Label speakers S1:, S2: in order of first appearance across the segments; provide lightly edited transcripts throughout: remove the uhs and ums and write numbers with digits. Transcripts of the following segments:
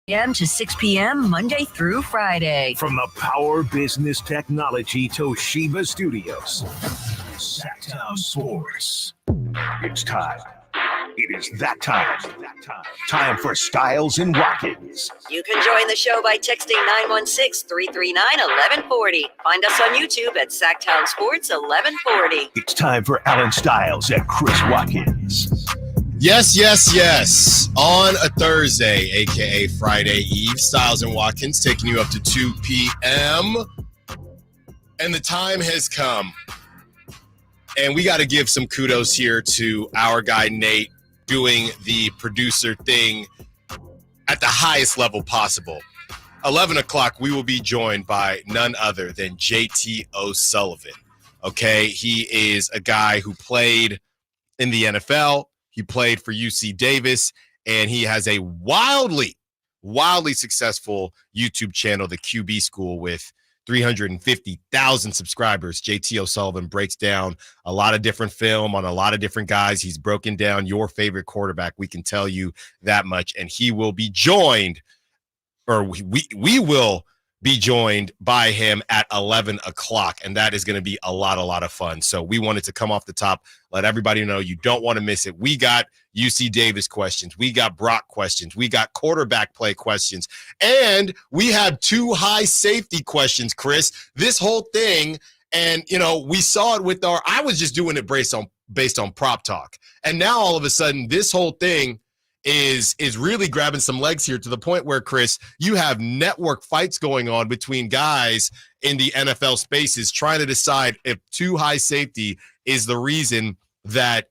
S1: p.m. to 6 p.m. Monday through Friday.
S2: From the Power Business Technology Toshiba Studios, Sacktown Sports. It's time. It is that time. Time for Stiles and Watkins.
S1: You can join the show by texting 916-339-1140. Find us on YouTube at Sacktown Sports 1140.
S2: It's time for Alan Stiles and Chris Watkins.
S3: Yes. On a Thursday, a.k.a. Friday Eve, Stiles and Watkins taking you up to 2 p.m. And the time has come. And we got to give some kudos here to our guy, Nate, doing the producer thing at the highest level possible. 11 o'clock, we will be joined by none other than JT O'Sullivan. Okay, he is a guy who played in the NFL. He played for UC Davis, and he has a wildly successful YouTube channel, the QB School, with 350,000 subscribers. JT O'Sullivan breaks down a lot of different film on a lot of different guys. He's broken down your favorite quarterback. We can tell you that much. And he will be joined, or we will be joined by him at 11 o'clock. And that is going to be a lot of fun. So we wanted to come off the top, let everybody know you don't want to miss it. We got UC Davis questions. We got Brock questions. We got quarterback play questions. And we have 2 high safety questions, Chris. This whole thing, and, we saw it with I was just doing it based on prop talk. And now all of a sudden, this whole thing is really grabbing some legs here to the point where, Chris, you have network fights going on between guys in the NFL spaces trying to decide if 2 high safety is the reason that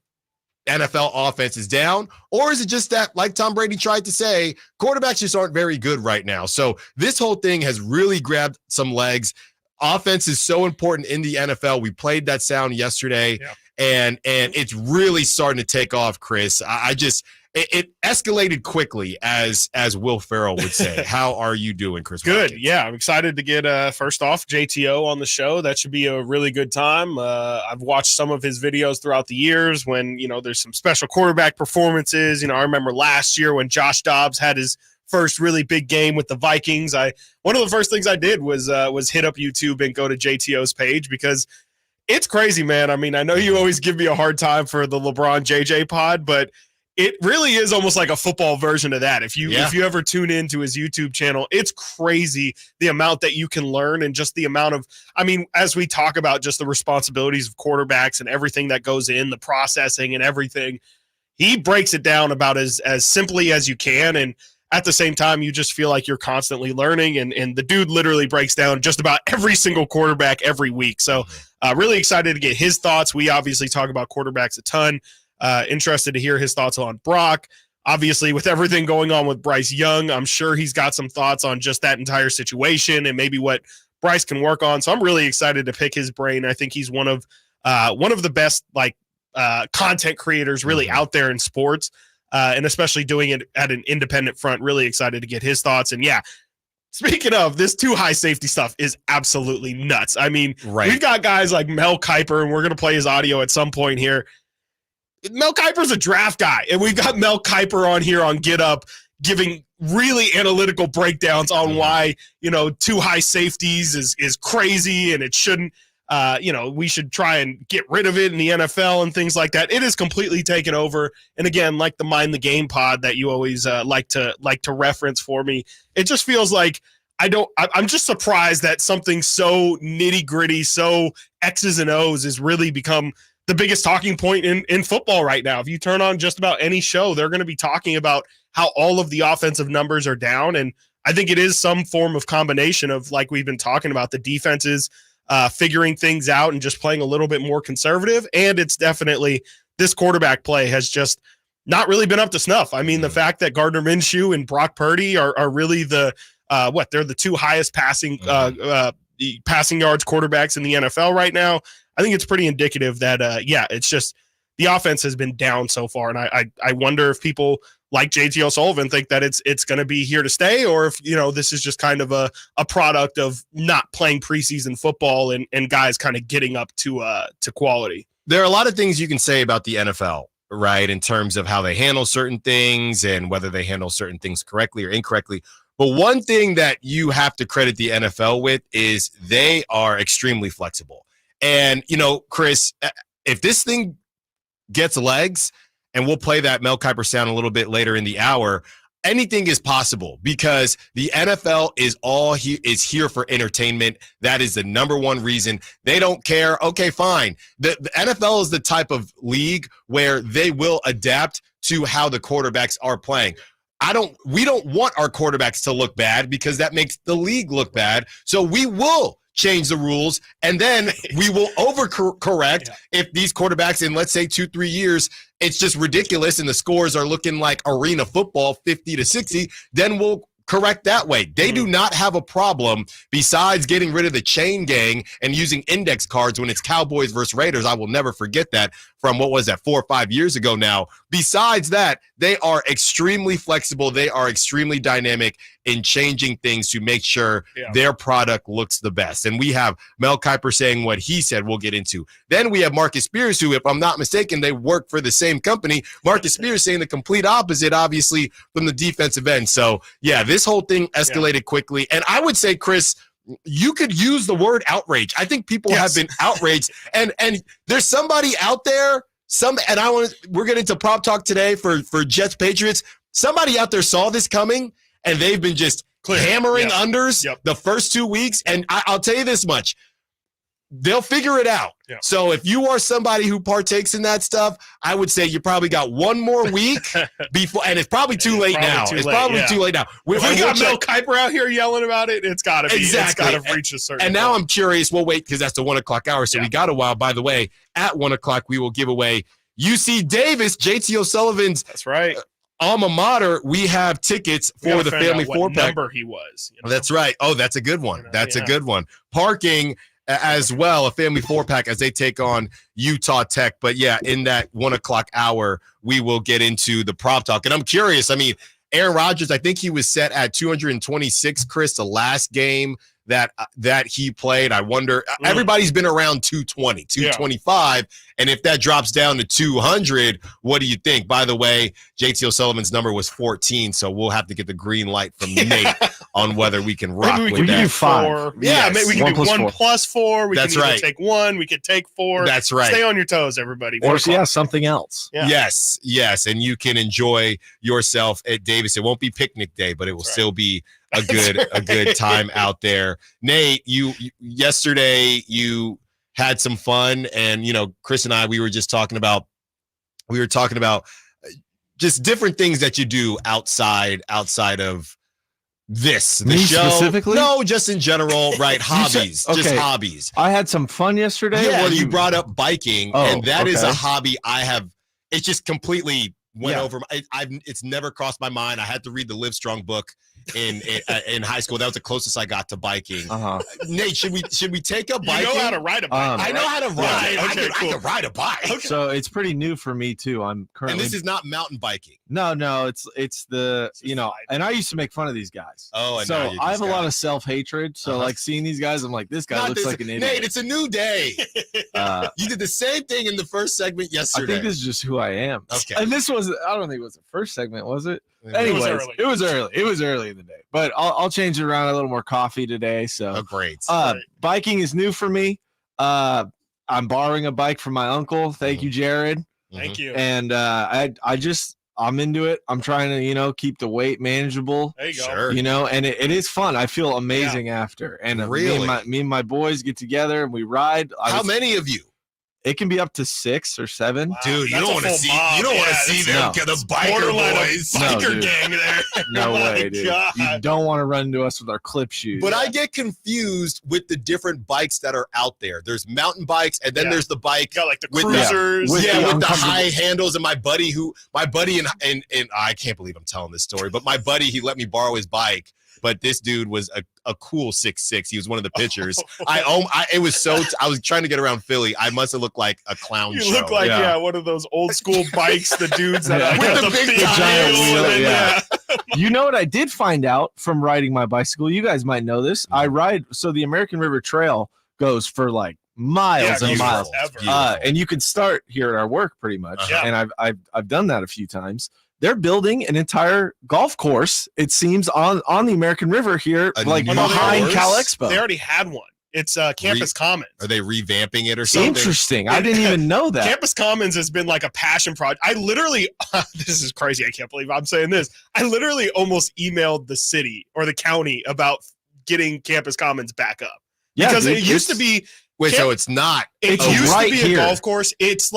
S3: NFL offense is down, or is it just that, like Tom Brady tried to say, quarterbacks just aren't very good right now. So this whole thing has really grabbed some legs. Offense is so important in the NFL. We played that sound yesterday, and it's really starting to take off, Chris. It escalated quickly, as Will Ferrell would say. How are you doing, Chris?
S4: Good.
S3: Watkins?
S4: Yeah, I'm excited to get, first off, JTO on the show. That should be a really good time. I've watched some of his videos throughout the years when, there's some special quarterback performances. I remember last year when Josh Dobbs had his first really big game with the Vikings. One of the first things I did was hit up YouTube and go to JTO's page because it's crazy, man. I mean, I know you always give me a hard time for the LeBron JJ pod, but it really is almost like a football version of that. If you ever tune into his YouTube channel, it's crazy the amount that you can learn and just the amount of, as we talk about just the responsibilities of quarterbacks and everything that goes in, the processing and everything, he breaks it down about as simply as you can. And at the same time, you just feel like you're constantly learning. And the dude literally breaks down just about every single quarterback every week. So really excited to get his thoughts. We obviously talk about quarterbacks a ton. Interested to hear his thoughts on Brock. Obviously, with everything going on with Bryce Young, I'm sure he's got some thoughts on just that entire situation and maybe what Bryce can work on. So I'm really excited to pick his brain. I think he's one of the best content creators really out there in sports, and especially doing it at an independent front. Really excited to get his thoughts. And speaking of, this 2 high safety stuff is absolutely nuts. We've got guys like Mel Kiper, and we're going to play his audio at some point here. Mel Kiper's a draft guy, and we've got Mel Kiper on here on Get Up giving really analytical breakdowns on why, 2 high safeties is crazy and it shouldn't, we should try and get rid of it in the NFL and things like that. It is completely taken over. And again, like the Mind the Game pod that you always like to reference for me, it just feels like I'm just surprised that something so nitty gritty, so X's and O's has really become the biggest talking point in football right now. If you turn on just about any show, they're going to be talking about how all of the offensive numbers are down. And I think it is some form of combination of, like we've been talking about, the defenses figuring things out and just playing a little bit more conservative. And it's definitely this quarterback play has just not really been up to snuff. The fact that Gardner Minshew and Brock Purdy are really they're the 2 highest passing yards quarterbacks in the NFL right now. I think it's pretty indicative that, it's just the offense has been down so far. And I wonder if people like JT O'Sullivan think that it's going to be here to stay, or if, this is just kind of a product of not playing preseason football and guys kind of getting up to quality.
S3: There are a lot of things you can say about the NFL, right, in terms of how they handle certain things and whether they handle certain things correctly or incorrectly. But one thing that you have to credit the NFL with is they are extremely flexible. And, Chris, if this thing gets legs, and we'll play that Mel Kiper sound a little bit later in the hour, anything is possible because the NFL is here for entertainment. That is the number one reason. They don't care. Okay, fine. The NFL is the type of league where they will adapt to how the quarterbacks are playing. We don't want our quarterbacks to look bad because that makes the league look bad. So we will change the rules, and then we will overcorrect if these quarterbacks in, let's say, 2-3 years, it's just ridiculous and the scores are looking like arena football, 50-60, then we'll correct that way. They do not have a problem besides getting rid of the chain gang and using index cards when it's Cowboys versus Raiders. I will never forget that from, 4 or 5 years ago now. Besides that, they are extremely flexible. They are extremely dynamic in changing things to make sure their product looks the best. And we have Mel Kiper saying what he said we'll get into. Then we have Marcus Spears, who, if I'm not mistaken, they work for the same company. Marcus Spears saying the complete opposite, obviously, from the defensive end. So, this whole thing escalated quickly. And I would say, Chris, you could use the word outrage. I think people have been outraged. And there's somebody out there, we're getting into prop talk today for Jets Patriots. Somebody out there saw this coming, and they've been just hammering unders the first 2 weeks. And I'll tell you this much. They'll figure it out. Yeah. So if you are somebody who partakes in that stuff, I would say you probably got one more week before, and it's probably too late now. It's probably too late now.
S4: If we got Mel Kiper out here yelling about it, it's got to be.
S3: Exactly.
S4: It's got to reach a certain
S3: And now I'm curious. We'll wait because that's the 1 o'clock hour, so we got a while. By the way, at 1 o'clock, we will give away UC Davis, JT O'Sullivan's.
S4: That's right.
S3: Alma mater. We have tickets for the family 4-pack.
S4: Number he was.
S3: That's right. Oh, that's a good one. That's a good one. Parking as well, a family 4-pack as they take on Utah Tech. But in that 1 o'clock hour, we will get into the prop talk. And I'm curious. I mean, Aaron Rodgers, I think he was set at 226, Chris, the last game that he played. I wonder, everybody's been around 220, 225. And if that drops down to 200, what do you think? By the way, JT O'Sullivan's number was 14, so we'll have to get the green light from Nate on whether we can rock with that.
S5: We can do 5.
S4: Maybe we can do 1 plus 4. We
S3: That's
S4: can
S3: right.
S4: take 1. We could take 4.
S3: That's right.
S4: Stay on your toes, everybody.
S5: Or something else.
S4: Yeah.
S3: Yes. And you can enjoy yourself at Davis. It won't be picnic day, but it will still be a good time out there. Nate, yesterday you had some fun, and Chris and I, we were talking about just different things that you do outside of the show
S5: specifically?
S3: No, just in general, right? Hobbies, just hobbies.
S5: I had some fun yesterday.
S3: Yeah, you brought up biking, and that is a hobby I have. It's just completely went over. It's never crossed my mind. I had to read the Livestrong book in high school. That was the closest I got to biking. Nate, should we take up biking?
S4: You know how to ride a bike.
S3: I know how to ride.
S4: Okay,
S3: I can ride a bike.
S4: Okay.
S5: So it's pretty new for me too. I'm currently.
S3: And this is not mountain biking.
S5: No, it's the and I used to make fun of these guys.
S3: Oh, and
S5: so I have a lot of self-hatred. So like seeing these guys, I'm like, this guy looks like an idiot.
S3: Nate, it's a new day. You did the same thing in the first segment yesterday.
S5: I think this is just who I am.
S3: Okay.
S5: And this was, I don't think it was the first segment, was it?
S3: Yeah.
S5: Anyways, it was early in the day. But I'll change it around, a little more coffee today. So
S3: great.
S5: Biking is new for me. I'm borrowing a bike from my uncle. Thank you, Jared.
S4: Thank you.
S5: And I'm into it. I'm trying to, keep the weight manageable.
S4: There you go.
S3: Sure.
S5: And it is fun. I feel amazing after. And
S3: really?
S5: me and my boys get together and we ride.
S3: How many of you?
S5: It can be up to 6 or 7.
S4: Wow,
S3: dude, you don't want to see. You don't want to see them the biker boys.
S4: Biker gang there.
S5: No way, dude.
S4: God.
S5: You don't want to run into us with our clip shoes.
S3: But I get confused with the different bikes that are out there. There's mountain bikes, and then there's the bike
S4: got like the
S3: with
S4: cruisers.
S3: with the high handles. And my buddy and I can't believe I'm telling this story, but my buddy, he let me borrow his bike. But this dude was a cool 6'6". He was one of the pitchers. I was trying to get around Philly. I must have looked like a clown show.
S4: You look like one of those old school bikes, the dudes that
S3: with
S4: have
S3: the big
S5: giant
S3: wheel.
S5: You know what I did find out from riding my bicycle? You guys might know this. I ride, so the American River Trail goes for like miles and miles. And you can start here at our work pretty much. And I've done that a few times. they're building an entire golf course, it seems, on the American River here, like
S3: new
S5: behind
S3: course?
S5: Cal Expo.
S4: They already had one. It's Campus Commons.
S3: Are they revamping it or something?
S5: Interesting. I didn't even know that.
S4: Campus Commons has been like a passion project. I literally, this is crazy. I can't believe I'm saying this. I literally almost emailed the city or the county about getting Campus Commons back up.
S5: Yeah,
S4: because
S5: dude,
S4: it used to be.
S3: Wait, so it's not.
S4: It
S5: It's
S4: used
S5: right
S4: to be
S5: here.
S4: a golf course. It's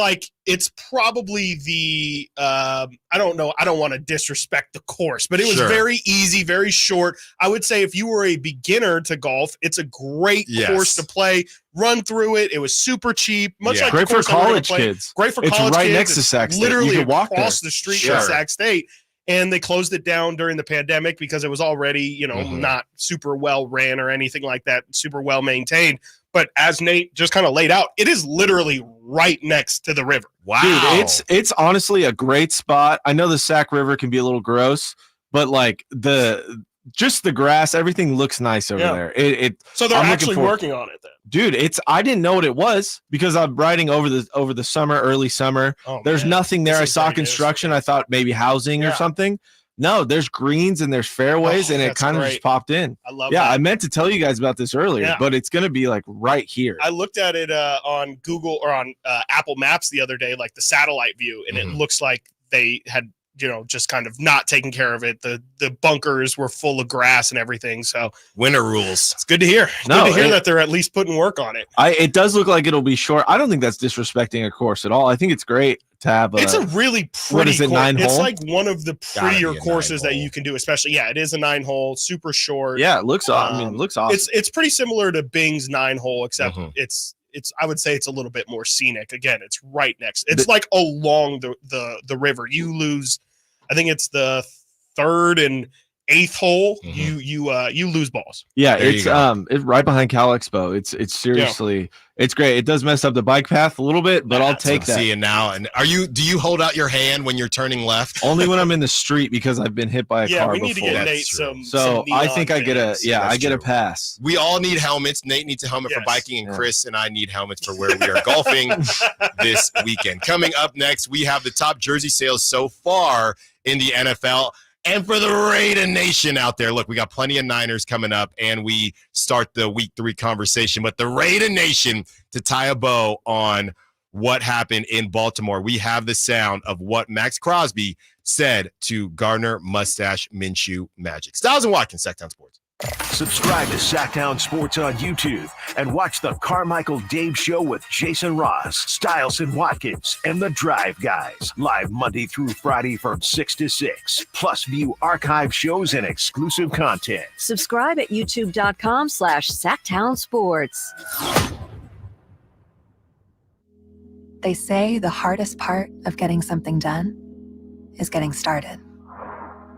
S4: probably the I don't know. I don't want to disrespect the course, but it was
S3: Sure.
S4: very easy, very short. I would say if you were a beginner to golf, it's a great
S3: Yes.
S4: course to play. Run through it. It was super cheap, much
S3: Yeah.
S4: like
S5: Great
S4: the
S5: for
S4: course that we're gonna
S5: college
S4: play.
S5: kids.
S4: Great for
S5: It's
S4: college
S5: right
S4: kids.
S5: next to
S4: It's
S5: Sac State. You
S4: literally
S5: can walk
S4: across
S5: there.
S4: the street
S3: Sure.
S4: from Sac State. And they closed it down during the pandemic because it was already,
S3: Mhm.
S4: not super well ran or anything like that, super well maintained. But as Nate just kind of laid out, it is literally right next to the river.
S3: Wow.
S5: Dude, it's honestly a great spot. I know the Sac River can be a little gross, but like just the grass, everything looks nice over
S4: Yeah.
S5: there.
S4: So they're
S5: I'm looking
S4: actually
S5: forward-
S4: working on it then.
S5: Dude, I didn't know what it was because I'm riding over the summer, early summer.
S4: Oh,
S5: There's
S4: man.
S5: nothing there.
S4: This
S5: I
S4: is
S5: saw
S4: great news.
S5: construction. I thought maybe housing or
S4: Yeah.
S5: something. No, there's greens and there's fairways,
S4: Oh,
S5: and it
S4: that's
S5: kind of
S4: great.
S5: just popped in.
S4: I love
S5: Yeah,
S4: that.
S5: I meant to tell you guys about this earlier,
S4: Yeah.
S5: but it's gonna be like right here.
S4: I looked at it on Google or on Apple Maps the other day, like the satellite view, and
S3: Mhm.
S4: it looks like they had, just kind of not taken care of it. The bunkers were full of grass and everything. So
S3: Winter rules.
S4: it's good to hear.
S5: No,
S4: Good to hear
S5: it-
S4: that they're at least putting work on it.
S5: It does look like it'll be short. I don't think that's disrespecting a course at all. I think it's great to have.
S4: It's a really pretty
S5: what is it,
S4: course.
S5: 9
S4: It's
S5: hole?
S4: like one of the
S3: Gotta
S4: prettier
S3: be a
S4: courses
S3: 9
S4: that
S3: hole.
S4: you can do, especially, it is a 9-hole, super short.
S5: yeah, it looks. I mean, it looks awesome.
S4: It's pretty similar to Bing's 9-hole, except
S3: Mhm.
S4: it's I would say it's a little bit more scenic. Again, it's right next. It's like along the river. You lose, I think it's the 3rd and 8th hole.
S3: Mhm.
S4: You lose balls.
S5: Yeah,
S3: There you
S5: it's
S3: go.
S5: it's right behind Cal Expo. It's seriously it's great. It does mess up the bike path a little bit, but I'll
S3: That's what
S5: take
S3: I'm
S5: that.
S3: seeing now. And do you hold out your hand when you're turning left?
S5: Only when I'm in the street because I've been hit by a
S4: Yeah,
S5: car
S4: we need to
S5: before.
S4: get
S3: That's
S4: Nate
S3: true.
S4: some.
S5: So I think I get a
S3: That's
S5: I get a
S3: true.
S5: pass.
S3: We all need helmets. Nate needs a helmet for
S4: Yes.
S3: biking, and
S5: Yeah.
S3: Chris and I need helmets for where we are golfing this weekend. Coming up next, we have the top jersey sales so far in the NFL. And for the Raider Nation out there, look, we got plenty of Niners coming up, and we start the week 3 conversation. But the Raider Nation, to tie a bow on what happened in Baltimore, we have the sound of what Max Crosby said to Gardner Mustache Minshew Magic. Stiles and Watkins, Sacktown Sports.
S2: Subscribe to Sacktown Sports on YouTube and watch the Carmichael Dave Show with Jason Ross, Stiles and Watkins, and the Drive Guys. Live Monday through Friday from 6 to 6. Plus view archive shows and exclusive content.
S1: Subscribe at youtube.com/Sacktown Sports.
S6: They say the hardest part of getting something done is getting started.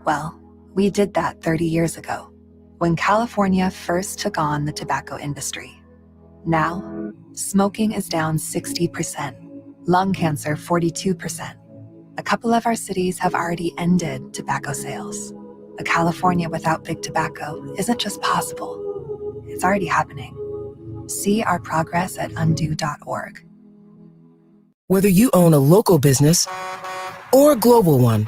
S6: Well, we did that 30 years ago when California first took on the tobacco industry. Now, smoking is down 60%, lung cancer 42%. A couple of our cities have already ended tobacco sales. A California without big tobacco isn't just possible, it's already happening. See our progress at undo.org.
S7: Whether you own a local business or a global one,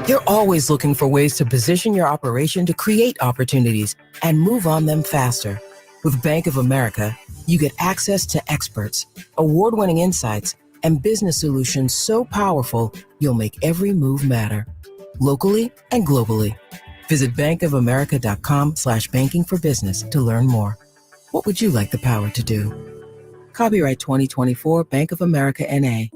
S7: you're always looking for ways to position your operation to create opportunities and move on them faster. With Bank of America, you get access to experts, award-winning insights, and business solutions so powerful you'll make every move matter, locally and globally. Visit bankofamerica.com/banking for business to learn more. What would you like the power to do? Copyright 2024 Bank of America N.A.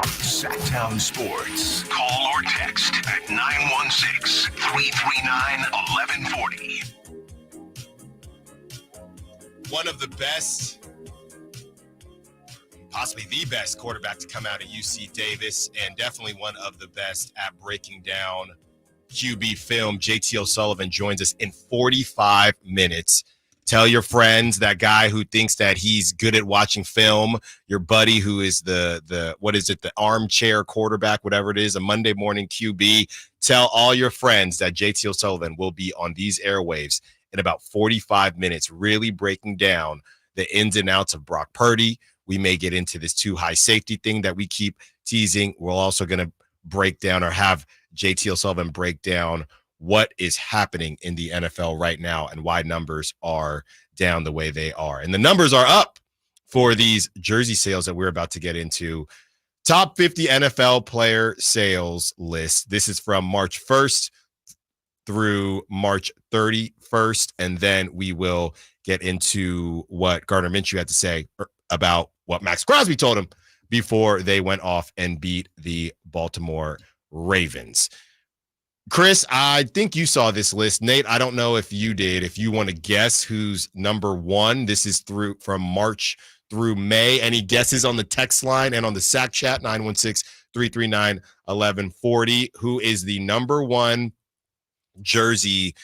S2: Sacktown Sports. Call or text at 916-339-1140.
S3: One of the best, possibly the best quarterback to come out of UC Davis, and definitely one of the best at breaking down QB film. JT O'Sullivan joins us in 45 minutes Tell your friends, that guy who thinks that he's good at watching film, your buddy who is the armchair quarterback, whatever it is, a Monday morning QB. Tell all your friends that JT O'Sullivan will be on these airwaves in about 45 minutes, really breaking down the ins and outs of Brock Purdy. We may get into this too high safety thing that we keep teasing. We're also going to break down, or have JT O'Sullivan break down, what is happening in the NFL right now and why numbers are down the way they are. And the numbers are up for these jersey sales that we're about to get into. Top 50 NFL player sales list. This is from March 1st through March 31st. And then we will get into what Gardner Minshew had to say about what Max Crosby told him before they went off and beat the Baltimore Ravens. Chris, I think you saw this list. Nate, I don't know if you did. If you want to guess who's number one, this is from March through May. Any guesses on the text line and on the SAC chat, 916-339-1140? Who is the number one jersey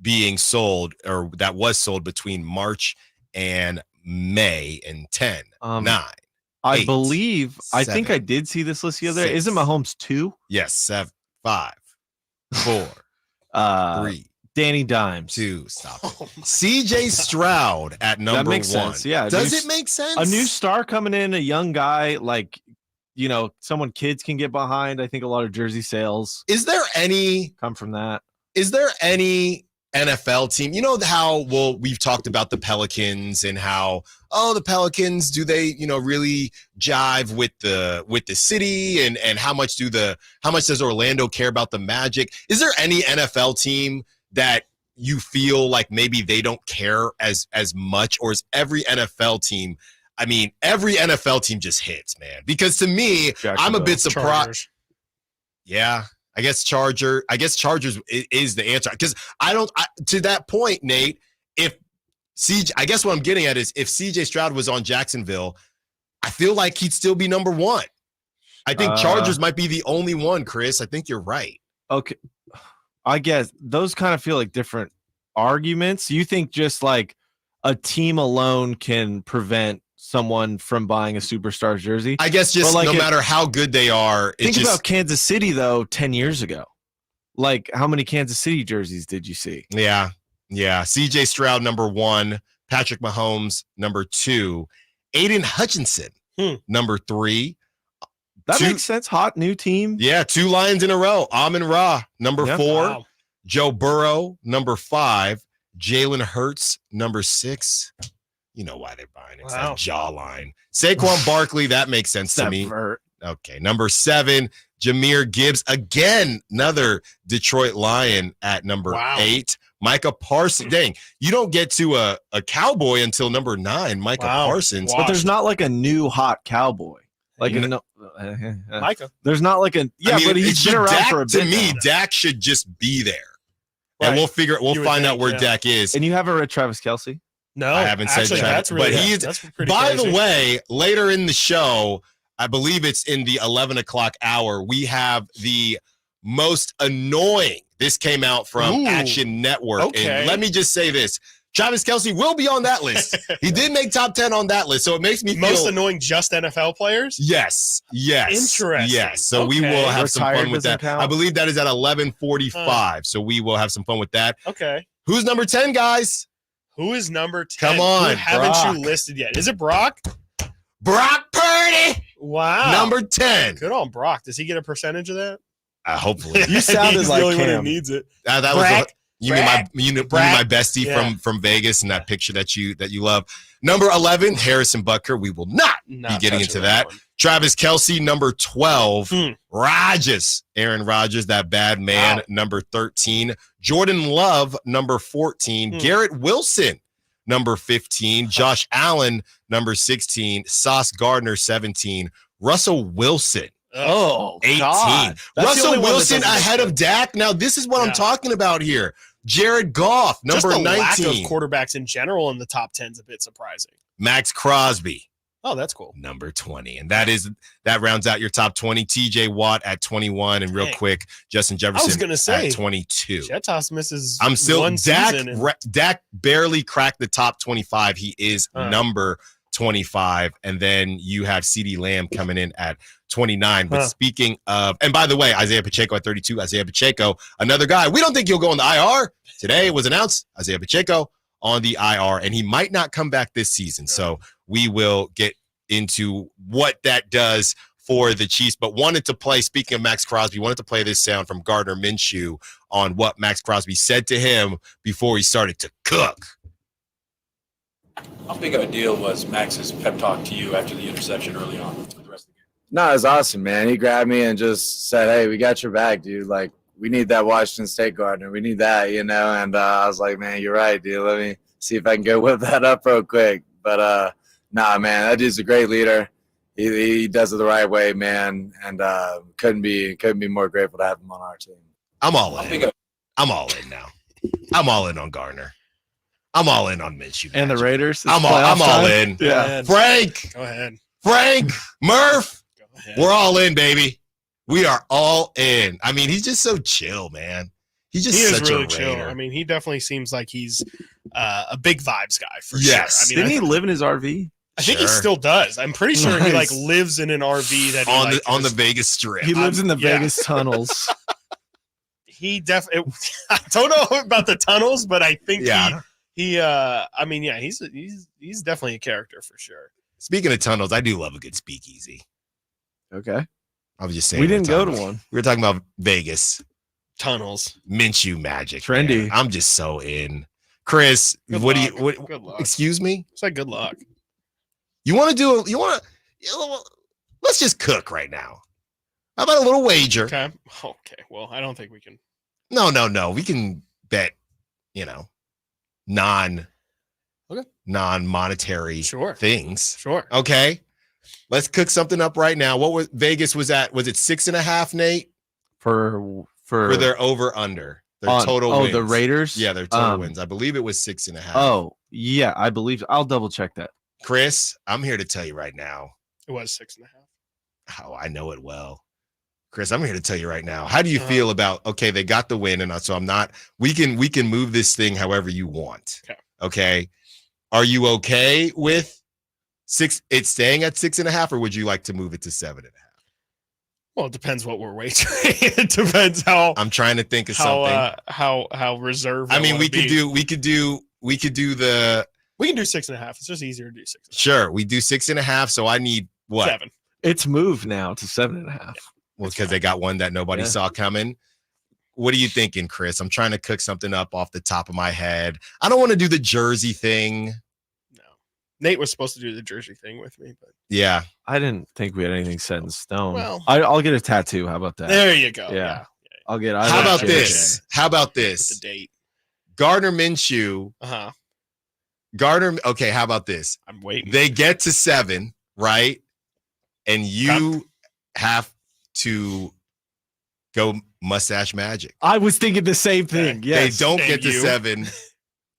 S3: being sold, or that was sold between March and May in 10, 9,
S5: I
S3: 8,
S5: believe,
S3: 7,
S5: I think I did see this list the other day.
S3: 6.
S5: Isn't Mahomes 2?
S3: Yes, 7, 5, 4, 3,
S5: Danny Dimes.
S3: 2. Stop it. CJ Stroud at number
S5: That makes
S3: 1.
S5: sense. Yeah.
S3: Does it make sense?
S5: A new star coming in, a young guy, like, someone kids can get behind. I think a lot of jersey sales
S3: Is there any
S5: come from that.
S3: NFL team? You know how, we've talked about the Pelicans and how, the Pelicans, do they, really jive with the city, and how much does Orlando care about the Magic? Is there any NFL team that you feel like maybe they don't care as much, or is every NFL team, every NFL team just hits, man? Because to me, I'm a bit surprised. Yeah. I guess Chargers is the answer, because to that point, Nate, I guess what I'm getting at is, if CJ Stroud was on Jacksonville, I feel like he'd still be number one. I think Chargers might be the only one, Chris. I think you're right.
S5: Okay. I guess those kind of feel like different arguments. You think just like a team alone can prevent someone from buying a superstar jersey?
S3: I guess just no matter how good they are.
S5: Think about Kansas City, though, 10 years ago. Like, how many Kansas City jerseys did you see?
S3: Yeah. CJ Stroud, number 1. Patrick Mahomes, number 2. Aiden Hutchinson, number 3.
S5: That makes sense. Hot new team.
S3: Yeah, 2 Lions in a row. Amon-Ra, number 4.
S4: Wow.
S3: Joe Burrow, number 5. Jalen Hurts, number 6. You know why they're buying it. It's that jawline. Saquon Barkley, that makes sense to me. Okay, number 7. Jahmyr Gibbs, again, another Detroit Lion at number 8. Micah Parsons. Dang, you don't get to a Cowboy until number 9, Micah Parsons.
S5: But there's not like a new hot Cowboy. Like
S4: Micah.
S5: There's not like but he's been around for a bit.
S3: To me, Dak should just be there. Right. And we'll find out where Dak is.
S5: And you haven't read Travis Kelce?
S3: No, I haven't said Travis. But that's pretty by crazy. The way, later in the show, I believe it's in the 11 o'clock hour, we have the most annoying. This came out from Action Network. Okay. And let me just say this. Travis Kelce will be on that list. He did make top 10 on that list, so it makes me feel...
S4: Most annoying just NFL players?
S3: Yes.
S4: Interesting.
S3: Yes, so we will have some fun with that. Count. I believe that is at 11:45, so we will have some fun with that.
S4: Okay.
S3: Who's number 10, guys?
S4: Who is number 10?
S3: Come on,
S4: haven't you listed yet? Is it Brock?
S3: Brock Purdy!
S4: Wow.
S3: Number 10.
S4: Good on Brock. Does he get a percentage of that?
S3: Hopefully.
S5: You sounded like
S4: the only
S5: him.
S4: one who needs it.
S3: That was... You mean my bestie from Vegas and that picture that you love. Number 11, Harrison Butker. We will not be getting into that. Travis Kelce, number 12. Aaron Rodgers, that bad man, number 13. Jordan Love, number 14. Garrett Wilson, number 15. Josh Allen, number 16. Sauce Gardner, 17. Russell Wilson. 18. Russell Wilson ahead of Dak. Now, this is what I'm talking about here. Jared Goff, number 19.
S4: Lack of quarterbacks in general in the top 10 is a bit surprising.
S3: Max Crosby,
S4: Oh, that's cool.
S3: Number 20. And that rounds out your top 20. TJ Watt at 21. And real
S4: Dang.
S3: quick, Justin
S4: I was
S3: Jefferson
S4: gonna say,
S3: at 22.
S4: Jetos misses
S3: I'm still
S4: one season.
S3: Dak barely cracked the top 25. He is number 25. And then you have CeeDee Lamb coming in at 29. But speaking of, and by the way, Isaiah Pacheco at 32. Isaiah Pacheco, another guy. We don't think he'll go on the IR. Today it was announced Isaiah Pacheco on the IR, and he might not come back this season. So we will get into what that does for the Chiefs, but wanted to play, speaking of Max Crosby, wanted to play this sound from Gardner Minshew on what Max Crosby said to him before he started to cook.
S8: How big of a deal was Max's pep talk to you after the interception early on with the rest of the game?
S9: No, it was awesome, man. He grabbed me and just said, hey, we got your back, dude. Like, we need that Washington State Gardner. We need that, and I was like, man, you're right, dude. Let me see if I can go whip that up real quick. But, nah, man, that dude's a great leader. He does it the right way, man, and couldn't be more grateful to have him on our team.
S3: I'm all in. I'm all in now. I'm all in on Gardner. I'm all in on Minshew.
S5: And the Raiders.
S3: I'm all in.
S5: Yeah.
S3: Frank.
S4: Go ahead.
S3: Frank. Murph.
S4: Go ahead.
S3: We're all in, baby. We are all in. I mean, he's just so chill, man. He is such
S4: really
S3: a
S4: chill.
S3: Raider.
S4: I mean, he definitely seems like he's a big vibes guy for
S3: Yes.
S4: sure. I mean,
S5: Didn't he live in his RV?
S4: I think he
S3: Sure.
S4: still does. I'm pretty sure he
S5: Nice.
S4: lives in an RV that he
S3: on the Vegas Strip.
S5: He lives in the
S4: yeah.
S5: Vegas tunnels.
S4: He definitely. I don't know about the tunnels, but I think
S3: Yeah.
S4: he. I mean, yeah, he's definitely a character for sure.
S3: Speaking of tunnels, I do love a good speakeasy.
S5: Okay.
S3: I was just saying.
S5: We didn't go to
S3: about-
S5: one.
S3: We were talking about Vegas.
S4: Tunnels.
S3: Minshew magic.
S5: Trendy.
S3: Man. I'm just so in. Chris,
S4: Good
S3: what
S4: luck.
S3: do you
S4: Good luck.
S3: excuse me?
S4: It's like good luck.
S3: You want to let's just cook right now. How about a little wager?
S4: Okay. Okay. Well, I don't think we can.
S3: No. We can bet, non-monetary
S4: Sure.
S3: things.
S4: Sure.
S3: Okay. Let's cook something up right now. What was Vegas was at? Was it 6.5, Nate?
S5: For
S3: For their over under. Their total wins.
S5: the Raiders?
S3: Yeah, their total wins. I believe it was 6.5.
S5: Oh, yeah, I believe. I'll double check that.
S3: Chris, I'm here to tell you right now.
S4: It was 6.5.
S3: Oh, I know it well. Chris, I'm here to tell you right now. How do you feel about, okay, they got the win, and so I'm not, we can move this thing however you want. Okay. Are you okay with it's staying at 6.5, or would you like to move it to 7.5?
S4: Well, it depends what we're wagering. It depends how
S3: I'm trying to think of something.
S4: how reserved.
S3: I mean, we could do the
S4: We can do 6.5. It's just easier to do 6.5.
S3: sure. We do 6.5. So I need what?
S4: 7.
S5: It's moved now to 7.5.
S3: Well, because they got one that nobody saw coming. What are you thinking, Chris? I'm trying to cook something up off the top of my head. I don't want to do the jersey thing.
S4: No. Nate was supposed to do the jersey thing with me, but
S3: Yeah.
S5: I didn't think we had anything set in stone.
S4: Well-
S5: I'll get a tattoo. How about that?
S4: there you go.
S5: Yeah. I'll get.
S3: How about
S4: JJ.
S3: this? How about
S4: With the
S3: this?
S4: date.
S3: Gardner Minshew.
S4: Uh-huh.
S3: Okay, how about this?
S4: I'm waiting.
S3: They get to 7, right? And you have to go mustache magic.
S5: I was thinking the same thing.
S4: Okay.
S5: Yes.
S3: They don't
S4: Thank
S3: get to
S4: you.
S3: 7.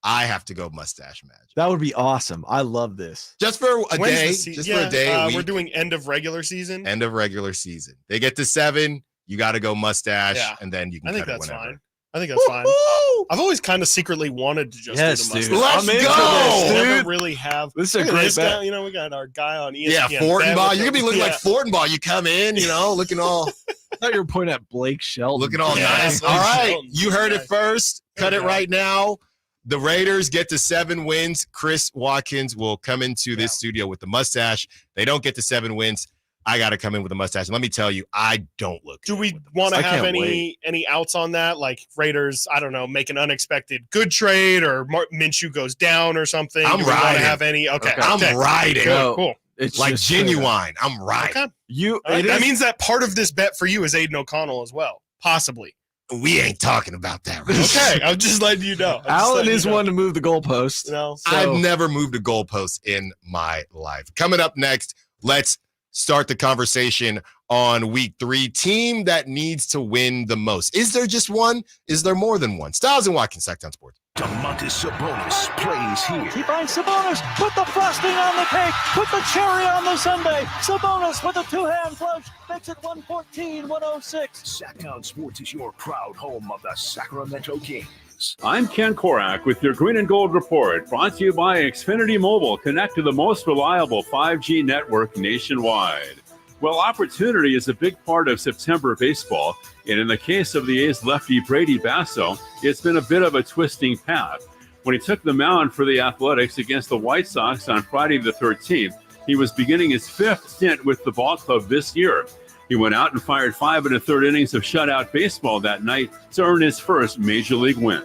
S3: I have to go mustache magic.
S5: That would be awesome. I love this.
S3: Just for a
S4: When's
S3: day.
S4: the se-
S3: Just
S4: yeah,
S3: for a day. A
S4: we're
S3: week,
S4: doing end of regular season.
S3: end of regular season. They get to 7. You got to go mustache,
S4: Yeah.
S3: and then you can
S4: I think
S3: cut it
S4: that's
S3: whenever.
S4: fine. I think that's fine.
S3: Woo-hoo!
S4: I've always kind of secretly wanted to just
S5: Yes,
S4: do the
S5: dude.
S4: mustache.
S3: Let's
S5: I'm in for
S3: go!
S5: this,
S4: Never
S5: dude.
S4: really have.
S5: This is a
S4: Look at
S5: great
S4: this
S5: bet.
S4: guy. We got our guy on ESPN.
S3: Yeah,
S4: Bet
S3: Fortenbaugh.
S4: with
S3: You're gonna be
S4: the-
S3: looking
S4: yeah.
S3: like Fortenbaugh. You come in, looking all
S5: I thought you were pointing at Blake Shelton.
S3: looking all
S4: Yeah,
S3: nice.
S4: Blake
S3: All right,
S4: Shelton.
S3: you heard it
S4: Nice.
S3: first. Cut it
S4: Okay.
S3: right now. The Raiders get to 7 wins. Chris Watkins will come into this studio with the mustache. They don't get to 7 wins. I got to come in with a mustache. And let me tell you, I don't look.
S4: Do
S3: good
S4: we
S3: with the
S4: want to
S3: mustache.
S4: have
S5: can't wait.
S4: any outs on that? Like Raiders, I don't know, make an unexpected good trade, or Minshew goes down or something.
S3: I'm
S4: Do we want
S3: riding.
S4: to have any? Okay,
S5: Okay.
S3: I'm
S4: okay.
S3: riding.
S5: Go.
S4: Cool.
S5: It's
S3: Like
S5: just
S3: genuine. I'm riding.
S4: Okay.
S5: You.
S4: All right,
S5: it
S4: that
S5: is-
S4: means that part of this bet for you is Aiden O'Connell as well, possibly.
S3: We ain't talking about that. Right
S4: Okay, I'm just letting you know.
S5: Alan is one to move the goalpost.
S4: You know,
S5: So-
S3: I've never moved a goalpost in my life. Coming up next, let's start the conversation on week 3. Team that needs to win the most. Is there just one? Is there more than one? Stiles and Watkins, Sacktown Sports.
S2: Domantas Sabonis plays here.
S10: He finds Sabonis. Put the frosting on the cake. Put the cherry on the sundae. Sabonis with a two-hand flush makes it 114-106.
S2: Sacktown Sports is your proud home of the Sacramento Kings.
S11: I'm Ken Korak with your Green and Gold Report, brought to you by Xfinity Mobile. Connect to the most reliable 5G network nationwide. Well, opportunity is a big part of September baseball, and in the case of the A's lefty Brady Basso, it's been a bit of a twisting path. When he took the mound for the Athletics against the White Sox on Friday the 13th, he was beginning his 5th stint with the ball club this year. He went out and fired 5 1/3 innings of shutout baseball that night to earn his first major league win.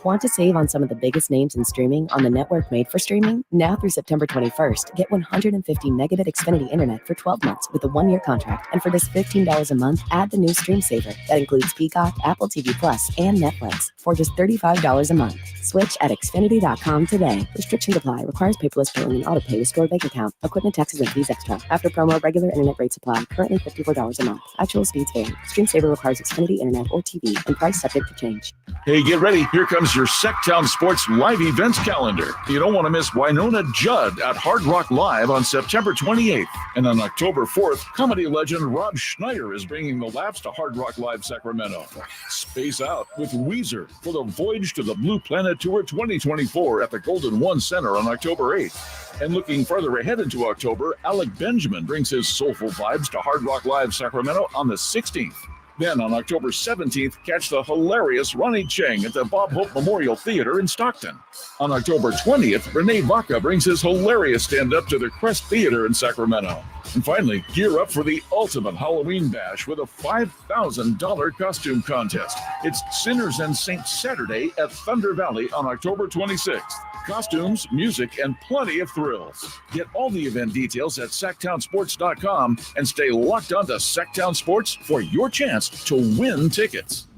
S12: Want to save on some of the biggest names in streaming on the network made for streaming? Now through September 21st, get 150 megabit Xfinity internet for 12 months with a 1-year contract. And for just $15 a month, add the new Stream Saver. That includes Peacock, Apple TV Plus, and Netflix for just $35 a month. Switch at Xfinity.com today. Restrictions apply. Requires paperless billing and autopay with stored bank account. Equipment, taxes, and fees extra. After promo, regular internet rates apply. Currently $54 a month. Actual speeds vary. Stream Saver requires Xfinity internet or TV and price subject to change.
S13: Hey, get ready. Here comes your Sacktown Sports live events calendar. You don't want to miss Winona Judd at Hard Rock Live on September 28th. And on October 4th, comedy legend Rob Schneider is bringing the laughs to Hard Rock Live Sacramento. Space out with Weezer for the Voyage to the Blue Planet Tour 2024 at the Golden One Center on October 8th. And looking further ahead into October, Alec Benjamin brings his soulful vibes to Hard Rock Live Sacramento on the 16th. Then on October 17th, catch the hilarious Ronnie Chang at the Bob Hope Memorial Theater in Stockton. On October 20th, Renee Vaca brings his hilarious stand-up to the Crest Theater in Sacramento. And finally, gear up for the ultimate Halloween bash with a $5,000 costume contest. It's Sinners and Saints Saturday at Thunder Valley on October 26th. Costumes, music, and plenty of thrills. Get all the event details at SacktownSports.com and stay locked on to Sacktown Sports for your chance to win tickets.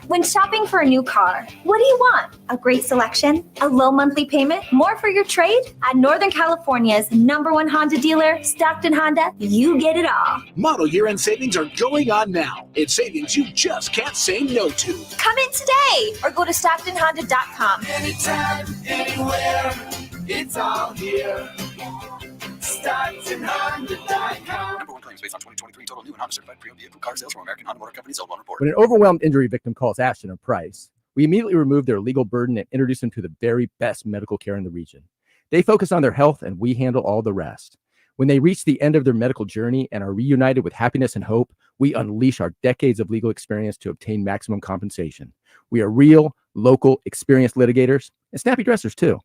S14: When shopping for a new car, what do you want? A great selection? A low monthly payment? More for your trade? At Northern California's #1 Honda dealer, Stockton Honda, you get it all.
S15: Model year-end savings are going on now. It's savings you just can't say no to.
S14: Come in today or go to StocktonHonda.com.
S16: Anytime, anywhere, it's all here. StocktonHonda.com.
S17: Number 1 claims based on 2023 total new and Honda certified pre-owned vehicle car sales from American Honda Motor Company sold on report.
S18: When an overwhelmed injury victim calls Ashton or Price, we immediately remove their legal burden and introduce them to the very best medical care in the region. They focus on their health and we handle all the rest. When they reach the end of their medical journey and are reunited with happiness and hope, we unleash our decades of legal experience to obtain maximum compensation. We are real, local, experienced litigators and snappy dressers too.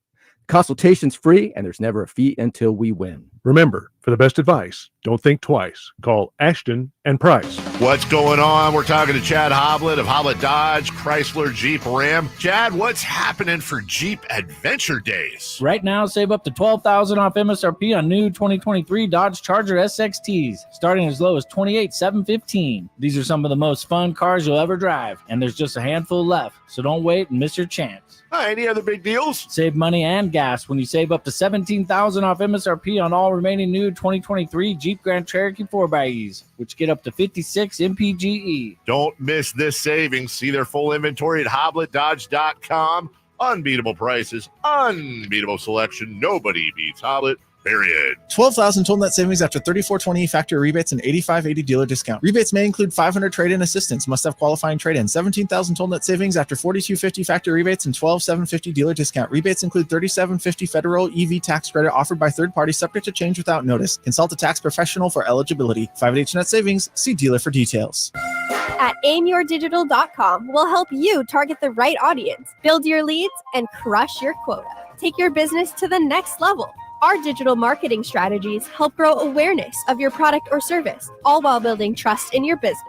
S18: Consultation's free, and there's never a fee until we win.
S19: Remember, for the best advice, don't think twice. Call Ashton and Price.
S2: What's going on? We're talking to Chad Hoblet of Hoblet Dodge, Chrysler, Jeep, Ram. Chad, what's happening for Jeep Adventure Days?
S20: Right now, save up to $12,000 off MSRP on new 2023 Dodge Charger SXTs, starting as low as $28,715. These are some of the most fun cars you'll ever drive, and there's just a handful left, so don't wait and miss your chance.
S2: Any other big deals?
S20: Save money and gas when you save up to $17,000 off MSRP on all remaining new 2023 Jeep Grand Cherokee 4xEs, which get up to 56 MPGE.
S2: Don't miss this savings. See their full inventory at HobletDodge.com. Unbeatable prices, unbeatable selection. Nobody beats Hoblet. Period.
S21: 12,000 total net savings after 3420 factory rebates and 8580 dealer discount. Rebates may include 500 trade-in assistance. Must have qualifying trade-in. 17,000 total net savings after 4250 factory rebates and 12,750 dealer discount. Rebates include 3750 federal EV tax credit offered by third party, subject to change without notice. Consult a tax professional for eligibility. 5H net savings. See dealer for details.
S22: At aimyourdigital.com, we'll help you target the right audience, build your leads, and crush your quota. Take your business to the next level. Our digital marketing strategies help grow awareness of your product or service, all while building trust in your business.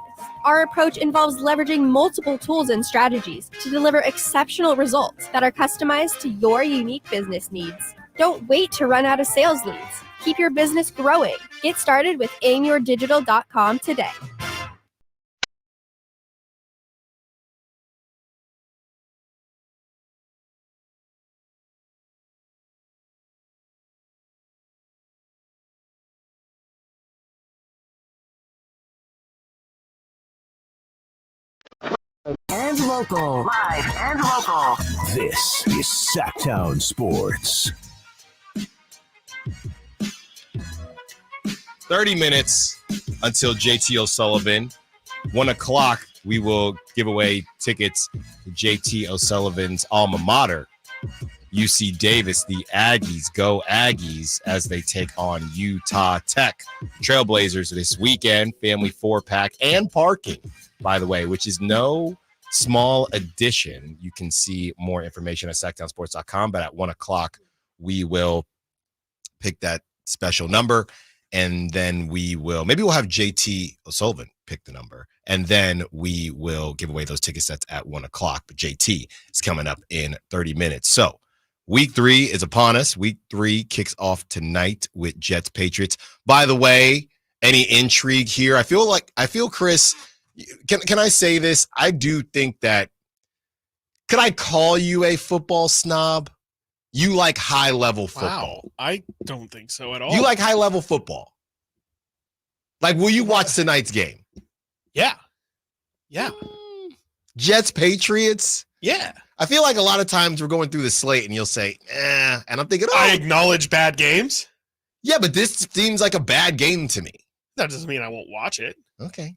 S22: Our approach involves leveraging multiple tools and strategies to deliver exceptional results that are customized to your unique business needs. Don't wait to run out of sales leads. Keep your business growing. Get started with aimyourdigital.com today.
S7: and local. Live and local.
S2: This is Sacktown Sports.
S3: 30 minutes until JT O'Sullivan. 1 o'clock, we will give away tickets to JT O'Sullivan's alma mater, UC Davis. The Aggies, go Aggies, as they take on Utah Tech. Trailblazers this weekend, family 4-pack and parking, by the way, which is no small addition. You can see more information at sacktownsports.com, but at 1 o'clock, we will pick that special number. And then we'll have JT O'Sullivan pick the number, and then we will give away those ticket sets at 1 o'clock. But JT is coming up in 30 minutes. So week 3 is upon us. Week 3 kicks off tonight with Jets Patriots. By the way, any intrigue here? I feel Chris, can I say this? I do think that, could I call you a football snob? You like high-level football.
S4: Wow, I don't think so at all.
S3: You like high-level football. Like, will you watch tonight's game?
S4: Yeah.
S3: Jets, Patriots?
S4: Yeah.
S3: I feel like a lot of times we're going through the slate and you'll say, and I'm thinking,
S4: I acknowledge bad games.
S3: Yeah, but this seems like a bad game to me.
S4: That doesn't mean I won't watch it.
S3: Okay.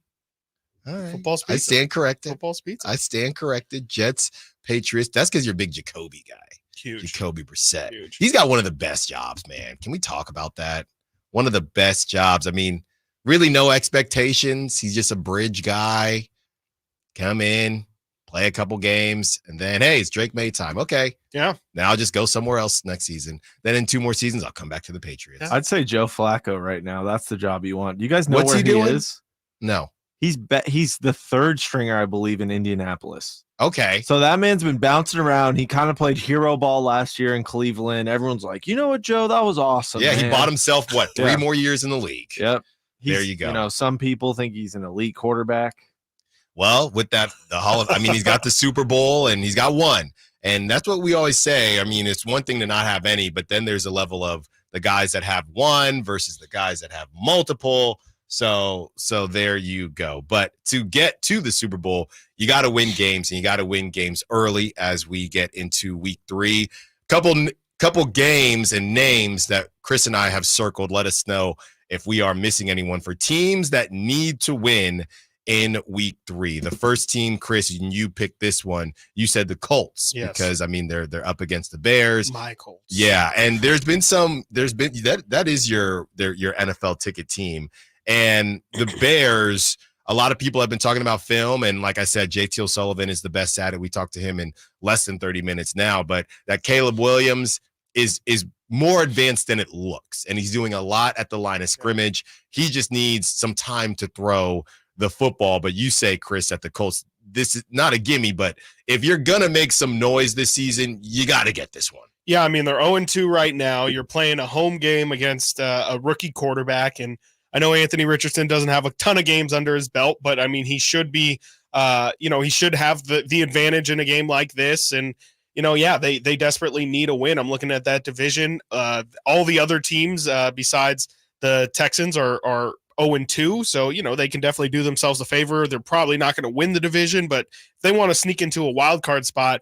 S3: All right.
S4: Football's pizza.
S3: I stand corrected.
S4: Football's pizza.
S3: I stand corrected. Jets, Patriots. That's because you're a big Jacoby guy.
S4: Huge.
S3: Jacoby Brissett.
S4: Huge.
S3: He's got one of the best jobs, man. Can we talk about that? One of the best jobs. I mean, really no expectations. He's just a bridge guy. Come in, play a couple games, and then, hey, it's Drake May time. Okay.
S4: Yeah.
S3: Now I'll just go somewhere else next season. Then in 2 more seasons, I'll come back to the Patriots.
S5: I'd say Joe Flacco right now. That's the job you want. You guys know
S3: What's
S5: where
S3: he doing?
S5: is?
S3: No.
S5: He's the 3rd stringer, I believe, in Indianapolis.
S3: Okay.
S5: So that man's been bouncing around. He kind of played hero ball last year in Cleveland. Everyone's like, you know what, Joe? That was awesome.
S3: Yeah,
S5: man.
S3: he bought himself, 3 more years in the league?
S5: Yep.
S3: There you go.
S5: You know, some people think he's an elite quarterback.
S3: Well, with that, he's got the Super Bowl and he's got 1. And that's what we always say. I mean, it's one thing to not have any, but then there's a level of the guys that have 1 versus the guys that have multiple. So there you go. But to get to the Super Bowl, you got to win games, and you got to win games early as we get into week 3. Couple games and names that Chris and I have circled. Let us know if we are missing anyone for teams that need to win in week 3. The first team, Chris, you picked this one. You said the Colts.
S4: Yes.
S3: Because I mean they're up against the Bears.
S4: My Colts.
S3: Yeah, and there's been that is your NFL ticket team. And the Bears, a lot of people have been talking about film, and like I said, JT O'Sullivan is the best at it. We talked to him in less than 30 minutes now, but that Caleb Williams is more advanced than it looks, and he's doing a lot at the line of scrimmage. He just needs some time to throw the football. But you say, Chris, at the Colts, this is not a gimme, but if you're gonna make some noise this season, you got to get this one.
S4: Yeah, I mean, they're 0-2 right now. You're playing a home game against a rookie quarterback, and I know Anthony Richardson doesn't have a ton of games under his belt, but I mean, he should be, he should have the advantage in a game like this. And, they desperately need a win. I'm looking at that division. All the other teams besides the Texans are 0-2. So, they can definitely do themselves a favor. They're probably not going to win the division, but if they want to sneak into a wild card spot,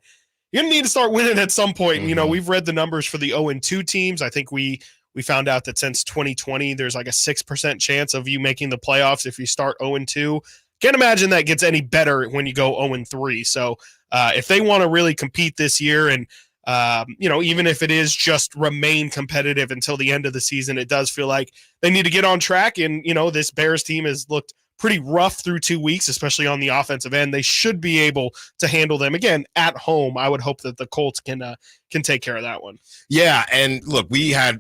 S4: you're going to need to start winning at some point.
S3: Mm-hmm.
S4: We've read the numbers for the 0-2 teams. I think we found out that since 2020, there's like a 6% chance of you making the playoffs if you start 0-2. Can't imagine that gets any better when you go 0-3. So if they want to really compete this year and, even if it is just remain competitive until the end of the season, it does feel like they need to get on track. And, this Bears team has looked pretty rough through 2 weeks, especially on the offensive end. They should be able to handle them again at home. I would hope that the Colts can take care of that one.
S3: Yeah, and look, we've had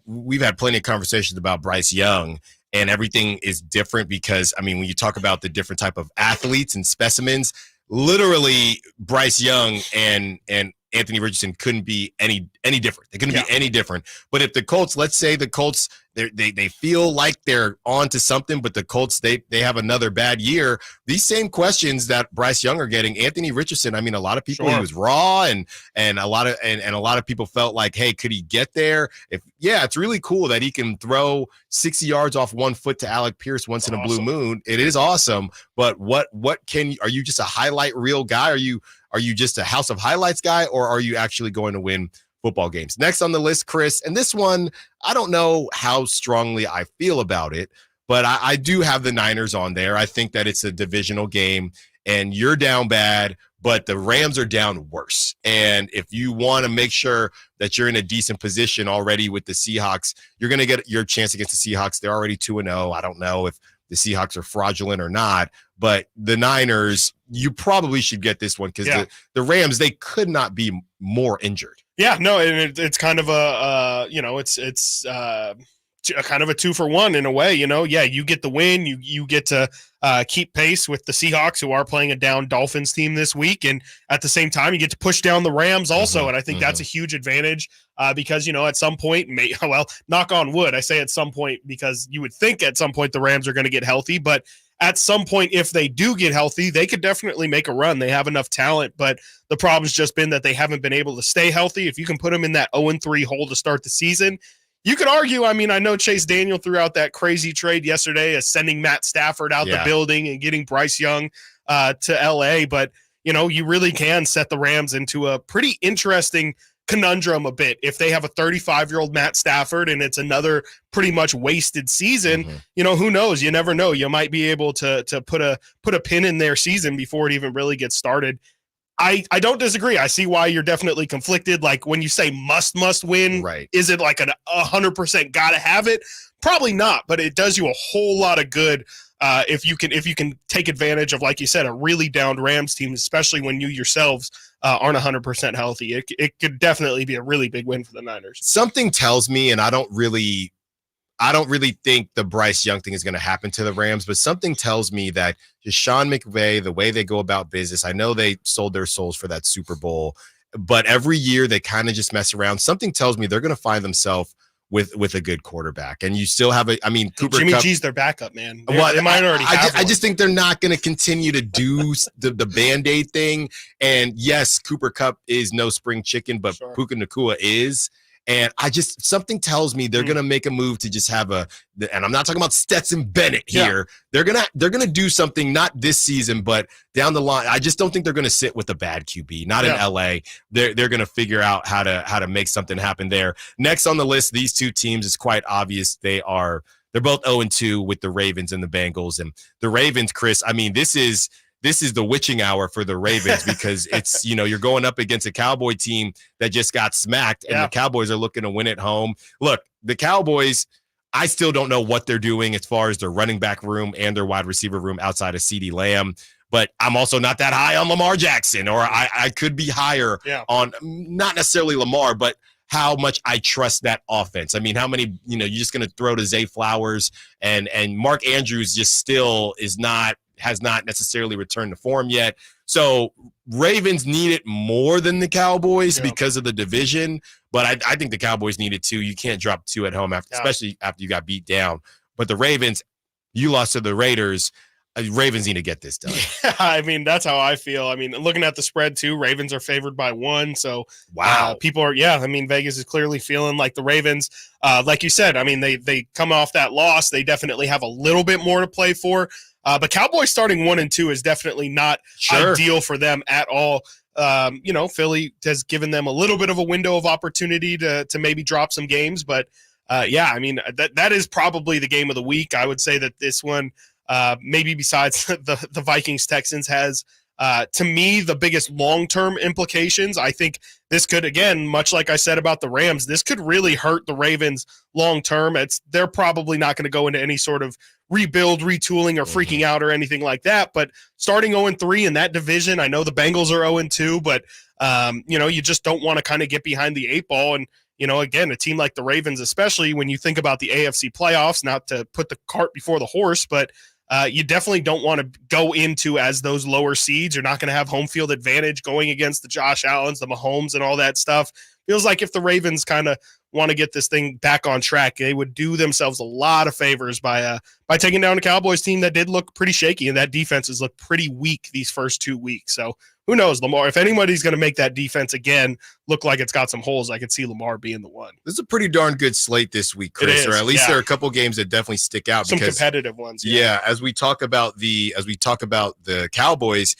S3: plenty of conversations about Bryce Young, and everything is different because when you talk about the different type of athletes and specimens, literally Bryce Young and Anthony Richardson couldn't be any different. They couldn't be any different. But if the Colts, let's say the Colts they feel like they're on to something, but the Colts, they have another bad year. These same questions that Bryce Young are getting, Anthony Richardson, I mean, a lot of people, he was raw, and a lot of people felt like, hey, could he get there? It's really cool that he can throw 60 yards off one foot to Alec Pierce once in a blue moon. It is awesome, but are you just a highlight reel guy? Are you just a house of highlights guy, or are you actually going to win football games? Next on the list, Chris, and this one, I don't know how strongly I feel about it, but I do have the Niners on there. I think that it's a divisional game, and you're down bad, but the Rams are down worse. And if you want to make sure that you're in a decent position already with the Seahawks, you're going to get your chance against the Seahawks. They're already 2-0. I don't know if the Seahawks are fraudulent or not, but the Niners, you probably should get this one because the Rams, they could not be more injured.
S4: Yeah, no, and it's kind of a it's kind of a 2-for-1 in a way. You get the win, you get to keep pace with the Seahawks, who are playing a down Dolphins team this week, and at the same time, you get to push down the Rams also, and I think that's a huge advantage because at some point, knock on wood, I say at some point because you would think at some point the Rams are going to get healthy, but at some point, if they do get healthy, they could definitely make a run. They have enough talent, but the problem's just been that they haven't been able to stay healthy. If you can put them in that 0-3 hole to start the season, you could argue, I know Chase Daniel threw out that crazy trade yesterday as sending Matt Stafford out the building and getting Bryce Young to LA, but you really can set the Rams into a pretty interesting conundrum a bit. If they have a 35-year-old Matt Stafford and it's another pretty much wasted season, who knows? You never know. You might be able to put a pin in their season before it even really gets started. I don't disagree. I see why you're definitely conflicted. Like when you say must win, right? Is it like 100% gotta have it? Probably not, but it does you a whole lot of good if you can take advantage of, like you said, a really downed Rams team, especially when you yourselves aren't 100% healthy. It could definitely be a really big win for the Niners.
S3: Something tells me, and I don't really think the Bryce Young thing is going to happen to the Rams, but something tells me that just Sean McVay, the way they go about business, I know they sold their souls for that Super Bowl, but every year they kind of just mess around. Something tells me they're going to find themselves with a good quarterback, and you still have Cooper
S4: Jimmy
S3: Kupp,
S4: G's their backup, man. They might already have
S3: I just think they're not going to continue to do the Band-Aid thing. And yes, Cooper Kupp is no spring chicken, but Puka Nacua is. And something tells me they're going to make a move to just have and I'm not talking about Stetson Bennett here. Yeah. They're going to do something, not this season, but down the line. I just don't think they're going to sit with a bad QB, not in LA. They're going to figure out how to make something happen there. Next on the list, these two teams is quite obvious. They're both 0-2 with the Ravens and the Bengals. And the Ravens, Chris, this is the witching hour for the Ravens because it's, you're going up against a Cowboy team that just got smacked, and the Cowboys are looking to win at home. Look, the Cowboys, I still don't know what they're doing as far as their running back room and their wide receiver room outside of CeeDee Lamb, but I'm also not that high on Lamar Jackson, or I could be higher on not necessarily Lamar, but how much I trust that offense. How many, you're just going to throw to Zay Flowers, and Mark Andrews just still has not necessarily returned to form yet. So Ravens need it more than the Cowboys because of the division, but I think the Cowboys need it too. You can't drop 2 at home, especially after you got beat down. But the Ravens, you lost to the Raiders. Ravens need to get this done.
S4: Yeah, that's how I feel. Looking at the spread too, Ravens are favored by 1. So people are, Vegas is clearly feeling like the Ravens, like you said, they come off that loss. They definitely have a little bit more to play for. But Cowboys starting 1-2 is definitely not ideal for them at all. Philly has given them a little bit of a window of opportunity to maybe drop some games, but that is probably the game of the week. I would say that this one, maybe besides the Vikings Texans, has to me the biggest long-term implications. I think this could, again, much like I said about the Rams, this could really hurt the Ravens long-term. They're probably not going to go into any sort of rebuild, retooling, or freaking out or anything like that. But starting 0-3 in that division, I know the Bengals are 0-2, but you just don't want to kind of get behind the 8 ball. And again, a team like the Ravens, especially when you think about the AFC playoffs, not to put the cart before the horse, but you definitely don't want to go into as those lower seeds. You're not going to have home field advantage going against the Josh Allens, the Mahomes, and all that stuff. Feels like if the Ravens kind of want to get this thing back on track. They would do themselves a lot of favors by taking down a Cowboys team that did look pretty shaky, and that defense has looked pretty weak these first 2 weeks. So who knows, Lamar, if anybody's going to make that defense again look like it's got some holes, I could see Lamar being the one.
S3: This is a pretty darn good slate this week, Chris, or at least there are a couple games that definitely stick out.
S4: Some competitive ones.
S3: Yeah, as we talk about the Cowboys,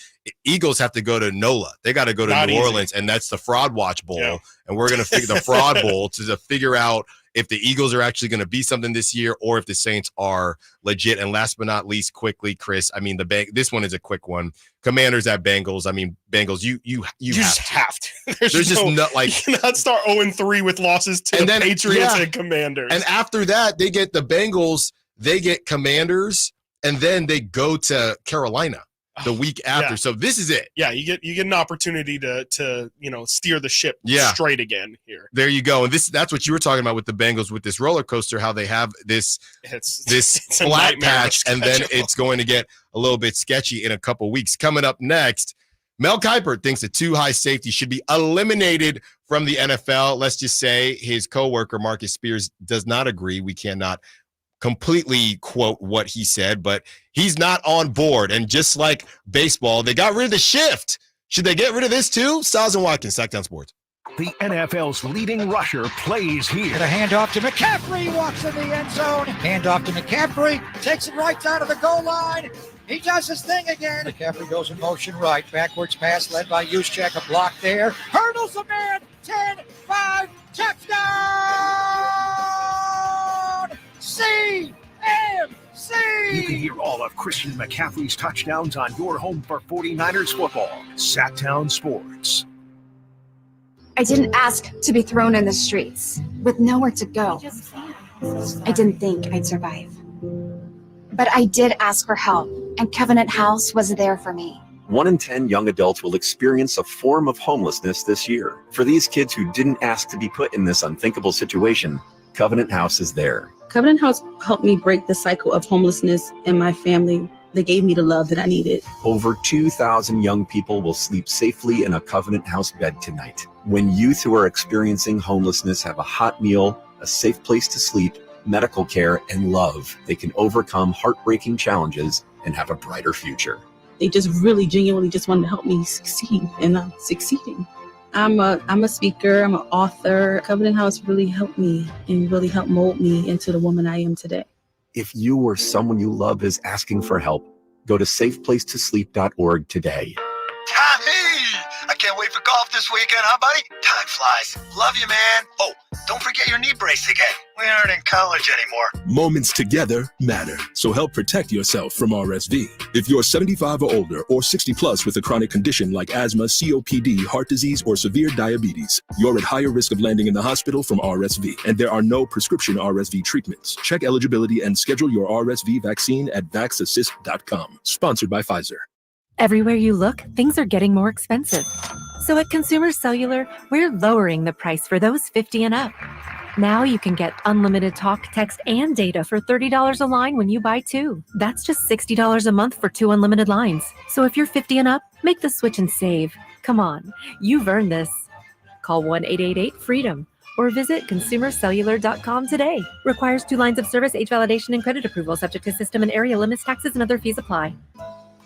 S3: Eagles have to go to NOLA. They got to go to New Orleans, and that's the Fraud Watch Bowl. Yeah. And we're going to figure the Fraud Bowl to figure out if the Eagles are actually going to be something this year or if the Saints are legit. And last but not least, quickly, Chris, I mean, this one is a quick one. Commanders at Bengals. I mean, Bengals, you
S4: just have to.
S3: There's just no, like,
S4: you cannot start 0-3 with losses to the Patriots and Commanders.
S3: And after that, they get the Bengals, they get Commanders, and then they go to Carolina the week after.
S4: Yeah.
S3: So this is it.
S4: Yeah, you get an opportunity to steer the ship straight again here.
S3: There you go. And that's what you were talking about with the Bengals, with this roller coaster, how they have this flat patch, and then it's going to get a little bit sketchy in a couple weeks. Coming up next, Mel Kiper thinks the 2 high safety should be eliminated from the NFL. Let's just say his coworker Marcus Spears does not agree. We cannot completely quote what he said, but he's not on board. And just like baseball, they got rid of the shift. Should they get rid of this too? Stiles and Watkins, Sacktown Sports.
S2: The NFL's leading rusher plays here.
S1: And a handoff to McCaffrey, walks in the end zone. Handoff to McCaffrey, takes it right down to the goal line. He does his thing again. McCaffrey goes in motion right. Backwards pass led by Juszczyk. A block there. Hurdles a man. 10-5. Touchdown! CMC!
S2: You can hear all of Christian McCaffrey's touchdowns on your home for 49ers football. Sacktown Sports.
S6: I didn't ask to be thrown in the streets with nowhere to go. I didn't think I'd survive. But I did ask for help, and Covenant House was there for me.
S23: 1 in 10 young adults will experience a form of homelessness this year. For these kids who didn't ask to be put in this unthinkable situation, Covenant House is there.
S24: Covenant House helped me break the cycle of homelessness in my family. They gave me the love that I needed.
S23: Over 2,000 young people will sleep safely in a Covenant House bed tonight. When youth who are experiencing homelessness have a hot meal, a safe place to sleep, medical care, and love, they can overcome heartbreaking challenges and have a brighter future.
S24: They just really genuinely just wanted to help me succeed, and I'm succeeding. I'm a speaker, I'm an author. Covenant House really helped me and really helped mold me into the woman I am today.
S23: If you or someone you love is asking for help, go to safeplacetosleep.org today.
S25: Hey, I can't wait for golf this weekend, huh, buddy? Time flies. Love you, man. Oh, don't forget your knee brace again. We aren't in college anymore.
S26: Moments together matter, so help protect yourself from RSV. If you're 75 or older or 60 plus with a chronic condition like asthma, COPD, heart disease, or severe diabetes, you're at higher risk of landing in the hospital from RSV, and there are no prescription RSV treatments. Check eligibility and schedule your RSV vaccine at vaxassist.com. Sponsored by Pfizer.
S27: Everywhere you look, things are getting more expensive. So at Consumer Cellular, we're lowering the price for those 50 and up. Now you can get unlimited talk, text, and data for $30 a line when you buy 2. That's just $60 a month for 2 unlimited lines. So if you're 50 and up, make the switch and save. Come on, you've earned this. Call 1-888-FREEDOM or visit consumercellular.com today. Requires 2 lines of service, age validation, and credit approval, subject to system and area limits, taxes, and other fees apply.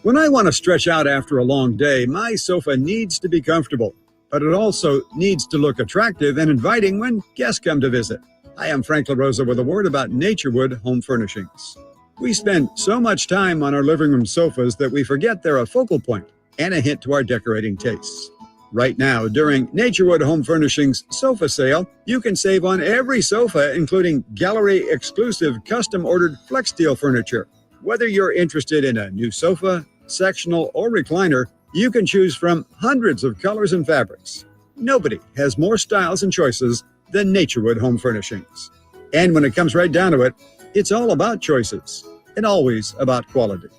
S28: When I want to stretch out after a long day, my sofa needs to be comfortable, but it also needs to look attractive and inviting when guests come to visit. Hi, I'm Frank LaRosa with a word about Naturewood Home Furnishings. We spend so much time on our living room sofas that we forget they're a focal point and a hint to our decorating tastes. Right now, during Naturewood Home Furnishings sofa sale, you can save on every sofa, including gallery-exclusive custom-ordered flex steel furniture. Whether you're interested in a new sofa, sectional, or recliner, you can choose from hundreds of colors and fabrics. Nobody has more styles and choices than Naturewood Home Furnishings. And when it comes right down to it, it's all about choices and always about quality.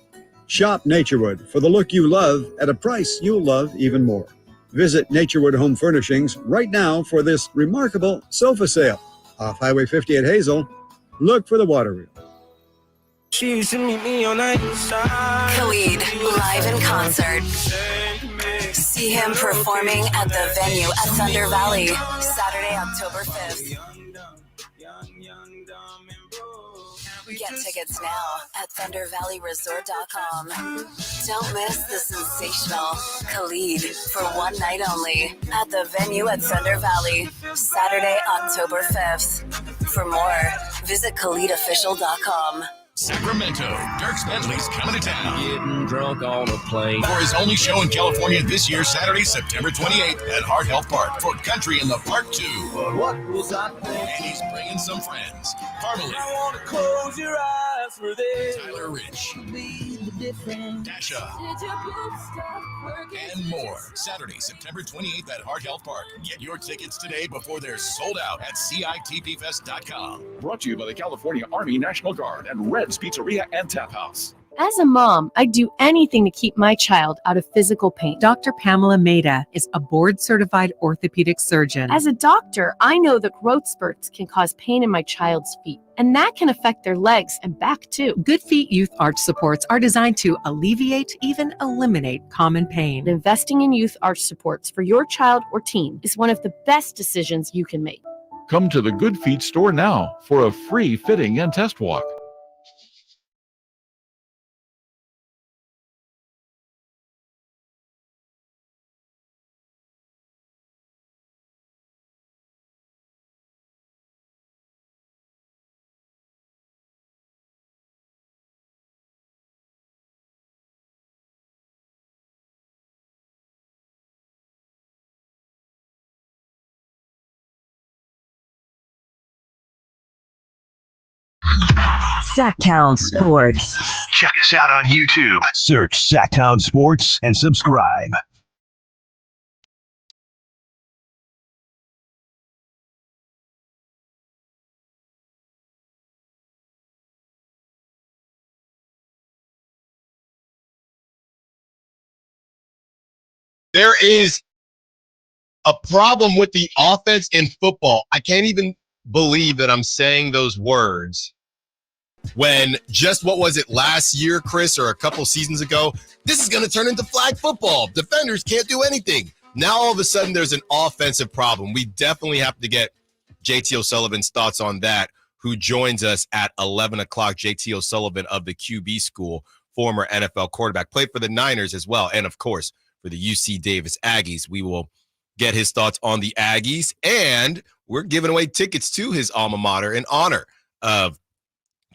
S28: Shop Naturewood for the look you love at a price you'll love even more. Visit Naturewood Home Furnishings right now for this remarkable sofa sale. Off Highway 50 at Hazel, look for the water wheel.
S16: She used to meet me on the side.
S29: Khalid, live in concert. See him performing at the venue at Thunder Valley, Saturday, October 5th. Get tickets now at ThunderValleyResort.com. Don't miss the sensational Khalid for one night only at the venue at Thunder Valley, Saturday, October 5th. For more, visit KhalidOfficial.com.
S2: Sacramento, Dirks Bentley's coming to town.
S16: Getting drunk on a plane.
S2: For his only show in California this year, Saturday, September 28th at Heart Health Park for Country in the Part 2.
S16: What was I thinking?
S2: And he's bringing some friends. Carmelie.
S16: I want to close your eyes for this.
S2: Tyler Rich.
S16: Be the difference.
S2: Dasha. And more. Saturday, September 28th at Heart Health Park. Get your tickets today before they're sold out at CITPFest.com.
S8: Brought to you by the California Army National Guard and Red's Pizzeria and Tap House.
S9: As a mom, I'd do anything to keep my child out of physical pain.
S10: Dr. Pamela Maida is a board-certified orthopedic surgeon.
S9: As a doctor, I know that growth spurts can cause pain in my child's feet, and that can affect their legs and back too.
S10: Good Feet Youth Arch supports are designed to alleviate, even eliminate common pain.
S9: Investing in youth arch supports for your child or teen is one of the best decisions you can make.
S8: Come to the Good Feet store now for a free fitting and test walk.
S11: Sacktown Sports.
S2: Check us out on YouTube. Search Sacktown Sports and subscribe.
S3: There is a problem with the offense in football. I can't even believe that I'm saying those words when just what was it last year, Chris, or a couple seasons ago? This is going to turn into flag football. Defenders can't do anything. Now all of a sudden there's an offensive problem. We definitely have to get JT O'Sullivan's thoughts on that, who joins us at 11 o'clock. JT O'Sullivan of the QB School, former NFL quarterback, played for the Niners as well, and of course for the UC Davis Aggies. We will get his thoughts on the Aggies, and we're giving away tickets to his alma mater in honor of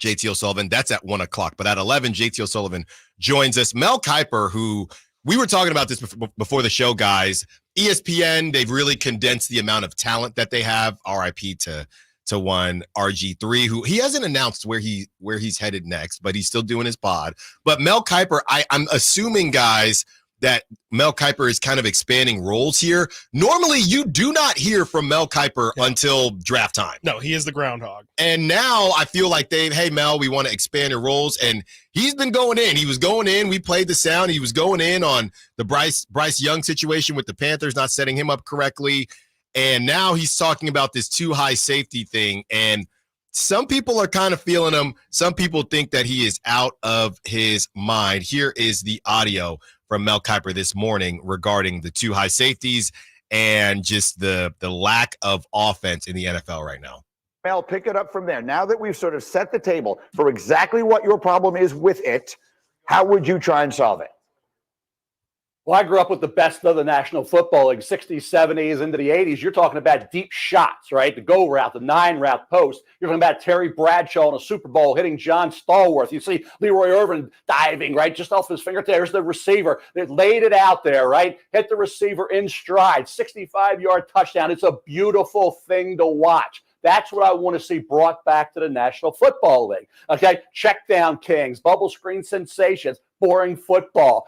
S3: JT O'Sullivan. That's at 1 o'clock. But at 11, JT O'Sullivan joins us. Mel Kiper, who we were talking about this before the show, guys. ESPN, they've really condensed the amount of talent that they have. RIP to one RG3, who he hasn't announced where he's headed next, but he's still doing his pod. But Mel Kiper, I'm assuming, guys, that Mel Kiper is kind of expanding roles here. Normally, you do not hear from Mel Kiper until draft time.
S4: No, he is the groundhog.
S3: And now I feel like hey, Mel, we want to expand your roles. And he's been going in. He was going in. We played the sound. He was going in on the Bryce Young situation with the Panthers, not setting him up correctly. And now he's talking about this too high safety thing. And some people are kind of feeling him. Some people think that he is out of his mind. Here is the audio from Mel Kiper this morning regarding the too high safeties and just the lack of offense in the NFL right now.
S12: Mel, pick it up from there. Now that we've sort of set the table for exactly what your problem is with it, how would you try and solve it?
S13: Well, I grew up with the best of the National Football League, 60s, 70s, into the 80s. You're talking about deep shots, right? The go route, the 9-route post. You're talking about Terry Bradshaw in a Super Bowl hitting John Stallworth. You see Leroy Irvin diving, right, just off his fingertips. There's the receiver. They laid it out there, right? Hit the receiver in stride, 65-yard touchdown. It's a beautiful thing to watch. That's what I want to see brought back to the National Football League. Okay, check down kings, bubble screen sensations, boring football.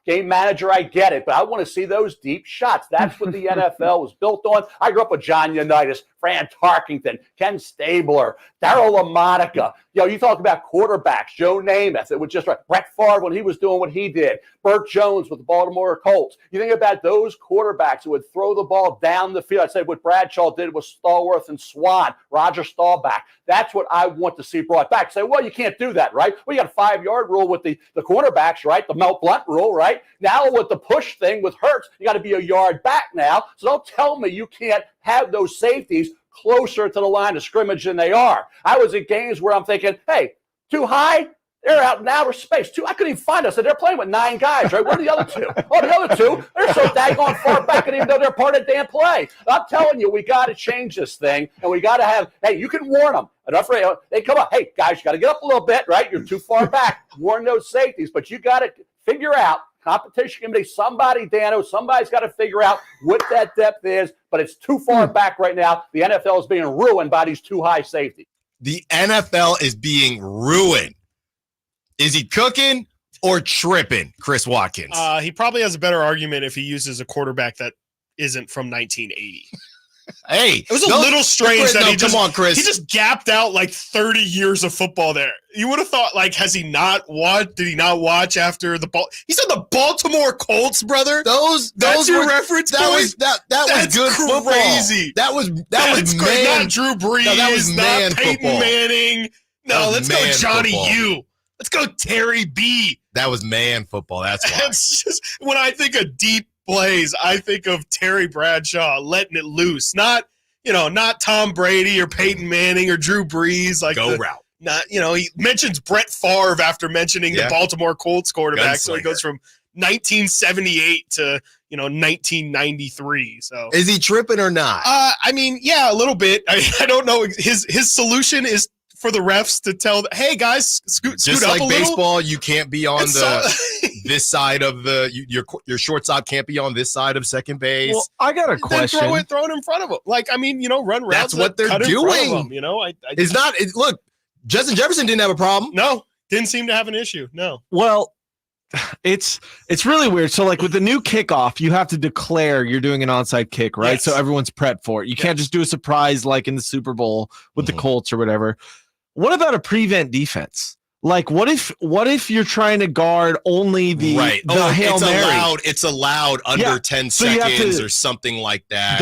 S13: Game manager, I get it, but I want to see those deep shots. That's what the NFL was built on. I grew up with John Unitas, Fran Tarkington, Ken Stabler, Darryl LaMonica. You talk about quarterbacks, Joe Namath. It was just right. Brett Favre when he was doing what he did. Burt Jones with the Baltimore Colts. You think about those quarterbacks who would throw the ball down the field. I'd say what Bradshaw did with Stallworth and Swan, Roger Staubach. That's what I want to see brought back. Say, well, you can't do that, right? Well, you got a 5-yard rule with the quarterbacks, right? The Mel Blount rule, right? Now with the push thing with Hurts, you got to be a yard back now. So don't tell me you can't have those safeties closer to the line of scrimmage than they are. I was at games where I'm thinking, hey, Too high? They're out in outer space. I couldn't even find us. And they're playing with 9 guys, right? Where are the other 2? Oh, the other 2, they're so daggone far back, and even though they're part of the damn play. I'm telling you, we got to change this thing, and we got to have, hey, you can warn them. Enough for, they come up, hey, guys, you got to get up a little bit, right? You're too far back. Warn those safeties, but you got to figure out, competition committee, somebody, Dano, somebody's got to figure out what that depth is, but it's too far back right now. The NFL is being ruined by these too high safeties.
S3: The NFL is being ruined. Is he cooking or tripping, Chris Watkins?
S4: He probably has a better argument if he uses a quarterback that isn't from 1980.
S3: Hey,
S4: it was a little strange that he
S3: just
S4: gapped out like 30 years of football there. You would have thought, like, has he not watched? Did he not watch after the ball? He's on the Baltimore Colts, brother. That's your reference.
S3: That was good football.
S4: Crazy.
S3: That was man.
S4: Not Drew Brees.
S3: No, that was man
S4: not Peyton
S3: football.
S4: Manning. No, let's go Johnny
S3: football.
S4: U. Let's go Terry B.
S3: That was man football. That's why.
S4: It's just, when I think of deep plays, I think of Terry Bradshaw letting it loose. Not Tom Brady or Peyton Manning or Drew Brees. Like
S3: route.
S4: He mentions Brett Favre after mentioning the Baltimore Colts quarterback. So he goes from 1978 to 1993. So
S3: is he tripping or not?
S4: I mean, yeah, a little bit. I don't know. His solution is for the refs to tell, hey guys, scoot
S3: just
S4: up
S3: like
S4: a little.
S3: baseball, you can't be on this side of your shortstop can't be on this side of second base.
S5: Well, I got a question.
S4: Then throw it in front of him. Like, I mean, run routes.
S3: That's what they're doing. Look, Justin Jefferson didn't have a problem.
S4: No, didn't seem to have an issue. No.
S5: Well, it's really weird. So, like with the new kickoff, you have to declare you're doing an onside kick, right?
S4: Yes.
S5: So everyone's prepped for it. You can't just do a surprise like in the Super Bowl with the Colts or whatever. What about a prevent defense? Like, what if you're trying to guard only the Hail Mary?
S3: It's allowed under 10 seconds or something like that.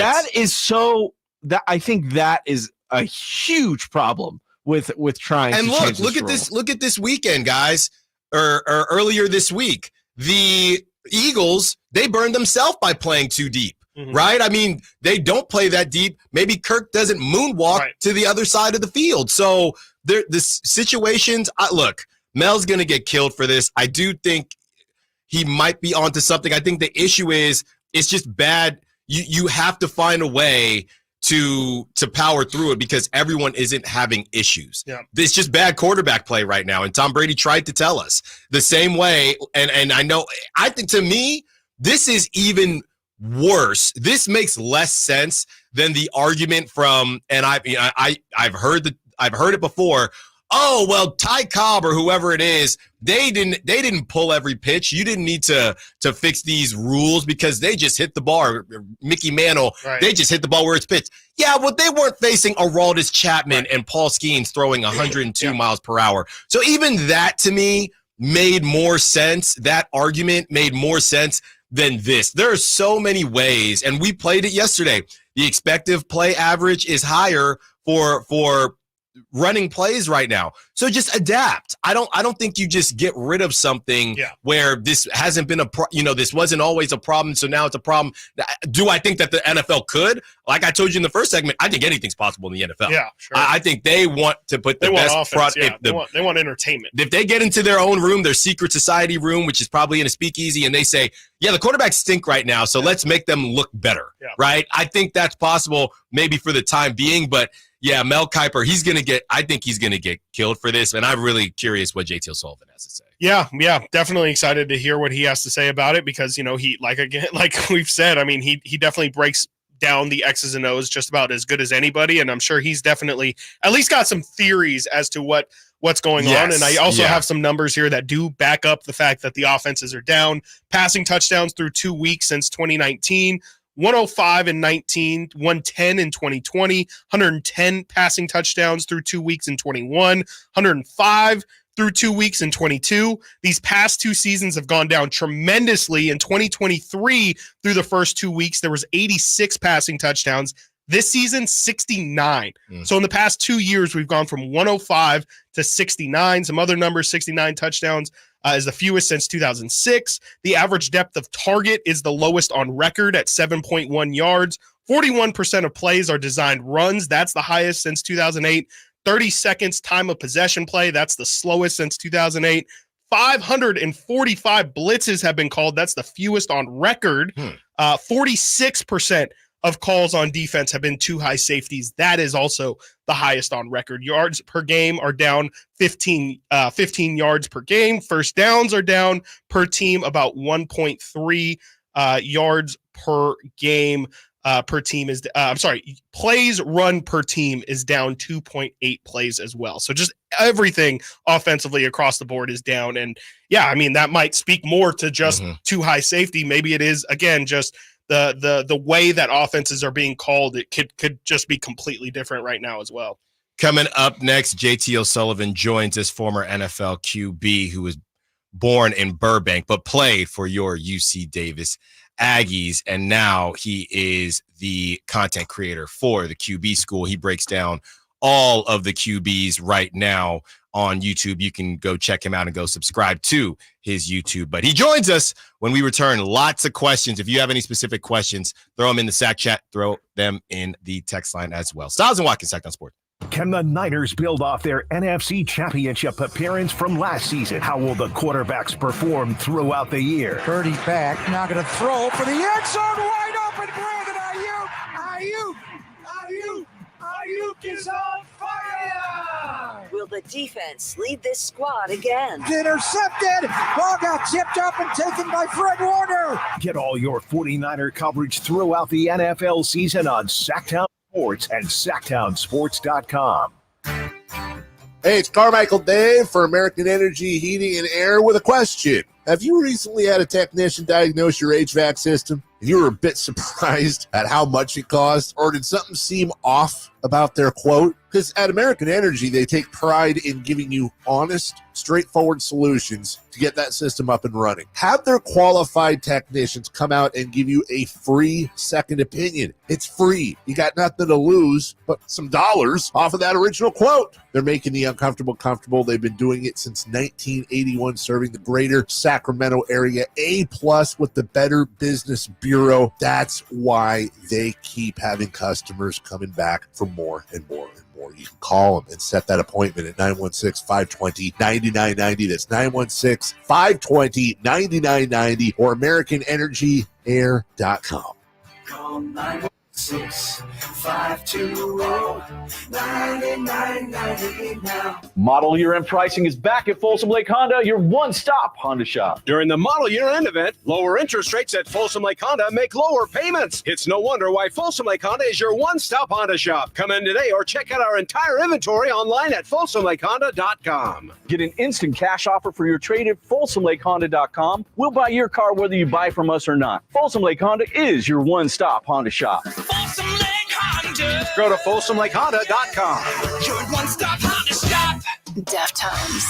S5: I think that is a huge problem with trying.
S3: And
S5: to change
S3: look at this. Look at this weekend, guys. Or earlier this week, the Eagles, they burned themselves by playing too deep. Right? I mean, they don't play that deep. Maybe Kirk doesn't moonwalk to the other side of the field. So the situations, look, Mel's going to get killed for this. I do think he might be onto something. I think the issue is it's just bad. You have to find a way to power through it because everyone isn't having issues.
S4: Yeah.
S3: It's just bad quarterback play right now. And Tom Brady tried to tell us the same way. And I think to me, this is even worse. This makes less sense than the argument from, and I've heard it before. Oh, well, Ty Cobb or whoever it is, they didn't pull every pitch. You didn't need to fix these rules because they just hit the ball. Mickey Mantle, they just hit the ball where it's pitched. Yeah, well, they weren't facing Aroldis Chapman and Paul Skeens throwing 102 miles per hour. So even that to me made more sense. That argument made more sense than this. There are so many ways, and we played it yesterday. The expected play average is higher for running plays right now. So just adapt. I don't think you just get rid of something where this hasn't been this wasn't always a problem, so now it's a problem. Do I think that the NFL could? Like I told you in the first segment, I think anything's possible in the NFL.
S4: Yeah, sure.
S3: I think they want to put the best
S4: offense, they want entertainment.
S3: If they get into their own room, their secret society room, which is probably in a speakeasy, and they say, yeah, the quarterbacks stink right now, so let's make them look better, right? I think that's possible maybe for the time being, but yeah, Mel Kiper, I think he's going to get killed for this, and I'm really curious what JT Sullivan has to say.
S4: Yeah, definitely excited to hear what he has to say about it because, he, like we've said, I mean, he definitely breaks down the X's and O's just about as good as anybody, and I'm sure he's definitely at least got some theories as to what's going on, and I also have some numbers here that do back up the fact that the offenses are down. Passing touchdowns through 2 weeks since 2019, 105 in 19, 110 in 2020, 110 passing touchdowns through 2 weeks in 21, 105 through 2 weeks in 22. These past two seasons have gone down tremendously. In 2023, through the first 2 weeks, there was 86 passing touchdowns. This season, 69. So in the past 2 years, we've gone from 105 to 69. Some other numbers, 69 touchdowns is the fewest since 2006. The average depth of target is the lowest on record at 7.1 yards. 41% of plays are designed runs. That's the highest since 2008. 30 seconds time of possession play. That's the slowest since 2008. 545 blitzes have been called. That's the fewest on record. 46% of calls on defense have been too high safeties. That is also the highest on record. Yards per game are down 15 yards per game. First downs are down per team about 1.3 yards per game. Per team is plays run per team is down 2.8 plays as well. So just everything offensively across the board is down. And yeah, I mean, that might speak more to just too high safety. Maybe it is, again, just the way that offenses are being called. It could just be completely different right now as well.
S3: Coming up next, JT O'Sullivan joins us, former NFL QB who was born in Burbank but played for your UC Davis Aggies, and now he is the content creator for the QB School. He breaks down all of the QBs right now on YouTube. You can go check him out and go subscribe to his YouTube. But he joins us when we return. Lots of questions. If you have any specific questions, throw them in the Sack Chat. Throw them in the text line as well. Stiles and Watkins, Sacktown Sports.
S2: Can the Niners build off their NFC Championship appearance from last season? How will the quarterbacks perform throughout the year?
S1: Purdy back, now going to throw for the end zone, wide open, Brandon Ayuk is on fire!
S7: Will the defense lead this squad again?
S1: Intercepted! Ball got tipped up and taken by Fred Warner!
S2: Get all your 49er coverage throughout the NFL season on Sacktown Sports and SacktownSports.com.
S14: Hey, it's Carmichael Dave for American Energy Heating and Air with a question. Have you recently had a technician diagnose your HVAC system and you were a bit surprised at how much it cost? Or did something seem off about their quote? Because at American Energy, they take pride in giving you honest, straightforward solutions to get that system up and running. Have their qualified technicians come out and give you a free second opinion. It's free. You got nothing to lose but some dollars off of that original quote. They're making the uncomfortable comfortable. They've been doing it since 1981, serving the greater Sacramento area. A+ with the Better Business Bureau. That's why they keep having customers coming back for more and more and more. You can call them and set that appointment at 916-520-9990. That's 916-520-9990 or AmericanEnergyAir.com.
S16: Call 916-520-9990 now.
S13: Model year end pricing is back at Folsom Lake Honda, your one-stop Honda shop.
S15: During the model year end event, lower interest rates at Folsom Lake Honda make lower payments. It's no wonder why Folsom Lake Honda is your one-stop Honda shop. Come in today or check out our entire inventory online at FolsomLakeHonda.com.
S13: Get an instant cash offer for your trade at FolsomLakeHonda.com. We'll buy your car whether you buy from us or not. Folsom Lake Honda is your one-stop Honda shop.
S16: Folsom Lake Honda.
S15: Go to FolsomLakeHonda.com.
S16: Your one-stop Honda shop.
S29: Deftones.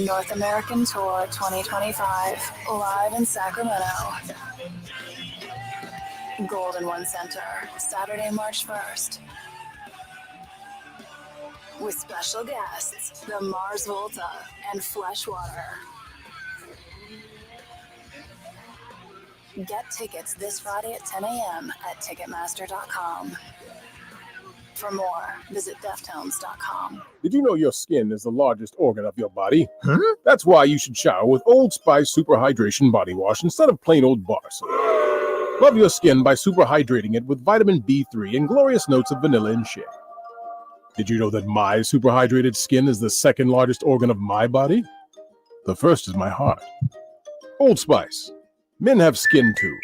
S29: North American Tour 2025, live in Sacramento. Golden One Center, Saturday, March 1st. With special guests, the Mars Volta and Fleshwater. Get tickets this Friday at 10 a.m. at Ticketmaster.com. For more, visit Deftones.com.
S17: Did you know your skin is the largest organ of your body? Huh? That's why you should shower with Old Spice Super Hydration Body Wash instead of plain old bar soap. Love your skin by super hydrating it with vitamin B3 and glorious notes of vanilla and shea. Did you know that my super hydrated skin is the second largest organ of my body? The first is my heart. Old Spice. Men have skin too.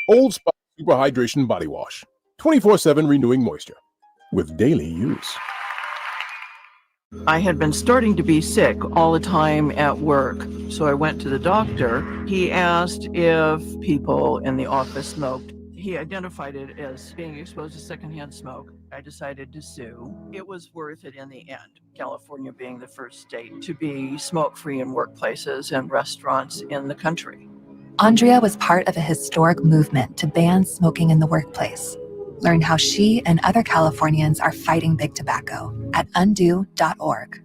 S17: Old Spice Super Hydration Body Wash. 24/7 renewing moisture with daily use.
S18: I had been starting to be sick all the time at work, so I went to the doctor. He asked if people in the office smoked. He identified it as being exposed to secondhand smoke. I decided to sue. It was worth it in the end, California being the first state to be smoke-free in workplaces and restaurants in the country.
S19: Andrea was part of a historic movement to ban smoking in the workplace. Learn how she and other Californians are fighting big tobacco at undo.org.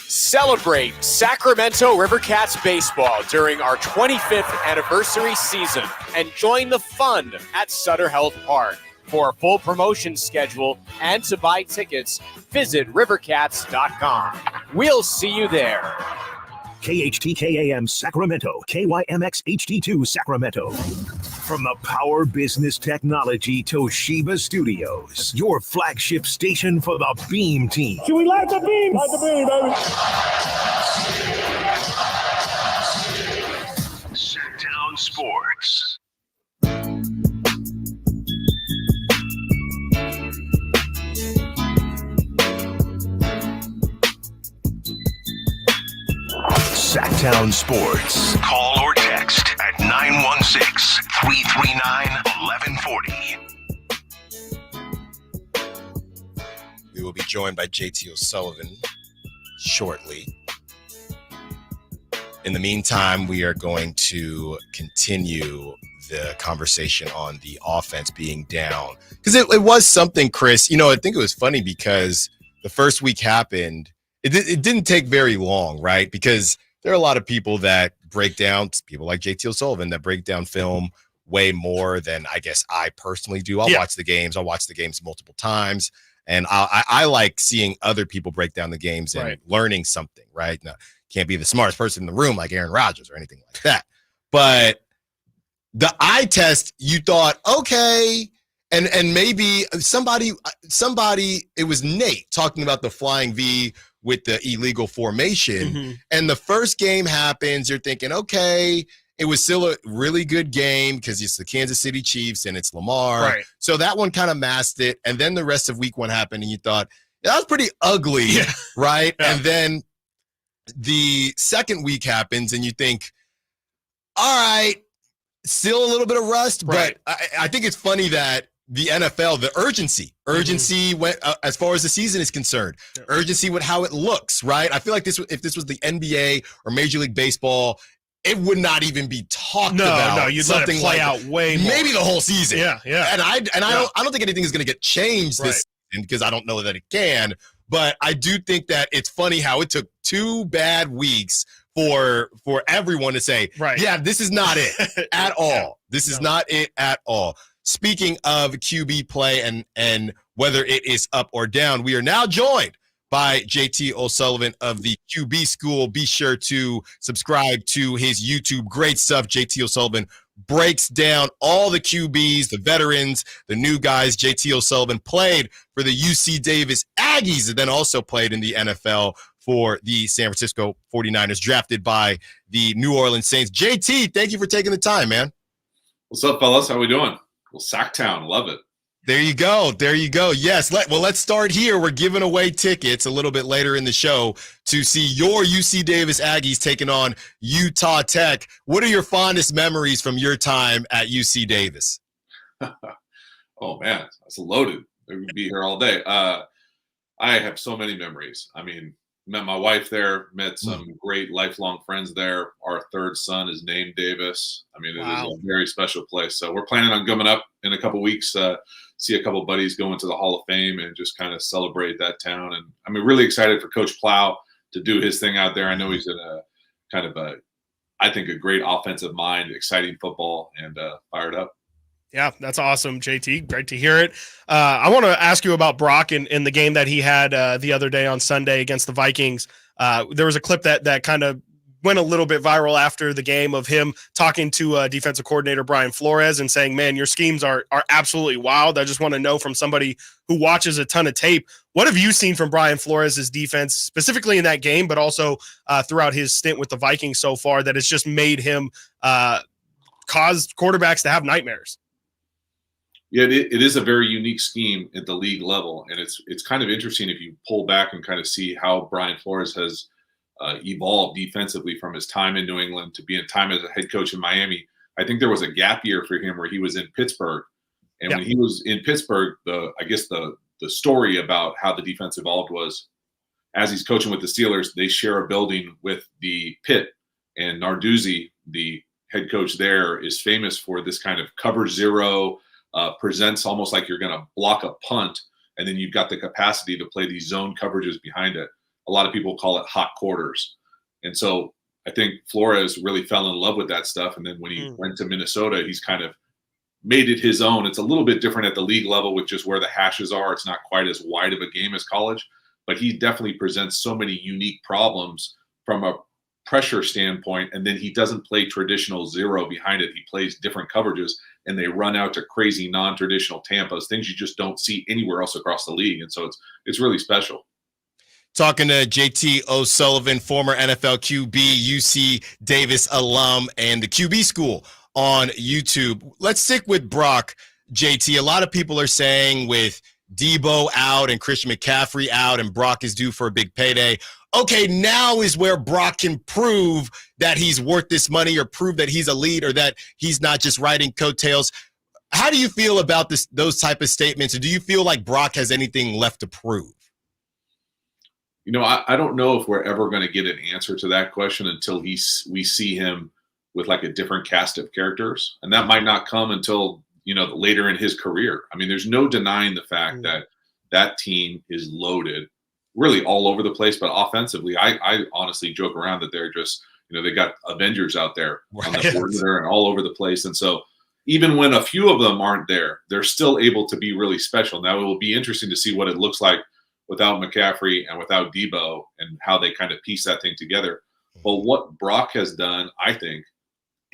S20: Celebrate Sacramento Rivercats baseball during our 25th anniversary season and join the fun at Sutter Health Park. For a full promotion schedule and to buy tickets, visit rivercats.com. We'll see you there.
S2: KHTKAM Sacramento, KYMX HD2 Sacramento. From the Power Business Technology Toshiba Studios, your flagship station for the Beam Team.
S17: Should we light the beam? Light the beam, baby.
S2: Sacktown Sports. Sacktown Sports. Call or text at 916-339-1140.
S3: We will be joined by JT O'Sullivan shortly. In the meantime, we are going to continue the conversation on the offense being down. Because it was something, Chris, I think it was funny because the first week happened. It didn't take very long, right? Because there are a lot of people that break down, people like JT O'Sullivan that break down film way more than I guess I personally do. I'll watch the games. I'll watch the games multiple times. And I like seeing other people break down the games and learning something, right? Now, can't be the smartest person in the room like Aaron Rodgers or anything like that. But the eye test, you thought, okay, and maybe somebody, it was Nate talking about the flying V with the illegal formation. And the first game happens, you're thinking, okay, it was still a really good game because it's the Kansas City Chiefs and it's Lamar. Right. So that one kind of masked it. And then the rest of week one happened and you thought, that was pretty ugly, right? Yeah. And then the second week happens and you think, all right, still a little bit of rust. But I think it's funny that the NFL, the urgency went as far as the season is concerned, urgency with how it looks, right? I feel like if this was the NBA or Major League Baseball, it would not even be talked about.
S4: No, you'd let it play out way more.
S3: Maybe the whole season.
S4: Yeah.
S3: And I don't think anything is going to get changed this season because I don't know that it can. But I do think that it's funny how it took 2 bad weeks for everyone to say, yeah, this is not it at all. This is not it at all. Speaking of QB play and whether it is up or down, we are now joined by JT O'Sullivan of the QB School. Be sure to subscribe to his YouTube. Great stuff. JT O'Sullivan breaks down all the QBs, the veterans, the new guys. JT O'Sullivan played for the UC Davis Aggies and then also played in the NFL for the San Francisco 49ers, drafted by the New Orleans Saints. JT, thank you for taking the time, man.
S6: What's up, fellas? How we doing? Well, Sacktown, love it.
S3: There you go. Yes. Let's start here. We're giving away tickets a little bit later in the show to see your UC Davis Aggies taking on Utah Tech. What are your fondest memories from your time at UC Davis?
S6: Oh, man, that's loaded. We could be here all day. I have so many memories. I mean, met my wife there, met some great lifelong friends there. Our third son is named Davis. I mean, it is a very special place. So we're planning on coming up in a couple weeks, see a couple buddies go into the Hall of Fame and just kind of celebrate that town. And I'm really excited for Coach Plow to do his thing out there. I know he's in a kind of I think a great offensive mind, exciting football, and fired up.
S4: Yeah, that's awesome, JT. Great to hear it. I want to ask you about Brock in the game that he had the other day on Sunday against the Vikings. There was a clip that kind of went a little bit viral after the game of him talking to defensive coordinator Brian Flores and saying, man, your schemes are absolutely wild. I just want to know from somebody who watches a ton of tape, what have you seen from Brian Flores' defense, specifically in that game, but also throughout his stint with the Vikings so far, that has just made him cause quarterbacks to have nightmares?
S6: Yeah, it is a very unique scheme at the league level, and it's kind of interesting if you pull back and kind of see how Brian Flores has evolved defensively from his time in New England to being time as a head coach in Miami. I think there was a gap year for him where he was in Pittsburgh, and when he was in Pittsburgh, the story about how the defense evolved was, as he's coaching with the Steelers, they share a building with the Pit, and Narduzzi, the head coach there, is famous for this kind of cover zero. Presents almost like you're going to block a punt, and then you've got the capacity to play these zone coverages behind it. A lot of people call it hot quarters. And so I think Flores really fell in love with that stuff. And then when he went to Minnesota, he's kind of made it his own. It's a little bit different at the league level with just where the hashes are. It's not quite as wide of a game as college, but he definitely presents so many unique problems from a pressure standpoint. And then he doesn't play traditional zero behind it. He plays different coverages, and they run out to crazy non-traditional Tampas, things you just don't see anywhere else across the league. And so it's really special.
S3: Talking to JT O'Sullivan, former NFL QB, UC Davis alum, and the QB School on YouTube. Let's stick with Brock, JT. A lot of people are saying with Debo out and Christian McCaffrey out and Brock is due for a big payday, okay, now is where Brock can prove that he's worth this money or prove that he's elite or that he's not just riding coattails. How do you feel about those type of statements? And do you feel like Brock has anything left to prove?
S6: You know, I don't know if we're ever going to get an answer to that question until we see him with like a different cast of characters. And that might not come until, you know, later in his career. I mean, there's no denying the fact that that team is loaded really all over the place. But offensively, I honestly joke around that they're just, you know, they got Avengers out there on the perimeter and all over the place. And so even when a few of them aren't there, they're still able to be really special. Now, it will be interesting to see what it looks like without McCaffrey and without Debo and how they kind of piece that thing together. But what Brock has done, I think,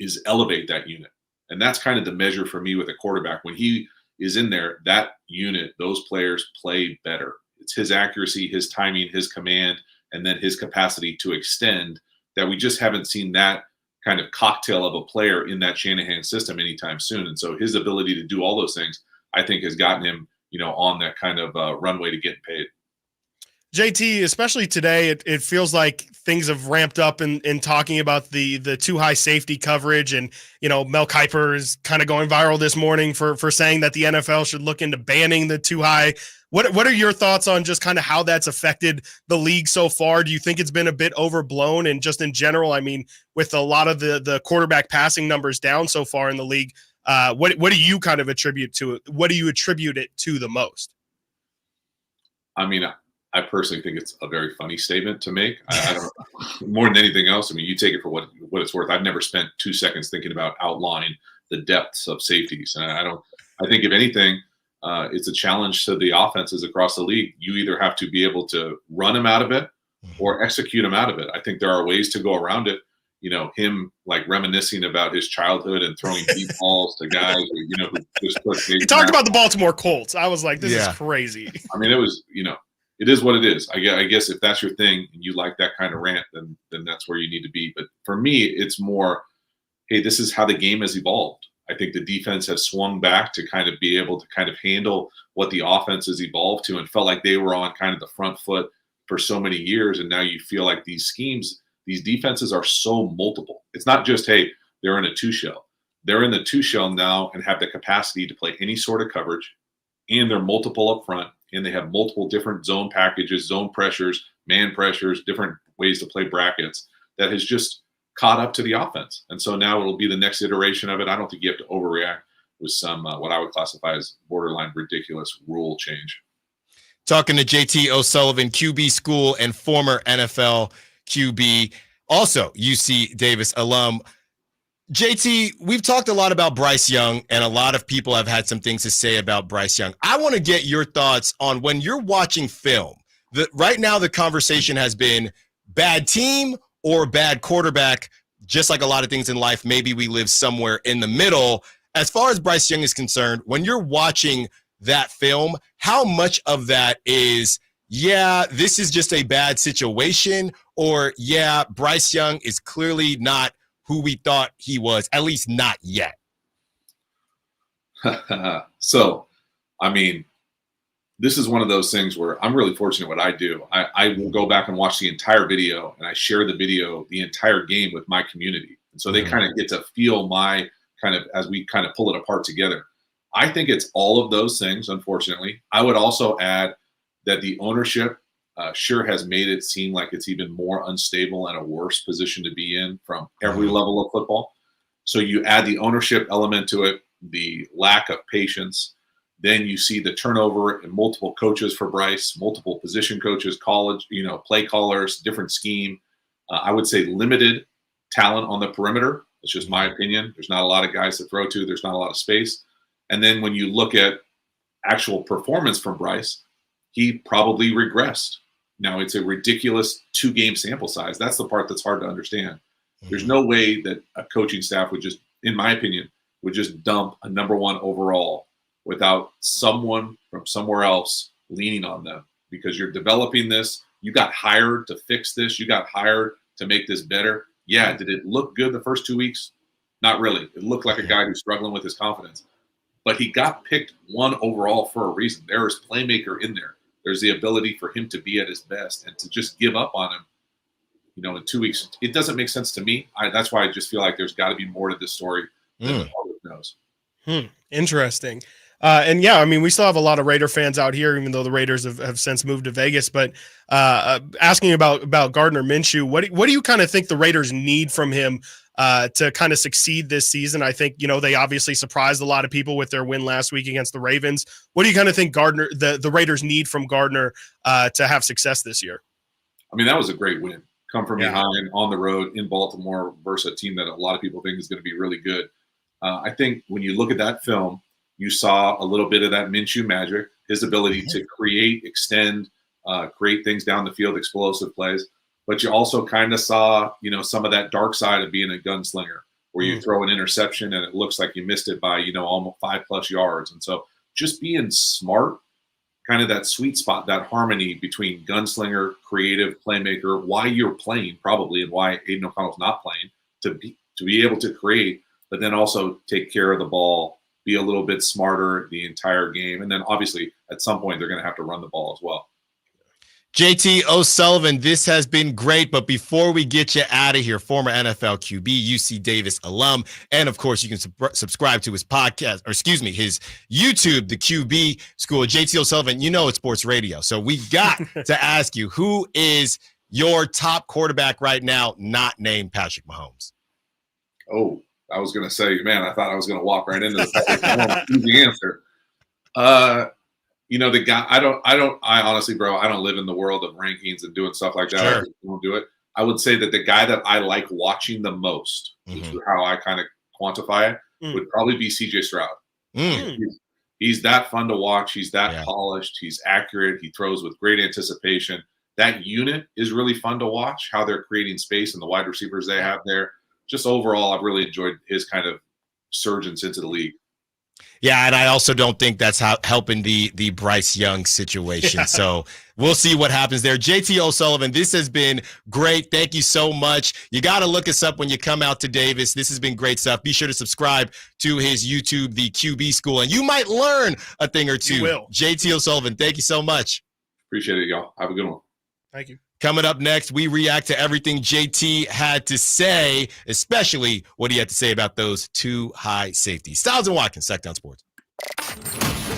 S6: is elevate that unit. And that's kind of the measure for me with a quarterback. When he is in there, that unit, those players play better. It's his accuracy, his timing, his command, and then his capacity to extend that we just haven't seen that kind of cocktail of a player in that Shanahan system anytime soon. And so his ability to do all those things, I think, has gotten him, you know, on that kind of runway to getting paid.
S4: JT, especially today, it feels like things have ramped up in talking about the too high safety coverage. And, you know, Mel Kiper is kind of going viral this morning for saying that the NFL should look into banning the too high. What are your thoughts on just kind of how that's affected the league so far? Do you think it's been a bit overblown? And just in general, I mean, with a lot of the quarterback passing numbers down so far in the league, what do you kind of attribute to it? What do you attribute it to the most?
S6: I mean, I personally think it's a very funny statement to make. I don't more than anything else. I mean, you take it for what it's worth. I've never spent 2 seconds thinking about outlining the depths of safeties. And I think if anything, it's a challenge to the offenses across the league. You either have to be able to run them out of it or execute them out of it. I think there are ways to go around it. You know, him like reminiscing about his childhood and throwing deep balls to guys, you know, who just put.
S4: He talked about the Baltimore Colts. I was like, this is crazy.
S6: I mean, it was, you know, it is what it is. I guess if that's your thing and you like that kind of rant, then that's where you need to be. But for me, it's more, hey, this is how the game has evolved. I think the defense has swung back to kind of be able to kind of handle what the offense has evolved to and felt like they were on kind of the front foot for so many years. And now you feel like these schemes, these defenses are so multiple. It's not just, hey, they're in a 2-shell. They're in the 2-shell now and have the capacity to play any sort of coverage, and they're multiple up front. And they have multiple different zone packages, zone pressures, man pressures, different ways to play brackets that has just caught up to the offense. And so now it'll be the next iteration of it. I don't think you have to overreact with some what I would classify as borderline ridiculous rule change.
S3: Talking to JT O'Sullivan, QB School and former NFL QB, also UC Davis alum. JT, we've talked a lot about Bryce Young, and a lot of people have had some things to say about Bryce Young. I want to get your thoughts on when you're watching film. Right now, the conversation has been bad team or bad quarterback. Just like a lot of things in life, maybe we live somewhere in the middle. As far as Bryce Young is concerned, when you're watching that film, how much of that is, yeah, this is just a bad situation, or, yeah, Bryce Young is clearly not who we thought he was, at least not yet?
S6: So, I mean, this is one of those things where I'm really fortunate what I do. I will go back and watch the entire video, and I share the video, the entire game with my community. And so they kind of get to feel my kind of, as we kind of pull it apart together. I think it's all of those things, unfortunately. I would also add that the ownership sure has made it seem like it's even more unstable and a worse position to be in from every level of football. So you add the ownership element to it, the lack of patience, then you see the turnover in multiple coaches for Bryce, multiple position coaches, college, you know, play callers, different scheme. I would say limited talent on the perimeter. It's just my opinion. There's not a lot of guys to throw to. There's not a lot of space. And then when you look at actual performance from Bryce, he probably regressed. Now, it's a ridiculous 2-game sample size. That's the part that's hard to understand. There's no way that a coaching staff would just, in my opinion, would just dump a number 1 overall without someone from somewhere else leaning on them, because you're developing this. You got hired to fix this. You got hired to make this better. Yeah, did it look good the first 2 weeks? Not really. It looked like a guy who's struggling with his confidence. But he got picked 1 overall for a reason. There is playmaker in there. There's the ability for him to be at his best, and to just give up on him, in 2 weeks, it doesn't make sense to me. That's why I just feel like there's got to be more to this story than the public knows.
S4: Interesting. And yeah, I mean, we still have a lot of Raider fans out here, even though the Raiders have since moved to Vegas. But asking about Gardner Minshew, what do you kind of think the Raiders need from him to kind of succeed this season? I think, they obviously surprised a lot of people with their win last week against the Ravens. What do you kind of think the Raiders need from Gardner to have success this year?
S6: I mean, that was a great win. Come from behind on the road in Baltimore versus a team that a lot of people think is going to be really good. I think when you look at that film, you saw a little bit of that Minshew magic, his ability to create, extend, create things down the field, explosive plays. But you also kind of saw, some of that dark side of being a gunslinger, where you throw an interception and it looks like you missed it by, almost 5+ yards. And so just being smart, kind of that sweet spot, that harmony between gunslinger, creative, playmaker, why you're playing probably, and why Aiden O'Connell's not playing, to be able to create, but then also take care of the ball, be a little bit smarter the entire game. And then obviously at some point they're going to have to run the ball as well.
S3: JT O'Sullivan, this has been great. But before we get you out of here, former NFL QB, UC Davis alum, and of course you can subscribe to his podcast, or excuse me, his YouTube, the QB School. JT O'Sullivan, it's sports radio. So we got to ask you, who is your top quarterback right now, not named Patrick Mahomes?
S6: Oh, I was going to say, man, I thought I was going to walk right into the easy answer. The guy, I honestly, bro, I don't live in the world of rankings and doing stuff like that.
S3: Sure.
S6: I just don't do it. I would say that the guy that I like watching the most, which is how I kind of quantify it, would probably be CJ Stroud. He's that fun to watch. He's that polished. He's accurate. He throws with great anticipation. That unit is really fun to watch, how they're creating space and the wide receivers they have there. Just overall, I've really enjoyed his kind of surgence into the league.
S3: Yeah, and I also don't think that's helping the Bryce Young situation. So we'll see what happens there. JT O'Sullivan, this has been great. Thank you so much. You got to look us up when you come out to Davis. This has been great stuff. Be sure to subscribe to his YouTube, the QB School, and you might learn a thing or two.
S4: You will.
S3: JT O'Sullivan, thank you so much.
S6: Appreciate it, y'all. Have a good one.
S4: Thank you.
S3: Coming up next, we react to everything JT had to say, especially what he had to say about those 2 high safeties. Stiles Watkins, Sacktown Sports.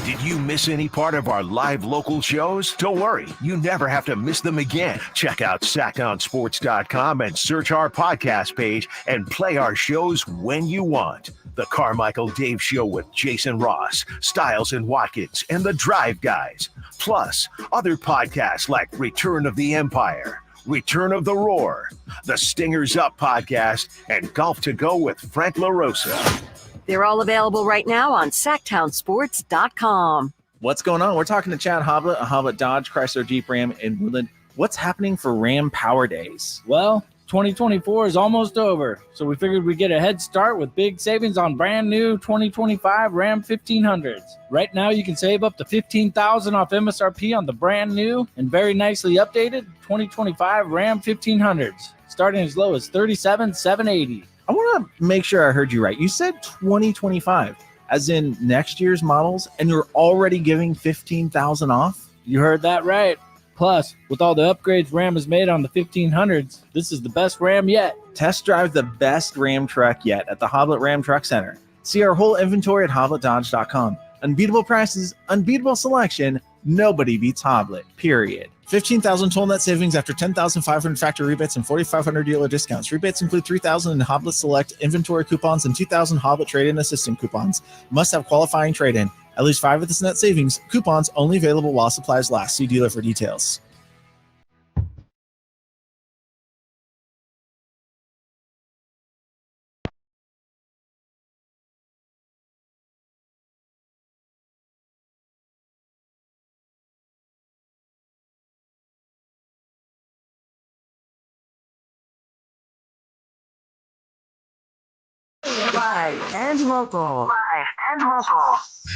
S2: Did you miss any part of our live local shows? Don't worry, you never have to miss them again. Check out sacktownsports.com and search our podcast page and play our shows when you want. The Carmichael Dave Show with Jason Ross, Stiles and Watkins, and the Drive Guys. Plus, other podcasts like Return of the Empire, Return of the Roar, the Stingers Up podcast, and Golf to Go with Frank LaRosa.
S7: They're all available right now on SacktownSports.com.
S10: What's going on? We're talking to Chad Hoblet, a Hoblet Dodge Chrysler Jeep Ram in Woodland. What's happening for Ram Power Days?
S21: Well, 2024 is almost over, so we figured we'd get a head start with big savings on brand new 2025 Ram 1500s. Right now, you can save up to $15,000 off MSRP on the brand new and very nicely updated 2025 Ram 1500s, starting as low as $37,780.
S10: I want to make sure I heard you right. You said 2025, as in next year's models, and you're already giving $15,000 off?
S21: You heard that right. Plus, with all the upgrades Ram has made on the 1500s, this is the best Ram yet.
S10: Test drive the best Ram truck yet at the Hoblet Ram Truck Center. See our whole inventory at hobletdodge.com. Unbeatable prices, unbeatable selection, nobody beats Hoblet, period. 15,000 total net savings after 10,500 factory rebates and 4,500 dealer discounts. Rebates include 3,000 in Hoblet Select inventory coupons and 2,000 Hoblet trade-in assistant coupons. Must have qualifying trade-in. At least 5 of this net savings. Coupons only available while supplies last. See dealer for details.
S11: Live and local.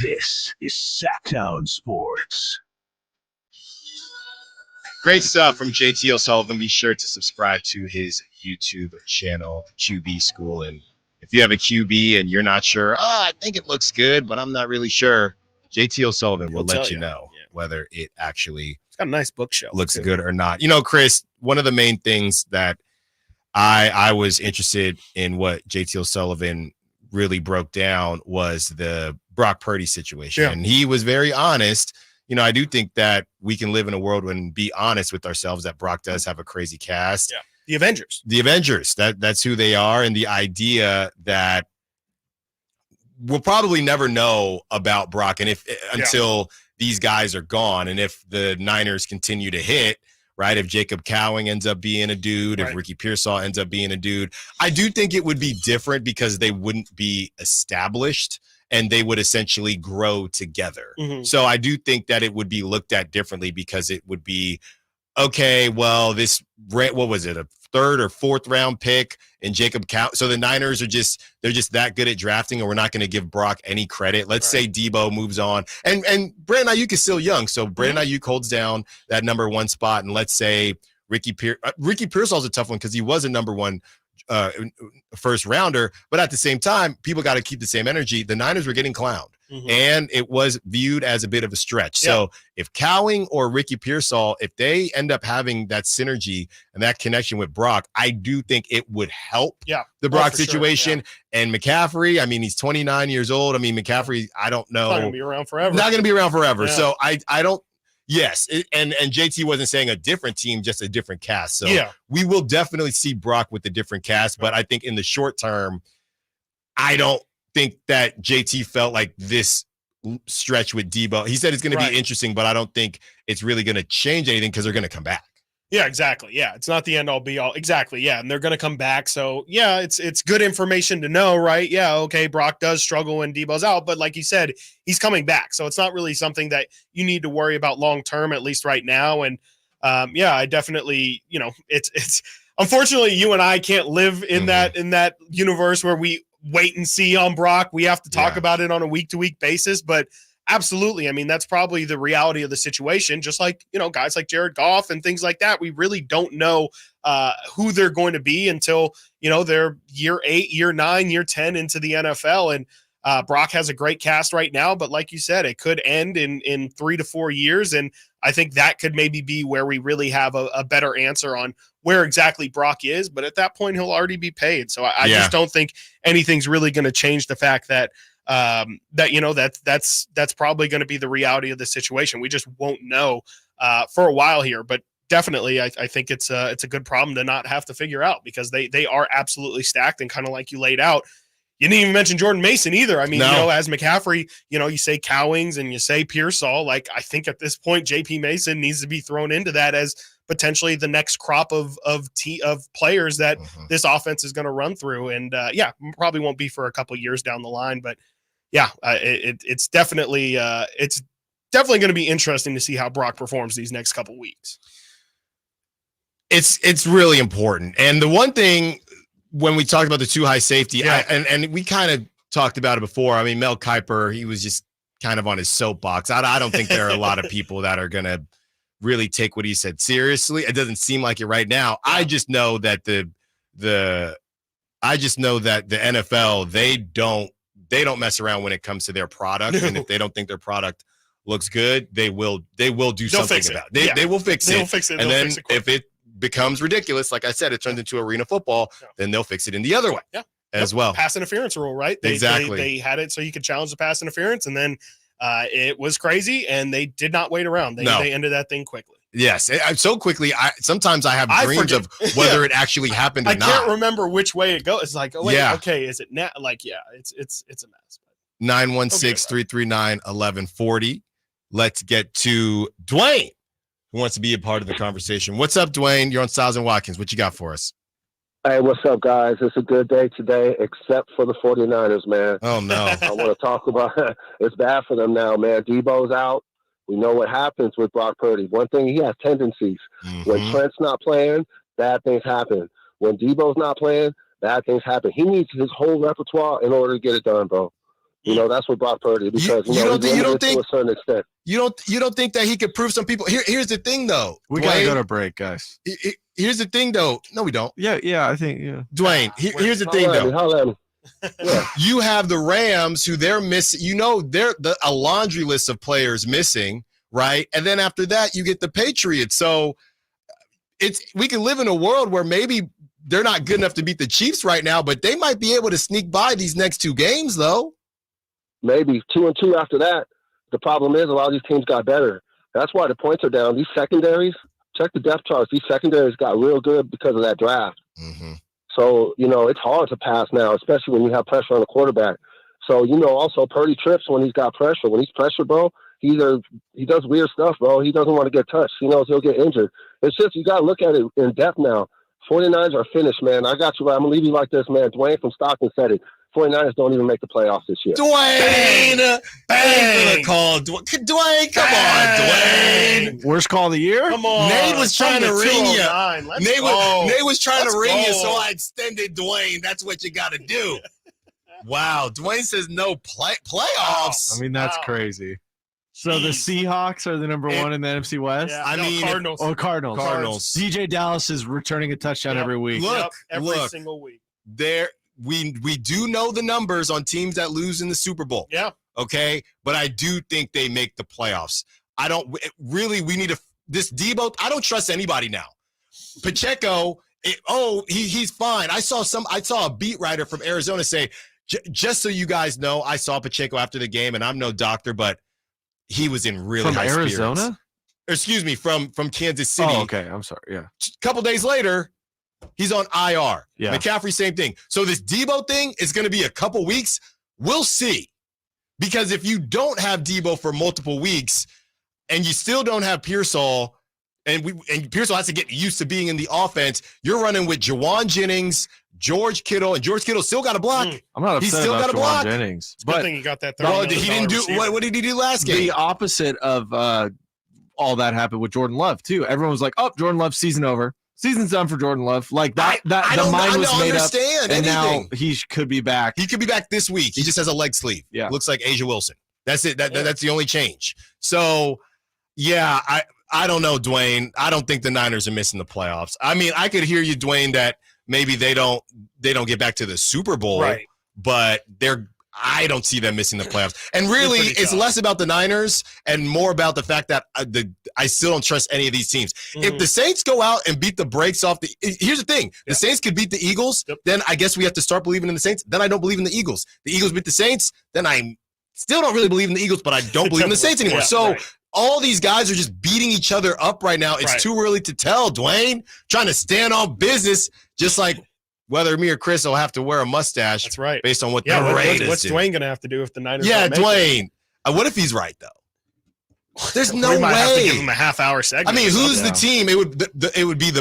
S2: This is Sacktown Sports.
S3: Great stuff from JT O'Sullivan. Be sure to subscribe to his YouTube channel, QB School. And if you have a QB and you're not sure, I think it looks good, but I'm not really sure, JT O'Sullivan will let you know whether it actually
S4: got a nice bookshelf
S3: looks
S4: too.
S3: good or not. You know, Chris, one of the main things that I was interested in what JT O'Sullivan really broke down was the Brock Purdy situation.
S4: Yeah.
S3: And he was very honest. You know, I do think that we can live in a world and be honest with ourselves that Brock does have a crazy cast.
S4: Yeah. The Avengers. That's who they are. And the idea that we'll probably never know about Brock and until these guys are gone. And if the Niners continue to hit, right, if Jacob Cowing ends up being a dude, if Ricky Pearsall ends up being a dude, I do think it would be different because they wouldn't be established and they would essentially grow together. Mm-hmm.
S3: So I do think that it would be looked at differently because it would be, okay, well, this, what was it, a third or fourth round pick and Jacob Cowing. So the Niners are they're just that good at drafting and we're not going to give Brock any credit. Let's say Debo moves on and Brandon Ayuk is still young. So Brandon Ayuk holds down that number one spot. And let's say Ricky Pearsall's a tough one because he was a number one first rounder, but at the same time, people got to keep the same energy. The Niners were getting clowned, and it was viewed as a bit of a stretch.
S4: Yeah.
S3: So if Cowing or Ricky Pearsall, if they end up having that synergy and that connection with Brock, I do think it would help the Brock situation. Sure. And McCaffrey, I mean, he's 29 years old. I mean, McCaffrey, I don't know.
S4: Not going to be around forever.
S3: Not going to be around forever.
S4: Yeah.
S3: So I don't. Yes, and JT wasn't saying a different team, just a different cast. So we will definitely see Brock with a different cast, but I think in the short term, I don't think that JT felt like this stretch with Debo. He said it's going to be interesting, but I don't think it's really going to change anything because they're going to come back.
S4: Yeah, exactly. Yeah, it's not the end all be all. Exactly. Yeah, and they're going to come back. So yeah, it's good information to know, right? Yeah, okay, Brock does struggle when Debo's out, but like you said, he's coming back. So it's not really something that you need to worry about long term, at least right now. And I definitely, it's unfortunately you and I can't live in that universe where we wait and see on Brock. We have to talk about it on a week to week basis, but. Absolutely. I mean, that's probably the reality of the situation. Just like, guys like Jared Goff and things like that, we really don't know who they're going to be until, they're year 8, year 9, year 10 into the NFL. And Brock has a great cast right now, but like you said, it could end in 3 to 4 years. And I think that could maybe be where we really have a better answer on where exactly Brock is. But at that point, he'll already be paid. So I just don't think anything's really going to change the fact that, that's probably going to be the reality of the situation. We just won't know for a while here, but definitely I think it's a good problem to not have to figure out because they are absolutely stacked and kind of like you laid out. You didn't even mention Jordan Mason either. I mean, as McCaffrey, you say Cowings and you say Pearsall, like I think at this point, JP Mason needs to be thrown into that as potentially the next crop of players that this offense is going to run through. And probably won't be for a couple years down the line, but it's definitely going to be interesting to see how Brock performs these next couple weeks.
S3: It's really important. And the one thing when we talked about the too high safety, and we kind of talked about it before. I mean, Mel Kiper, he was just kind of on his soapbox. I don't think there are a lot of people that are going to really take what he said seriously. It doesn't seem like it right now. I just know that the NFL, they don't mess around when it comes to their product. And if they don't think their product looks good, they will do something about it. They will fix it.
S4: They'll fix it.
S3: And then if it becomes ridiculous, like I said, it turns into arena football, then they'll fix it in the other way as well.
S4: Pass interference rule, right?
S3: Exactly.
S4: They had it so you could challenge the pass interference, and then it was crazy, and they did not wait around. They ended that thing quickly.
S3: Yes, so quickly. Sometimes I have dreams of whether it actually happened or not.
S4: I can't remember which way it goes. It's like, oh wait, okay, is it now? Like, it's a mess.
S3: 916-339-1140. Let's get to Dwayne, who wants to be a part of the conversation. What's up, Dwayne? You're on Stiles Watkins. What you got for us?
S8: Hey, what's up, guys? It's a good day today, except for the 49ers, man.
S3: Oh, no.
S8: I want to talk about it's bad for them now, man. Debo's out. We know what happens with Brock Purdy. One thing, he has tendencies. When Trent's not playing, bad things happen. When Debo's not playing, bad things happen. He needs his whole repertoire in order to get it done, bro. You know, that's what Brock Purdy, because
S3: you don't think
S8: to a certain extent.
S3: You don't think that he could prove some people. Here's the thing, though.
S5: We gotta go to break, guys.
S3: Here's the thing, though. No, we don't.
S5: Yeah, I think, yeah.
S3: Dwayne, here's the thing, though. You have the Rams, who they're missing. You know, they're a laundry list of players missing, right? And then after that, you get the Patriots. So we can live in a world where maybe they're not good enough to beat the Chiefs right now, but they might be able to sneak by these next 2 games, though.
S8: Maybe 2-2 after that. The problem is a lot of these teams got better. That's why the points are down. These secondaries, check the depth charts. These secondaries got real good because of that draft.
S3: Mm-hmm.
S8: So, you know, it's hard to pass now, especially when you have pressure on the quarterback. So, you know, also Purdy trips when he's got pressure. When he's pressured, bro, he does weird stuff, bro. He doesn't want to get touched. He knows he'll get injured. It's just you got to look at it in depth now. 49ers are finished, man. I got you. I'm going to leave you like this, man. Dwayne from Stockton said it. 49ers don't even make the playoffs this year.
S3: Dwayne! Bang! Call. Dwayne, come on, Dwayne.
S5: Worst call of the year?
S4: Come on.
S3: Nate was trying to ring you. Nate was trying to ring you, so I extended Dwayne. That's what you got to do. Wow. Dwayne says no playoffs.
S5: I mean, that's crazy. So the Seahawks are the number 1 in the NFC West?
S4: Yeah, Cardinals.
S5: Oh, Cardinals. DJ Dallas is returning a touchdown every week.
S3: Look,
S4: every single week.
S3: We do know the numbers on teams that lose in the Super Bowl.
S4: Yeah.
S3: Okay. But I do think they make the playoffs. We need this Debo. I don't trust anybody now. Pacheco. He's fine. I saw a beat writer from Arizona say, just so you guys know, I saw Pacheco after the game, and I'm no doctor, but he was in really high spirits.
S5: From Arizona?
S3: Excuse me, from Kansas City.
S5: Oh, okay. I'm sorry. Yeah.
S3: A couple days later, he's on IR.
S5: Yeah.
S3: McCaffrey, same thing. So this Debo thing is going to be a couple weeks. We'll see. Because if you don't have Debo for multiple weeks and you still don't have Pearsall, and Pearsall has to get used to being in the offense, you're running with Jawan Jennings, George Kittle, and George Kittle still got a block.
S5: I'm not upset about Jawan Jennings.
S4: Good thing he got that.
S3: He didn't do. What did he do last game?
S5: The opposite of all that happened with Jordan Love too. Everyone was like, "Oh, Jordan Love season over. Season's done for Jordan Love." Like that. The mind was made up, and now he could be back.
S3: He could be back this week. He just has a leg sleeve.
S5: Yeah,
S3: looks like Asia Wilson. That's it. That's the only change. So, yeah, I don't know, Dwayne. I don't think the Niners are missing the playoffs. I mean, I could hear you, Dwayne, that maybe they don't get back to the Super Bowl,
S4: right?
S3: But I don't see them missing the playoffs. And really, it's less about the Niners and more about the fact that I still don't trust any of these teams. Mm-hmm. If the Saints go out and beat the brakes off here's the thing: the Saints could beat the Eagles. Yep. Then I guess we have to start believing in the Saints. Then I don't believe in the Eagles. The Eagles beat the Saints. Then I still don't really believe in the Eagles, but I don't believe in the Saints anymore. All these guys are just beating each other up right now. It's too early to tell, Dwayne. Trying to stand on business, just like whether me or Chris will have to wear a mustache.
S4: That's right.
S3: Based on what the Raiders
S4: what's Dwayne going to have to do if the Niners
S3: don't
S4: make
S3: Dwayne. What if he's right, though? There's no way.
S4: We might have to give him a half-hour segment.
S3: I mean, who's the team? It would be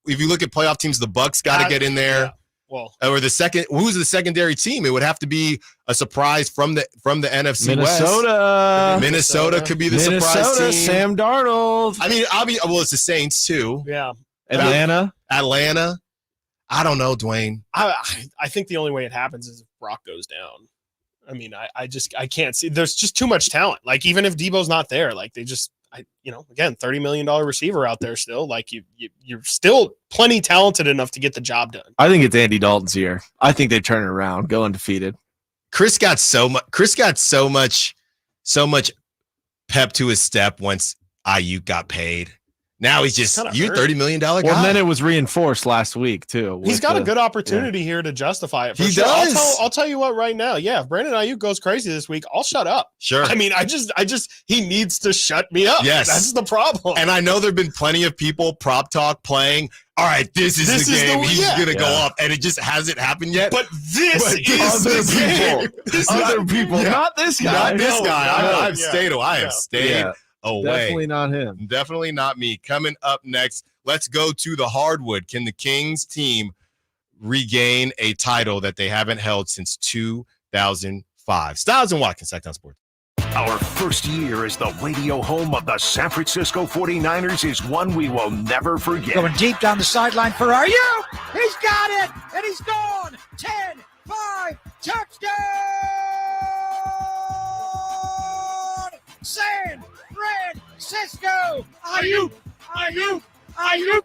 S3: if you look at playoff teams, the Bucks got to get in there.
S4: Yeah. Well,
S3: or who's the secondary team? It would have to be a surprise from the NFC
S5: Minnesota.
S3: West. Minnesota could be the surprise team.
S5: Sam Darnold.
S3: I mean, it's the Saints too.
S4: Yeah.
S5: Atlanta.
S3: I don't know, Dwayne.
S4: I think the only way it happens is if Brock goes down. I mean, I can't see. There's just too much talent. Like even if Debo's not there, like they just. Again, $30 million receiver out there still. Like you're still plenty talented enough to get the job done.
S5: I think it's Andy Dalton's year. I think they turn it around, go undefeated.
S3: Chris got so much pep to his step once Ayuk got paid. Now he's just you're $30 million guy.
S5: Well, and then it was reinforced last week too.
S4: He's got a good opportunity here to justify it.
S3: He does.
S4: I'll tell you what right now. Yeah, if Brandon Ayuk goes crazy this week, I'll shut up.
S3: Sure.
S4: I mean, I just he needs to shut me up.
S3: Yes,
S4: that's the problem.
S3: And I know there've been plenty of people prop talk playing. All right, this is the game. He's gonna go off, and it just hasn't happened yet.
S4: But this is
S5: other people. Other people, not this guy.
S3: Not this guy. I've stayed. I have stayed. Away.
S5: Definitely not him.
S3: Definitely not me. Coming up next, let's go to the hardwood. Can the Kings team regain a title that they haven't held since 2005? Stiles and Watkins, Sacktown Sports.
S2: Our first year as the radio home of the San Francisco 49ers is one we will never forget.
S1: Going deep down the sideline for are you? He's got it, and he's gone. 10-5, touchdown! San Francisco! Ayuk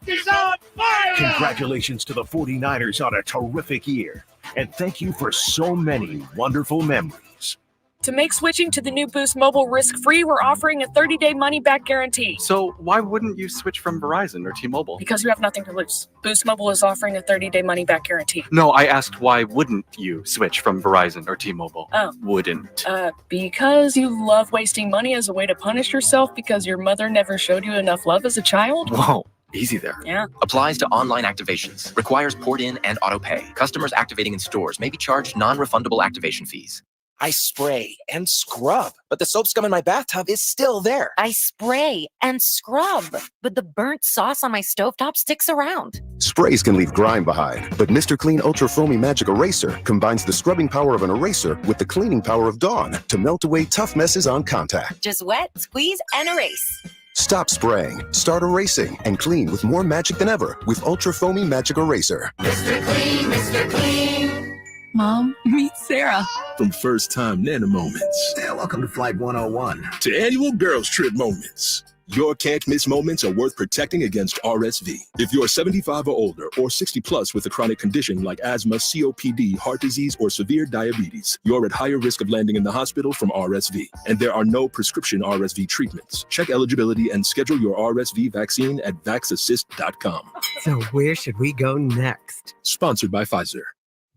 S1: is on fire!
S2: Congratulations to the 49ers on a terrific year. And thank you for so many wonderful memories.
S9: To make switching to the new Boost Mobile risk-free, we're offering a 30-day money-back guarantee.
S12: So why wouldn't you switch from Verizon or T-Mobile?
S9: Because you have nothing to lose. Boost Mobile is offering a 30-day money-back guarantee.
S12: No, I asked why wouldn't you switch from Verizon or T-Mobile?
S9: Oh.
S12: Wouldn't.
S9: Because you love wasting money as a way to punish yourself because your mother never showed you enough love as a child?
S12: Whoa. Easy there.
S9: Yeah.
S22: Applies to online activations. Requires port in and auto pay. Customers activating in stores may be charged non-refundable activation fees.
S23: I spray and scrub, but the soap scum in my bathtub is still there.
S24: I spray and scrub, but the burnt sauce on my stovetop sticks around.
S25: Sprays can leave grime behind, but Mr. Clean Ultra Foamy Magic Eraser combines the scrubbing power of an eraser with the cleaning power of Dawn to melt away tough messes on contact.
S24: Just wet, squeeze, and erase.
S25: Stop spraying, start erasing, and clean with more magic than ever with Ultra Foamy Magic Eraser.
S26: Mr. Clean, Mr. Clean.
S24: Mom, meet Sarah.
S27: From first time Nana moments.
S28: Yeah, welcome to Flight 101.
S27: To annual girls trip moments. Your can't miss moments are worth protecting against RSV. If you're 75 or older or 60 plus with a chronic condition like asthma, COPD, heart disease, or severe diabetes, you're at higher risk of landing in the hospital from RSV. And there are no prescription RSV treatments. Check eligibility and schedule your RSV vaccine at vaxassist.com.
S30: So where should we go next?
S27: Sponsored by Pfizer.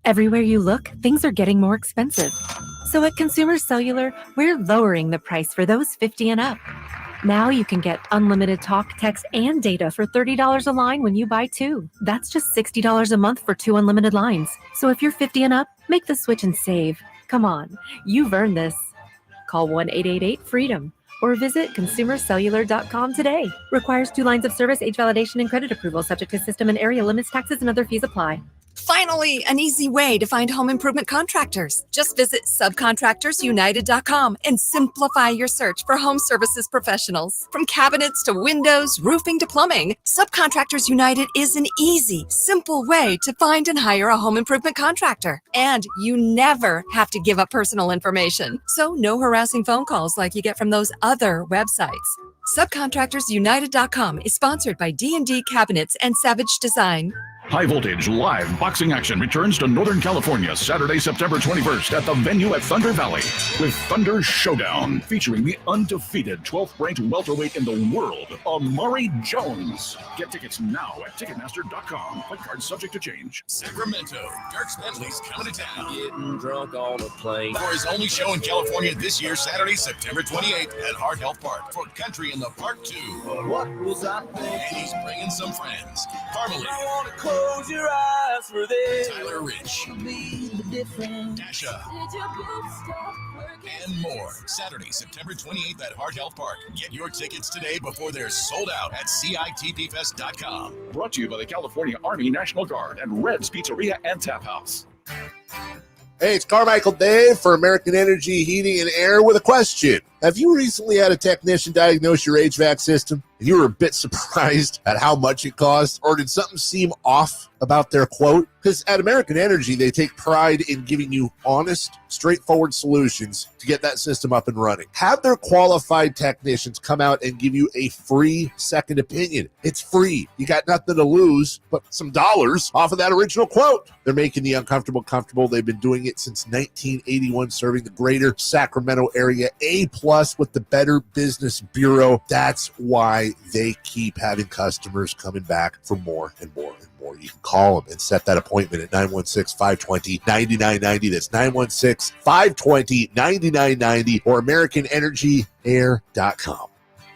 S31: Everywhere you look, things are getting more expensive. So at Consumer Cellular, we're lowering the price for those 50 and up. Now you can get unlimited talk, text, and data for $30 a line when you buy two. That's just $60 a month for 2 unlimited lines. So if you're 50 and up, make the switch and save. Come on, you've earned this. Call 1-888-FREEDOM or visit consumercellular.com today. Requires 2 lines of service, age validation, and credit approval, subject to system and area limits, taxes, and other fees apply.
S32: Finally, an easy way to find home improvement contractors. Just visit subcontractorsunited.com and simplify your search for home services professionals. From cabinets to windows, roofing to plumbing, Subcontractors United is an easy, simple way to find and hire a home improvement contractor. And you never have to give up personal information. So no harassing phone calls like you get from those other websites. Subcontractorsunited.com is sponsored by D&D Cabinets and Savage Design.
S33: High Voltage live boxing action returns to Northern California Saturday, September 21st at the venue at Thunder Valley with Thunder Showdown, featuring the undefeated 12th-ranked welterweight in the world, Amari Jones. Get tickets now at Ticketmaster.com. Fight cards subject to change.
S34: Sacramento, Dirk Bentley's coming to town.
S16: Getting drunk on a plane.
S34: For his only show in California this year, Saturday, September 28th at Heart Health Park for Country in the Park 2.
S16: What was I thinking?
S34: And he's bringing some friends. Carmelie.
S16: I want to close your eyes for this.
S34: Tyler Rich. Dasha. And more. Saturday, September 28th at Heart Health Park. Get your tickets today before they're sold out at CITPFest.com.
S33: Brought to you by the California Army National Guard and Red's Pizzeria and Tap House.
S14: Hey, it's Carmichael Dave for American Energy Heating and Air with a question. Have you recently had a technician diagnose your HVAC system and you were a bit surprised at how much it cost? Or did something seem off about their quote? Because at American Energy, they take pride in giving you honest, straightforward solutions to get that system up and running. Have their qualified technicians come out and give you a free second opinion. It's free. You got nothing to lose but some dollars off of that original quote. They're making the uncomfortable comfortable. They've been doing it since 1981, serving the greater Sacramento area. A+ with the Better Business Bureau. That's why they keep having customers coming back for more and more and more. You can call them and set that appointment at 916-520-9990. That's 916-520-9990 or AmericanEnergyAir.com.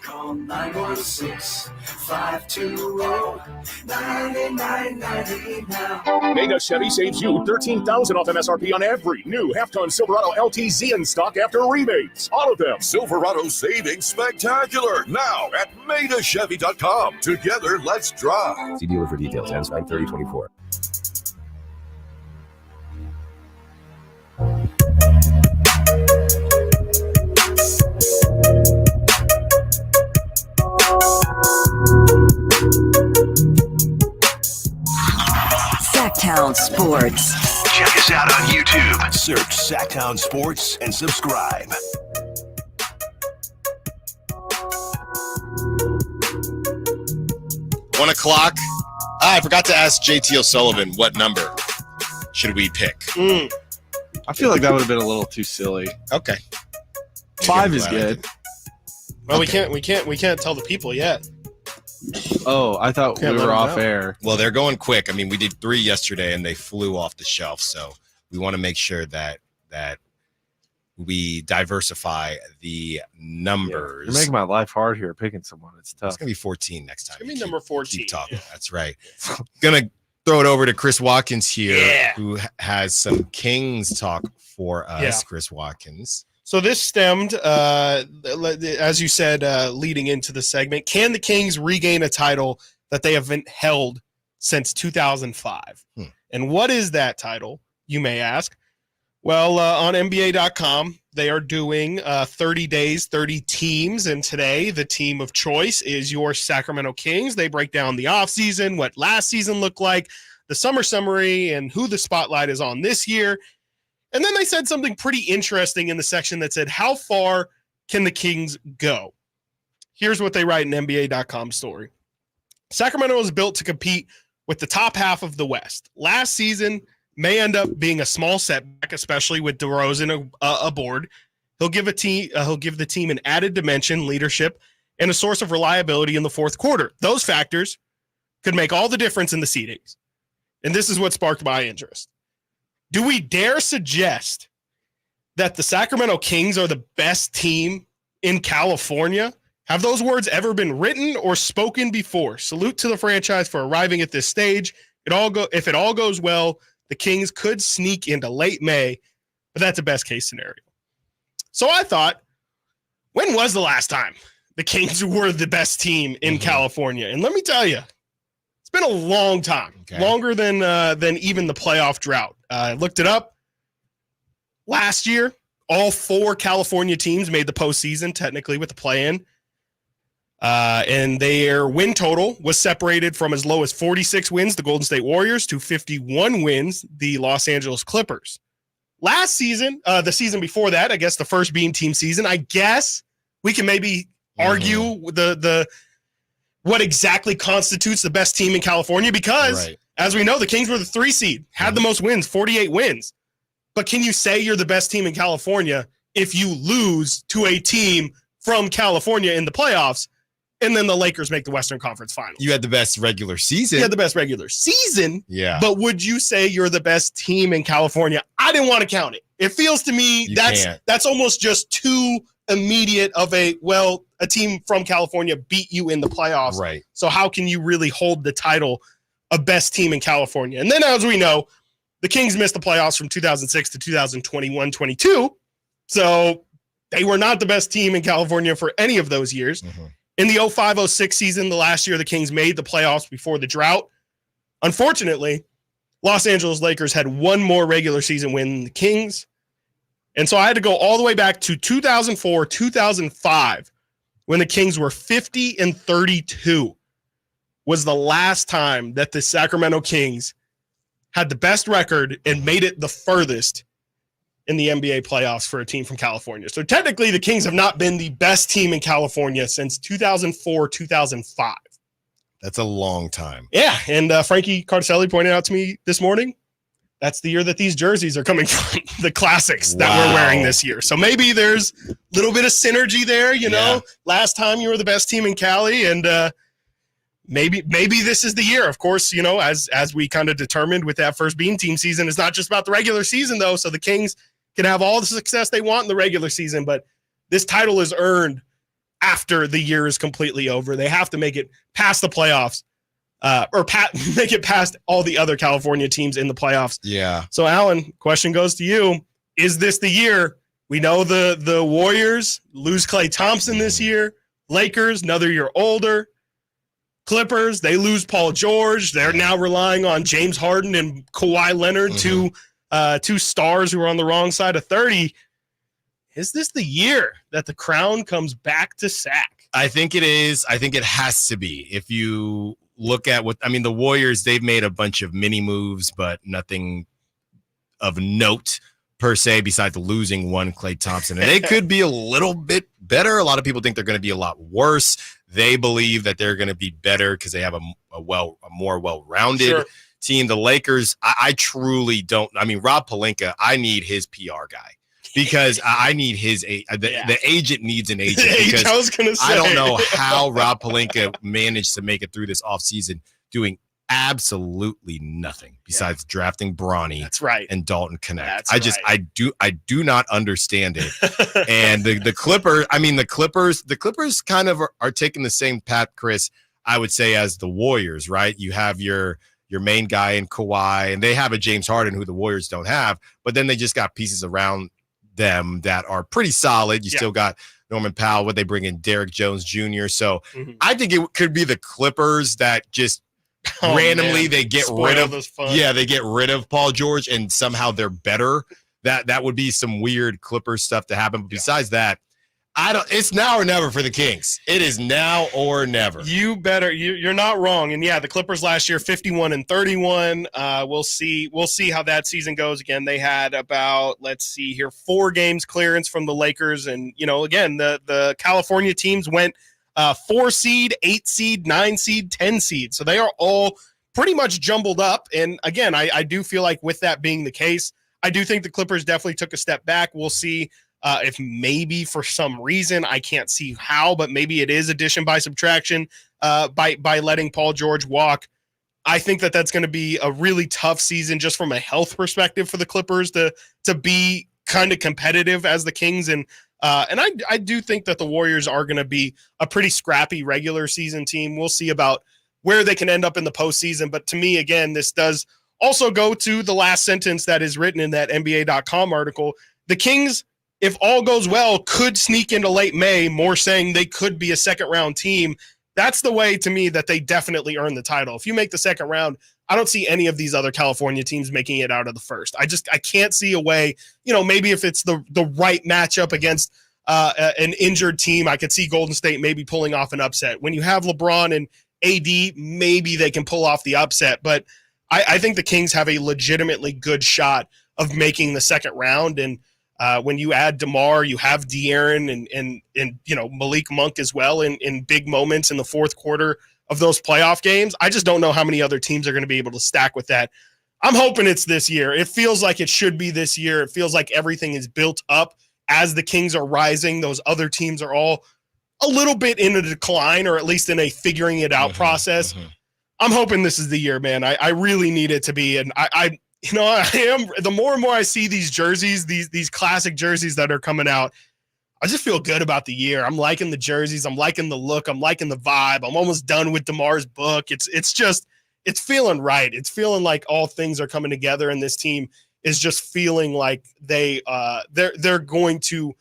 S16: Call 916-520-9990 now.
S33: Mega Chevy saves you $13,000 off MSRP on every new half-ton Silverado LTZ in stock after rebates. All of them.
S35: Silverado savings spectacular now at MegaChevy.com. Together, let's drive.
S36: See dealer for details. Ends 9/30/24.
S31: Sports.
S2: Check us out on YouTube. Search Sacktown Sports and subscribe.
S3: 1 o'clock. I forgot to ask JT O'Sullivan what number should we pick.
S4: I feel like that would have been a little too silly.
S3: Okay.
S4: 5 is good.
S5: Well, we can't tell the people yet.
S4: Oh, I thought we were off air.
S3: Well, they're going quick. I mean, we did 3 yesterday and they flew off the shelf. So we want to make sure that we diversify the numbers.
S4: You're making my life hard here picking someone. It's tough.
S3: It's going to be 14 next time.
S5: It's going to be number 14.
S3: Keep talking. Yeah. That's right. Going to throw it over to Chris Watkins here, who has some Kings talk for us. Yeah. Chris Watkins.
S5: So this stemmed, as you said, leading into the segment. Can the Kings regain a title that they haven't held since 2005? And what is that title, you may ask? Well, on NBA.com, they are doing 30 days, 30 teams. And today, the team of choice is your Sacramento Kings. They break down the offseason, what last season looked like, the summer summary, and who the spotlight is on this year. And then they said something pretty interesting in the section that said, how far can the Kings go? Here's what they write in NBA.com story. Sacramento is built to compete with the top half of the West. Last season may end up being a small setback, especially with DeRozan aboard. He'll give the team an added dimension, leadership, and a source of reliability in the fourth quarter. Those factors could make all the difference in the seedings. And this is what sparked my interest. Do we dare suggest that the Sacramento Kings are the best team in California? Have those words ever been written or spoken before? Salute to the franchise for arriving at this stage. If it all goes well, the Kings could sneak into late May, but that's a best case scenario. So I thought, when was the last time the Kings were the best team in California? And let me tell you, it's been a long time, longer than even the playoff drought. I looked it up. Last year, all 4 California teams made the postseason, technically with the play-in. And their win total was separated from as low as 46 wins, the Golden State Warriors, to 51 wins, the Los Angeles Clippers. Last season, the season before that, I guess the first being team season, I guess we can maybe argue the what exactly constitutes the best team in California, because as we know, the Kings were the 3 seed, had the most wins, 48 wins. But can you say you're the best team in California if you lose to a team from California in the playoffs? And then the Lakers make the Western Conference Finals.
S3: You had the best regular season.
S5: You had the best regular season.
S3: Yeah.
S5: But would you say you're the best team in California? I didn't want to count it. It feels to me that's almost just too immediate of a team from California beat you in the playoffs.
S3: Right.
S5: So how can you really hold the title of best team in California? And then, as we know, the Kings missed the playoffs from 2006 to 2021-22. So they were not the best team in California for any of those years. In the 05-06 season, the last year the Kings made the playoffs before the drought. Unfortunately, Los Angeles Lakers had one more regular season win than the Kings. And so I had to go all the way back to 2004, 2005, when the Kings were 50-32, was the last time that the Sacramento Kings had the best record and made it the furthest in the NBA playoffs for a team from California. So technically, the Kings have not been the best team in California since 2004, 2005.
S3: That's a long time.
S5: Yeah, and Frankie Cardicelli pointed out to me this morning, that's the year that these jerseys are coming from, the classics that we're wearing this year. So maybe there's a little bit of synergy there, you know. Last time you were the best team in Cali, and maybe this is the year. Of course, you know, as we kind of determined with that first Bean Team season, it's not just about the regular season, though. So the Kings can have all the success they want in the regular season, but this title is earned after the year is completely over. They have to make it past the playoffs, make it past all the other California teams in the playoffs.
S3: Yeah.
S5: So, Alan, question goes to you. Is this the year? We know the Warriors lose Klay Thompson this year. Lakers, another year older. Clippers, they lose Paul George. They're now relying on James Harden and Kawhi Leonard, two stars who are on the wrong side of 30. Is this the year that the crown comes back to Sac?
S3: I think it is. I think it has to be. If you look at the Warriors, they've made a bunch of mini moves, but nothing of note per se, besides losing one Klay Thompson. And they could be a little bit better. A lot of people think they're going to be a lot worse. They believe that they're going to be better because they have a more well-rounded team. The Lakers, I truly don't. Rob Pelinka, I need his PR guy. Because I need the agent needs an agent. Because
S5: I was gonna say.
S3: I don't know how Rob Pelinka managed to make it through this offseason doing absolutely nothing besides drafting Bronny.
S5: That's right.
S3: And Dalton Connect.
S5: That's
S3: I do not understand it. And the Clippers kind of are taking the same path, Chris, I would say, as the Warriors, right? You have your main guy in Kawhi, and they have a James Harden who the Warriors don't have, but then they just got pieces around them that are pretty solid. You still got Norman Powell, what they bring in Derrick Jones Jr. So I think it could be the Clippers that just randomly they get rid of Paul George and somehow they're better. That would be some weird Clippers stuff to happen. But besides that, it's now or never for the Kings. It is now or never.
S5: You're not wrong. And the Clippers last year 51-31. We'll see how that season goes. Again, they had about 4 games clearance from the Lakers, and again the California teams went 4 seed, 8 seed, 9 seed, 10 seed. So they are all pretty much jumbled up. And again, I do feel like with that being the case, I do think the Clippers definitely took a step back. We'll see. If maybe for some reason, I can't see how, but maybe it is addition by subtraction by letting Paul George walk. I think that's going to be a really tough season just from a health perspective for the Clippers to be kind of competitive as the Kings. And I do think that the Warriors are going to be a pretty scrappy regular season team. We'll see about where they can end up in the postseason. But to me, again, this does also go to the last sentence that is written in that NBA.com article. The Kings, if all goes well, could sneak into late May, more saying they could be a second-round team. That's the way, to me, that they definitely earn the title. If you make the second round, I don't see any of these other California teams making it out of the first. I can't see a way, maybe if it's the right matchup against an injured team, I could see Golden State maybe pulling off an upset. When you have LeBron and AD, maybe they can pull off the upset. But I think the Kings have a legitimately good shot of making the second round. And when you add DeMar, you have De'Aaron and Malik Monk as well in big moments in the fourth quarter of those playoff games. I just don't know how many other teams are going to be able to stack with that. I'm hoping it's this year. It feels like it should be this year. It feels like everything is built up as the Kings are rising. Those other teams are all a little bit in a decline, or at least in a figuring it out process. I'm hoping this is the year, man. I really need it to be. And I am, the more and more I see these jerseys, these classic jerseys that are coming out, I just feel good about the year. I'm liking the jerseys. I'm liking the look. I'm liking the vibe. I'm almost done with DeMar's book. It's feeling right. It's feeling like all things are coming together, and this team is just feeling like they're going to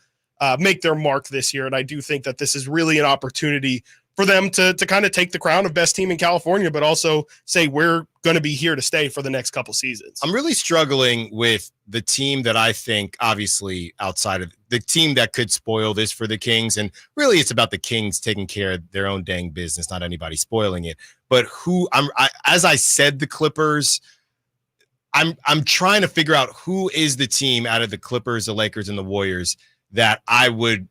S5: make their mark this year. And I do think that this is really an opportunity for them to kind of take the crown of best team in California, but also say we're going to be here to stay for the next couple seasons.
S3: I'm really struggling with the team that I think, obviously, outside of the team that could spoil this for the Kings. And really, it's about the Kings taking care of their own dang business, not anybody spoiling it. But as I said, the Clippers, I'm trying to figure out who is the team out of the Clippers, the Lakers, and the Warriors that I would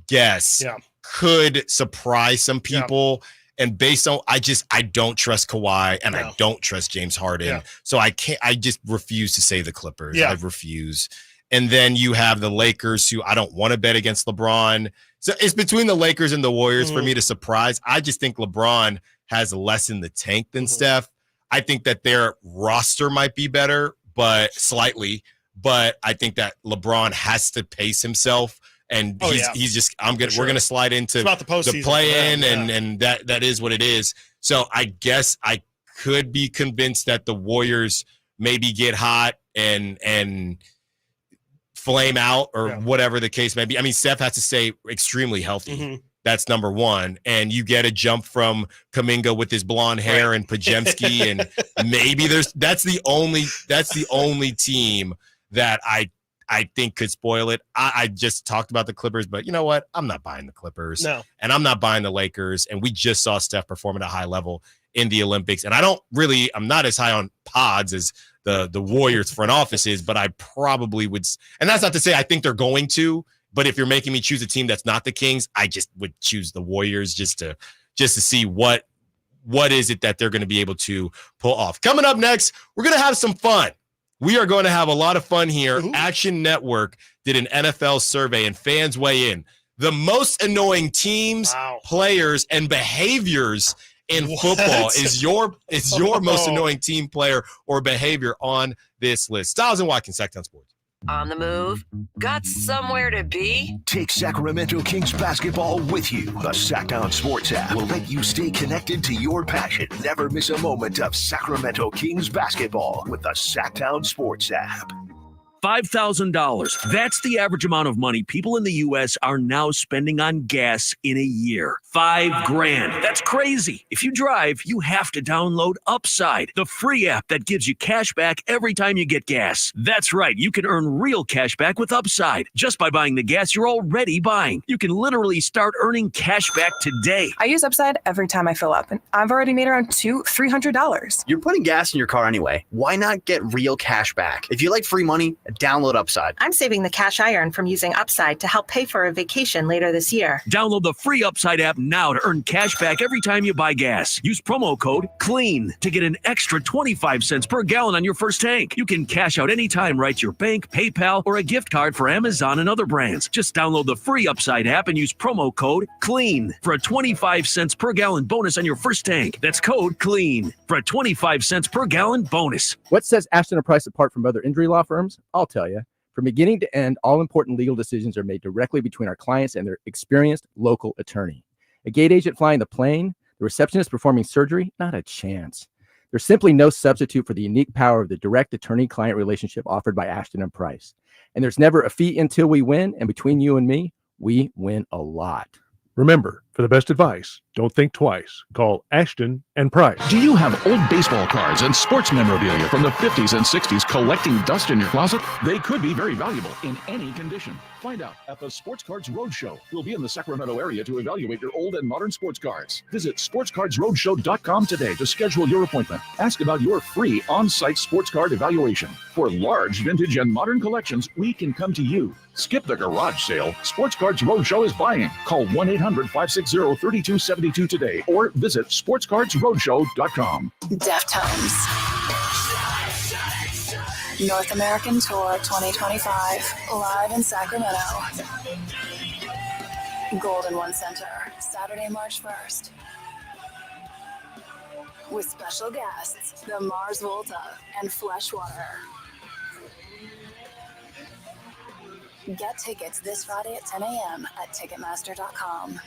S3: guess could surprise some people. And based on, I don't trust Kawhi and I don't trust James Harden. So I just refuse to say the Clippers. I refuse. And then you have the Lakers, who I don't want to bet against LeBron. So it's between the Lakers and the Warriors for me to surprise. I just think LeBron has less in the tank than Steph. I think that their roster might be better, but slightly. But I think that LeBron has to pace himself. And he's just, we're going to slide into the play-in, and that is what it is. So I guess I could be convinced that the Warriors maybe get hot and flame out, or whatever the case may be. I mean, Steph has to stay extremely healthy. That's number one. And you get a jump from Kuminga with his blonde hair and Pajemski, and maybe that's the only team that I I think could spoil it. I just talked about the Clippers, but you know what? I'm not buying the Clippers.
S5: No.
S3: And I'm not buying the Lakers. And we just saw Steph perform at a high level in the Olympics. And I'm not as high on pods as the Warriors front office is, but I probably would. And that's not to say I think they're going to, but if you're making me choose a team that's not the Kings, I just would choose the Warriors just to see what is it that they're going to be able to pull off. Coming up next, we're going to have some fun. We are going to have a lot of fun here. Ooh. Action Network did an NFL survey and fans weigh in. The most annoying teams, players, and behaviors in football is your most annoying team, player, or behavior on this list. Stiles and Watkins, Sacktown Sports.
S1: On the move? Got somewhere to be?
S2: Take Sacramento Kings basketball with you. The Sacktown Sports app will let you stay connected to your passion. Never miss a moment of Sacramento Kings basketball with the Sacktown Sports app.
S6: $5,000. That's the average amount of money people in the U.S. are now spending on gas in a year. $5,000. That's crazy. If you drive, you have to download Upside, the free app that gives you cash back every time you get gas. That's right. You can earn real cash back with Upside just by buying the gas you're already buying. You can literally start earning cash back today.
S7: I use Upside every time I fill up, and I've already made around $300.
S8: You're putting gas in your car anyway. Why not get real cash back? If you like free money, download Upside.
S9: I'm saving the cash I earn from using Upside to help pay for a vacation later this year.
S6: Download the free Upside app now to earn cash back every time you buy gas. Use promo code CLEAN to get an extra 25 cents per gallon on your first tank. You can cash out anytime right to your bank, PayPal, or a gift card for Amazon and other brands. Just download the free Upside app and use promo code CLEAN for a 25 cents per gallon bonus on your first tank. That's code CLEAN for a 25 cents per gallon bonus.
S10: What sets Ashton & Price apart from other injury law firms? I'll tell you. From beginning to end, all important legal decisions are made directly between our clients and their experienced local attorney. A gate agent flying the plane, the receptionist performing surgery, not a chance. There's simply no substitute for the unique power of the direct attorney-client relationship offered by Ashton & Price. And there's never a fee until we win, and between you and me, we win a lot.
S11: Remember, for the best advice, don't think twice. Call Ashton & Price.
S33: Do you have old baseball cards and sports memorabilia from the 50s and 60s collecting dust in your closet? They could be very valuable in any condition. Find out at the Sports Cards Roadshow. We'll be in the Sacramento area to evaluate your old and modern sports cards. Visit sportscardsroadshow.com today to schedule your appointment. Ask about your free on-site sports card evaluation. For large vintage and modern collections, we can come to you. Skip the garage sale. Sports Cards Roadshow is buying. Call 1-800-560-3272 today or visit sportscardsroadshow.com.
S12: Deftones. North American Tour 2025, live in Sacramento. Golden One Center, Saturday, March 1st. With special guests, the Mars Volta and Fleshwater. Get tickets this Friday at 10 a.m. at Ticketmaster.com.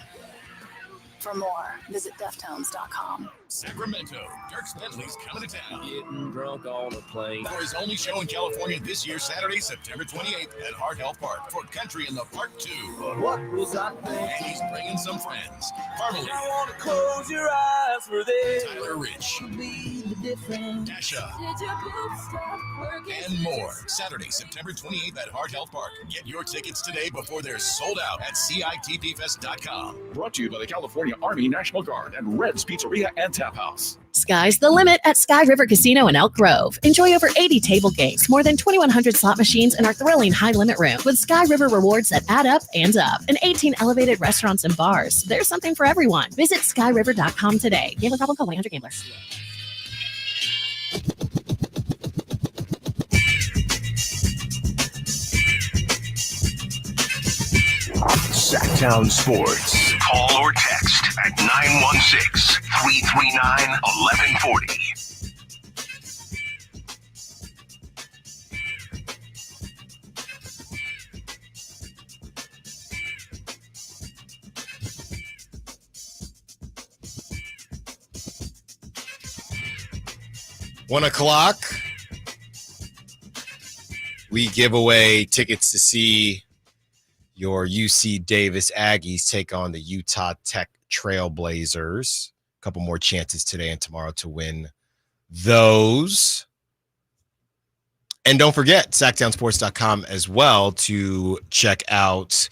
S12: For more, visit Deftones.com.
S34: Sacramento, Dirk Bentley's coming to town.
S16: Getting drunk on a plane.
S34: For his only show in California this year, Saturday, September 28th at Heart Health Park for Country in the Park 2.
S16: But what was I thinking?
S34: And he's bringing some friends. Farmally.
S16: I want to close your eyes for this.
S34: Tyler Rich.
S16: Be the difference.
S34: Dasha.
S16: Did your boobs stop working?
S34: And more. Saturday, September 28th at Heart Health Park. Get your tickets today before they're sold out at CITPFest.com.
S33: Brought to you by the California Army National Guard and Red's Pizzeria and Tap House.
S13: Sky's the limit at Sky River Casino in Elk Grove. Enjoy over 80 table games, more than 2,100 slot machines, and our thrilling high-limit room with Sky River rewards that add up and up, and 18 elevated restaurants and bars. There's something for everyone. Visit skyriver.com today. Gambling problem? Call 1-800-GAMBLER.
S2: Sacktown Sports. Call or text at 916-339-1140.
S3: $1:00. We give away tickets to see your UC Davis Aggies take on the Utah Tech Trailblazers. A couple more chances today and tomorrow to win those. And don't forget, sacktownsports.com as well to check out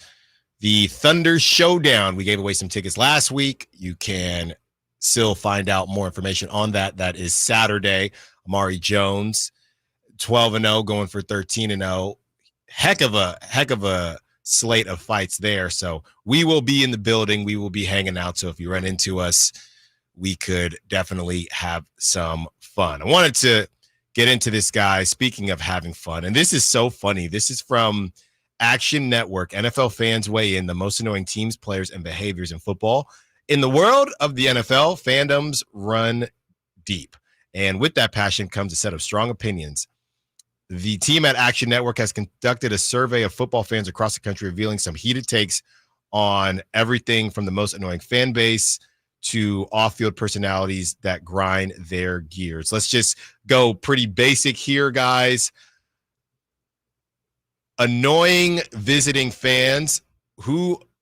S3: the Thunder Showdown. We gave away some tickets last week. You can still find out more information on that. That is Saturday. Amari Jones, 12-0, going for 13-0. Heck of a slate of fights there. So we will be in the building. We will be hanging out. So if you run into us, we could definitely have some fun. I wanted to get into this guy. Speaking of having fun, and this is so funny. This is from Action Network. NFL fans weigh in the most annoying teams, players, and behaviors in football. In the world of the NFL, fandoms run deep. And with that passion comes a set of strong opinions. The team at Action Network has conducted a survey of football fans across the country, revealing some heated takes on everything from the most annoying fan base to off-field personalities that grind their gears. Let's just go pretty basic here, guys. Annoying visiting fans.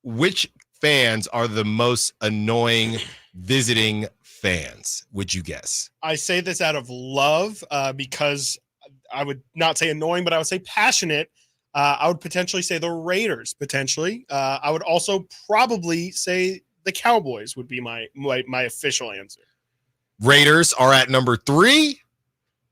S3: Which fans are the most annoying visiting fans, would you guess?
S5: I say this out of love because I would not say annoying, but I would say passionate. I would potentially say the Raiders, potentially. I would also probably say the Cowboys would be my official answer.
S3: Raiders are at number 3.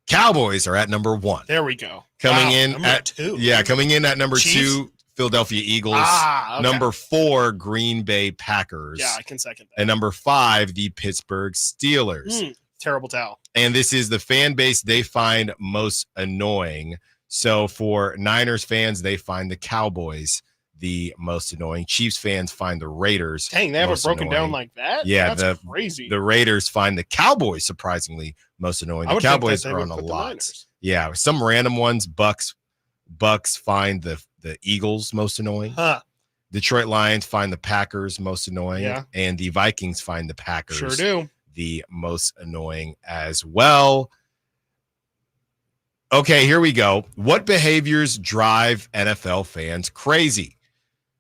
S3: Cowboys are at number 1.
S5: There we go.
S3: Coming in
S5: number
S3: at
S5: 2.
S3: Yeah, coming in at number
S5: Chiefs?
S3: 2, Philadelphia Eagles.
S5: Okay.
S3: Number 4, Green Bay Packers.
S5: Yeah, I can second that.
S3: And number 5, the Pittsburgh Steelers.
S5: Terrible towel.
S3: And this is the fan base they find most annoying. So for Niners fans, they find the Cowboys the most annoying. Chiefs fans find the Raiders.
S5: Dang, they have it broken
S3: annoying.
S5: down like that?
S3: Yeah,
S5: that's crazy.
S3: The Raiders find the Cowboys surprisingly most annoying. The Cowboys are on a lot. Yeah, some random ones. Bucks find the Eagles most annoying.
S5: Huh.
S3: Detroit Lions find the Packers most annoying.
S5: Yeah.
S3: And the Vikings find the Packers
S5: Sure do.
S3: the most annoying as well. Okay, here we go. What behaviors drive NFL fans crazy?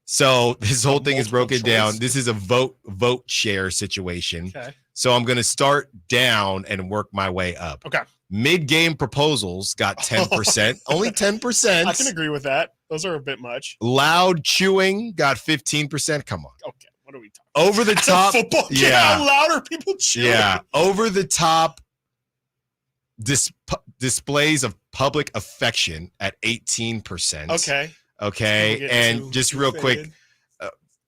S3: So this whole thing is broken down. This is a vote share situation.
S5: Okay.
S3: So I'm going to start down and work my way up.
S5: Okay.
S3: Mid-game proposals got 10%. Only 10%.
S5: I can agree with that. Those are a bit much.
S3: Loud chewing got 15%. Come on.
S5: Okay. What are we talking
S3: Over the top.
S5: Football game, how loud are people chewing?
S3: Yeah. Over the top displays of public affection at 18%. Okay. And just real quick,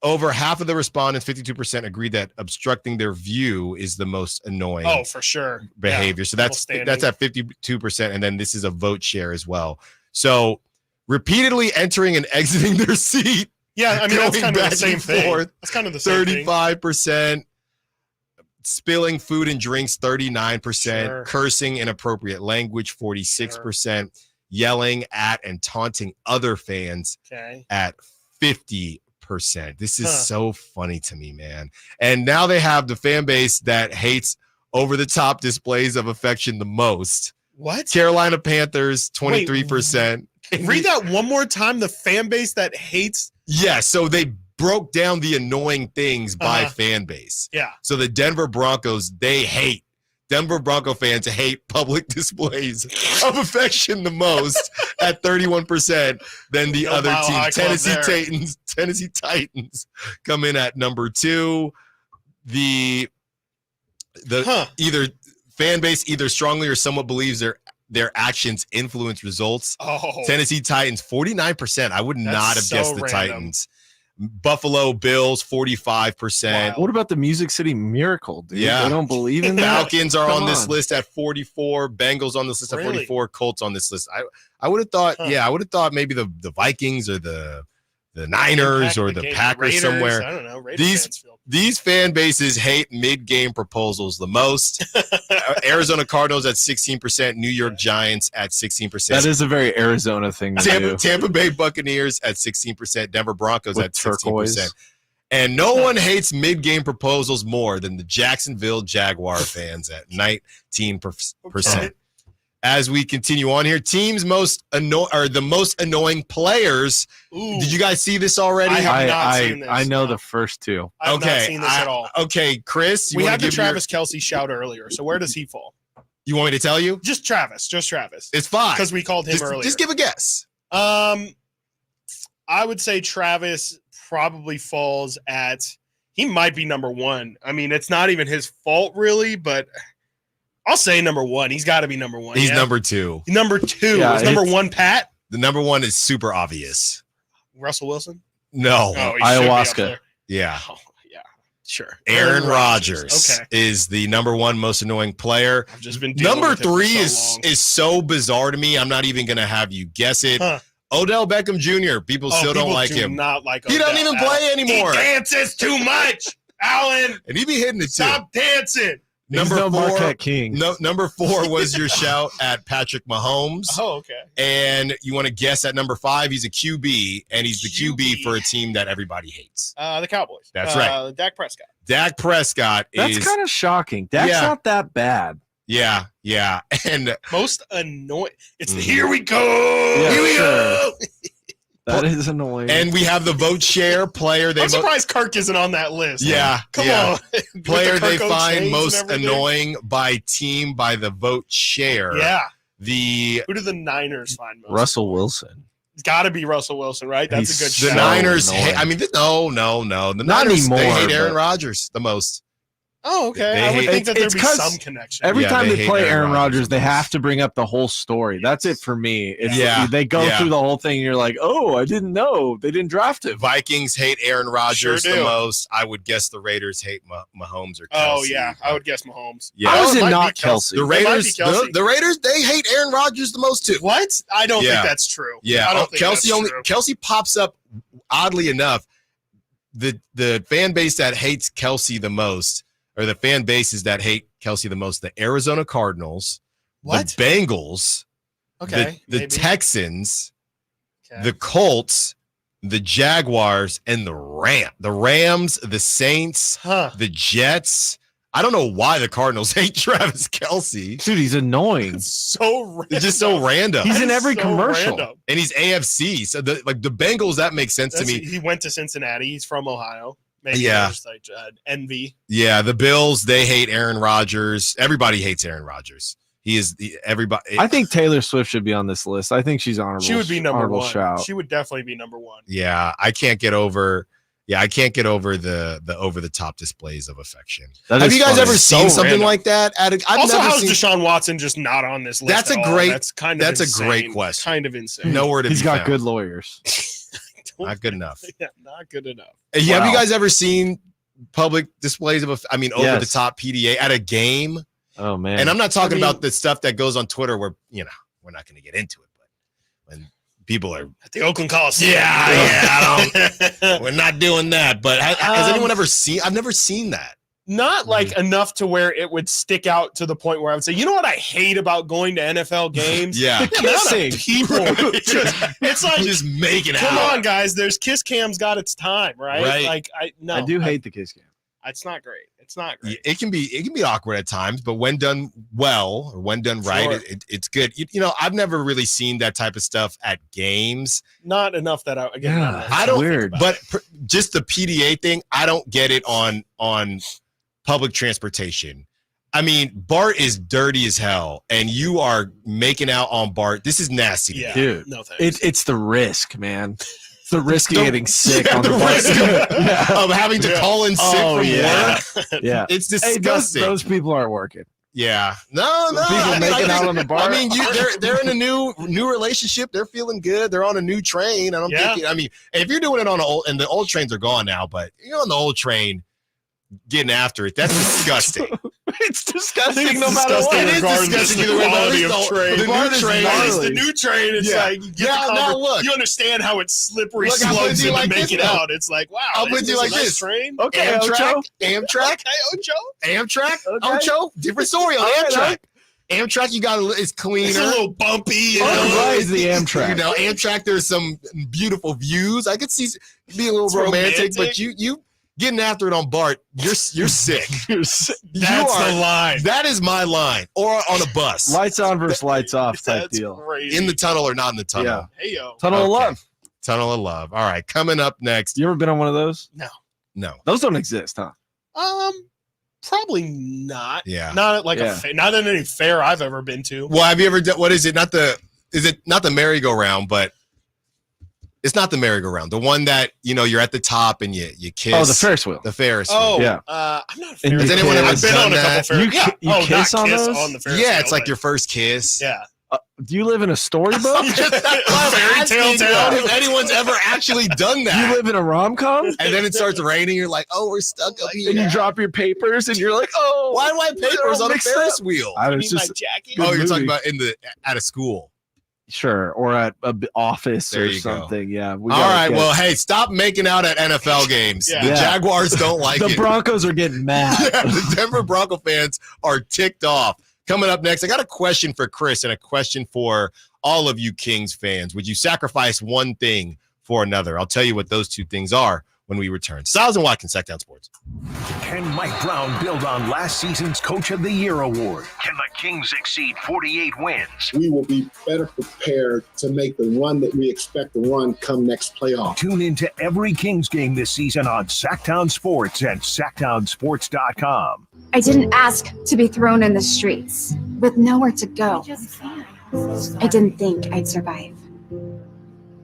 S3: over half of the respondents, 52%, agreed that obstructing their view is the most annoying.
S5: Oh, for sure.
S3: Behavior. So that's at 52%. And then this is a vote share as well. So repeatedly entering and exiting their seat.
S5: Yeah, I mean, that's kind of the same thing.
S3: Forth,
S5: that's kind of the same
S3: 35%. Spilling food and drinks, 39%.
S5: Sure.
S3: Cursing inappropriate language, 46%. Yelling at and taunting other fans at 50%. This is so funny to me, man. And now they have the fan base that hates over-the-top displays of affection the most.
S5: What?
S3: Carolina Panthers, 23%.
S5: Read that one more time. The fan base that hates.
S3: Yeah, so they broke down the annoying things by fan base.
S5: Yeah.
S3: So the Denver Broncos, Denver Bronco fans hate public displays of affection the most at 31% than the other team. Tennessee Titans come in at number 2. The either fan base either strongly or somewhat believes their actions influence results. Tennessee Titans, 49%. I would not have guessed the Titans. Buffalo Bills, 45%.
S4: What about the Music City Miracle, dude?
S3: Yeah.
S4: They don't believe in that?
S3: Falcons are on this list at 44. Bengals on this list at 44. Colts on this list. I would have thought, I would have thought maybe the Vikings or the Niners or the Packers
S5: Raiders,
S3: somewhere.
S5: I don't know.
S3: These fan bases hate mid-game proposals the most. Arizona Cardinals at 16%. New York Giants at 16%.
S4: That is a very Arizona thing to do.
S3: Tampa Bay Buccaneers at 16%. Denver Broncos
S4: With
S3: at 16%.
S4: turquoise.
S3: And no one hates mid-game proposals more than the Jacksonville Jaguar fans at 19%.
S5: Okay.
S3: As we continue on here, teams the most annoying players.
S5: Ooh.
S3: Did you guys see this already?
S5: I have not seen this.
S4: I know the first two.
S5: I have not seen this at all.
S3: Okay, Chris.
S5: We had the Travis Kelce shout earlier. So where does he fall?
S3: You want me to tell you?
S5: Just Travis.
S3: It's 5
S5: because we called him earlier.
S3: Just give a guess.
S5: I would say Travis probably falls at. He might be number 1. I mean, it's not even his fault really, but I'll say number 1. He's got to be number 1.
S3: He's number 2.
S5: Number 2
S3: Yeah,
S5: is number 1. Pat.
S3: The number 1 is super obvious.
S5: Russell Wilson.
S3: No,
S5: Oh, he
S4: Ayahuasca.
S5: should be up there.
S3: Yeah.
S5: Oh, yeah, sure.
S3: Aaron Rodgers
S5: Okay.
S3: is the number 1 most annoying player.
S5: I've just been dealing
S3: Number
S5: with it for
S3: 3
S5: so long.
S3: is so bizarre to me. I'm not even gonna have you guess it.
S5: Huh.
S3: Odell Beckham Jr. People still don't
S5: people
S3: like
S5: do
S3: him.
S5: Not like
S3: He doesn't
S5: Odell
S3: even play
S5: at all.
S3: anymore.
S5: He dances too much, Alan.
S3: And he be hitting it too.
S5: Stop dancing.
S3: Number
S4: no
S3: 4,
S4: Marquette King.
S3: number 4 was your shout at Patrick Mahomes.
S5: Oh, okay.
S3: And you want to guess at number 5? He's a QB, and he's the QB for a team that everybody hates.
S5: The Cowboys.
S3: That's right.
S5: Dak Prescott.
S3: Dak Prescott
S4: That's
S3: is
S4: kind of shocking. Dak's
S3: Yeah.
S4: not that bad.
S3: yeah, and
S5: Most annoying. It's the
S3: Mhm.
S5: here we go.
S4: Yeah,
S5: Here we
S4: sure.
S5: go.
S4: That is annoying.
S3: and we have the vote share player.
S5: I'm surprised Kirk isn't on that list.
S3: Yeah,
S5: Come
S3: yeah.
S5: on. With
S3: Player
S5: the
S3: they
S5: Kirk
S3: find
S5: chains
S3: most
S5: and everything.
S3: annoying by team by the vote share.
S5: Yeah.
S3: The
S5: Who do the Niners find most?
S4: Russell Wilson.
S5: It's got to be Russell Wilson, right? That's a good
S4: He's
S3: the
S5: shout.
S3: Niners.
S4: annoying.
S3: I mean, no. The
S4: Not
S3: Niners. They
S4: anymore,
S3: hate Aaron
S4: but-
S3: Rodgers the most.
S5: Oh, okay.
S3: They
S5: I would
S3: hate-
S5: think that there'd
S4: it's
S5: be
S4: 'cause
S5: some connection.
S4: Every
S3: Yeah,
S4: time
S3: they
S4: they
S3: hate
S4: play
S3: Aaron
S4: Aaron
S3: Rodgers
S4: Rodgers, they
S3: the
S4: have
S3: most.
S4: to bring up the whole story. That's it for me. It's
S3: Yeah,
S4: they go
S3: yeah.
S4: through the whole thing. And you're like, oh, I didn't know they didn't draft him.
S3: Vikings hate Aaron Rodgers
S5: Sure
S3: the
S5: do.
S3: most. I would guess the Raiders hate Mahomes or Kelsey.
S5: Oh, yeah. I would guess Mahomes.
S3: Yeah.
S4: How is
S5: it
S4: it
S5: might
S4: not
S5: be
S4: Kelsey?
S3: The
S5: It might be
S3: Raiders,
S5: Kelsey.
S3: the Raiders, they hate Aaron Rodgers the most too.
S5: What? I don't
S3: Yeah.
S5: think that's true.
S3: Yeah,
S5: I don't think
S3: Kelsey
S5: that's
S3: only
S5: true.
S3: Kelsey pops up. Oddly enough, the fan base that hates Kelsey the most, or the fan bases that hate Kelsey the most, the Arizona Cardinals,
S5: What?
S3: the Bengals,
S5: Okay.
S3: the
S5: maybe.
S3: Texans,
S5: Okay.
S3: the Colts, the Jaguars, and the Rams, the Saints,
S5: Huh.
S3: the Jets. I don't know why the Cardinals hate Travis Kelsey.
S4: Dude, he's annoying.
S5: It's so random.
S3: It's just so random.
S4: He's
S5: That
S4: in
S5: is
S4: every
S5: so
S4: commercial.
S5: random.
S3: And he's AFC. So the Bengals, that makes sense to me.
S5: He went to Cincinnati. He's from Ohio. Maybe
S3: Yeah.
S5: there's like envy.
S3: Yeah, the Bills, they hate Aaron Rodgers. Everybody hates Aaron Rodgers. He is everybody.
S4: I think Taylor Swift should be on this list. I think she's honorable.
S5: She would be number
S4: honorable
S5: 1.
S4: Shout.
S5: She would definitely be number 1.
S3: Yeah, I can't get over. Yeah, I can't get over the over the top displays of affection.
S4: That
S3: Have
S4: is
S3: you guys
S4: funny.
S3: ever
S5: So
S3: seen something
S5: random.
S3: like that? I've
S5: Also,
S3: never
S5: how's
S3: seen.
S5: Deshaun Watson just not on this list?
S3: That's
S5: at
S3: a
S5: all?
S3: great-
S5: That's kind of
S3: that's a
S5: insane.
S3: great question.
S5: Kind of insane.
S3: Nowhere to
S4: He's
S3: be
S4: got
S3: found.
S4: good lawyers.
S3: Not good enough.
S5: Yeah, not good enough.
S3: Have you
S4: Wow.
S3: guys ever seen public displays of over
S4: Yes.
S3: the top PDA at a game?
S4: Oh man.
S3: And I'm not talking
S5: I mean-
S3: about the stuff that goes on Twitter where we're not going to get into it, but when people are
S5: At the Oakland Coliseum.
S3: we're not doing that. But has anyone ever seen? I've never seen that.
S5: Not like enough to where it would stick out to the point where I would say, you know what I hate about going to NFL games?
S3: Yeah.
S5: The amount of people. It's like,
S3: Just making
S5: come
S3: out.
S5: on, guys. There's Kiss Cam's got its time, right?
S3: Right.
S5: Like I
S4: do hate the kiss cam.
S5: It's not great. It's not great.
S3: It can be awkward at times, but when done well or when done right,
S5: Sure.
S3: it's good. I've never really seen that type of stuff at games.
S5: Not enough that not
S4: Yeah,
S5: enough.
S3: I don't.
S4: weird.
S3: But just the PDA thing, I don't get it on public transportation. I mean, Bart is dirty as hell, and you are making out on Bart. This is nasty. to me.
S5: Yeah.
S4: Dude,
S5: No thanks.
S4: it's the risk, man. It's the risk of getting sick on
S3: the
S4: the bus.
S3: risk of having to call in sick
S4: Oh,
S3: from
S4: yeah.
S3: work.
S4: Yeah.
S3: It's
S4: Hey,
S3: disgusting.
S4: those people aren't working.
S3: Yeah. No.
S4: People
S3: I mean,
S4: making out on the bar.
S3: I mean, they're in a new relationship. They're feeling good. They're on a new train. I don't think. I mean, if you're doing it on and the old trains are gone now, but you're on the old train, getting after it. That's disgusting.
S4: It's disgusting
S5: It's
S4: no matter
S5: disgusting
S4: what.
S3: It is
S5: regardless
S3: disgusting
S5: of the
S3: either way, but at
S5: quality
S3: least
S5: of train.
S3: the
S4: Bart
S3: new
S4: is
S3: train.
S5: At least
S4: gnarly.
S5: the new train, it's
S3: Yeah.
S5: like you get
S3: Now-
S5: the
S3: now
S5: cover-
S3: look.
S5: you understand how it's slippery
S3: Look, I'm with
S5: slopes
S3: you
S5: and
S3: like
S5: make
S3: this,
S5: it
S3: though.
S5: out. It's like, wow,
S3: I'm with
S5: isn't
S3: you
S5: this a
S3: like
S5: nice
S3: this.
S5: train.
S4: Okay, Ocho.
S3: Amtrak,
S5: Hey, Ocho.
S3: Amtrak,
S4: Okay.
S3: Ocho. Different story on
S4: All right,
S3: Amtrak. Amtrak, you got it's cleaner.
S5: It's a little bumpy. You
S4: Oh,
S5: know?
S4: right, the Amtrak.
S3: You know, Amtrak. There's some beautiful views. I could see be a little
S5: It's
S3: romantic,
S5: romantic.
S3: but you getting after it on Bart, you're sick.
S4: You're sick.
S5: That's the line.
S3: That is my line. Or on a bus,
S4: Lights on versus lights off type
S5: That's
S4: deal.
S5: crazy.
S3: in the tunnel or not in the tunnel.
S4: Yeah.
S5: Hey yo.
S4: Tunnel of
S3: Okay.
S4: Love.
S3: Tunnel of love. All right, coming up next.
S4: You ever been on one of those?
S3: No.
S4: Those don't exist, huh?
S5: Probably not.
S3: Yeah.
S5: Not at not in any fair I've ever been to.
S3: Well, have you ever done, what is it? Is it not the merry-go-round, but it's not the merry-go-round. The one that, you're at the top and you kiss.
S4: Oh, the Ferris wheel.
S3: The Ferris wheel.
S5: Oh,
S4: yeah.
S5: I'm not a Ferris
S3: Has anyone ever done that?
S4: You kiss on those?
S5: On the Ferris
S3: Yeah,
S5: wheel,
S3: it's like
S5: but-
S3: your first kiss.
S5: Yeah.
S4: Do you live in a storybook?
S5: Fairy tale town.
S3: If anyone's ever actually done that.
S4: You live in a rom-com?
S3: And then it starts raining. You're like, oh, we're stuck up here.
S4: And you drop your papers and you're like, oh.
S3: Why do I have papers on a Ferris wheel?
S4: I
S5: You
S4: was
S5: need my
S4: just
S5: jacket?
S3: Oh, you're
S4: movie.
S3: talking about at a school.
S4: Sure, or at an office
S3: There
S4: or
S3: you go.
S4: something. Yeah.
S3: All right. Well, hey, stop making out at NFL games.
S5: Yeah.
S3: The
S4: Yeah.
S3: Jaguars don't like
S4: the
S3: it.
S4: Broncos are getting mad.
S3: Yeah, the Denver Bronco fans are ticked off. Coming up next, I got a question for Chris and a question for all of you Kings fans. Would you sacrifice one thing for another? I'll tell you what those two things are when we return. Stiles and Watkins, Sacktown Sports.
S2: Can Mike Brown build on last season's Coach of the Year award? Can the Kings exceed 48 wins?
S15: We will be better prepared to make the run that we expect to run come next playoff.
S2: Tune into every Kings game this season on Sacktown Sports and sacktownsports.com.
S17: I didn't ask to be thrown in the streets with nowhere to go. I didn't think I'd survive.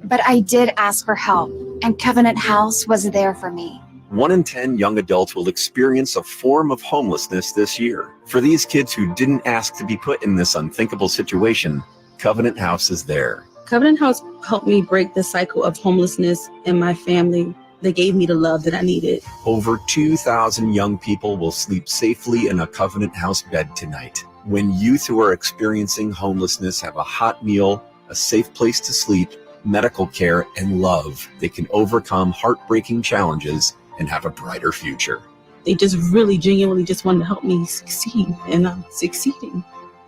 S17: But I did ask for help, and Covenant House was there for me.
S18: 1 in 10 young adults will experience a form of homelessness this year. For these kids who didn't ask to be put in this unthinkable situation, Covenant House is there.
S19: Covenant House helped me break the cycle of homelessness in my family. They gave me the love that I needed.
S18: Over 2,000 young people will sleep safely in a Covenant House bed tonight. When youth who are experiencing homelessness have a hot meal, a safe place to sleep, medical care, and love, they can overcome heartbreaking challenges and have a brighter future.
S19: They just really genuinely just wanted to help me succeed, and I'm succeeding.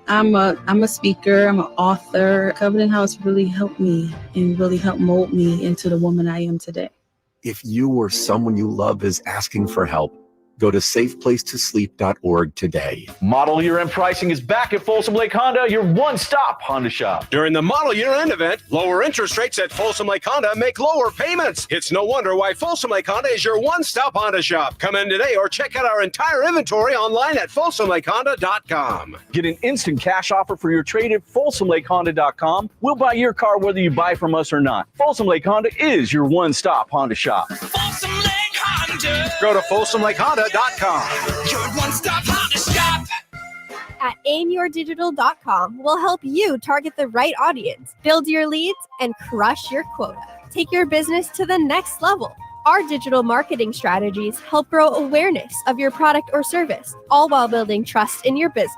S19: I'm a speaker, I'm an author. Covenant House really helped me and really helped mold me into the woman I am today.
S18: If you or someone you love is asking for help, go to safeplacetosleep.org today.
S20: Model Year End pricing is back at Folsom Lake Honda, your one-stop Honda shop.
S21: During the Model Year End event, lower interest rates at Folsom Lake Honda make lower payments. It's no wonder why Folsom Lake Honda is your one-stop Honda shop. Come in today or check out our entire inventory online at folsomlakehonda.com.
S20: Get an instant cash offer for your trade at folsomlakehonda.com. We'll buy your car whether you buy from us or not. Folsom Lake Honda is your one-stop Honda shop.
S16: Folsom Lake Honda.
S21: Go to folsomlakehonda.com.
S16: Your one-stop Honda shop.
S22: At aimyourdigital.com, we'll help you target the right audience, build your leads, and crush your quota. Take your business to the next level. Our digital marketing strategies help grow awareness of your product or service, all while building trust in your business.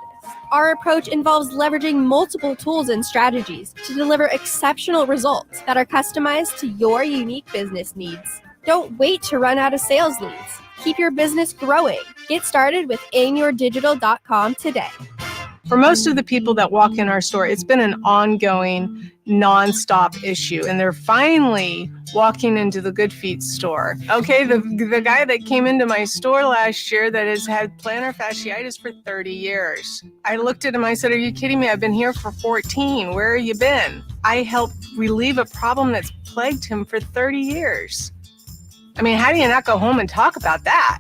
S22: Our approach involves leveraging multiple tools and strategies to deliver exceptional results that are customized to your unique business needs. Don't wait to run out of sales leads. Keep your business growing. Get started with aimyourdigital.com today.
S23: For most of the people that walk in our store, it's been an ongoing, nonstop issue, and they're finally walking into the Good Feet store. Okay, the guy that came into my store last year that has had plantar fasciitis for 30 years. I looked at him, I said, "Are you kidding me? I've been here for 14. Where have you been?" I helped relieve a problem that's plagued him for 30 years. I mean, how do you not go home and talk about that?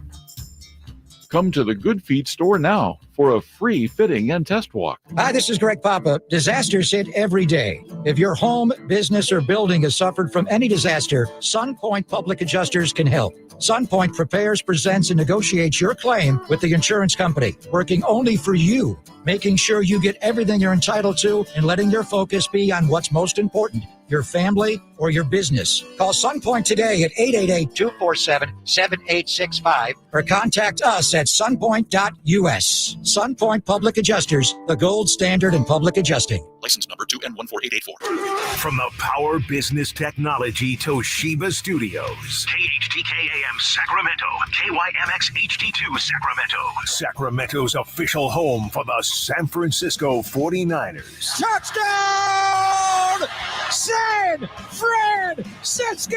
S11: Come to the Good Feet store now for a free fitting and test walk.
S24: Hi, this is Greg Papa. Disasters hit every day. If your home, business, or building has suffered from any disaster, SunPoint Public Adjusters can help. SunPoint prepares, presents, and negotiates your claim with the insurance company, working only for you, making sure you get everything you're entitled to and letting your focus be on what's most important, your family or your business. Call SunPoint today at 888-247-7865 or contact us at sunpoint.us. SunPoint Public Adjusters, the gold standard in public adjusting.
S34: License number 2N14884.
S2: From the Power Business Technology Toshiba Studios.
S34: KHTK AM Sacramento. KYMX HD2 Sacramento.
S2: Sacramento's official home for the San Francisco 49ers.
S16: Touchdown! San Francisco!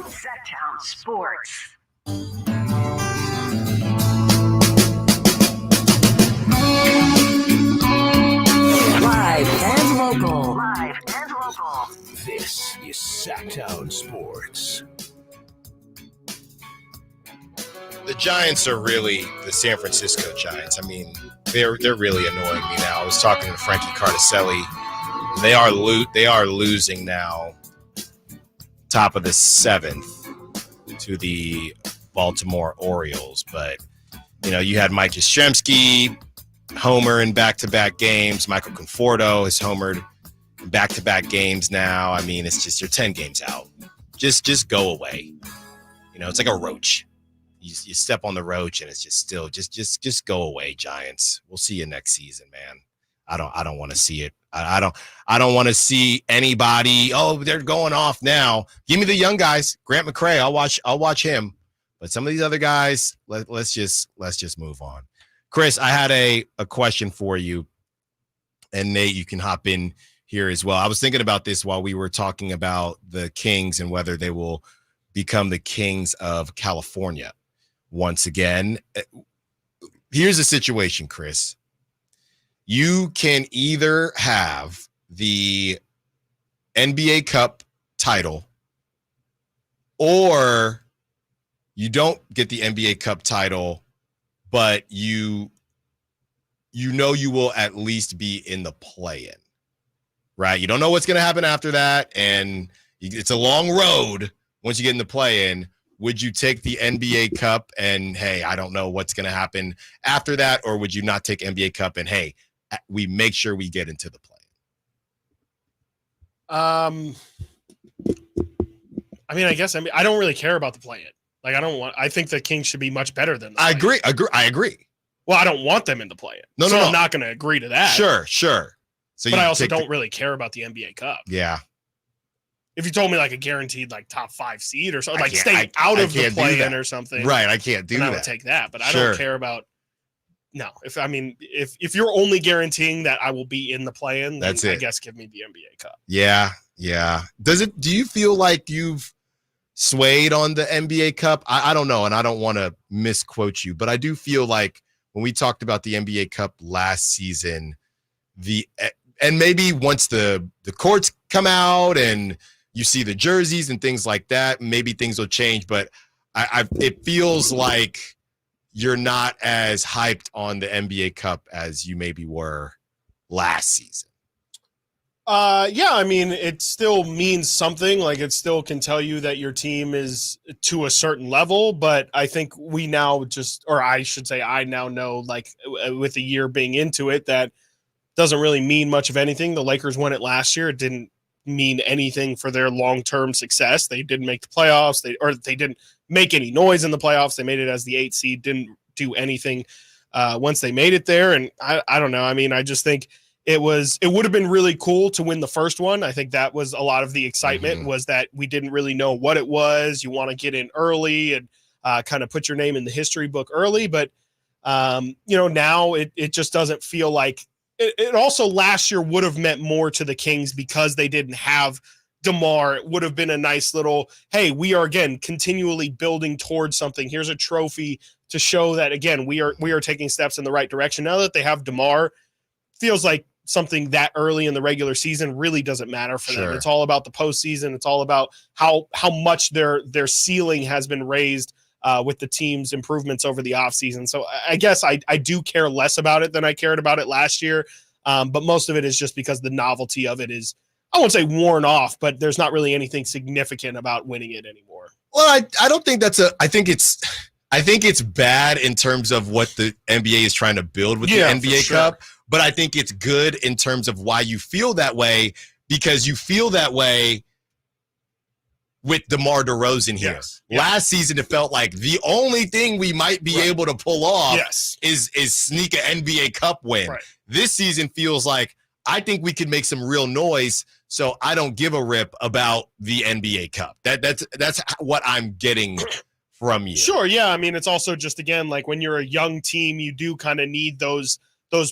S1: Sacktown Sports.
S16: Live and local.
S1: Live and local.
S2: This is Sacktown Sports.
S3: The Giants are really the San Francisco Giants. I mean, they're really annoying me now. I was talking to Frankie Cardicelli. They are losing now, top of the 7th to the Baltimore Orioles. But you had Mike Yastrzemski homer in back-to-back games. Michael Conforto has homered in back-to-back games now. I mean, it's just you're 10 games out. Just go away. It's like a roach. You step on the roach and it's just still just go away, Giants. We'll see you next season, man. I don't want to see it. I don't want to see anybody. Oh, they're going off now. Give me the young guys. Grant McCray. I'll watch him. But some of these other guys, let's just move on. Chris, I had a question for you, and Nate, you can hop in here as well. I was thinking about this while we were talking about the Kings and whether they will become the Kings of California once again. Here's the situation, Chris. You can either have the NBA Cup title, or you don't get the NBA Cup title, but you will at least be in the play-in, right? You don't know what's going to happen after that, and it's a long road once you get in the play-in. Would you take the NBA Cup and, hey, I don't know what's going to happen after that, or would you not take NBA Cup and, hey, we make sure we get into the play?
S5: I don't really care about the play-in. Like, I think the Kings should be much better than the play-in.
S3: I agree.
S5: Well, I don't want them in the play-in. No. I'm not going to agree to that.
S3: Sure.
S5: So but I also don't really care about the NBA Cup.
S3: Yeah.
S5: If you told me like a guaranted like top 5 seed or something, like stay out of the play-in or something.
S3: Right, I can't do that.
S5: I would take that, but I don't care about. No, if you're only guaranteeing that I will be in the play-in, then I guess give me the NBA Cup.
S3: Yeah. Do you feel like you've swayed on the NBA Cup? I don't know, and I don't want to misquote you, but I do feel like when we talked about the NBA Cup last season, and maybe once the courts come out and you see the jerseys and things like that, maybe things will change, but it feels like you're not as hyped on the NBA Cup as you maybe were last season.
S5: It still means something. Like, it still can tell you that your team is to a certain level, but I think I now know, like, with a year being into it, that doesn't really mean much of anything. The Lakers won it last year. It didn't mean anything for their long-term success. They didn't make the playoffs. They didn't make any noise in the playoffs. They made it as the 8th seed, didn't do anything once they made it there. And I don't know. I just think it would have been really cool to win the first one. I think that was a lot of the excitement, was that we didn't really know what it was. You want to get in early and kind of put your name in the history book early. But, now it just doesn't feel like it also last year would have meant more to the Kings because they didn't have DeMar. It would have been a nice little, hey, we are again continually building towards something. Here's a trophy to show that, again, we are taking steps in the right direction. Now that they have DeMar, feels like something that early in the regular season really doesn't matter for them. It's all about the postseason. It's all about how much their ceiling has been raised with the team's improvements over the offseason. So I guess I do care less about it than I cared about it last year. But most of it is just because the novelty of it is, I won't say worn off, but there's not really anything significant about winning it anymore.
S3: Well, I don't think I think it's bad in terms of what the NBA is trying to build with the NBA Cup, but I think it's good in terms of why you feel that way, because you feel that way with DeMar DeRozan here. Yes. Last season, it felt like the only thing we might be able to pull off is sneak an NBA Cup win. Right. This season feels like, I think we could make some real noise, so I don't give a rip about the NBA Cup. That's what I'm getting from you.
S5: Sure, yeah. It's also just, again, like when you're a young team, you do kind of need those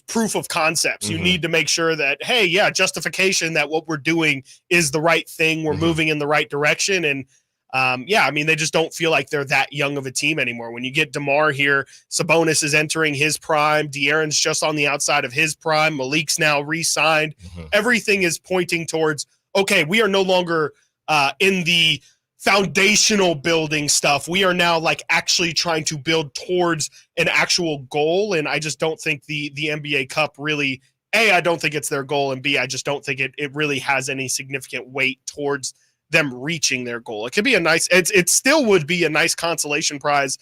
S5: proof of concepts. You need to make sure that, hey, yeah, justification that what we're doing is the right thing. We're moving in the right direction. And they just don't feel like they're that young of a team anymore. When you get DeMar here, Sabonis is entering his prime. De'Aaron's just on the outside of his prime. Malik's now re-signed. Everything is pointing towards, okay, we are no longer in the foundational building stuff. We are now like actually trying to build towards an actual goal. And I just don't think the NBA Cup really, A, I don't think it's their goal. And B, I just don't think it really has any significant weight towards them reaching their goal. It could be it still would be a nice consolation prize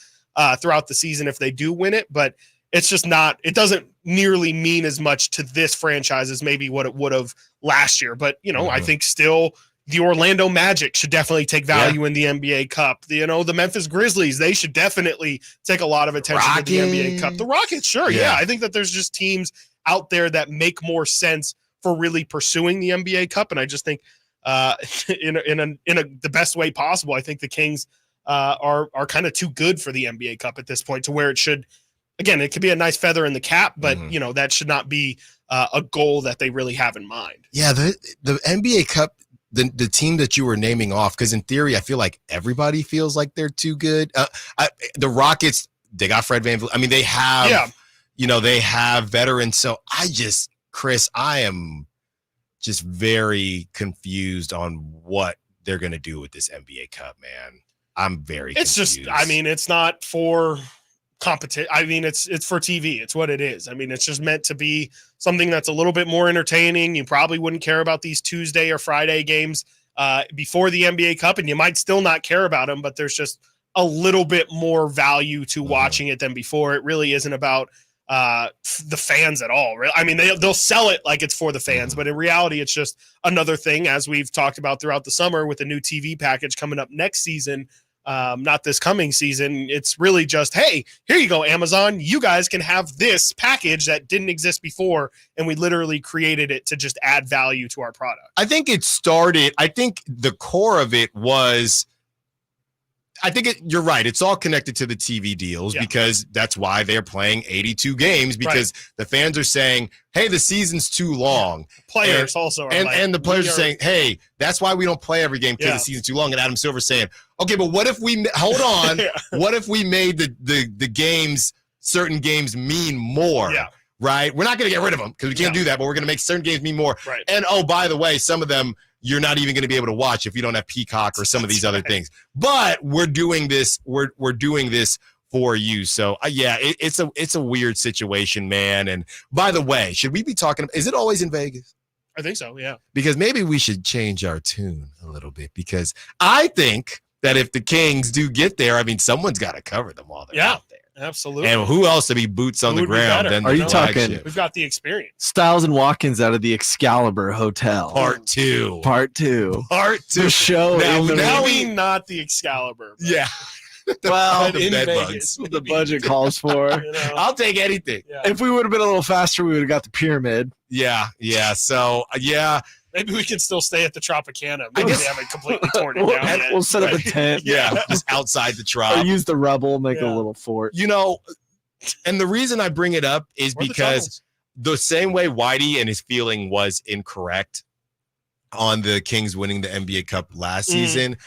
S5: throughout the season if they do win it, but it's just not, it doesn't nearly mean as much to this franchise as maybe what it would have last year. But, I think still the Orlando Magic should definitely take value in the NBA Cup. The Memphis Grizzlies, they should definitely take a lot of attention to the NBA Cup. The Rockets, sure. Yeah. I think that there's just teams out there that make more sense for really pursuing the NBA Cup. And I just think in the best way possible, I think the Kings are kind of too good for the NBA Cup at this point to where it should, again, it could be a nice feather in the cap, but that should not be a goal that they really have in mind.
S3: Yeah. The NBA Cup, the team that you were naming off, because in theory, I feel like everybody feels like they're too good. The Rockets, they got Fred VanVleet. I mean, they have, they have veterans. So Chris, I am just very confused on what they're going to do with this NBA Cup, man. I'm very confused.
S5: It's not for competition. It's for TV. It's what it is. It's just meant to be something that's a little bit more entertaining. You probably wouldn't care about these Tuesday or Friday games before the NBA Cup, and you might still not care about them, but there's just a little bit more value to watching it than before. It really isn't about the fans at all. They'll sell it like it's for the fans, but in reality, it's just another thing, as we've talked about throughout the summer with a new TV package coming up next season. Not this coming season. It's really just, hey, here you go, Amazon. You guys can have this package that didn't exist before, and we literally created it to just add value to our product.
S3: I think the core of it was, you're right. It's all connected to the TV deals because that's why they're playing 82 games because the fans are saying, hey, the season's too long.
S5: Players also are
S3: and the players are saying, hey, that's why we don't play every game because the season's too long. And Adam Silver's saying, okay, but what if we hold on? What if we made the games, certain games mean more? Yeah. Right? We're not going to get rid of them because we can't do that, but we're going to make certain games mean more. Right. And by the way, some of them you're not even going to be able to watch if you don't have Peacock or some of these other things. But we're doing this. We're doing this for you. So it's a weird situation, man. And by the way, should we be talking? Is it always in Vegas?
S5: I think so. Yeah.
S3: Because maybe we should change our tune a little bit because I think that if the Kings do get there, someone's got to cover them while they're out there.
S5: Absolutely.
S3: And who else to be boots on the ground?
S4: Are you talking?
S5: We've got the experience.
S4: Stiles and Watkins out of the Excalibur Hotel.
S3: Part two.
S4: The show.
S5: Now we not the Excalibur.
S3: Yeah.
S4: Well,
S5: in Vegas,
S4: the budget calls for.
S3: I'll take anything.
S5: Yeah.
S4: If we would have been a little faster, we would have got the pyramid.
S3: Yeah. So
S5: maybe we can still stay at the Tropicana. Maybe they haven't completely torn it down yet.
S4: We'll set up a tent.
S3: Just outside the Trop.
S4: Or use the rubble, make a little fort.
S3: And the reason I bring it up is because the same way Whitey and his feeling was incorrect on the Kings winning the NBA Cup last season,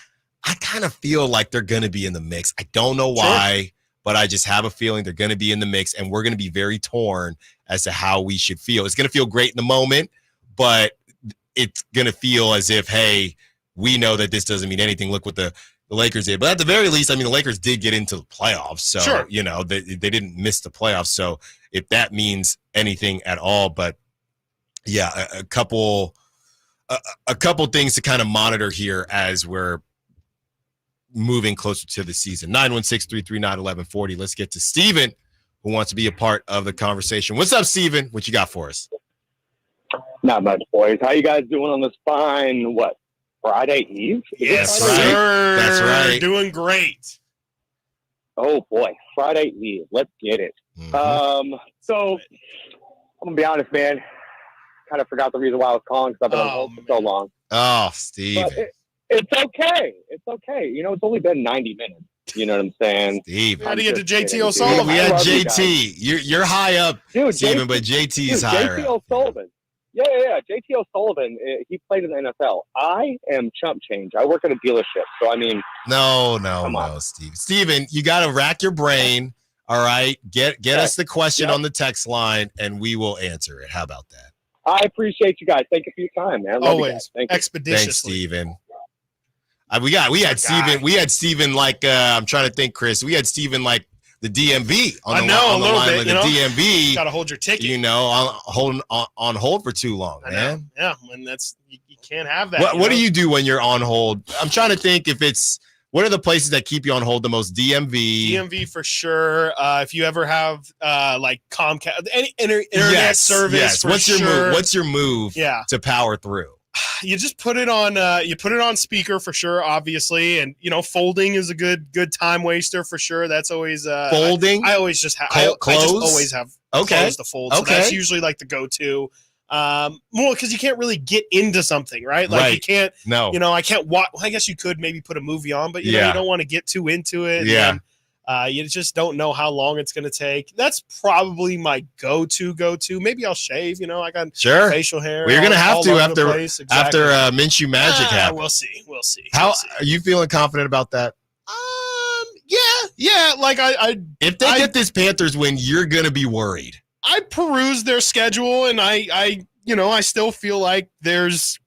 S3: I kind of feel like they're going to be in the mix. I don't know why, but I just have a feeling they're going to be in the mix, and we're going to be very torn as to how we should feel. It's going to feel great in the moment, but it's going to feel as if, hey, we know that this doesn't mean anything. Look what the Lakers did. But at the very least, the Lakers did get into the playoffs. So, they didn't miss the playoffs. So if that means anything at all, but yeah, a couple things to kind of monitor here as we're moving closer to the season. 916-339-1140. Let's get to Steven, who wants to be a part of the conversation. What's up, Steven? What you got for us?
S6: Not much, boys. How you guys doing on this fine, Friday Eve?
S5: Yes, sir.
S3: That's right.
S5: Doing great.
S6: Oh, boy. Friday Eve. Let's get it. So, I'm going to be honest, man. Kind of forgot the reason why I was calling because I've been on hold for so long.
S3: Oh, Steve.
S6: It's okay. It's okay. It's only been 90 minutes. You know what I'm saying?
S3: Steve.
S5: How do you get to JT O'Sullivan?
S3: We had JT. You're high up,
S6: dude,
S3: Steven, but JT's higher
S6: JT
S3: up.
S6: O'Sullivan. Yeah. JT O'Sullivan, he played in the NFL. I am chump change. I work at a dealership. So,
S3: No, Steve. Steven, you got to rack your brain. All right. Get us the question on the text line, and we will answer it. How about that?
S6: I appreciate you guys. Thank you for your time, man.
S5: Always.
S6: Thank you.
S5: Expeditiously.
S3: Thanks, Steven. We had Steven like I'm trying to think, Chris. We had Steven like the DMV on the line with the DMV.
S5: Got to hold your ticket.
S3: On hold for too long, man.
S5: Yeah, and that's you can't have that.
S3: What do you do when you're on hold? I'm trying to think what are the places that keep you on hold the most?
S5: DMV for sure. If you ever have like Comcast, any internet service.
S3: Yes. What's your move?
S5: Yeah.
S3: To power through.
S5: You just put it on speaker for sure, obviously, and folding is a good time waster for sure. That's always
S3: folding.
S5: I always just have
S3: close.
S5: I just always have clothes to fold. So that's usually like the go-to. More because you can't really get into something, right? Like you can't.
S3: No.
S5: I can't watch. Well, I guess you could maybe put a movie on, but you don't want to get too into it.
S3: Yeah.
S5: And, you just don't know how long it's going to take. That's probably my go-to. Maybe I'll shave. I got facial hair.
S3: Well, you're going to have to after
S5: after
S3: Minshew magic happens.
S5: We'll see.
S3: How are you feeling confident about that?
S5: Yeah. Like
S3: if they get this Panthers win, you're going to be worried.
S5: I peruse their schedule, and I still feel like there's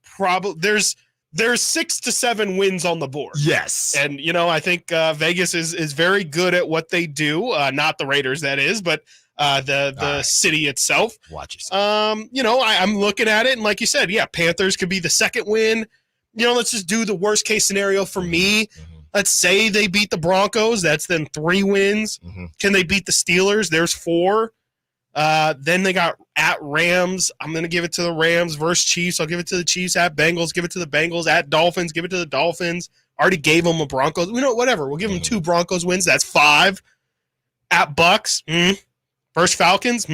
S5: 6 to 7 wins on the board.
S3: Yes.
S5: And, I think Vegas is very good at what they do. Not the Raiders, that is, but the city itself.
S3: Watch yourself.
S5: I'm looking at it, and like you said, Panthers could be the second win. Let's just do the worst case scenario for me. Let's say they beat the Broncos. That's then 3 wins. Can they beat the Steelers? There's 4. Then they got at Rams. I'm going to give it to the Rams versus Chiefs. I'll give it to the Chiefs. At Bengals, give it to the Bengals. At Dolphins, give it to the Dolphins. Already gave them a Broncos. Whatever. We'll give them 2 Broncos wins. That's 5. At Bucks, versus Falcons,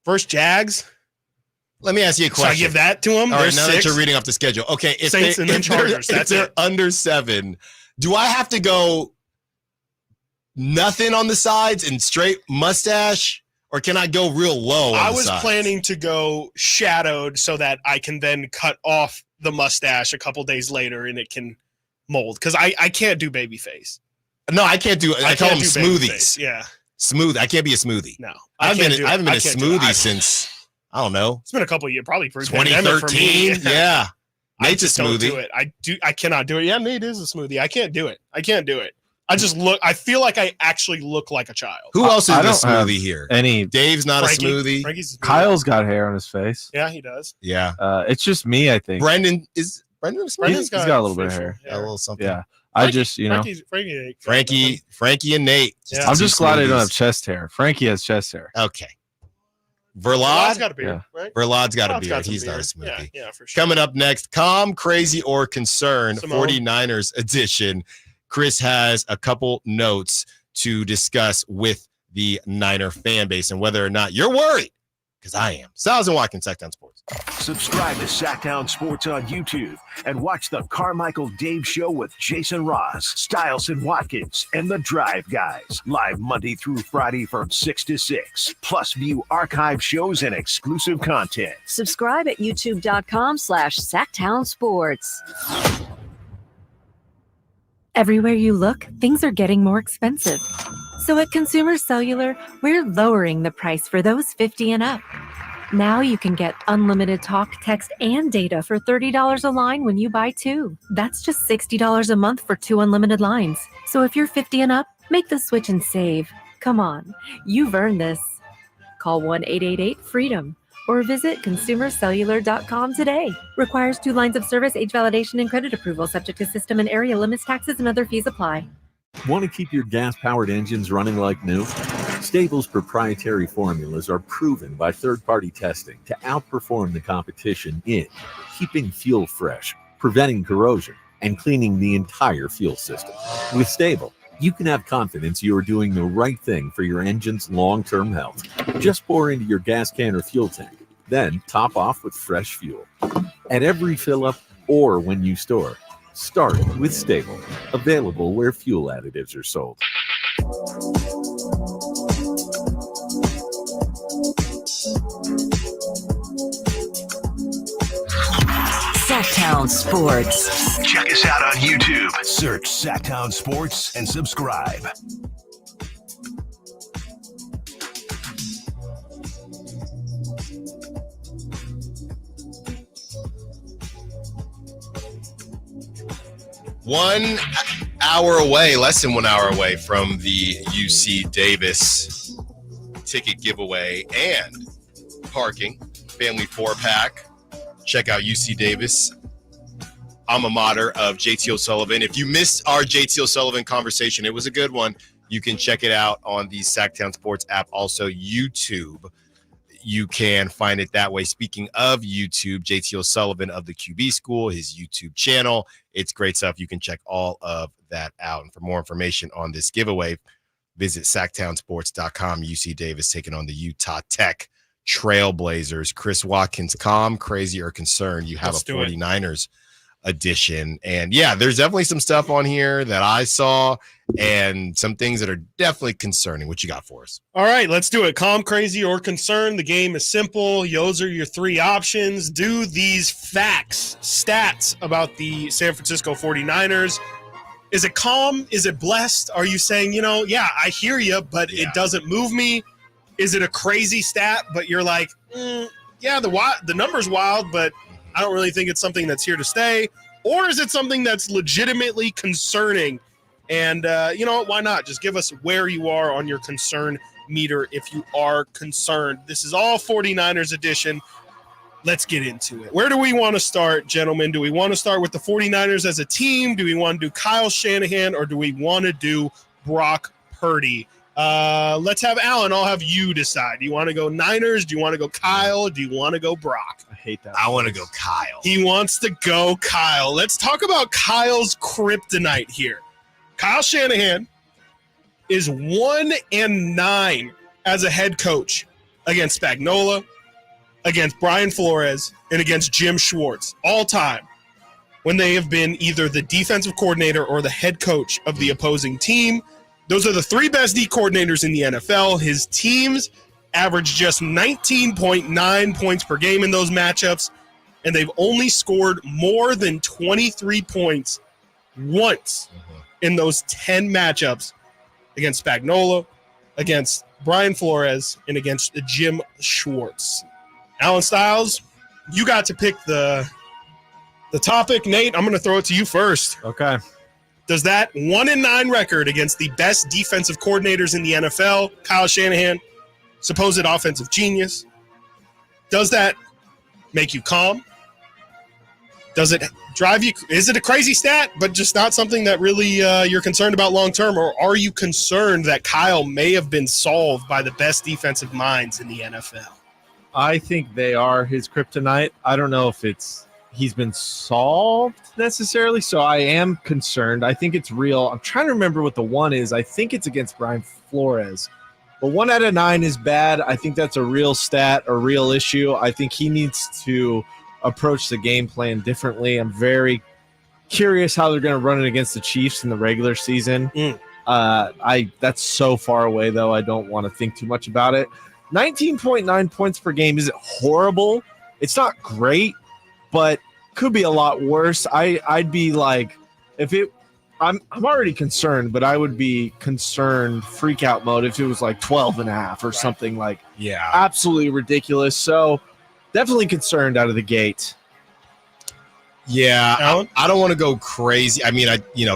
S5: versus Jags.
S3: Let me ask you a question.
S5: So I give that to them.
S3: All right, now
S5: 6.
S3: that you're reading off the schedule. Okay, if
S5: Saints and then Chargers.
S3: If they're under 7, do I have to go nothing on the sides and straight mustache? Or can I go real low?
S5: I was planning to go shadowed so that I can then cut off the mustache a couple days later and it can mold. Because I can't do baby face.
S3: No, I can't do it. I call them smoothies.
S5: Yeah.
S3: Smooth. I can't be a smoothie.
S5: No.
S3: I haven't been a smoothie since, I don't know.
S5: It's been a couple of years, probably
S3: 2013. Yeah. Nate's a smoothie.
S5: Don't do it. I cannot do it. Yeah, Nate is a smoothie. I can't do it. I feel like I actually look like a child.
S3: Who else is a smoothie here? Dave's not
S5: Frankie.
S3: a smoothie.
S5: Frankie's
S4: Kyle's got hair on his face.
S5: Yeah, he does.
S3: Yeah.
S4: It's just me, I think.
S3: Brendan a
S5: Brendan's
S3: smoothie?
S4: He's got a little bit of hair.
S3: A little something.
S4: Yeah.
S3: Frankie and Nate.
S4: I'm just glad I don't have chest hair. Frankie has chest hair.
S3: Okay. Verlad's
S5: got a beard, right?
S3: Verlad's got a beard. He's not a smoothie. Yeah, for sure. Coming up next, Calm, Crazy, or Concerned, 49ers edition. Chris has a couple notes to discuss with the Niner fan base and whether or not you're worried, because I am. Stiles Watkins, Sacktown Sports.
S2: Subscribe to Sacktown Sports on YouTube and watch the Carmichael Dave Show with Jason Ross, Stiles Watkins, and the Drive Guys. Live Monday through Friday from 6 to 6. Plus view archive shows and exclusive content.
S7: Subscribe at youtube.com/Sacktown Sports.
S8: Everywhere you look, things are getting more expensive. So at Consumer Cellular, we're lowering the price for those 50 and up. Now you can get unlimited talk, text, and data for $30 a line when you buy 2. That's just $60 a month for 2 unlimited lines. So if you're 50 and up, make the switch and save. Come on, you've earned this. Call 1-888-FREEDOM or visit consumercellular.com today. Requires 2 lines of service, age validation, and credit approval, subject to system and area limits, taxes, and other fees apply.
S18: Want to keep your gas-powered engines running like new? Stable's proprietary formulas are proven by third-party testing to outperform the competition in keeping fuel fresh, preventing corrosion, and cleaning the entire fuel system. With Stable, you can have confidence you are doing the right thing for your engine's long-term health. Just pour into your gas can or fuel tank, then top off with fresh fuel. At every fill-up or when you store, start with Stable. Available where fuel additives are sold.
S7: Sacktown Sports.
S2: Check us out on YouTube. Search Sacktown Sports and subscribe.
S3: 1 hour away, less than 1 hour away from the UC Davis ticket giveaway and parking family 4-pack. Check out UC Davis, alma mater of JT O'Sullivan. If you missed our JT O'Sullivan conversation, it was a good one. You can check it out on the Sacktown Sports app, also YouTube. You can find it that way. Speaking of YouTube, JT O'Sullivan of the QB School, his YouTube channel. It's great stuff. You can check all of that out. And for more information on this giveaway, visit sacktownsports.com. UC Davis taking on the Utah Tech Trailblazers. Chris Watkins, calm, crazy, or concerned? You have a 49ers edition. And yeah, there's definitely some stuff on here that I saw and some things that are definitely concerning. What you got for us?
S5: All right, let's do it. Calm, crazy, or concerned. The game is simple. Those are your three options. Do these facts, stats about the San Francisco 49ers. Is it calm? Is it blessed? Are you saying, yeah, I hear you, but it doesn't move me? Is it a crazy stat, but you're like, yeah, the number's wild, but I don't really think it's something that's here to stay? Or is it something that's legitimately concerning? And you know what? Why not? Just give us where you are on your concern meter if you are concerned. This is all 49ers edition. Let's get into it. Where do we want to start, gentlemen? Do we want to start with the 49ers as a team? Do we want to do Kyle Shanahan, or do we want to do Brock Purdy? Let's have Alan. I'll have you decide. Do you want to go Niners? Do you want to go Kyle? Do you want to go Brock?
S4: I hate that.
S3: I want to go Kyle.
S5: He wants to go Kyle. Let's talk about Kyle's kryptonite here. Kyle Shanahan is 1-9 as a head coach against Spagnuolo, against Brian Flores, and against Jim Schwartz all time when they have been either the defensive coordinator or the head coach of the opposing team. Those are the three best D coordinators in the NFL. His teams average just 19.9 points per game in those matchups, and they've only scored more than 23 points once in those 10 matchups against Spagnuolo, against Brian Flores, and against Jim Schwartz. Alan Stiles, you got to pick the topic. Nate, I'm going to throw it to you first.
S4: Okay.
S5: Does that 1-9 record against the best defensive coordinators in the NFL, Kyle Shanahan, supposed offensive genius, does that make you calm? Does it drive you? Is it a crazy stat, but just not something that really you're concerned about long term? Or are you concerned that Kyle may have been solved by the best defensive minds in the NFL?
S4: I think they are his kryptonite. I don't know if he's been solved necessarily, so I am concerned. I think it's real. I'm trying to remember what the one is. I think it's against Brian Flores. But 1 out of 9 is bad. I think that's a real stat, a real issue. I think he needs to approach the game plan differently. I'm very curious how they're going to run it against the Chiefs in the regular season. That's so far away, though. I don't want to think too much about it. 19.9 points per game isn't horrible. It's not great, but could be a lot worse. I'd be like, I'm already concerned, but I would be concerned, freak out mode, if it was like 12.5 or something like absolutely ridiculous. So definitely concerned out of the gate.
S3: Yeah, I don't want to go crazy. I mean,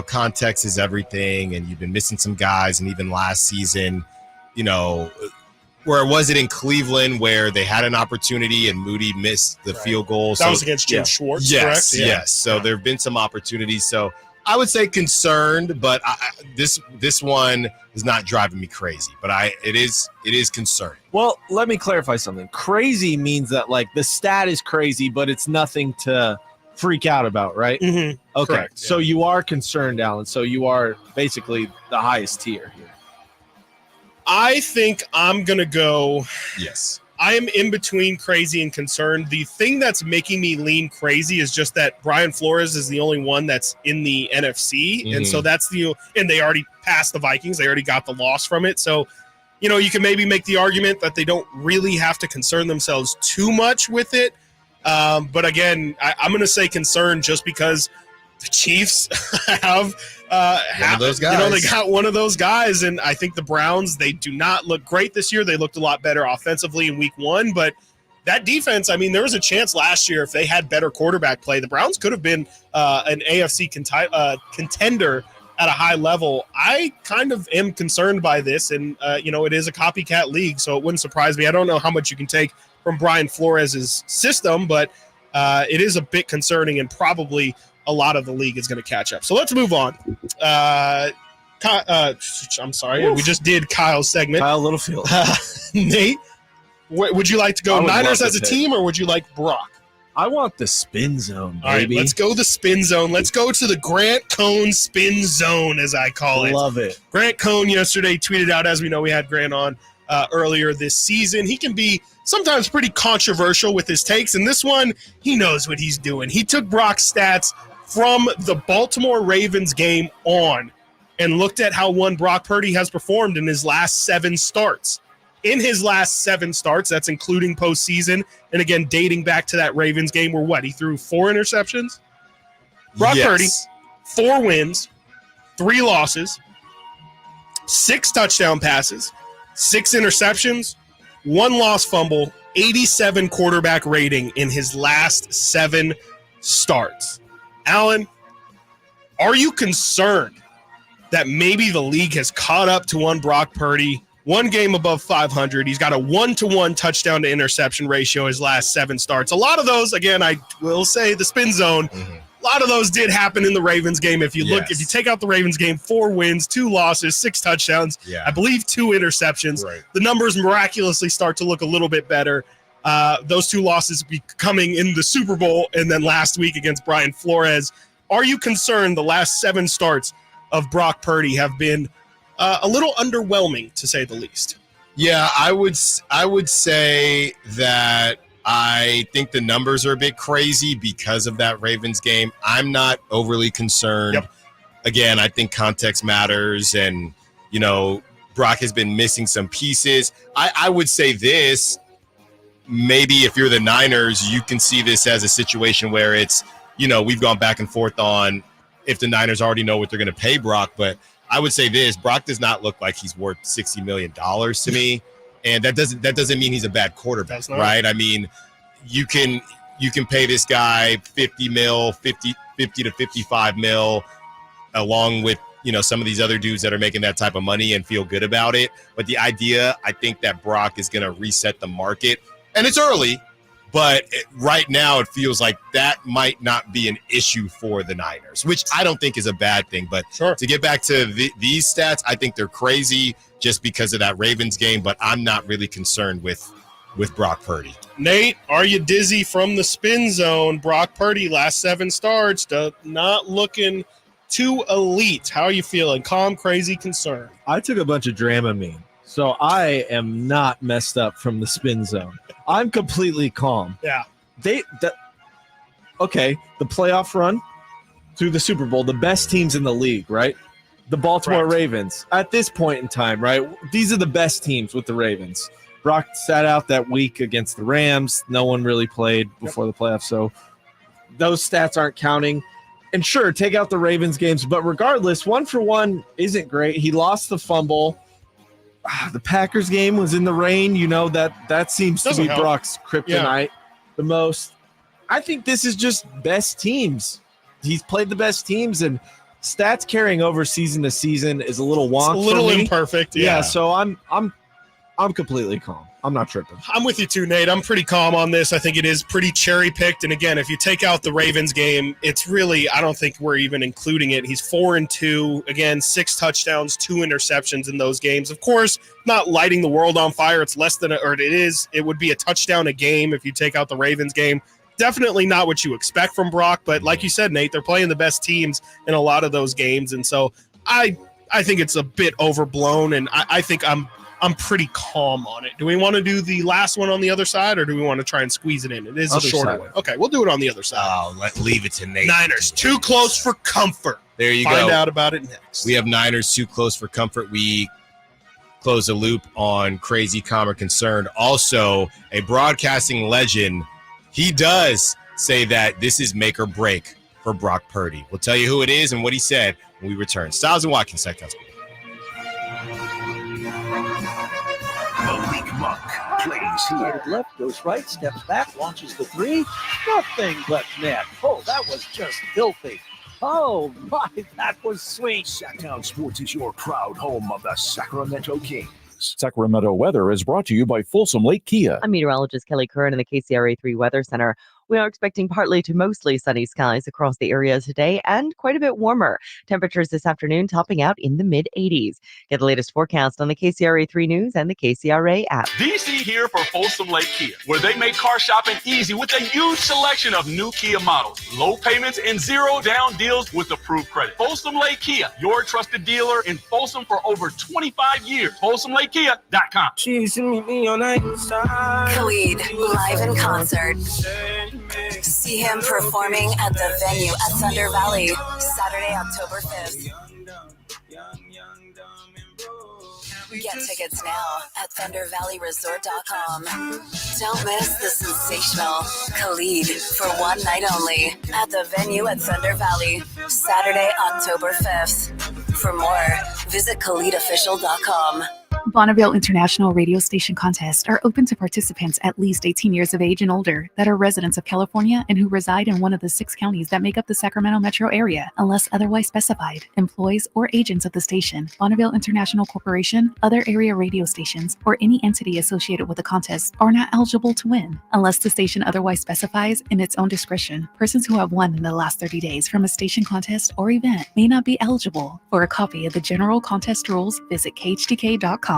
S3: context is everything, and you've been missing some guys, and even last season, where was it in Cleveland where they had an opportunity and Moody missed the field goal?
S5: That was against Jim Schwartz, correct?
S3: Yes. So there have been some opportunities. So I would say concerned, but this one is not driving me crazy. But it is concerning.
S4: Well, let me clarify something. Crazy means that the stat is crazy, but it's nothing to freak out about, right?
S5: Mm-hmm.
S4: Okay.
S5: Correct,
S4: So you are concerned, Alan. So you are basically the highest tier here.
S5: I think I'm going to go.
S3: Yes.
S5: I am in between crazy and concerned. The thing that's making me lean crazy is just that Brian Flores is the only one that's in the NFC. Mm-hmm. And so that's and they already passed the Vikings. They already got the loss from it. So, you can maybe make the argument that they don't really have to concern themselves too much with it. But again, I'm going to say concerned just because the Chiefs have
S3: one of those guys.
S5: They got one of those guys, and I think the Browns, they do not look great this year. They looked a lot better offensively in week 1, but that defense, I mean, there was a chance last year if they had better quarterback play, the Browns could have been an AFC contender at a high level. I kind of am concerned by this, and, it is a copycat league, so it wouldn't surprise me. I don't know how much you can take from Brian Flores' system, but it is a bit concerning, and probably a lot of the league is going to catch up. So let's move on. I'm sorry. We just did Kyle's segment.
S4: Kyle Littlefield.
S5: Nate, would you like to go Niners as a
S4: pick.
S5: team, or would you like Brock?
S4: I want the spin zone, baby.
S5: All right, let's go the spin zone. Let's go to the Grant Cohn spin zone, as I call it.
S4: Love it.
S5: Grant Cohn yesterday tweeted out, as we know, we had Grant on earlier this season. He can be sometimes pretty controversial with his takes, and this one, he knows what he's doing. He took Brock's stats from the Baltimore Ravens game on and looked at how one Brock Purdy has performed in his last 7 starts. In his last 7 starts, that's including postseason, and again, dating back to that Ravens game where he threw 4 interceptions? Brock Purdy, 4 wins, 3 losses, 6 touchdown passes, 6 interceptions, 1 lost fumble, 87 quarterback rating in his last 7 starts. Alan, are you concerned that maybe the league has caught up to one Brock Purdy, 1 game above 500? He's got a 1-to-1 touchdown to interception ratio his last 7 starts. A lot of those, again, I will say the spin zone, a lot of those did happen in the Ravens game. If you look, if you take out the Ravens game, 4 wins, 2 losses, 6 touchdowns, I believe 2 interceptions. Right. The numbers miraculously start to look a little bit better. Those 2 losses coming in the Super Bowl and then last week against Brian Flores. Are you concerned the last 7 starts of Brock Purdy have been a little underwhelming, to say the least?
S3: Yeah, I would say that I think the numbers are a bit crazy because of that Ravens game. I'm not overly concerned. Again, I think context matters, and, Brock has been missing some pieces. I would say this, maybe if you're the Niners, you can see this as a situation where it's, we've gone back and forth on if the Niners already know what they're going to pay Brock, but I would say this: Brock does not look like he's worth $60 million to me, and that doesn't mean he's a bad quarterback, right? I mean, you can pay this guy $50 to $55 mil, along with some of these other dudes that are making that type of money and feel good about it. But the idea, I think that Brock is going to reset the market, and it's early. But right now, it feels like that might not be an issue for the Niners, which I don't think is a bad thing. But to get back to these stats, I think they're crazy just because of that Ravens game. But I'm not really concerned with Brock Purdy.
S5: Nate, are you dizzy from the spin zone? Brock Purdy, last 7 starts, not looking too elite. How are you feeling? Calm, crazy, concerned?
S4: I took a bunch of Dramamine, so I am not messed up from the spin zone. I'm completely calm.
S5: Yeah.
S4: Okay, the playoff run through the Super Bowl, the best teams in the league, right? The Baltimore Ravens. At this point in time, right? These are the best teams with the Ravens. Brock sat out that week against the Rams. No one really played before the playoffs, so those stats aren't counting. And sure, take out the Ravens games, but regardless, 1-for-1 isn't great. He lost the fumble. The Packers game was in the rain. That seems to be Brock's kryptonite the most. I think this is just best teams. He's played the best teams, and stats carrying over season to season is a little wonky.
S5: It's a little imperfect. Yeah.
S4: So I'm completely calm. I'm not tripping.
S5: I'm with you too, Nate. I'm pretty calm on this. I think it is pretty cherry-picked. And again, if you take out the Ravens game, it's really, I don't think we're even including it. He's 4-2. Again, 6 touchdowns, 2 interceptions in those games. Of course, not lighting the world on fire. It's less than, it would be a touchdown a game if you take out the Ravens game. Definitely not what you expect from Brock. But like you said, Nate, they're playing the best teams in a lot of those games. And so I think it's a bit overblown, and I think I'm pretty calm on it. Do we want to do the last one on the other side, or do we want to try and squeeze it in? It is a shorter one. Okay, we'll do it on the other side.
S3: Oh, leave it to Nate.
S5: Niners, too close for comfort.
S3: There you go.
S5: Find out about it next.
S3: We have Niners too close for comfort. We close the loop on crazy, calm, or concerned. Also, a broadcasting legend, he does say that this is make or break for Brock Purdy. We'll tell you who it is and what he said when we return. Stiles and Watkins, Sacramento Kings.
S2: Malik Monk plays He's here.
S9: Started left, goes right, steps back, launches the three. Nothing but net. Oh, that was just filthy. Oh, my, that was sweet.
S2: Sacktown Sports is your proud home of the Sacramento Kings.
S11: Sacramento weather is brought to you by Folsom Lake Kia.
S10: I'm meteorologist Kelly Curran in the KCRA 3 Weather Center. We are expecting partly to mostly sunny skies across the area today and quite a bit warmer. Temperatures this afternoon topping out in the mid-80s. Get the latest forecast on the KCRA 3 News and the KCRA app.
S12: DC here for Folsom Lake Kia, where they make car shopping easy with a huge selection of new Kia models, low payments, and zero down deals with approved credit. Folsom Lake Kia, your trusted dealer in Folsom for over 25 years. FolsomLakeKia.com.
S16: She used to meet me on the side.
S7: Khalid, live in concert. See him performing at the venue at Thunder Valley, Saturday, October 5th. Get tickets now at ThunderValleyResort.com. Don't miss the sensational Khalid for one night only at the venue at Thunder Valley, Saturday, October 5th. For more, visit KhalidOfficial.com.
S13: Bonneville International Radio Station contests are open to participants at least 18 years of age and older that are residents of California and who reside in one of the 6 counties that make up the Sacramento metro area, unless otherwise specified. Employees or agents of the station, Bonneville International Corporation, other area radio stations, or any entity associated with the contest are not eligible to win, unless the station otherwise specifies in its own discretion. Persons who have won in the last 30 days from a station contest or event may not be eligible. For a copy of the general contest rules, visit KHTK.com.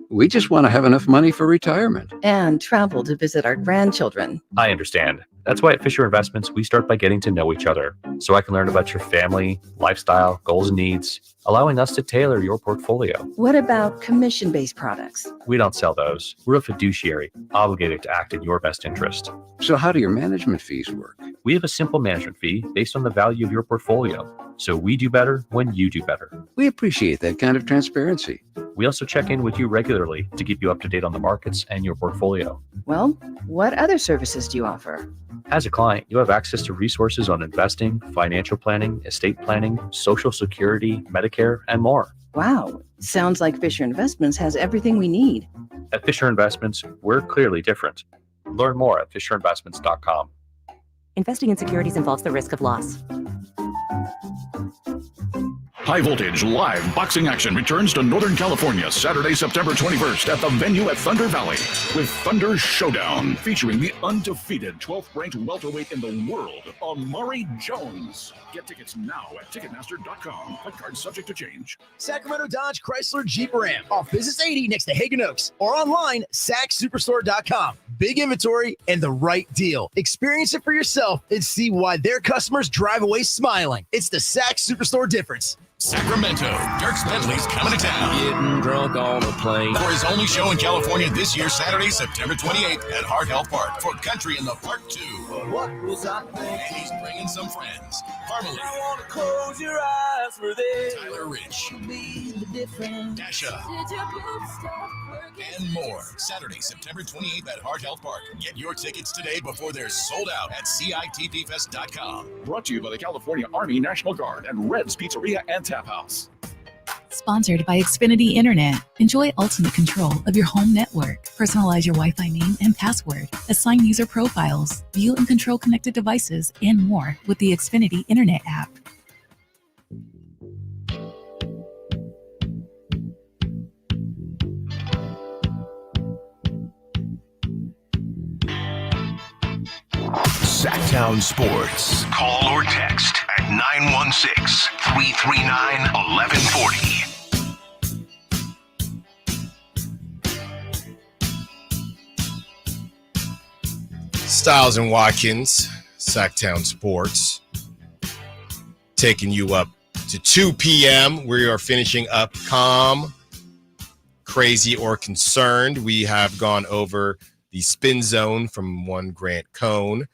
S14: We just want to have enough money for retirement.
S25: And travel to visit our grandchildren.
S26: I understand. That's why at Fisher Investments, we start by getting to know each other so I can learn about your family, lifestyle, goals, and needs, allowing us to tailor your portfolio.
S25: What about commission-based products?
S26: We don't sell those. We're a fiduciary, obligated to act in your best interest.
S14: So how do your management fees work?
S26: We have a simple management fee based on the value of your portfolio. So we do better when you do better.
S14: We appreciate that kind of transparency.
S26: We also check in with you regularly to keep you up to date on the markets and your portfolio.
S25: Well, what other services do you offer?
S26: As a client, you have access to resources on investing, financial planning, estate planning, Social Security, Medicare, and more.
S25: Wow, sounds like Fisher Investments has everything we need.
S26: At Fisher Investments, we're clearly different. Learn more at FisherInvestments.com.
S10: Investing in securities involves the risk of loss.
S11: High voltage live boxing action returns to Northern California Saturday, September 21st at the venue at Thunder Valley with Thunder Showdown featuring the undefeated 12th ranked welterweight in the world, Amari Jones. Get tickets now at Ticketmaster.com. Click card subject to change.
S27: Sacramento Dodge Chrysler Jeep Ram off Business 80 next to Hagen Oaks or online SacSuperstore.com. Big inventory and the right deal. Experience it for yourself and see why their customers drive away smiling. It's the Sac Superstore difference.
S34: Sacramento, Dirks Bentley's coming to town.
S16: Getting drunk on a plane.
S34: For his only show in California this year, Saturday, September 28th at Heart Health Park for Country in the Park 2.
S16: What was I thinking?
S34: And he's bringing some friends. Harmony.
S16: You wanna close your eyes for this.
S34: Tyler Rich.
S16: Be the difference.
S34: Dasha. And more. Saturday, September 28th at Heart Health Park. Get your tickets today before they're sold out at CITPFest.com.
S11: Brought to you by the California Army National Guard and Red's Pizzeria and Tap House.
S13: Sponsored by Xfinity Internet. Enjoy ultimate control of your home network. Personalize your Wi-Fi name and password. Assign user profiles. View and control connected devices and more with the Xfinity Internet app.
S2: Sacktown Sports.
S34: Call or text at 916-339-1140.
S3: Stiles and Watkins, Sacktown Sports, taking you up to 2 p.m. We are finishing up Calm, Crazy, or Concerned. We have gone over the Spin Zone from one Grant Cohn,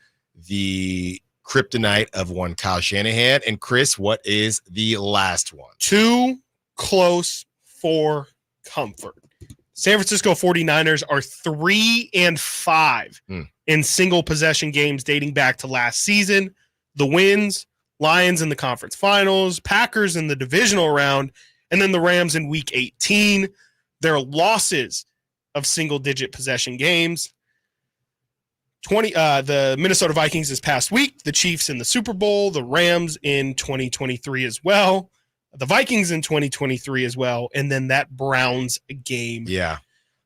S3: the Kryptonite of one Kyle Shanahan. And Chris, what is the last one?
S5: Too close for comfort. San Francisco 49ers are 3-5 in single possession games dating back to last season. The wins, Lions in the conference finals, Packers in the divisional round, and then the Rams in week 18. Their losses of single-digit possession games. The Minnesota Vikings this past week, the Chiefs in the Super Bowl, the Rams in 2023 as well, the Vikings in 2023 as well, and then that Browns game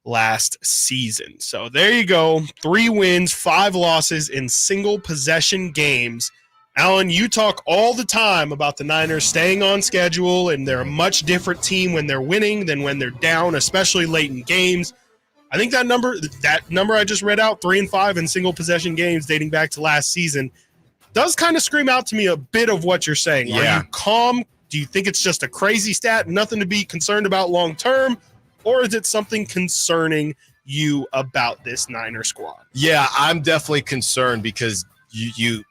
S5: last season. So there you go. 3 wins, 5 losses in single possession games. Alan, you talk all the time about the Niners staying on schedule, and they're a much different team when they're winning than when they're down, especially late in games. I think that number I just read out, 3 and 5 in single possession games dating back to last season, does kind of scream out to me a bit of what you're saying.
S3: Yeah.
S5: Are you calm? Do you think it's just a crazy stat, nothing to be concerned about long term, or is it something concerning you about this Niner squad?
S3: Yeah, I'm definitely concerned because you've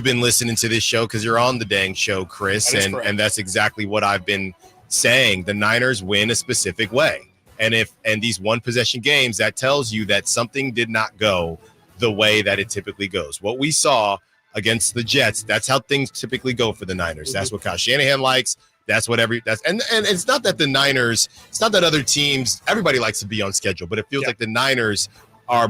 S3: been listening to this show because you're on the dang show, Chris, and that's exactly what I've been saying. The Niners win a specific way. And these one possession games, that tells you that something did not go the way that it typically goes. What we saw against the Jets, that's how things typically go for the Niners. That's what Kyle Shanahan likes. And it's not that the Niners, it's not that other teams, everybody likes to be on schedule, but it feels like the Niners are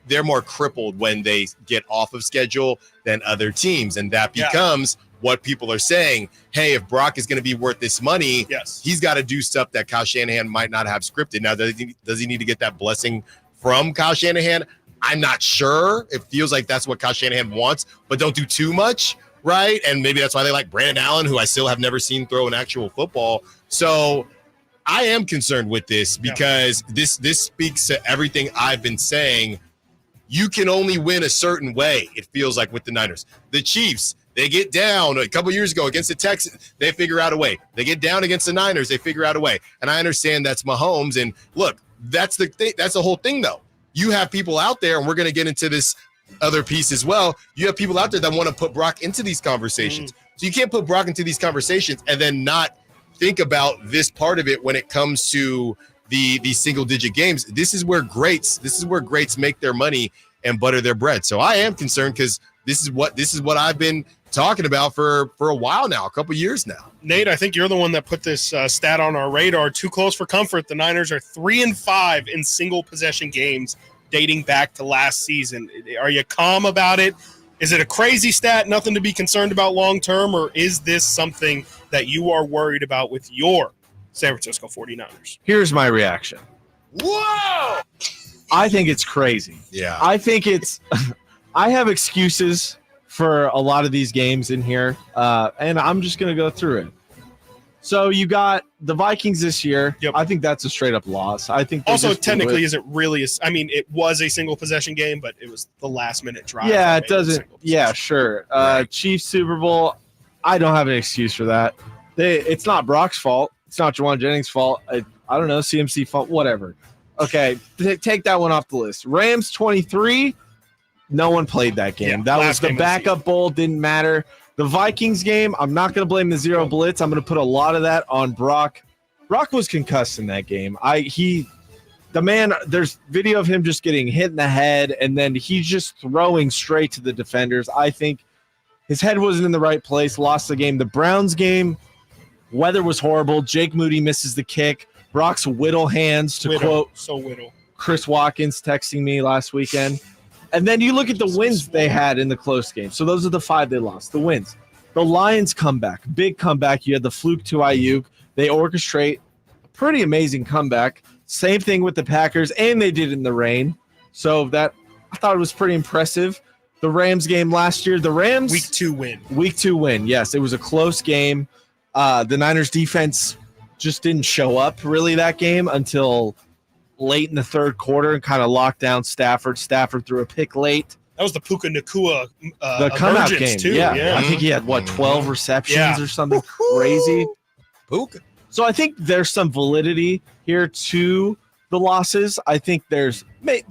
S3: they're more crippled when they get off of schedule than other teams. And that becomes what people are saying. Hey, if Brock is going to be worth this money, he's got to do stuff that Kyle Shanahan might not have scripted. Now, does he need to get that blessing from Kyle Shanahan? I'm not sure. It feels like that's what Kyle Shanahan wants, but don't do too much, right? And maybe that's why they like Brandon Allen, who I still have never seen throw an actual football. So I am concerned with this because this speaks to everything I've been saying. You can only win a certain way, it feels like, with the Niners. The Chiefs, they get down a couple years ago against the Texans, they figure out a way. They get down against the Niners, they figure out a way. And I understand that's Mahomes. And look, that's the thing. That's the whole thing, though. You have people out there, and we're going to get into this other piece as well. You have people out there that want to put Brock into these conversations. So you can't put Brock into these conversations and then not think about this part of it when it comes to the single-digit games. This is where greats make their money and butter their bread. So I am concerned because this is what I've been talking about for a while now, a couple years now.
S5: Nate, I think you're the one that put this stat on our radar. Too close for comfort. The Niners are 3 and 5 in single possession games dating back to last season. Are you calm about it? Is it a crazy stat, nothing to be concerned about long term, or is this something that you are worried about with your San Francisco 49ers?
S4: Here's my reaction.
S5: Whoa!
S4: I think it's crazy.
S3: Yeah.
S4: I think I have excuses for a lot of these games in here, and I'm just going to go through it. So you got the Vikings this year.
S5: Yep.
S4: I think that's a straight-up loss. I think
S5: also technically, is it really? It was a single possession game, but it was the last-minute drive.
S4: Yeah, it doesn't. Yeah, sure. Chiefs Super Bowl. I don't have an excuse for that. It's not Brock's fault. It's not Jawan Jennings' fault. I don't know, CMC fault. Whatever. Okay, take that one off the list. Rams 23. No one played that game. That was the backup bowl. Didn't matter. The Vikings game, I'm not going to blame the zero blitz. I'm going to put a lot of that on Brock. Brock was concussed in that game. There's video of him just getting hit in the head, and then he's just throwing straight to the defenders. I think his head wasn't in the right place, lost the game. The Browns game, weather was horrible. Jake Moody misses the kick. Brock's whittle hands, to quote Chris Watkins texting me last weekend. And then you look at the wins they had in the close game. So those are the 5 they lost, the wins. The Lions comeback, big comeback. You had the fluke to Ayuk. They orchestrate a pretty amazing comeback. Same thing with the Packers, and they did it in the rain. So that, I thought it was pretty impressive. The Rams game last year, the Rams.
S5: Week 2 win.
S4: Yes, it was a close game. The Niners defense just didn't show up really that game until late in the third quarter and kind of locked down Stafford. Stafford threw a pick late.
S5: That was the Puka Nacua
S4: the comebaut game
S5: too.
S4: Yeah. I think he had 12 receptions or something crazy.
S3: Puka.
S4: So I think there's some validity here to the losses. I think there's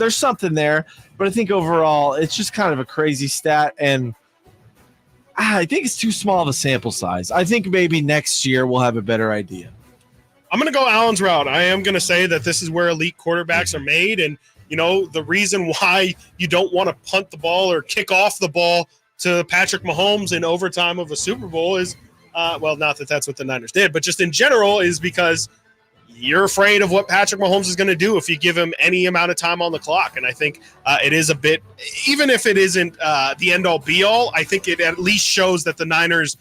S4: something there, but I think overall it's just kind of a crazy stat, and I think it's too small of a sample size. I think maybe next year we'll have a better idea.
S5: I'm going to go Allen's route. I am going to say that this is where elite quarterbacks are made. And, the reason why you don't want to punt the ball or kick off the ball to Patrick Mahomes in overtime of a Super Bowl is, not that that's what the Niners did, but just in general is because you're afraid of what Patrick Mahomes is going to do if you give him any amount of time on the clock. And I think it is a bit, even if it isn't the end-all be-all, I think it at least shows that the Niners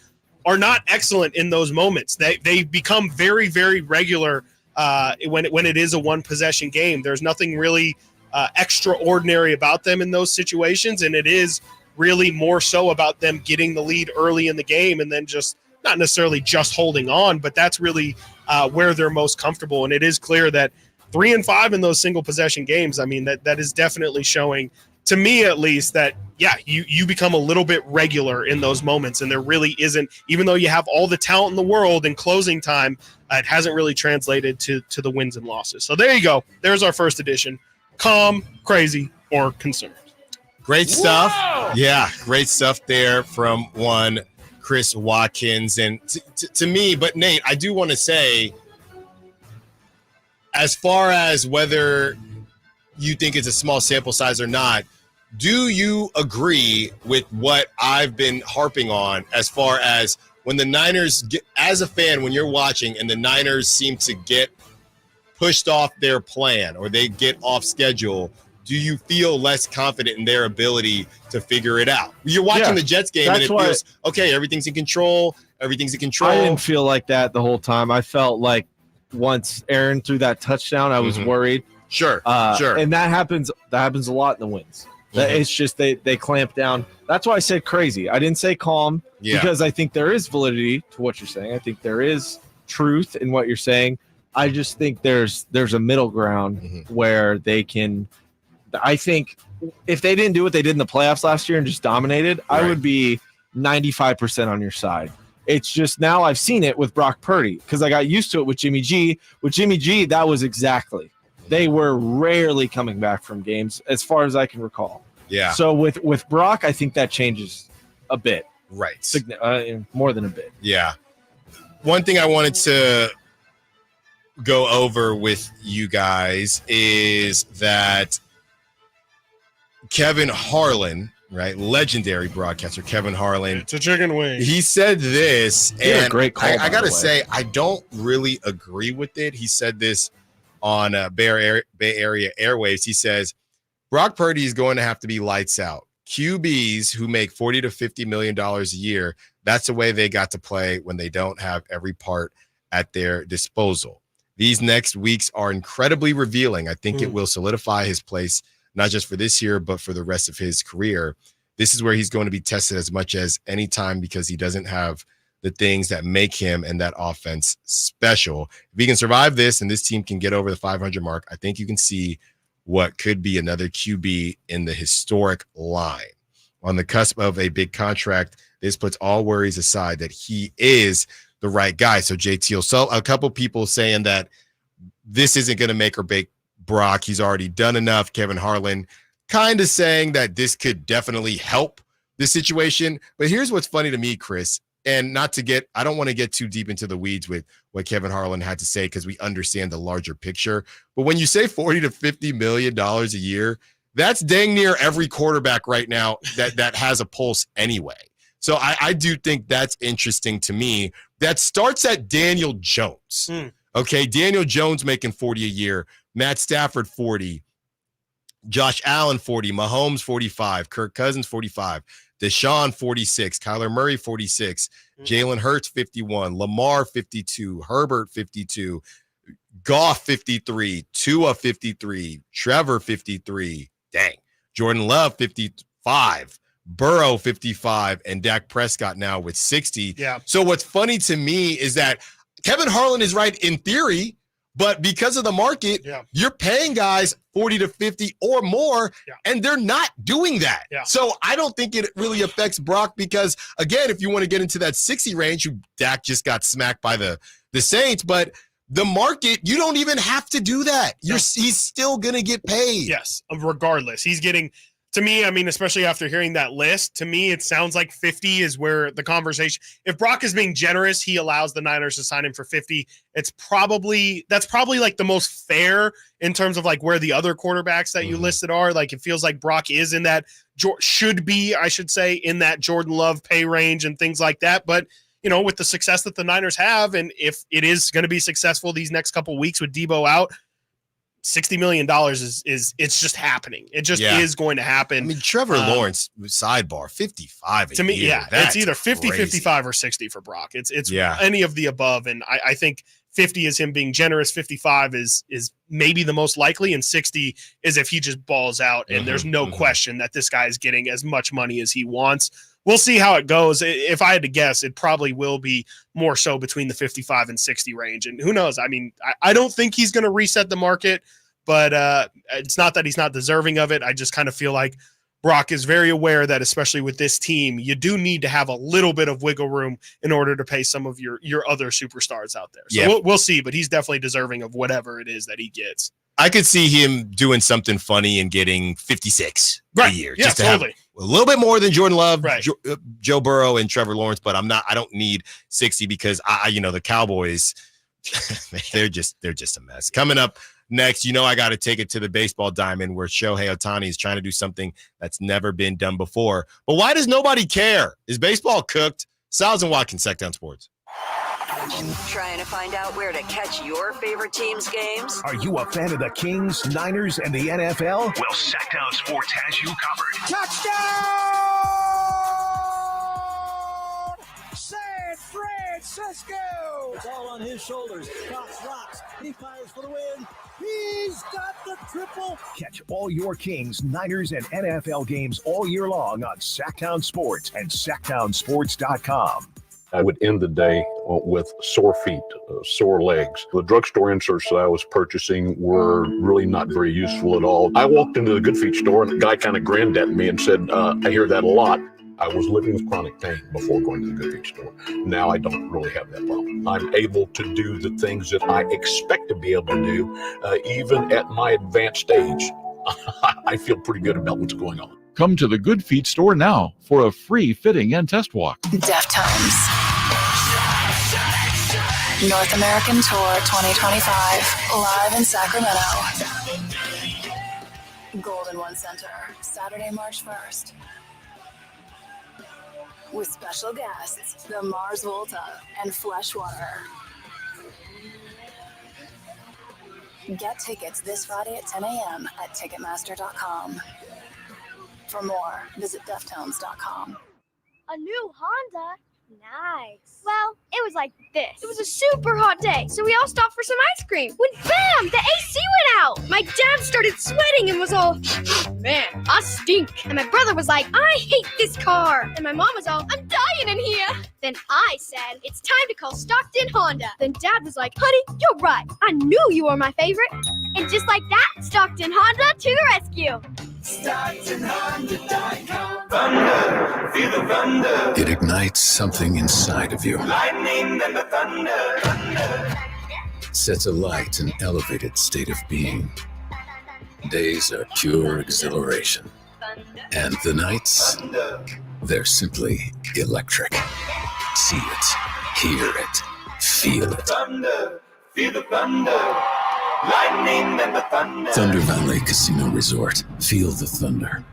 S5: are not excellent in those moments. They become very, very regular when it is a one-possession game. There's nothing really extraordinary about them in those situations, and it is really more so about them getting the lead early in the game and then just not necessarily just holding on, but that's really where they're most comfortable. And it is clear that 3-5 in those single possession games, I mean, that is definitely showing, to me at least, that, yeah, you become a little bit regular in those moments. And there really isn't, even though you have all the talent in the world in closing time, it hasn't really translated to the wins and losses. So there you go. There's our first edition. Calm, crazy, or concerned.
S3: Great stuff.
S5: Whoa!
S3: Yeah, great stuff there from one Chris Watkins. And to me, but Nate, I do want to say, as far as whether you think it's a small sample size or not, do you agree with what I've been harping on as far as when the Niners, as a fan, when you're watching and the Niners seem to get pushed off their plan or they get off schedule, do you feel less confident in their ability to figure it out? You're watching the Jets game and it feels, okay, everything's in control. Everything's in control.
S4: I didn't feel like that the whole time. I felt like once Aaron threw that touchdown, I was worried.
S3: Sure.
S4: And that happens a lot in the wins. It's just they clamp down. That's why I said crazy. I didn't say calm because I think there is validity to what you're saying. I think there is truth in what you're saying. I just think there's a middle ground where they can – I think if they didn't do what they did in the playoffs last year and just dominated, I would be 95% on your side. It's just now I've seen it with Brock Purdy because I got used to it with Jimmy G. With Jimmy G, that was exactly. They were rarely coming back from games as far as I can recall.
S3: Yeah.
S4: So with Brock, I think that changes a bit.
S3: Right.
S4: More than a bit.
S3: Yeah. One thing I wanted to go over with you guys is that Kevin Harlan, right, legendary broadcaster Kevin Harlan.
S5: It's a chicken wing.
S3: He said this, and
S4: great call,
S3: I got to say, I don't really agree with it. He said this on Bay Area Airwaves. He says, Brock Purdy is going to have to be lights out. QBs who make $40 to $50 million a year, that's the way they got to play when they don't have every part at their disposal. These next weeks are incredibly revealing. I think it will solidify his place, not just for this year, but for the rest of his career. This is where he's going to be tested as much as any time because he doesn't have the things that make him and that offense special. If he can survive this and this team can get over the 500 mark, I think you can see what could be another QB in the historic line. On the cusp of a big contract, this puts all worries aside that he is the right guy. So JT, so a couple people saying that this isn't going to make or break Brock. He's already done enough. Kevin Harlan kind of saying that this could definitely help this situation. But here's what's funny to me, Chris, and I don't want to get too deep into the weeds with what Kevin Harlan had to say because we understand the larger picture. But when you say $40 to $50 million a year, that's dang near every quarterback right now that has a pulse anyway. So I do think that's interesting to me. That starts at Daniel Jones. Okay, Daniel Jones making $40 a year. Matt Stafford, 40. Josh Allen, 40. Mahomes, 45. Kirk Cousins, 45. Deshaun, 46. Kyler Murray, 46. Jalen Hurts, 51. Lamar, 52. Herbert, 52. Goff, 53. Tua, 53. Trevor, 53. Dang. Jordan Love, 55. Burrow, 55. And Dak Prescott now with 60.
S5: Yeah.
S3: So what's funny to me is that Kevin Harlan is right in theory, but because of the market, you're paying guys 40 to 50 or more, and they're not doing that. So I don't think it really affects Brock because, again, if you want to get into that 60 range, Dak just got smacked by the Saints, but the market, you don't even have to do that. He's still going to get paid.
S5: Yes, regardless. He's getting – to me, I mean, especially after hearing that list, to me, it sounds like 50 is where the conversation. If Brock is being generous, he allows the Niners to sign him for 50. That's probably like the most fair in terms of like where the other quarterbacks that you listed are. Like it feels like Brock is in that should be, I should say, in that Jordan Love pay range and things like that. But with the success that the Niners have, and if it is going to be successful these next couple of weeks with Debo out, $60 million is it's just happening. It just is going to happen.
S3: I mean, Trevor Lawrence, sidebar, 55
S5: to me,
S3: year.
S5: It's either 50,
S3: crazy.
S5: 55, or 60 for Brock. It's any of the above, and I think 50 is him being generous. 55 is maybe the most likely, and 60 is if he just balls out, and there's no question that this guy is getting as much money as he wants. We'll see how it goes. If I had to guess, it probably will be more so between the 55 and 60 range. And who knows? I mean, I don't think he's going to reset the market, but it's not that he's not deserving of it. I just kind of feel like Brock is very aware that, especially with this team, you do need to have a little bit of wiggle room in order to pay some of your other superstars out there. So we'll see, but he's definitely deserving of whatever it is that he gets.
S3: I could see him doing something funny and getting 56 a year.
S5: Yeah,
S3: just to have
S5: totally.
S3: a little bit more than Jordan Love, Joe Burrow, and Trevor Lawrence, but I don't need 60 because the Cowboys, they're just a mess. Coming up next, I got to take it to the baseball diamond where Shohei Ohtani is trying to do something that's never been done before. But why does nobody care? Is baseball cooked? Stiles and Watkins, Sacktown Sports.
S1: Trying to find out where to catch your favorite team's games?
S2: Are you a fan of the Kings, Niners, and the NFL? Well, Sacktown Sports has you covered.
S9: Touchdown! San Francisco! It's all on his shoulders. Cox rocks. He fires for the win. He's got the triple.
S2: Catch all your Kings, Niners, and NFL games all year long on Sacktown Sports and SacktownSports.com.
S11: I would end the day with sore feet, sore legs. The drugstore inserts that I was purchasing were really not very useful at all. I walked into the Good Feet store and the guy kind of grinned at me and said, I hear that a lot. I was living with chronic pain before going to the Good Feet store. Now I don't really have that problem. I'm able to do the things that I expect to be able to do, even at my advanced age. I feel pretty good about what's going on.
S15: Come to the Good Feet store now for a free fitting and test walk.
S13: Deftones. North American Tour 2025, live in Sacramento. Golden One Center, Saturday, March 1st. With special guests, the Mars Volta and Fleshwater. Get tickets this Friday at 10 a.m. at Ticketmaster.com. For more, visit Deftones.com.
S17: A new Honda? Nice. Well, it was like this. It was a super hot day, so we all stopped for some ice cream. When bam, the AC went out. My dad started sweating and was all, man, I stink. And my brother was like, I hate this car. And my mom was all, I'm dying in here. Then I said, it's time to call Stockton Honda. Then Dad was like, honey, you're right. I knew you were my favorite. And just like that, Stockton Honda to the rescue.
S16: StocktonHonda.com. Thunder, feel the thunder.
S19: It ignites something inside of you.
S16: Lightning and the thunder.
S19: Sets alight an elevated state of being. Days are pure exhilaration. And the nights, they're simply electric. See it, hear it, feel it.
S16: Thunder, feel the thunder. Lightning and the thunder.
S19: Thunder Valley Casino Resort. Feel the thunder.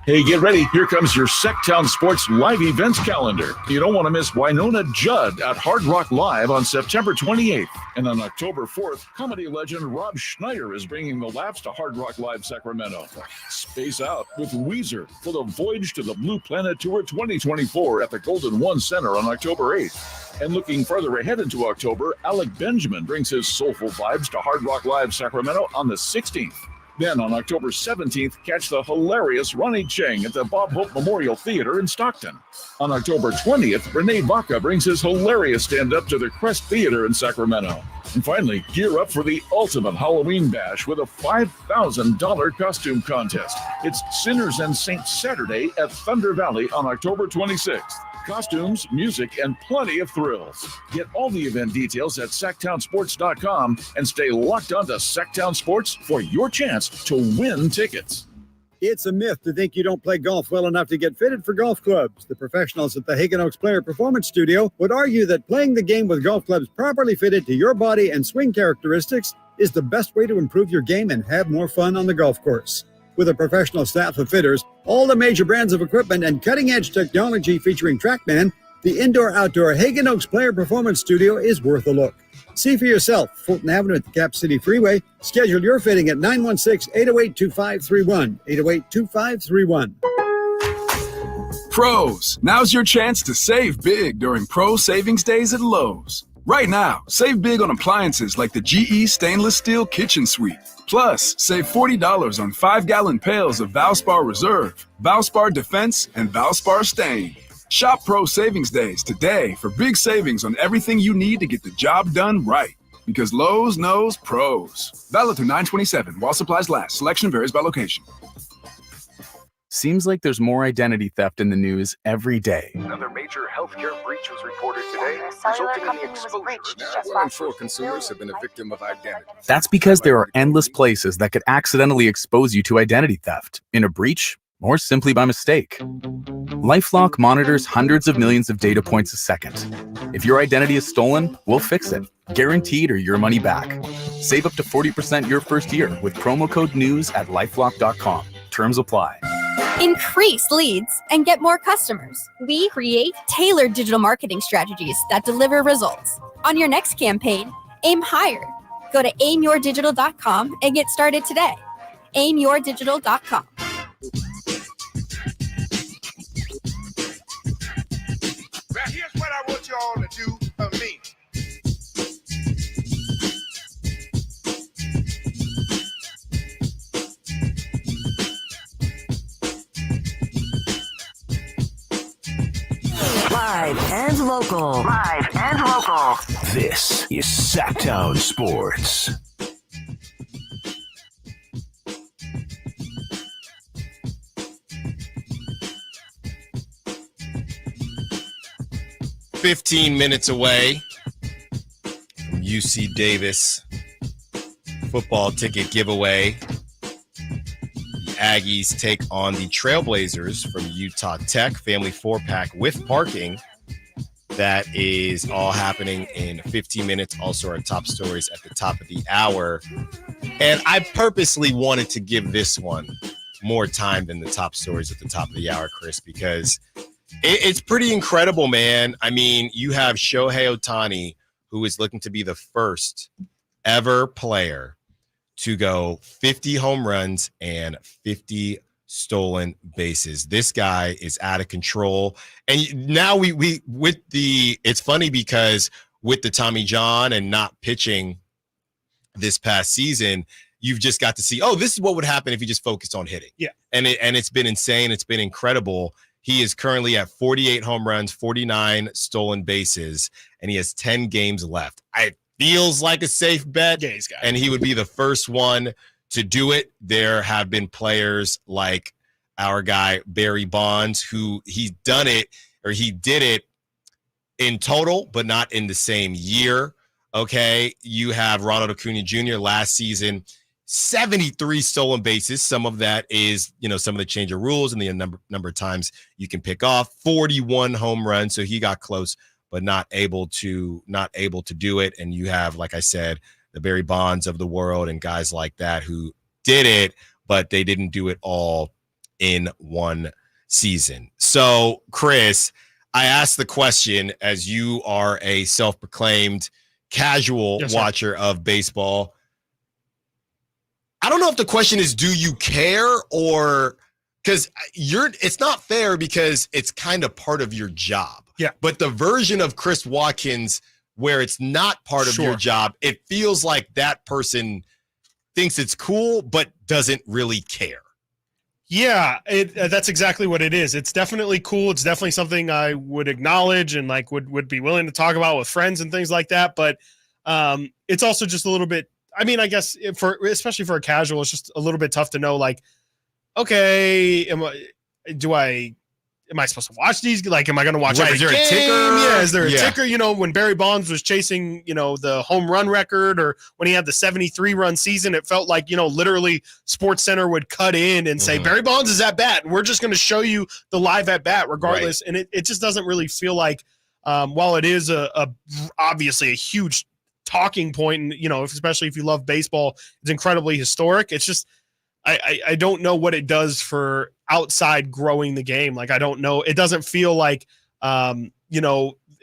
S11: Hey, get ready. Here comes your Sacktown Sports live events calendar. You don't want to miss Winona Judd at Hard Rock Live on September 28th. And on October 4th, comedy legend Rob Schneider is bringing the laughs to Hard Rock Live Sacramento. Space out with Weezer for the Voyage to the Blue Planet Tour 2024 at the Golden One Center on October 8th. And looking further ahead into October, Alec Benjamin brings his soulful vibes to Hard Rock Live Sacramento on the 16th. Then on October 17th, catch the hilarious Ronnie Chang at the Bob Hope Memorial Theater in Stockton. On October 20th, Renee Baca brings his hilarious stand-up to the Crest Theater in Sacramento. And finally, gear up for the ultimate Halloween bash with a $5,000 costume contest. It's Sinners and Saints Saturday at Thunder Valley on October 26th. Costumes, music, and plenty of thrills. Get all the event details at SacktownSports.com and stay locked on to Sacktown Sports for your chance to win tickets.
S20: It's a myth to think you don't play golf well enough to get fitted for golf clubs. The professionals at the Hagen Oaks Player Performance Studio would argue that playing the game with golf clubs properly fitted to your body and swing characteristics is the best way to improve your game and have more fun on the golf course. With a professional staff of fitters, all the major brands of equipment, and cutting-edge technology featuring TrackMan, The indoor-outdoor Hagen Oaks Player Performance Studio is worth a look. See for yourself, Fulton Avenue at the Cap City Freeway. Schedule your fitting at 916-808-2531, 808-2531.
S6: Pros, now's your chance to save big during Pro Savings Days at Lowe's. Right now, save big on appliances like the GE Stainless Steel Kitchen Suite. Plus, save $40 on 5-gallon pails of Valspar Reserve, Valspar Defense, and Valspar Stain. Shop Pro Savings Days today for big savings on everything you need to get the job done right. Because Lowe's knows pros. Valid through 9/27 while supplies last. Selection varies by location.
S8: Seems like there's more identity theft in the news every day.
S2: Another major healthcare breach was reported today, resulting in the exposure. Now, 1 in 4 consumers have been a victim of identity.
S8: That's because there are endless places that could accidentally expose you to identity theft, in a breach, or simply by mistake. LifeLock monitors hundreds of millions of data points a second. If your identity is stolen, we'll fix it, guaranteed or your money back. Save up to 40% your first year with promo code NEWS at lifelock.com. Terms apply.
S12: Increase leads and get more customers. We create tailored digital marketing strategies that deliver results. On your next campaign, aim higher. Go to aimyourdigital.com and get started today. aimyourdigital.com.
S16: Now here's what I want you all to do for me.
S1: Live and local. Live and local.
S2: This is Sacktown Sports.
S3: "15 minutes away from UC Davis football ticket giveaway. The Aggies take on the Trailblazers from Utah Tech. Family 4-pack with parking. That is all happening in 15 minutes. Also, our top stories at the top of the hour. And I purposely wanted to give this one more time than the top stories at the top of the hour, Chris, because it's pretty incredible, man. I mean, you have Shohei Ohtani, who is looking to be the first ever player to go 50 home runs and 50 stolen bases. This guy is out of control. And now we with the, it's funny because with the Tommy John and not pitching this past season, you've just got to see, oh, this is what would happen if he just focused on hitting.
S5: Yeah.
S3: And it's been insane. It's been incredible. He is currently at 48 home runs, 49 stolen bases, and he has 10 games left. It feels like a safe bet,
S5: Yeah, he's got it.
S3: and he would be the first one to do it. There have been players like our guy Barry Bonds, who he did it in total, but not in the same year. Okay, you have Ronald Acuna Jr. last season, 73 stolen bases. Some of that is, some of the change of rules and the number of times you can pick off. 41 home runs, so he got close, but not able to do it. And you have, like I said, the Barry Bonds of the world and guys like that who did it, but they didn't do it all in one season. So, Chris, I asked the question, as you are a self-proclaimed casual watcher of baseball. I don't know if the question is, do you care, or because it's not fair because it's kind of part of your job.
S5: Yeah.
S3: But the version of Chris Watkins where it's not part of your job, it feels like that person thinks it's cool, but doesn't really care.
S5: Yeah, that's exactly what it is. It's definitely cool. It's definitely something I would acknowledge and would be willing to talk about with friends and things like that. But it's also just a little bit, I mean, I guess especially for a casual, it's just a little bit tough to know, okay, am I supposed to watch these? Am I going to watch every
S3: Is there
S5: game?
S3: a ticker?
S5: Yeah, is there a ticker? When Barry Bonds was chasing, the home run record, or when he had the 73-run season, it felt like, literally SportsCenter would cut in and say, Barry Bonds is at bat, and we're just going to show you the live at bat regardless. Right. And it just doesn't really feel like, while it is obviously a huge talking point, and, especially if you love baseball, it's incredibly historic. It's just, I don't know what it does for outside growing the game. I don't know. It doesn't feel like,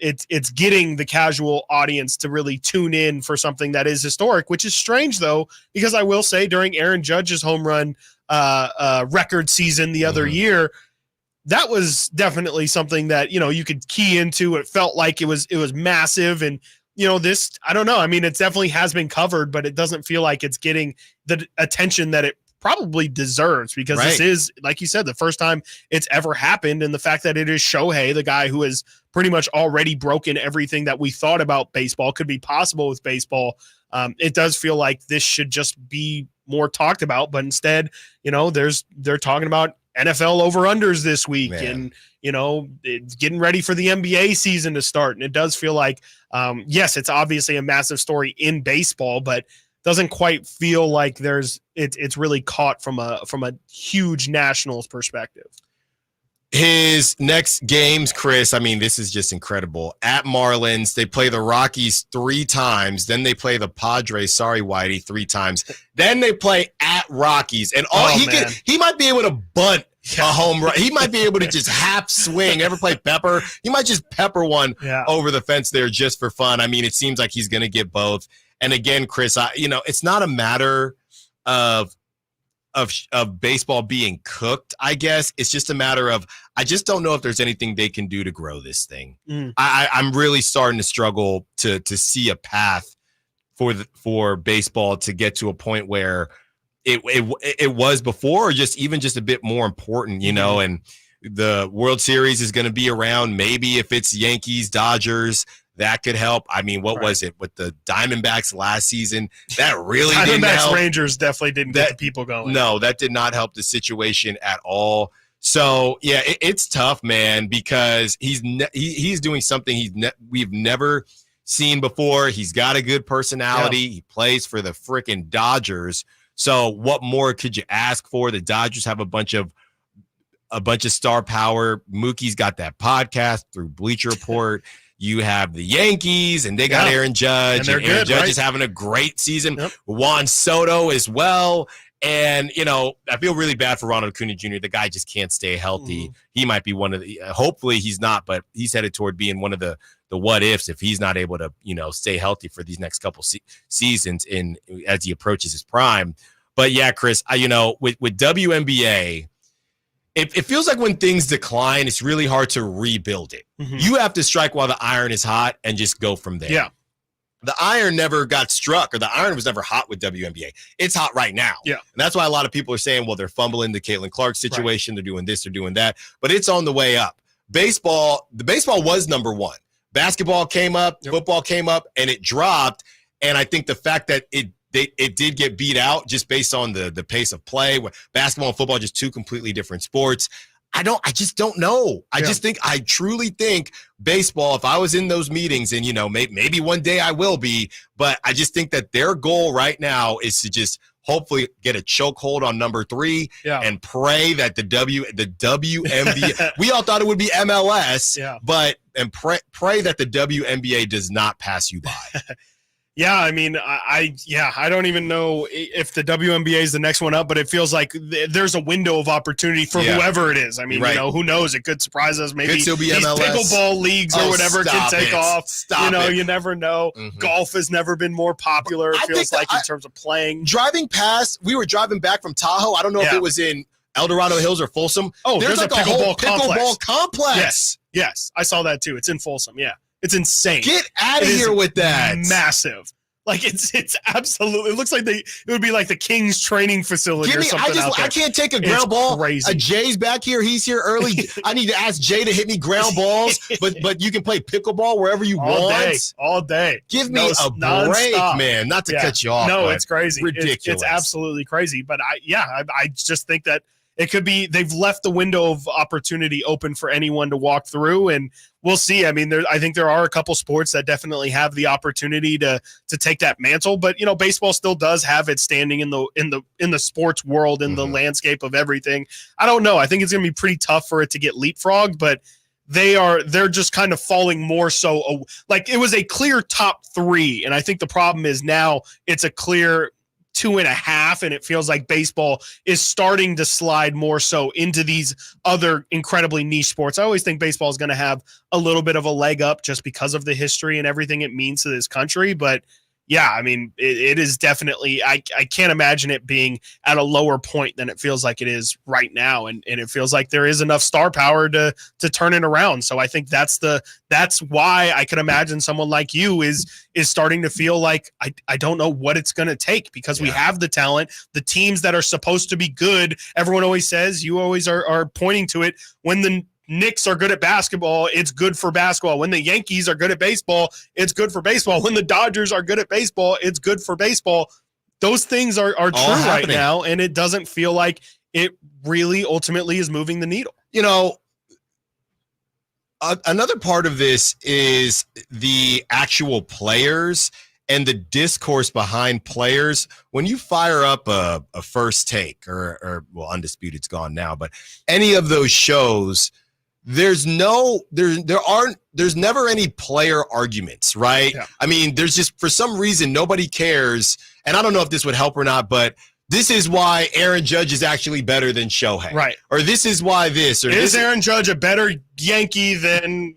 S5: it's getting the casual audience to really tune in for something that is historic, which is strange though, because I will say during Aaron Judge's home run record season the other year, that was definitely something that, you could key into. It felt like it was massive. And, this, I don't know. I mean, it definitely has been covered, but it doesn't feel like it's getting the attention that it probably deserves, because this is, like you said, the first time it's ever happened. And the fact that it is Shohei, the guy who has pretty much already broken everything that we thought about baseball could be possible with baseball. It does feel like this should just be more talked about, but instead, they're talking about NFL over-unders this week, and it's getting ready for the NBA season to start. And it does feel like, yes, it's obviously a massive story in baseball, but doesn't quite feel like it's really caught from a huge Nationals perspective.
S3: His next games, Chris, I mean, this is just incredible. At Marlins, they play the Rockies 3 times. Then they play the Padres, sorry, Whitey, 3 times. Then they play at Rockies. And he might be able to bunt a home run. He might be able to just half swing. Ever play pepper? He might just pepper one over the fence there just for fun. I mean, it seems like he's going to get both. And again, Chris, it's not a matter of baseball being cooked, I guess. It's just a matter of, I just don't know if there's anything they can do to grow this thing. I'm really starting to struggle to see a path for baseball to get to a point where it was before, or just a bit more important, and the World Series is going to be around. Maybe if it's Yankees, Dodgers, that could help. I mean, what was it with the Diamondbacks last season? That really didn't help.
S5: Rangers definitely didn't get the people going.
S3: No, that did not help the situation at all. So, yeah, it's tough, man, because he's doing something we've never seen before. He's got a good personality. Yeah. He plays for the freaking Dodgers. So what more could you ask for? The Dodgers have a bunch of star power. Mookie's got that podcast through Bleacher Report. You have the Yankees, and they got Aaron Judge. And Aaron Judge is having a great season. Yep. Juan Soto as well. And, I feel really bad for Ronald Acuna Jr. The guy just can't stay healthy. He might be one of the hopefully he's not, but he's headed toward being one of the what ifs if he's not able to, stay healthy for these next couple seasons as he approaches his prime. But, yeah, Chris, with WNBA, it feels like when things decline, it's really hard to rebuild it. You have to strike while the iron is hot and just go from there. Yeah. The iron never got struck, or the iron was never hot with WNBA. It's hot right now. Yeah. And that's why a lot of people are saying, well, they're fumbling the Caitlin Clark situation. Right. They're doing this, they're doing that. But it's on the way up. The baseball was number one. Basketball came up, football came up, and it dropped. And I think the fact that it did get beat out just based on the pace of play. Basketball and football are just 2 completely different sports. I just don't know. I truly think baseball, if I was in those meetings, and, maybe one day I will be, but I just think that their goal right now is to just hopefully get a chokehold on number 3 and pray that the WNBA, we all thought it would be MLS, and pray that the WNBA does not pass you by.
S5: Yeah, I mean, I don't even know if the WNBA is the next one up, but it feels like there's a window of opportunity for whoever it is. I mean, who knows? It could surprise us. Maybe
S3: could still be
S5: these
S3: MLS.
S5: Pickleball leagues or whatever can take off.
S3: Stop it.
S5: You never know. Golf has never been more popular, it feels like, in terms of playing.
S3: Driving past, we were driving back from Tahoe. I don't know if it was in El Dorado Hills or Folsom.
S5: Oh, there's
S3: like
S5: a whole
S3: pickleball complex.
S5: Yes, I saw that too. It's in Folsom. Yeah. It's insane.
S3: Get out of here with that.
S5: Massive. Like it's absolutely. It looks like it would be like the Kings training facility or something.
S3: I can't take a ground ball.
S5: Crazy.
S3: Jay's back here. He's here early. I need to ask Jay to hit me ground balls. But you can play pickleball wherever you want.
S5: All day.
S3: Give me a break, man. Not to cut you off.
S5: No, it's crazy.
S3: Ridiculous.
S5: It's absolutely crazy. But I just think that it could be, they've left the window of opportunity open for anyone to walk through, and we'll see. I mean, I think there are a couple sports that definitely have the opportunity to take that mantle, but baseball still does have its standing in the sports world, in the landscape of everything. I don't know. I think it's going to be pretty tough for it to get leapfrogged, but they're just kind of falling more so. Like, it was a clear top 3, and I think the problem is now it's a clear 2.5, and it feels like baseball is starting to slide more so into these other incredibly niche sports. I always think baseball is going to have a little bit of a leg up just because of the history and everything it means to this country. But yeah, I mean, it is definitely, I can't imagine it being at a lower point than it feels like it is right now. And it feels like there is enough star power to turn it around. So I think that's why I can imagine someone like you is starting to feel like, I don't know what it's going to take, because we have the talent, the teams that are supposed to be good. Everyone always says, you always are pointing to it, when the Knicks are good at basketball, it's good for basketball. When the Yankees are good at baseball, it's good for baseball. When the Dodgers are good at baseball, it's good for baseball. Those things are true right now, and it doesn't feel like it really ultimately is moving the needle.
S3: You know, another part of this is the actual players and the discourse behind players. When you fire up a First Take or well, Undisputed's gone now, but any of those shows, there's never any player arguments, right? Yeah. I mean, there's just, for some reason, nobody cares. And I don't know if this would help or not, but this is why Aaron Judge is actually better than Shohei. Right. Or this is why this. Or
S5: is Aaron Judge a better Yankee than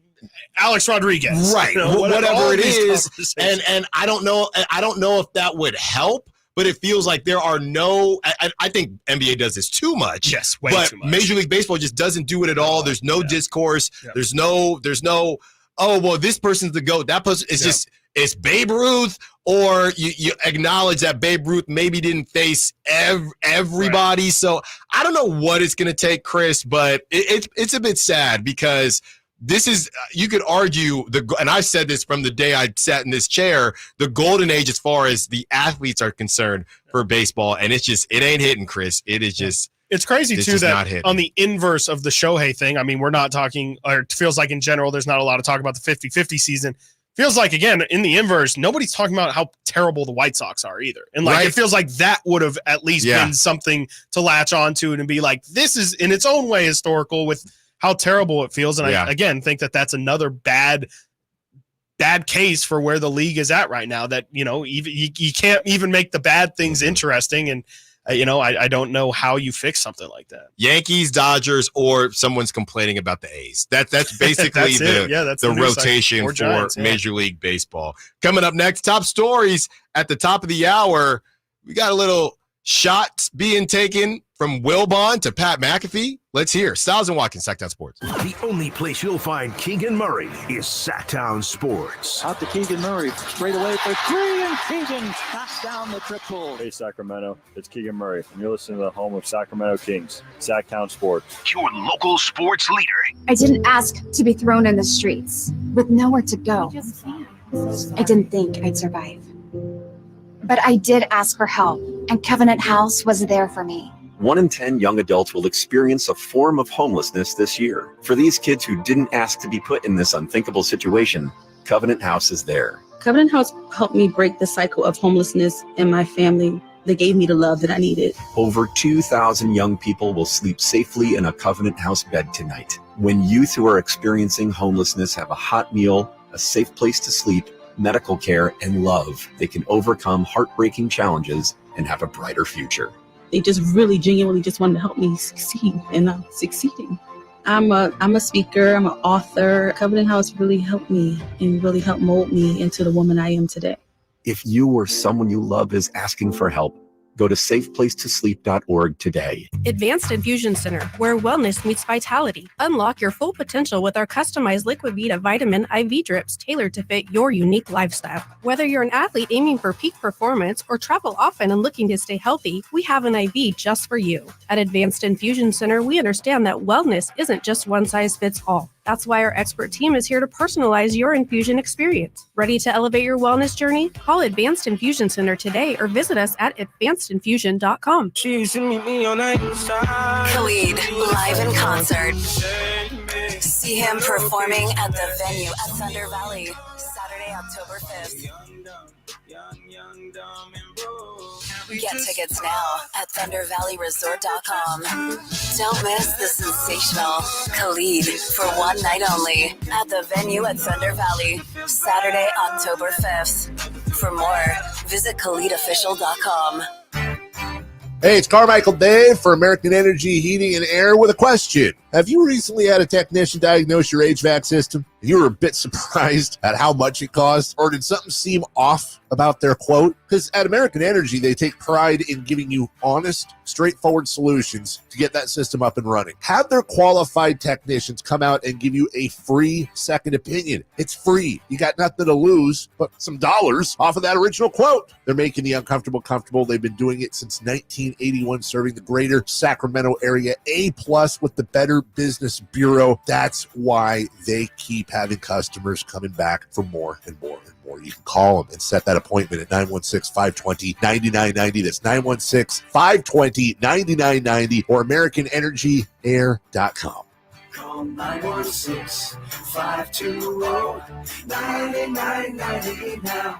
S5: Alex Rodriguez?
S3: Right.
S5: You know,
S3: whatever it is. And I don't know if that would help. But it feels like there are no – I think NBA does this too much.
S5: Yes, way too much.
S3: Major League Baseball just doesn't do it at all. There's no discourse. Yeah. There's no oh, well, this person's the GOAT. That person is just – it's Babe Ruth, or you acknowledge that Babe Ruth maybe didn't face everybody. Right. So I don't know what it's going to take, Chris, but it's a bit sad, because – this is, you could argue, and I've said this from the day I sat in this chair, the golden age as far as the athletes are concerned for baseball, and it ain't hitting, Chris. It is just.
S5: It's crazy, too, that on the inverse of the Shohei thing, I mean, we're not talking, or it feels like in general, there's not a lot of talk about the 50-50 season. Feels like, again, in the inverse, nobody's talking about how terrible the White Sox are either. And it feels like that would have at least been something to latch onto and be like, this is in its own way historical with how terrible it feels. And I, again, think that that's another bad case for where the league is at right now, that, you know, you can't even make the bad things interesting. And, I don't know how you fix something like that.
S3: Yankees, Dodgers, or someone's complaining about the A's. That's basically the rotation for Giants, Major League Baseball. Coming up next, top stories at the top of the hour. We got a little shots being taken from Wilbon to Pat McAfee. Let's hear Stiles Watkins, Sacktown Sports.
S2: The only place you'll find Keegan Murray is Sacktown Sports.
S9: Out to Keegan Murray, straight away for three, and Keegan knocks down the triple.
S7: Hey, Sacramento, it's Keegan Murray, and you're listening to the home of Sacramento Kings, Sacktown Sports.
S2: Your local sports leader.
S14: I didn't ask to be thrown in the streets with nowhere to go. I didn't think I'd survive. But I did ask for help, and Covenant House was there for me.
S18: 1 in 10 young adults will experience a form of homelessness this year. For these kids who didn't ask to be put in this unthinkable situation, Covenant House is there.
S21: Covenant House helped me break the cycle of homelessness in my family. They gave me the love that I needed.
S18: Over 2,000 young people will sleep safely in a Covenant House bed tonight. When youth who are experiencing homelessness have a hot meal, a safe place to sleep, medical care, and love, they can overcome heartbreaking challenges and have a brighter future.
S21: They just really genuinely just wanted to help me succeed, and I'm succeeding. I'm a speaker, I'm an author. Covenant House really helped me and really helped mold me into the woman I am today.
S18: If you or someone you love is asking for help, go to safeplacetosleep.org today.
S22: Advanced Infusion Center, where wellness meets vitality. Unlock your full potential with our customized Liquid Vita vitamin IV drips tailored to fit your unique lifestyle. Whether you're an athlete aiming for peak performance or travel often and looking to stay healthy, we have an IV just for you. At Advanced Infusion Center, we understand that wellness isn't just one size fits all. That's why our expert team is here to personalize your infusion experience. Ready to elevate your wellness journey? Call Advanced Infusion Center today or visit us at advancedinfusion.com.
S1: Khalid, live in concert. See him performing at the venue at Thunder Valley, Saturday, October 5th. Get tickets now at ThunderValleyResort.com. Don't miss the sensational Khalid for one night only at the venue at Thunder Valley, Saturday, October 5th. For more, visit KhalidOfficial.com.
S4: Hey, it's Carmichael Dave for American Energy Heating and Air with a question. Have you recently had a technician diagnose your HVAC system? You were a bit surprised at how much it cost? Or did something seem off about their quote? Because at American Energy, they take pride in giving you honest, straightforward solutions to get that system up and running. Have their qualified technicians come out and give you a free second opinion. It's free. You got nothing to lose but some dollars off of that original quote. They're making the uncomfortable comfortable. They've been doing it since 1981, serving the greater Sacramento area. A+ with the Better Business Bureau. That's why they keep having customers coming back for more and more and more. You can call them and set that appointment at 916-520-9990. That's 916-520-9990 or AmericanEnergyAir.com.
S16: Call 916-520-9990 now.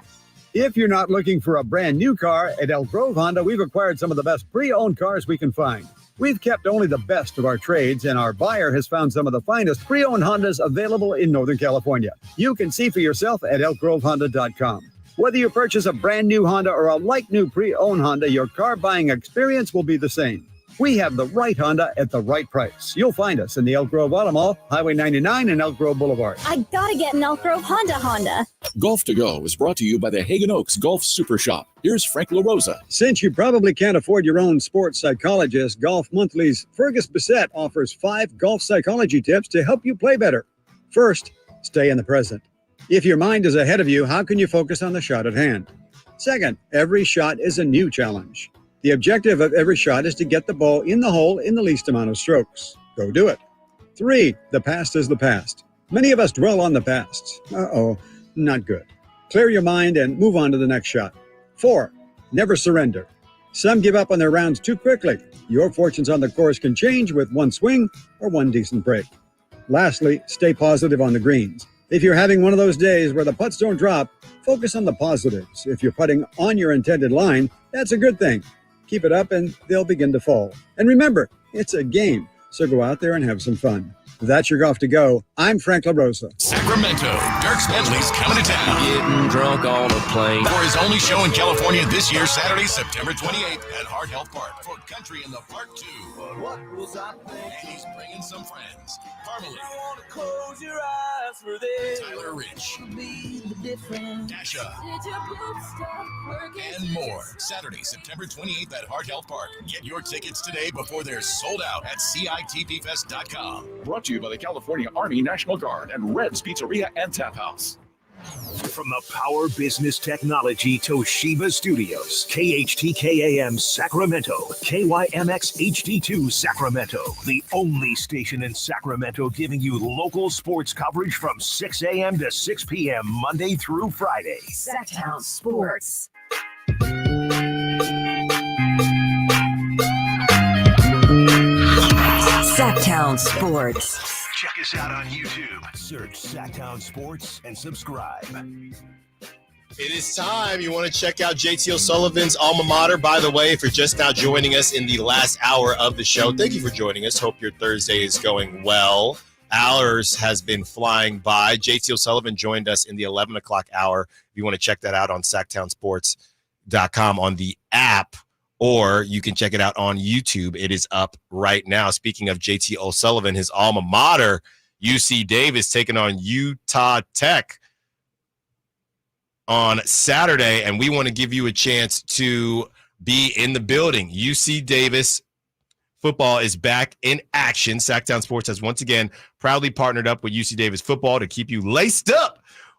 S20: If you're not looking for a brand new car, at Elk Grove Honda, we've acquired some of the best pre-owned cars we can find. We've kept only the best of our trades, and our buyer has found some of the finest pre-owned Hondas available in Northern California. You can see for yourself at elkgrovehonda.com. Whether you purchase a brand new Honda or a like-new pre-owned Honda, your car buying experience will be the same. We have the right Honda at the right price. You'll find us in the Elk Grove Auto Mall, Highway 99 and Elk Grove Boulevard.
S10: I gotta get an Elk Grove Honda.
S11: Golf to Go is brought to you by the Hagen Oaks Golf Super Shop. Here's Frank LaRosa.
S20: Since you probably can't afford your own sports psychologist, Golf Monthly's Fergus Bissett offers 5 golf psychology tips to help you play better. First, stay in the present. If your mind is ahead of you, how can you focus on the shot at hand? Second, every shot is a new challenge. The objective of every shot is to get the ball in the hole in the least amount of strokes. Go do it. 3, the past is the past. Many of us dwell on the past. Not good. Clear your mind and move on to the next shot. 4, never surrender. Some give up on their rounds too quickly. Your fortunes on the course can change with one swing or one decent break. Lastly, stay positive on the greens. If you're having one of those days where the putts don't drop, focus on the positives. If you're putting on your intended line, that's a good thing. Keep it up and they'll begin to fall. And remember, it's a game, so go out there and have some fun. That's your Golf to Go. I'm Frank LaRosa.
S11: Sacramento, Dirk Smedley's coming to town.
S23: Getting drunk on a plane.
S11: For his only show in California this year, Saturday, September 28th at Heart Health Park for Country in the Park 2.
S16: What was I thinking?
S11: And he's bringing some friends. Carmelie.
S16: I want to close your eyes for this.
S11: Tyler Rich. Dasha.
S16: Did your boobs stop working?
S11: And more. Saturday, September 28th at Heart Health Park. Get your tickets today before they're sold out at CITVFest.com.
S15: Brought to you by the California Army National Guard and Red's Pizzeria and Tap House.
S2: From the Power Business Technology Toshiba Studios, KHTKAM Sacramento, KYMX HD2 Sacramento, the only station in Sacramento giving you local sports coverage from 6 a.m. to 6 p.m. Monday through Friday.
S1: Sacktown Sports. Sacktown Sports.
S2: Check us out on YouTube. Search Sacktown Sports and subscribe.
S3: It is time. You want to check out JT O'Sullivan's alma mater. By the way, if you're just now joining us in the last hour of the show, thank you for joining us. Hope your Thursday is going well. Ours has been flying by. JT O'Sullivan joined us in the 11 o'clock hour. If you want to check that out on sacktownsports.com on the app, or you can check it out on YouTube. It is up right now. Speaking of JT O'Sullivan, his alma mater, UC Davis, taking on Utah Tech on Saturday, and we want to give you a chance to be in the building. UC Davis football is back in action. Sacktown Sports has once again proudly partnered up with UC Davis football to keep you laced up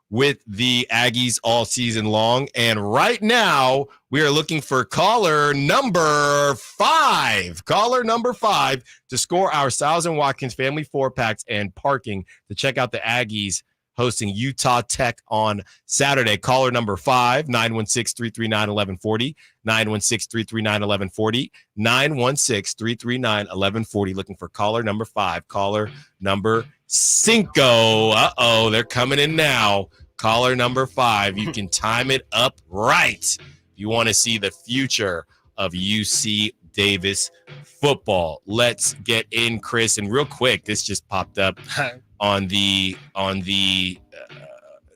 S3: with the Aggies all season long. And right now, we are looking for caller number 5. Caller number 5 to score our Stiles Watkins family 4-packs and parking to check out the Aggies hosting Utah Tech on Saturday. Caller number 5, 916-339-1140, 916-339-1140, 916-339-1140. Looking for caller number 5. Caller number 5. Uh-oh, they're coming in now. Caller number 5. You can time it up right. You want to see the future of UC Davis football. Let's get in, Chris. And real quick, this just popped up on the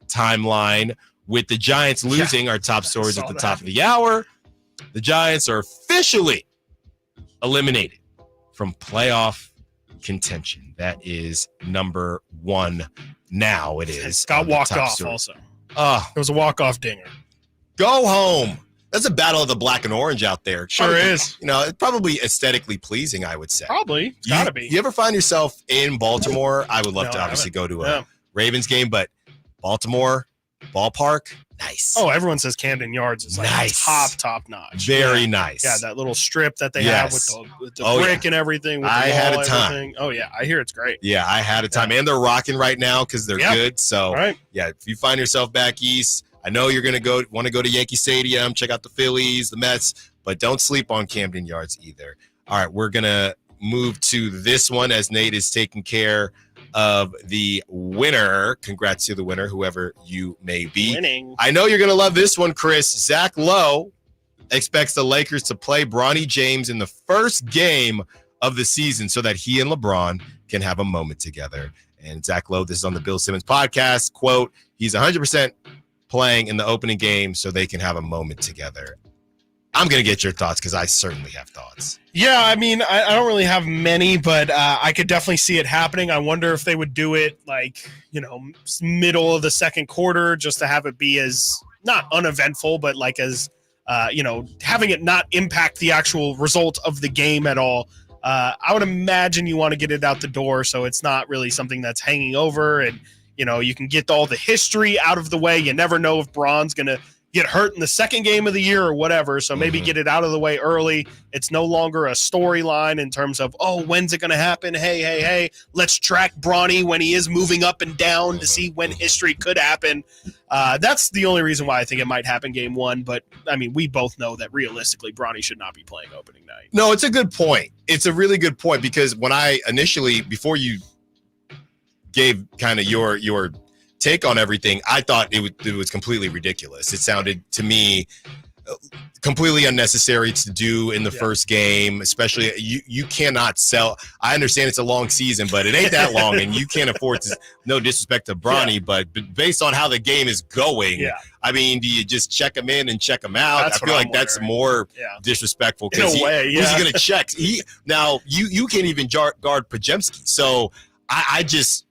S3: timeline with the Giants losing. Our top stories at the top of the hour. The Giants are officially eliminated from playoff contention. That is number one now. It is.
S5: Got walked off
S3: story.
S5: also.
S3: Oh,
S5: it was a walk-off dinger.
S3: Go home. That's a battle of the black and orange out there.
S5: Sure
S3: probably,
S5: is.
S3: It's probably aesthetically pleasing, I would say.
S5: Probably. Gotta be.
S3: You ever find yourself in Baltimore? I would love to obviously go to a Ravens game, but Baltimore, ballpark, nice.
S5: Oh, everyone says Camden Yards is like
S3: nice.
S5: top notch.
S3: Very nice.
S5: Yeah, that little strip that they have with the brick and everything. With
S3: I
S5: the
S3: had
S5: wall,
S3: a time.
S5: everything. Oh, yeah. I hear it's great.
S3: Yeah, I had a time. And they're rocking right now because they're good. So, yeah, if you find yourself back east, I know you're going to want to go to Yankee Stadium, check out the Phillies, the Mets, but don't sleep on Camden Yards either. All right, we're going to move to this one as Nate is taking care of the winner. Congrats to the winner, whoever you may be.
S5: Winning.
S3: I know you're going to love this one, Chris. Zach Lowe expects the Lakers to play Bronny James in the first game of the season so that he and LeBron can have a moment together. And Zach Lowe, this is on the Bill Simmons podcast, quote, he's 100% playing in the opening game so they can have a moment together. I'm going to get your thoughts because I certainly have thoughts.
S5: Yeah, I mean, I don't really have many, but I could definitely see it happening. I wonder if they would do it like, middle of the second quarter just to have it be as not uneventful, but like as, having it not impact the actual result of the game at all. I would imagine you want to get it out the door so it's not really something that's hanging over and, you can get all the history out of the way. You never know if Bron's going to get hurt in the second game of the year or whatever. So maybe get it out of the way early. It's no longer a storyline in terms of, when's it going to happen? Hey, let's track Bronny when he is moving up and down to see when history could happen. That's the only reason why I think it might happen game one. But, I mean, we both know that realistically Bronny should not be playing opening night.
S3: No, it's a good point. It's a really good point because when I initially, before you gave kind of your take on everything, I thought it was completely ridiculous. It sounded to me completely unnecessary to do in the first game, especially you cannot sell. I understand it's a long season, but it ain't that long and you can't afford to, no disrespect to Bronny, but based on how the game is going, I mean, do you just check him in and check him out? I feel like that's more disrespectful because who's he going to check? Now you can't even guard Pajemski. So I just,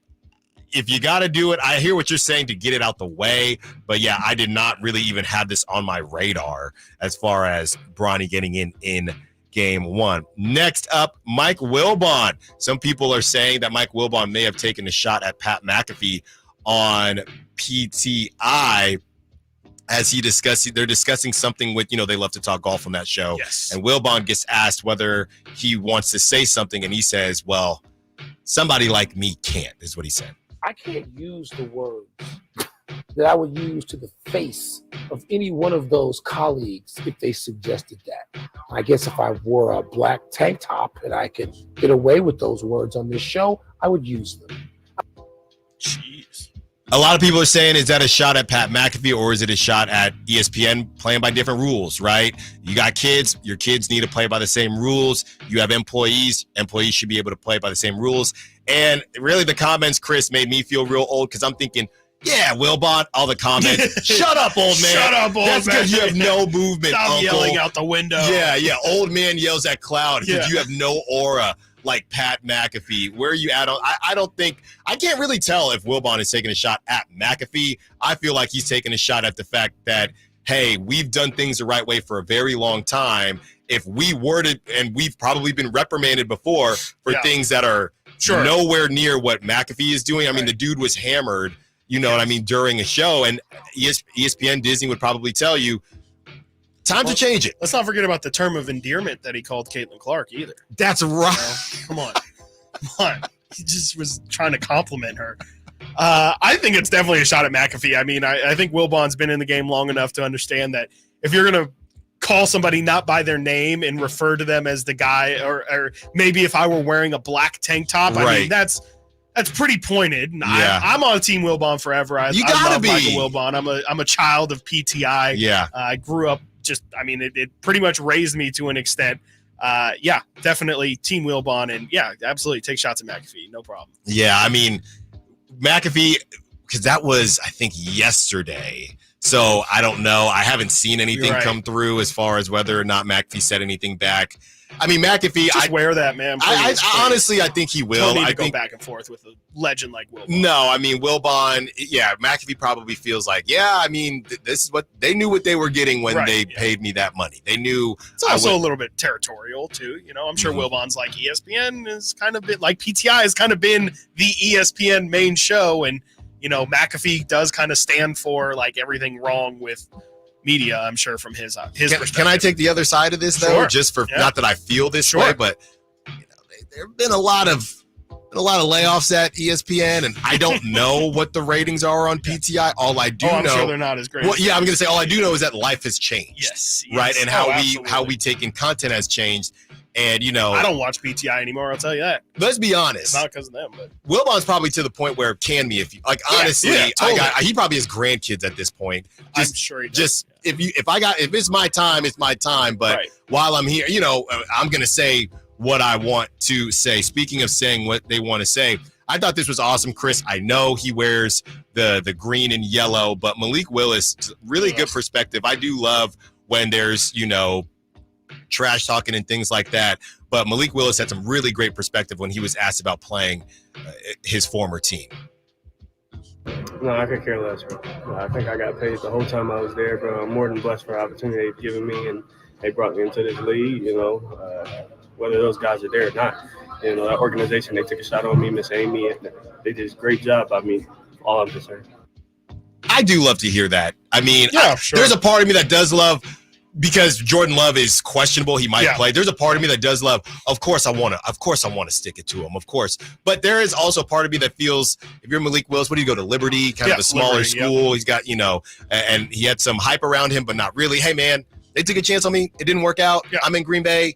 S3: if you got to do it, I hear what you're saying to get it out the way. But, yeah, I did not really even have this on my radar as far as Bronny getting in game one. Next up, Mike Wilbon. Some people are saying that Mike Wilbon may have taken a shot at Pat McAfee on PTI as they're discussing something with, they love to talk golf on that show.
S5: Yes.
S3: And Wilbon gets asked whether he wants to say something, and he says, well, somebody like me can't, is what he said.
S13: I can't use the words that I would use to the face of any one of those colleagues if they suggested that. I guess if I wore a black tank top and I could get away with those words on this show, I would use them.
S5: Jeez.
S3: A lot of people are saying, is that a shot at Pat McAfee or is it a shot at ESPN playing by different rules, right? You got kids, your kids need to play by the same rules. You have employees should be able to play by the same rules. And really the comments, Chris, made me feel real old because I'm thinking, yeah, Wilbon, all the comments. Shut up, old man.
S5: Shut up, old man.
S3: That's because you have no movement,
S5: Stop
S3: uncle.
S5: yelling out the window.
S3: Yeah. Old man yells at cloud because you have no aura like Pat McAfee. Where are you at? I can't really tell if Wilbon is taking a shot at McAfee. I feel like he's taking a shot at the fact that, hey, we've done things the right way for a very long time. If we were to, and we've probably been reprimanded before for things that are nowhere near what McAfee is doing. I mean, the dude was hammered, what I mean, during a show, and ESPN, Disney would probably tell you, time to change it.
S5: Let's not forget about the term of endearment that he called Caitlin Clark either.
S3: That's right.
S5: Come on. He just was trying to compliment her. I think it's definitely a shot at McAfee. I mean, I think Wilbon's been in the game long enough to understand that if you're going to call somebody not by their name and refer to them as the guy, or maybe if I were wearing a black tank top, I mean, that's pretty pointed. And I'm on Team Wilbon forever. I love Michael Wilbon. I'm a child of PTI.
S3: Yeah.
S5: I grew up it pretty much raised me to an extent. Definitely Team Wilbon, and absolutely take shots at McAfee. No problem.
S3: Yeah, I mean, McAfee, because that was, I think, yesterday. So I don't know. I haven't seen anything come through as far as whether or not McAfee said anything back. I mean, McAfee.
S5: Just wear that, man.
S3: I honestly, I think he will.
S5: Don't need to
S3: I
S5: go
S3: think
S5: back and forth with a legend like Wilbon.
S3: No, I mean Wilbon. Yeah, McAfee probably feels like, yeah. I mean, this is what they knew what they were getting when they paid me that money. They knew.
S5: It's also a little bit territorial too. You know, I'm sure Wilbon's like ESPN is kind of been like PTI has kind of been the ESPN main show, and you know McAfee does kind of stand for like everything wrong with media. I'm sure from his perspective.
S3: Can I take the other side of this though?
S5: Sure.
S3: Just for not that I feel this way, but you know, there have been a lot of layoffs at ESPN, and I don't know what the ratings are on PTI. All I do know,
S5: I'm sure they're not as great.
S3: Well, yeah, I'm going to say all I do know is that life has changed.
S5: Yes,
S3: right, and how we take in content has changed. And you know,
S5: I don't watch PTI anymore. I'll tell you that.
S3: Let's be honest.
S5: It's not because of them, but
S3: Wilbon's probably to the point where can me if you like. Honestly,
S5: totally.
S3: he probably has grandkids at this point.
S5: I'm sure he does.
S3: If it's my time, it's my time. But while I'm here, you know, I'm going to say what I want to say. Speaking of saying what they want to say, I thought this was awesome, Chris. I know he wears the green and yellow, but Malik Willis, really good perspective. I do love when there's, you know, trash talking and things like that. But Malik Willis had some really great perspective when he was asked about playing his former team.
S6: No, I could care less, bro. I think I got paid the whole time I was there, bro. I'm more than blessed for the opportunity they've given me, and they brought me into this league, you know, whether those guys are there or not. You know, that organization, they took a shot on me, Miss Amy, and they did a great job by me. All I'm just saying.
S3: I do love to hear that. I mean,
S5: sure.
S3: There's a part of me that does love, because Jordan Love is questionable. He might play. There's a part of me that does love. Of course, I want to stick it to him. Of course, but there is also a part of me that feels if you're Malik Willis, what do you go to Liberty? Kind of a smaller school. He's got, you know, and he had some hype around him, but not really. Hey, man, they took a chance on me. It didn't work out. I'm in Green Bay.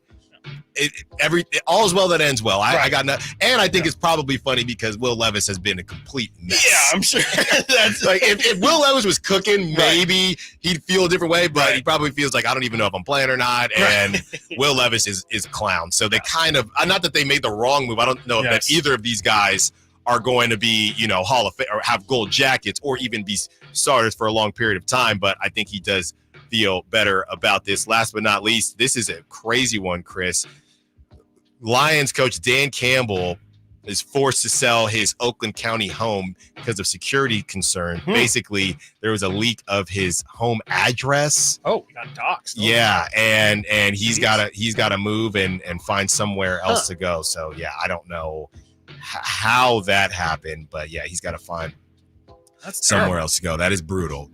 S3: All is well that ends well. I got nothing, and I think it's probably funny because Will Levis has been a complete mess.
S5: Yeah, I'm sure that's
S3: like if Will Levis was cooking, maybe he'd feel a different way, but he probably feels like I don't even know if I'm playing or not. And Will Levis is a clown. So they kind of not that they made the wrong move. I don't know that either of these guys are going to be, you know, Hall of Fame or have gold jackets or even be starters for a long period of time. But I think he does feel better about this. Last but not least, this is a crazy one, Chris. Lions coach Dan Campbell is forced to sell his Oakland County home because of security concern. Basically, there was a leak of his home address.
S5: Oh, he got doxxed.
S3: Yeah, and he's got to move and find somewhere else to go. So yeah, I don't know how that happened, but yeah, he's got to find somewhere else to go. That is brutal.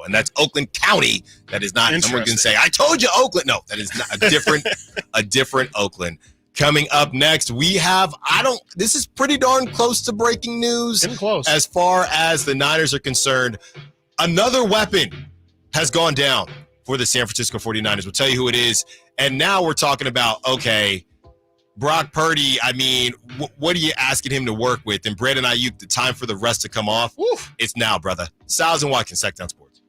S3: And that's Oakland County. That is not someone can say, I told you Oakland. No, that is not a different Oakland. Coming up next, we have this is pretty darn close to breaking news.
S5: Close.
S3: As far as the Niners are concerned. Another weapon has gone down for the San Francisco 49ers. We'll tell you who it is. And now we're talking about, okay, Brock Purdy, I mean, what are you asking him to work with? And Brandon Ayuk, the time for the rest to come off, it's now, brother. Stiles and Watkins, Sacktown Sports.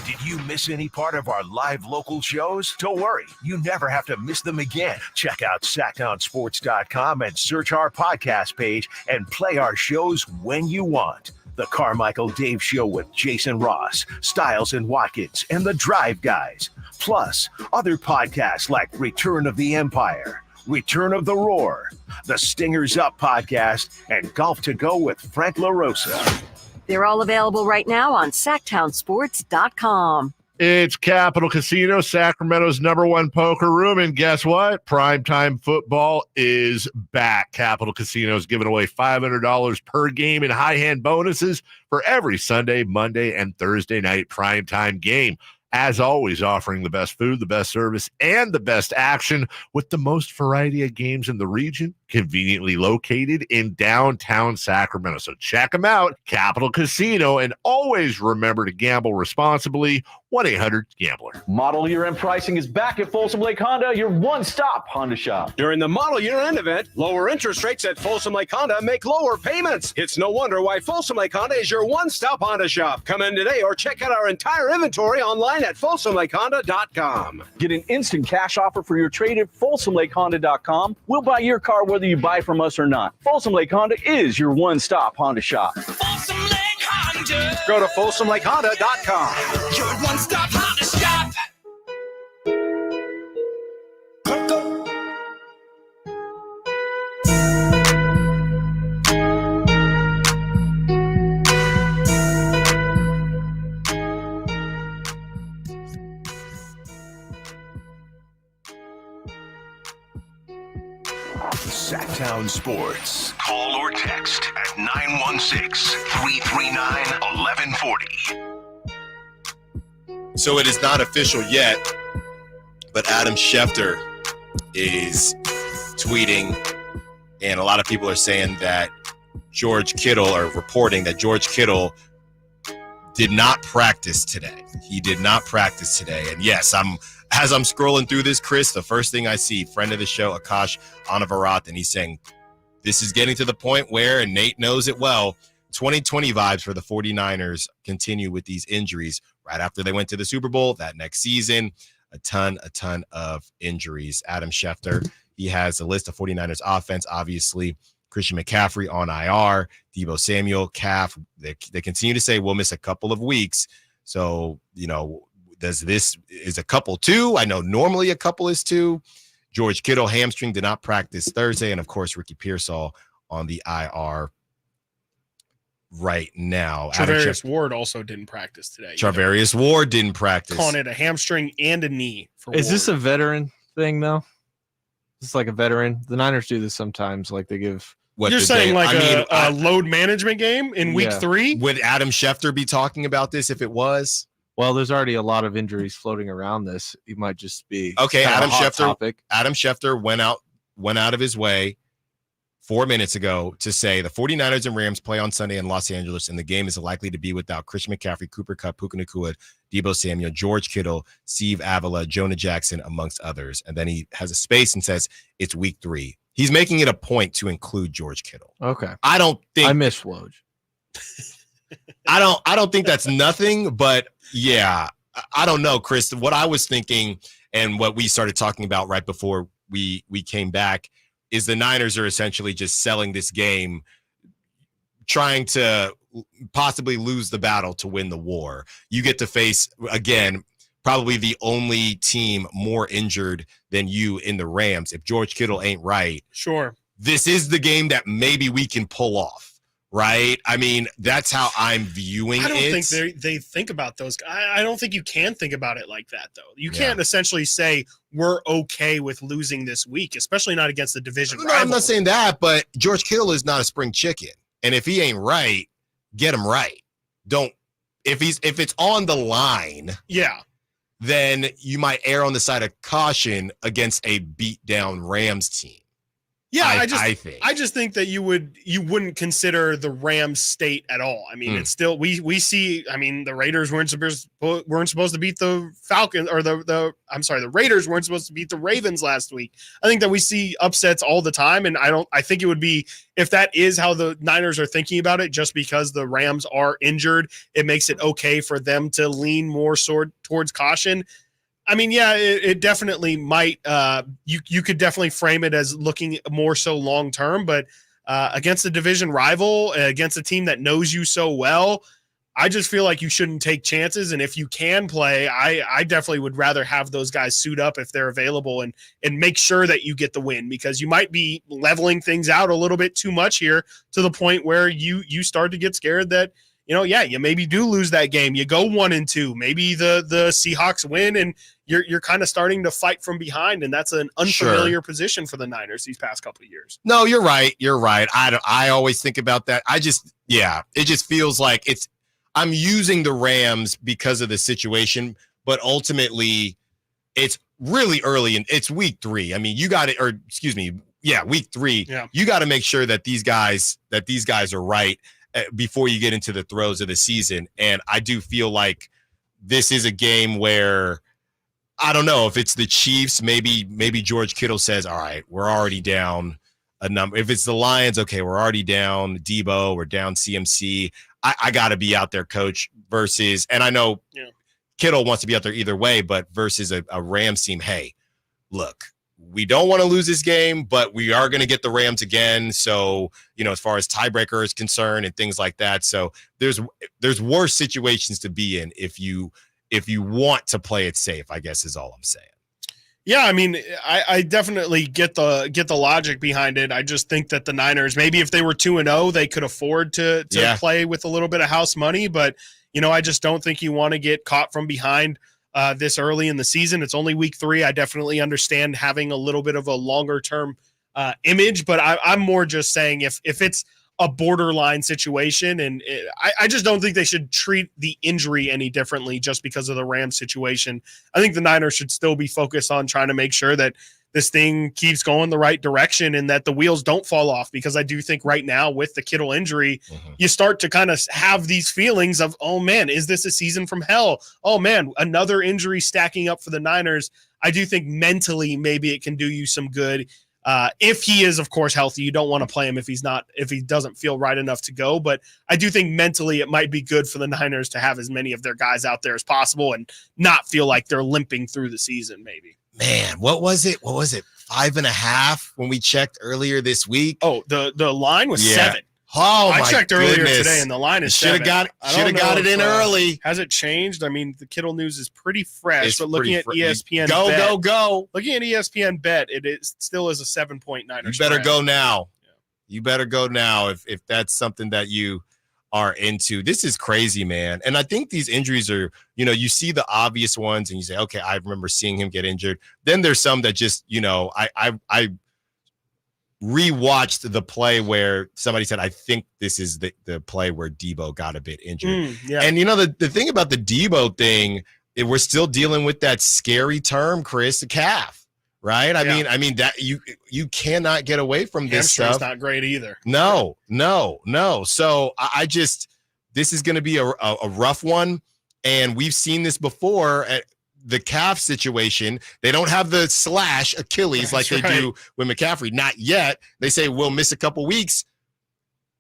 S2: Did you miss any part of our live local shows? Don't worry, you never have to miss them again. Check out SacktownSports.com and search our podcast page and play our shows when you want. The Carmichael Dave Show with Jason Ross, Stiles and Watkins, and The Drive Guys. Plus, other podcasts like Return of the Empire, Return of the Roar, The Stingers Up podcast, and Golf to Go with Frank LaRosa.
S17: They're all available right now on SacktownSports.com.
S4: It's Capital Casino, Sacramento's #1 poker room. And guess what? Primetime football is back. Capital Casino is giving away $500 per game in high hand bonuses for every Sunday, Monday, and Thursday night primetime game. As always, offering the best food, the best service, and the best action with the most variety of games in the region, conveniently located in downtown Sacramento. So check them out, Capital Casino, and always remember to gamble responsibly. 1-800-GAMBLER.
S19: Model Year End pricing is back at Folsom Lake Honda, your one-stop Honda shop.
S24: During the Model Year End event, lower interest rates at Folsom Lake Honda make lower payments. It's no wonder why Folsom Lake Honda is your one-stop Honda shop. Come in today or check out our entire inventory online at FolsomLakeHonda.com.
S19: Get an instant cash offer for your trade at FolsomLakeHonda.com. We'll buy your car whether you buy from us or not. Folsom Lake Honda is your one-stop Honda shop.
S16: Folsom Lake Honda. adventure.
S24: Go to FolsomLakeHonda.com.
S16: Your one-stop Honda shop.
S2: Sacktown Sports. Call or text at 916-339-1140.
S3: So it is not official yet, but Adam Schefter is tweeting, and a lot of people are saying that George Kittle, or reporting that George Kittle did not practice today. He did not practice today. And yes, as I'm scrolling through this, Chris, the first thing I see, friend of the show, Akash Anavarat, and he's saying, this is getting to the point where, and Nate knows it well, 2020 vibes for the 49ers continue with these injuries. Right after they went to the Super Bowl, that next season, a ton of injuries. Adam Schefter, he has a list of 49ers offense, obviously. Christian McCaffrey on IR, Deebo Samuel, calf. They continue to say we'll miss a couple of weeks. So, is a couple 2? I know normally a couple is 2. George Kittle, hamstring, did not practice Thursday. And, of course, Ricky Pearsall on the IR right now.
S5: Charvarius Ward also didn't practice today.
S3: Charvarius Ward didn't practice.
S5: Calling it a hamstring and a knee for
S7: Is
S5: Ward.
S7: this a veteran thing, though? Is this like a veteran? The Niners do this sometimes. Like they give...
S5: You're saying a load management game in week 3?
S3: Would Adam Schefter be talking about this if it was?
S7: Well, there's already a lot of injuries floating around this. He might just be
S3: okay. Adam
S7: Schefter
S3: went out of his way 4 minutes ago to say the 49ers and Rams play on Sunday in Los Angeles, and the game is likely to be without Christian McCaffrey, Cooper Kupp, Puka Nacua, Deebo Samuel, George Kittle, Steve Avila, Jonah Jackson, amongst others. And then he has a space and says it's week 3. He's making it a point to include George Kittle.
S7: Okay.
S3: I
S7: miss Woj.
S3: I don't think that's nothing, but yeah, I don't know, Chris. What I was thinking and what we started talking about right before we came back is the Niners are essentially just selling this game, trying to possibly lose the battle to win the war. You get to face, again, probably the only team more injured than you in the Rams. If George Kittle ain't right,
S5: sure,
S3: this is the game that maybe we can pull off, right? I mean, that's how I'm viewing it.
S5: I don't think they think about those. I don't think you can think about it like that, though. You can't essentially say we're okay with losing this week, especially not against the division rival.
S3: I'm not saying that, but George Kittle is not a spring chicken. And if he ain't right, get him right. If it's on the line, then you might err on the side of caution against a beat down Rams team.
S5: Yeah, I just think that you wouldn't consider the Rams state at all. I mean, it's still we see. I mean, the Raiders weren't supposed to beat the Falcons, or the Raiders weren't supposed to beat the Ravens last week. I think that we see upsets all the time, and I think it would be, if that is how the Niners are thinking about it, just because the Rams are injured, it makes it okay for them to lean more towards caution. I mean, yeah, it definitely might. You could definitely frame it as looking more so long term, but against a division rival, against a team that knows you so well, I just feel like you shouldn't take chances. And if you can play, I definitely would rather have those guys suit up if they're available and make sure that you get the win, because you might be leveling things out a little bit too much here to the point where you start to get scared that, you maybe do lose that game. You go 1-2. Maybe the Seahawks win, and you're kind of starting to fight from behind, and that's an unfamiliar position for the Niners these past couple of years.
S3: No, you're right. I always think about that. It just feels like I'm using the Rams because of the situation, but ultimately it's really early and it's week 3. I mean, week 3. Yeah. You got to make sure that these guys are right before you get into the throes of the season. And I do feel like this is a game where, I don't know, if it's the Chiefs, maybe George Kittle says, all right, we're already down a number. If it's the Lions, okay, we're already down Deebo, we're down CMC. I got to be out there, coach, versus, and I know Kittle wants to be out there either way, but versus a Rams team, hey, look, we don't want to lose this game, but we are going to get the Rams again. So, as far as tiebreaker is concerned and things like that. So there's worse situations to be in if you want to play it safe, I guess is all I'm saying.
S5: Yeah, I mean, I definitely get the logic behind it. I just think that the Niners, maybe if they were 2-0, they could afford to play with a little bit of house money. But, I just don't think you want to get caught from behind this early in the season. It's only week 3. I definitely understand having a little bit of a longer term image, but I'm more just saying if it's a borderline situation, and I just don't think they should treat the injury any differently just because of the Rams situation. I think the Niners should still be focused on trying to make sure that this thing keeps going the right direction and that the wheels don't fall off, because I do think right now with the Kittle injury, you start to kind of have these feelings of, oh man, is this a season from hell? Oh man, another injury stacking up for the Niners. I do think mentally maybe it can do you some good. If he is, of course, healthy. You don't want to play him if he doesn't feel right enough to go. But I do think mentally it might be good for the Niners to have as many of their guys out there as possible and not feel like they're limping through the season, maybe.
S3: Man, what was it? 5.5 when we checked earlier this week?
S5: Oh, the line was 7.
S3: Oh,
S5: I checked earlier
S3: goodness.
S5: today, and the line is 7.
S3: Should have got it in early.
S5: Has it changed? I mean, the Kittle news is pretty fresh, but looking at ESPN,
S3: go.
S5: Looking at ESPN bet, it still is a 7.9.
S3: You better go now. Yeah. You better go now if that's something that you are into. This is crazy, man. And I think these injuries are, you see the obvious ones, and you say, okay, I remember seeing him get injured. Then there's some that just, I rewatched the play where somebody said, I think this is the play where Debo got a bit injured. And the thing about the Debo thing, we're still dealing with that scary term, Chris, the calf, right? I mean that you cannot get away from this stuff.
S5: Not great either.
S3: No. So I just, this is going to be a rough one. And we've seen this before at the calf situation. They don't have the slash Achilles like they do with McCaffrey. Not yet. They say we'll miss a couple weeks.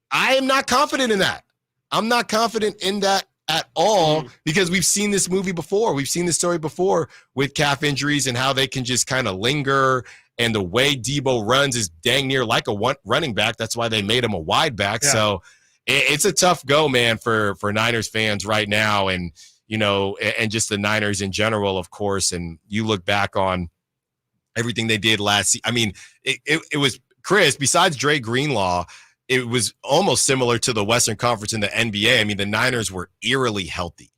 S3: I am not confident in that. I'm not confident in that at all because we've seen this movie before. We've seen this story before with calf injuries and how they can just kind of linger. And the way Debo runs is dang near like a running back. That's why they made him a wide back. Yeah. So it's a tough go, man, for Niners fans right now. And, and just the Niners in general, of course. And you look back on everything they did last season. I mean, it was, Chris, besides Dre Greenlaw, it was almost similar to the Western Conference in the NBA. I mean, the Niners were eerily healthy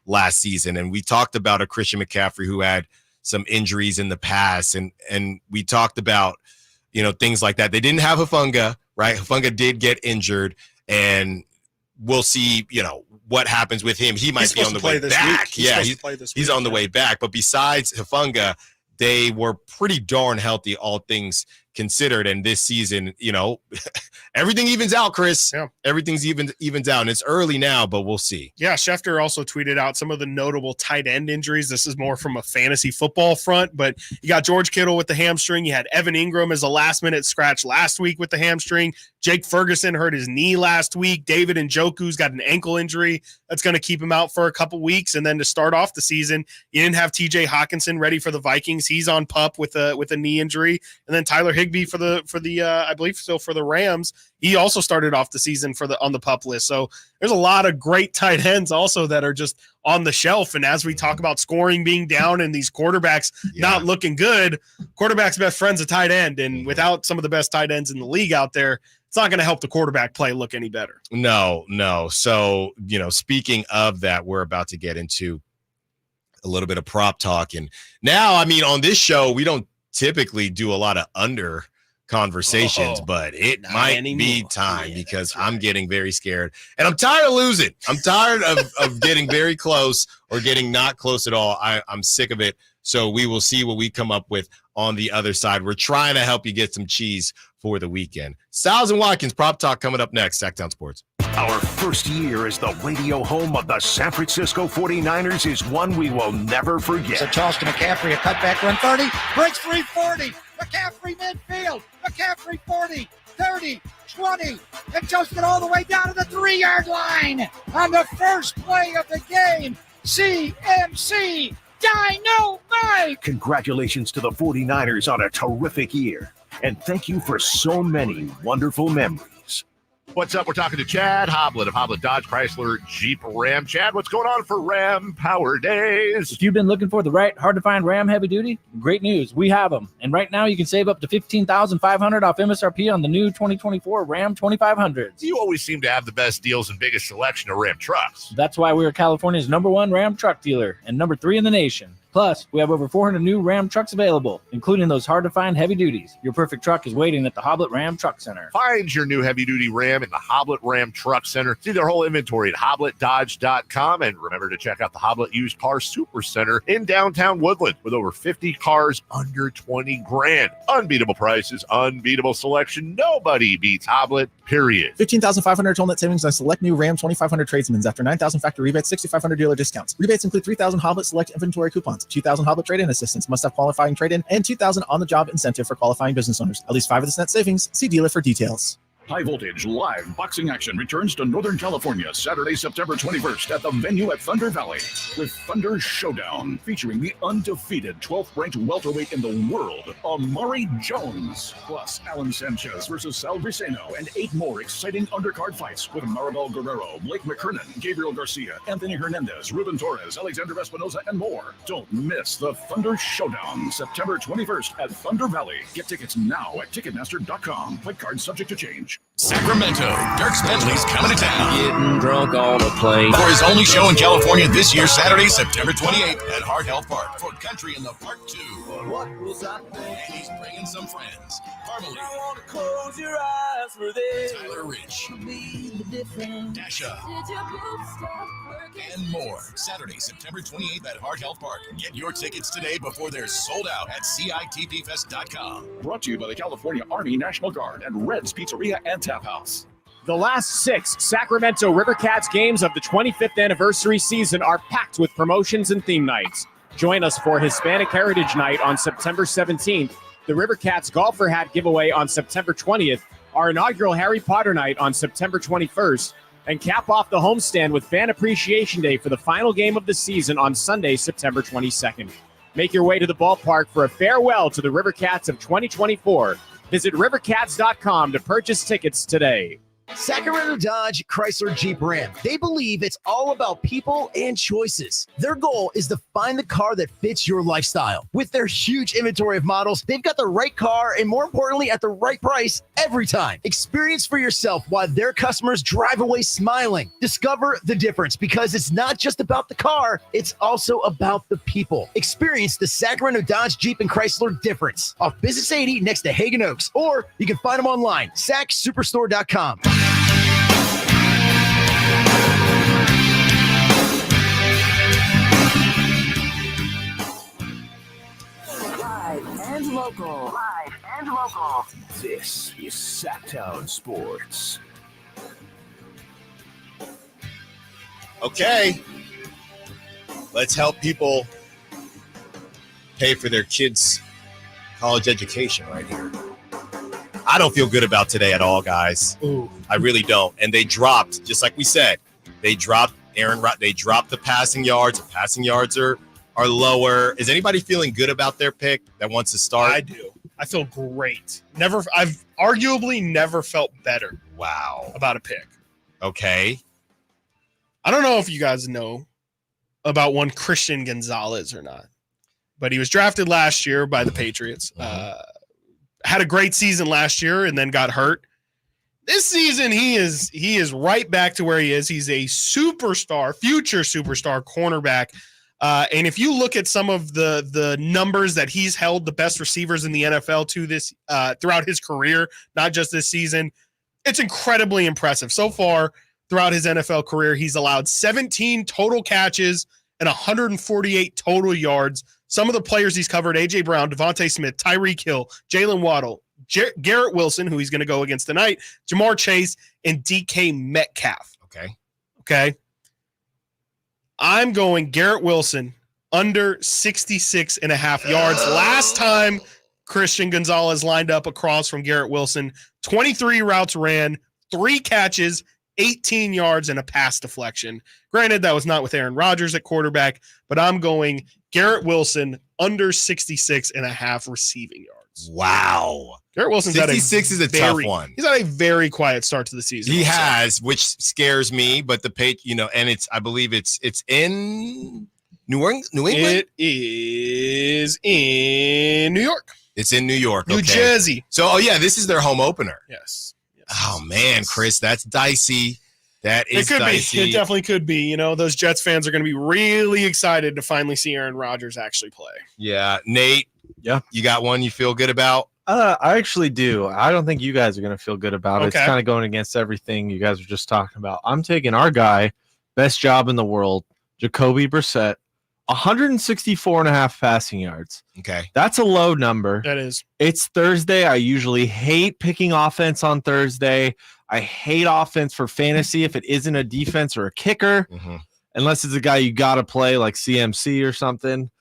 S3: last season. And we talked about a Christian McCaffrey who had some injuries in the past. And we talked about, things like that. They didn't have Hufanga, right? Hufanga did get injured. And we'll see, what happens with him. He might be on the way back. He's on the way back. But besides Hufanga, they were pretty darn healthy, all things considered. And this season, everything evens out, Chris. Yeah. Everything's evens out. And it's early now, but we'll see.
S5: Yeah, Schefter also tweeted out some of the notable tight end injuries. This is more from a fantasy football front, but you got George Kittle with the hamstring. You had Evan Ingram as a last-minute scratch last week with the hamstring. Jake Ferguson hurt his knee last week. David Njoku's got an ankle injury that's going to keep him out for a couple weeks. And then to start off the season, you didn't have TJ Hawkinson ready for the Vikings. He's on PUP with a knee injury. And then Tyler Higbee for the I believe so for the Rams. He also started off the season on the PUP list. So there's a lot of great tight ends also that are just on the shelf. And as we talk about scoring being down and these quarterbacks not looking good, quarterback's best friend's a tight end. And without some of the best tight ends in the league out there, it's not going to help the quarterback play look any better.
S3: No. So, speaking of that, we're about to get into a little bit of prop talk. And now, I mean, on this show, we don't typically do a lot of under conversations, but it might be time because I'm getting very scared and I'm tired of losing. I'm tired of getting very close or getting not close at all. I'm sick of it. So we will see what we come up with on the other side. We're trying to help you get some cheese for the weekend. Stiles and Watkins, Prop Talk coming up next. Sacktown Sports.
S2: Our first year as the radio home of the San Francisco 49ers is one we will never forget.
S8: It's a toss to McCaffrey, a cutback run 30, breaks 340. McCaffrey midfield. McCaffrey 40, 30, 20, and toasted all the way down to the 3-yard line on the first play of the game. CMC Dynamite!
S2: Congratulations to the 49ers on a terrific year. And thank you for so many wonderful memories.
S4: What's up? We're talking to Chad Hoblet of Hoblet Dodge Chrysler Jeep Ram. Chad, what's going on for Ram Power Days?
S9: If you've been looking for the right, hard-to-find Ram heavy duty, great news. We have them. And right now, you can save up to $15,500 off MSRP on the new 2024 Ram 2500s.
S4: You always seem to have the best deals and biggest selection of Ram trucks.
S9: That's why we are California's #1 Ram truck dealer and #3 in the nation. Plus, we have over 400 new Ram trucks available, including those hard-to-find heavy duties. Your perfect truck is waiting at the Hoblet Ram Truck Center.
S4: Find your new heavy-duty Ram in the Hoblet Ram Truck Center. See their whole inventory at HobletDodge.com. And remember to check out the Hoblet Used Car Super Center in downtown Woodland with over 50 cars under 20 grand. Unbeatable prices, unbeatable selection. Nobody beats Hoblet, period.
S12: $15,500 total net savings on select new Ram 2500 tradesmans after $9,000 factory rebates, $6,500 dealer discounts. Rebates include $3,000 Hoblet select inventory coupons, $2,000 Hoblet trade-in assistance, must have qualifying trade-in, and $2,000 on-the-job incentive for qualifying business owners. At least 5 of this net savings. See dealer for details.
S11: High Voltage live boxing action returns to Northern California Saturday, September 21st at the venue at Thunder Valley with Thunder Showdown featuring the undefeated 12th ranked welterweight in the world, Amari Jones, plus Alan Sanchez versus Sal Viceno, and 8 more exciting undercard fights with Maribel Guerrero, Blake McKernan, Gabriel Garcia, Anthony Hernandez, Ruben Torres, Alexander Espinoza, and more. Don't miss the Thunder Showdown September 21st at Thunder Valley. Get tickets now at Ticketmaster.com. Play cards subject to change.
S14: Sacramento, Dirks Bentley's coming to town.
S23: Getting drunk on a plane.
S14: For his only show in California this year, Saturday, September 28th at Hard Health Park for Country in the Park 2.
S16: What was I thinking?
S14: And he's bringing some friends. Parmalee.
S16: I want to close your eyes for this.
S14: Tyler Rich. Dasha.
S16: Did your boobs stop working?
S14: And more. Saturday, September 28th at Hard Health Park. Get your tickets today before they're sold out at CITPFest.com.
S15: Brought to you by the California Army National Guard and Red's Pizzeria and Tap House.
S21: The last 6 Sacramento River Cats games of the 25th anniversary season are packed with promotions and theme nights. Join us for Hispanic Heritage Night on September 17th, the River Cats Golfer Hat Giveaway on September 20th, our inaugural Harry Potter Night on September 21st, and cap off the homestand with Fan Appreciation Day for the final game of the season on Sunday, September 22nd. Make your way to the ballpark for a farewell to the River Cats of 2024. Visit rivercats.com to purchase tickets today.
S25: Sacramento Dodge Chrysler Jeep Ram. They believe it's all about people and choices. Their goal is to find the car that fits your lifestyle. With their huge inventory of models, they've got the right car and, more importantly, at the right price every time. Experience for yourself why their customers drive away smiling. Discover the difference, because it's not just about the car, it's also about the people. Experience the Sacramento Dodge Jeep and Chrysler difference off Business 80 next to Hagen Oaks, or you can find them online, sacsuperstore.com.
S1: Live and local. Live and local.
S2: This is Sacktown Sports.
S3: Okay. Let's help people pay for their kids' college education right here. I don't feel good about today at all, guys.
S5: Ooh.
S3: I really don't. And they dropped, just like we said, they dropped they dropped the passing yards. The passing yards are lower. Is anybody feeling good about their pick that wants to start?
S5: I do. I feel great. I've arguably never felt better.
S3: Wow.
S5: About a pick.
S3: Okay.
S5: I don't know if you guys know about one Christian Gonzalez or not, but he was drafted last year by the Patriots. Had a great season last year and then got hurt. This season, he is right back to where he is. He's a superstar, future superstar cornerback. And if you look at some of the numbers that he's held the best receivers in the NFL to this throughout his career, not just this season, it's incredibly impressive. So far, throughout his NFL career, he's allowed 17 total catches and 148 total yards. Some of the players he's covered: A.J. Brown, Devontae Smith, Tyreek Hill, Jalen Waddle, Garrett Wilson, who he's going to go against tonight, Jamar Chase, and DK Metcalf. Okay. I'm going Garrett Wilson under 66.5 yards. Last time Christian Gonzalez lined up across from Garrett Wilson, 23 routes ran, 3 catches, 18 yards, and a pass deflection. Granted, that was not with Aaron Rodgers at quarterback, but I'm going Garrett Wilson under 66.5 receiving yards.
S3: Wow.
S5: Garrett Wilson's
S3: 66 is a tough one.
S5: He's had a very quiet start to the season.
S3: He has, which scares me, but and I believe it's in New England.
S5: It is in New York.
S3: It's in New York.
S5: New Jersey.
S3: So, this is their home opener.
S5: Yes.
S3: Oh man, Chris, that's dicey. That is dicey.
S5: It definitely could be. You know, those Jets fans are going to be really excited to finally see Aaron Rodgers actually play.
S3: Yeah, Nate.
S7: Yeah,
S3: you got one you feel good about?
S7: I actually do. I don't think you guys are going to feel good about it.
S5: Okay.
S7: It's kind of going against everything you guys were just talking about. I'm taking our guy, best job in the world, Jacoby Brissett, 164.5 passing yards.
S3: Okay.
S7: That's a low number.
S5: That is.
S7: It's Thursday. I usually hate picking offense on Thursday. I hate offense for fantasy if it isn't a defense or a kicker, unless it's a guy you got to play like CMC or something.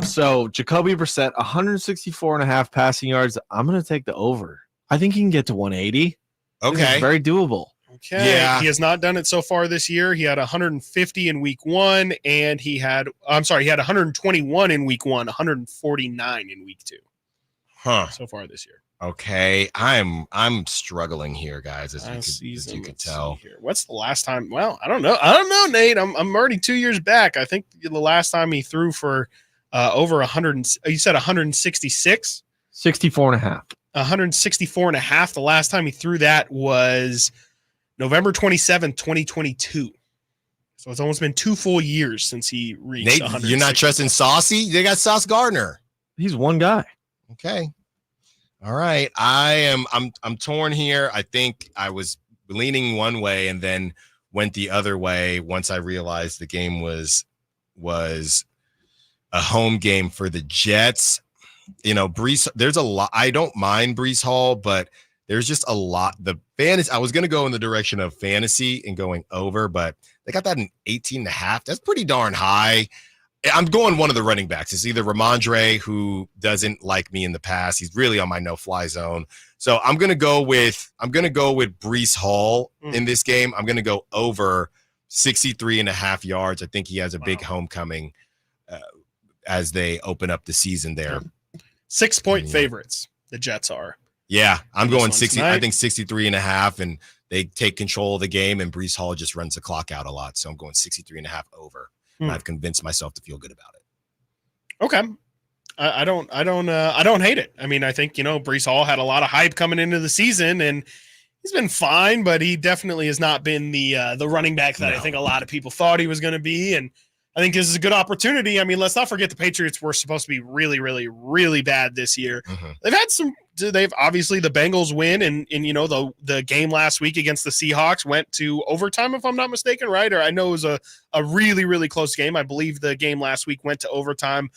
S7: So Jacoby Brissett, 164.5 passing yards. I'm going to take the over. I think he can get to 180.
S3: Okay.
S7: It's very doable.
S5: Okay.
S3: Yeah.
S5: He has not done it so far this year. He had 150 in week 1, and he had 121 in week 1, 149 in week 2. So far this year.
S3: Okay. I'm struggling here, guys, as you could tell.
S5: What's the last time? Well, I don't know, Nate. I'm already 2 years back. I think the last time he threw for over 100, you said 166?
S7: 64.5.
S5: 164.5. The last time he threw that was November 27th, 2022. So it's almost been 2 full years since he reached
S3: Nate,
S5: 100.
S3: you're not trusting Saucy? They got Sauce Gardner.
S7: He's one guy.
S3: Okay. All right. I'm torn here. I think I was leaning one way and then went the other way once I realized the game was a home game for the Jets. You know, Breece, there's a lot. I don't mind Breece Hall, but there's just a lot. I was going to go in the direction of fantasy and going over, but they got that in 18.5. That's pretty darn high. I'm going one of the running backs. It's either Ramondre, who doesn't like me in the past. He's really on my no-fly zone. So I'm going to go with Breece Hall in this game. I'm going to go over 63.5 yards. I think he has a big homecoming as they open up the season there.
S5: 6-point favorites, the Jets are.
S3: Yeah, I'm going 60.
S5: tonight.
S3: I think 63.5, and they take control of the game, and Breece Hall just runs the clock out a lot. So I'm going 63.5 over. And I've convinced myself to feel good about it.
S5: Okay. I don't hate it. I mean, I think, Breece Hall had a lot of hype coming into the season, and he's been fine, but he definitely has not been the running back that I think a lot of people thought he was going to be. And I think this is a good opportunity. I mean, let's not forget the Patriots were supposed to be really, really, really bad this year. They've obviously the Bengals win, and the game last week against the Seahawks went to overtime, if I'm not mistaken, right? Or I know it was a really, really close game. I believe the game last week went to overtime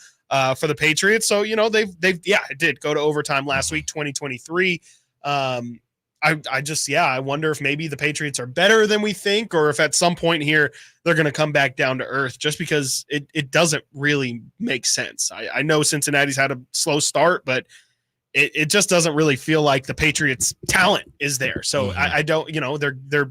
S5: for the Patriots. So, it did go to overtime last week, 2023. I wonder if maybe the Patriots are better than we think, or if at some point here they're going to come back down to earth, just because it doesn't really make sense. I know Cincinnati's had a slow start, but it just doesn't really feel like the Patriots' talent is there. So I don't, they're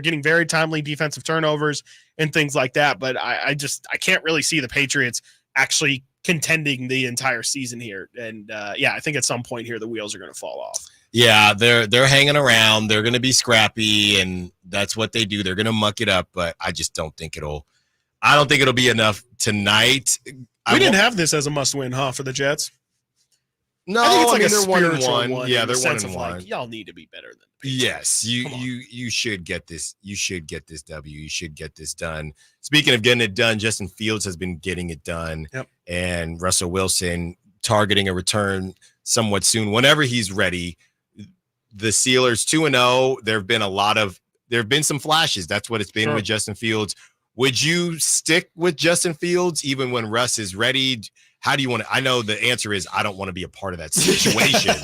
S5: getting very timely defensive turnovers and things like that. But I can't really see the Patriots actually contending the entire season here. And I think at some point here, the wheels are going to fall off.
S3: Yeah, they're hanging around. They're going to be scrappy, and that's what they do. They're going to muck it up, but I just don't think it'll be enough tonight.
S5: We didn't have this as a must-win, for the Jets.
S3: No,
S5: I think it's
S3: they're
S5: 1-1.
S3: Yeah, they're
S5: in the sense
S3: 1-1.
S5: of like, y'all need to be better than the Patriots.
S3: Yes, you should get this. You should get this W. You should get this done. Speaking of getting it done, Justin Fields has been getting it done, and Russell Wilson targeting a return somewhat soon, whenever he's ready. The Steelers 2-0. There have been some flashes. That's what it's been with Justin Fields. Would you stick with Justin Fields even when Russ is ready? How do you want to? I know the answer is I don't want to be a part of that situation.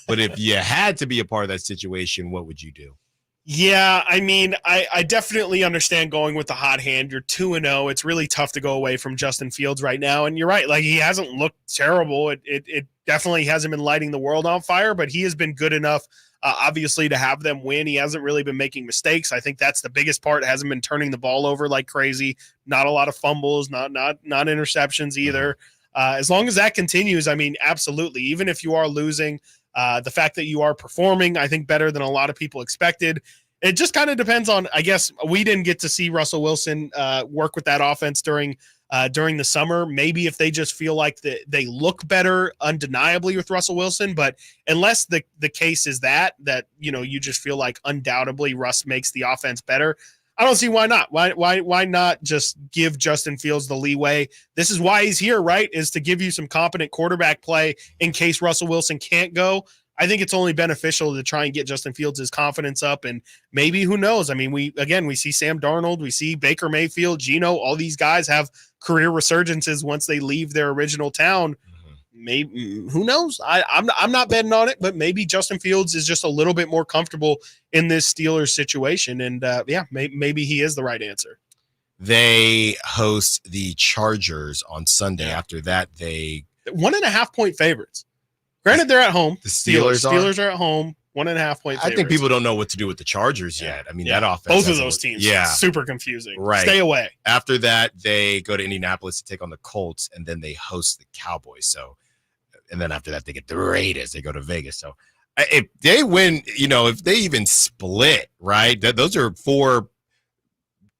S3: But if you had to be a part of that situation, what would you do?
S5: Yeah, I mean, I definitely understand going with the hot hand. You're 2-0. It's really tough to go away from Justin Fields right now. And you're right. Like, he hasn't looked terrible. It definitely hasn't been lighting the world on fire, but he has been good enough Obviously, to have them win, he hasn't really been making mistakes. I think that's the biggest part. Hasn't been turning the ball over like crazy. Not a lot of fumbles, not interceptions either. As long as that continues, I mean, absolutely. Even if you are losing, the fact that you are performing, I think, better than a lot of people expected. It just kind of depends on, I guess, we didn't get to see Russell Wilson work with that offense during the summer. Maybe if they just feel like they look better undeniably with Russell Wilson, but unless the case is that you just feel like undoubtedly Russ makes the offense better, I don't see why not. Why not just give Justin Fields the leeway? This is why he's here, right? Is to give you some competent quarterback play in case Russell Wilson can't go. I think it's only beneficial to try and get Justin Fields' confidence up, and maybe, who knows? I mean, we see Sam Darnold, we see Baker Mayfield, Geno, all these guys have career resurgences once they leave their original town. Maybe, who knows? I'm not betting on it, but maybe Justin Fields is just a little bit more comfortable in this Steelers situation, and maybe he is the right answer.
S3: They host the Chargers on Sunday. After that, they
S5: 1.5 point favorites. Granted, they're at home.
S3: The Steelers
S5: are at home. 1.5 point favorites.
S3: I think people don't know what to do with the Chargers yet. I mean, that offense.
S5: Both of those teams. Super confusing.
S3: Right.
S5: Stay away.
S3: After that, they go to Indianapolis to take on the Colts, and then they host the Cowboys. So, and then after that, they get the Raiders. They go to Vegas. So, if they win, if they even split, right? Those are four.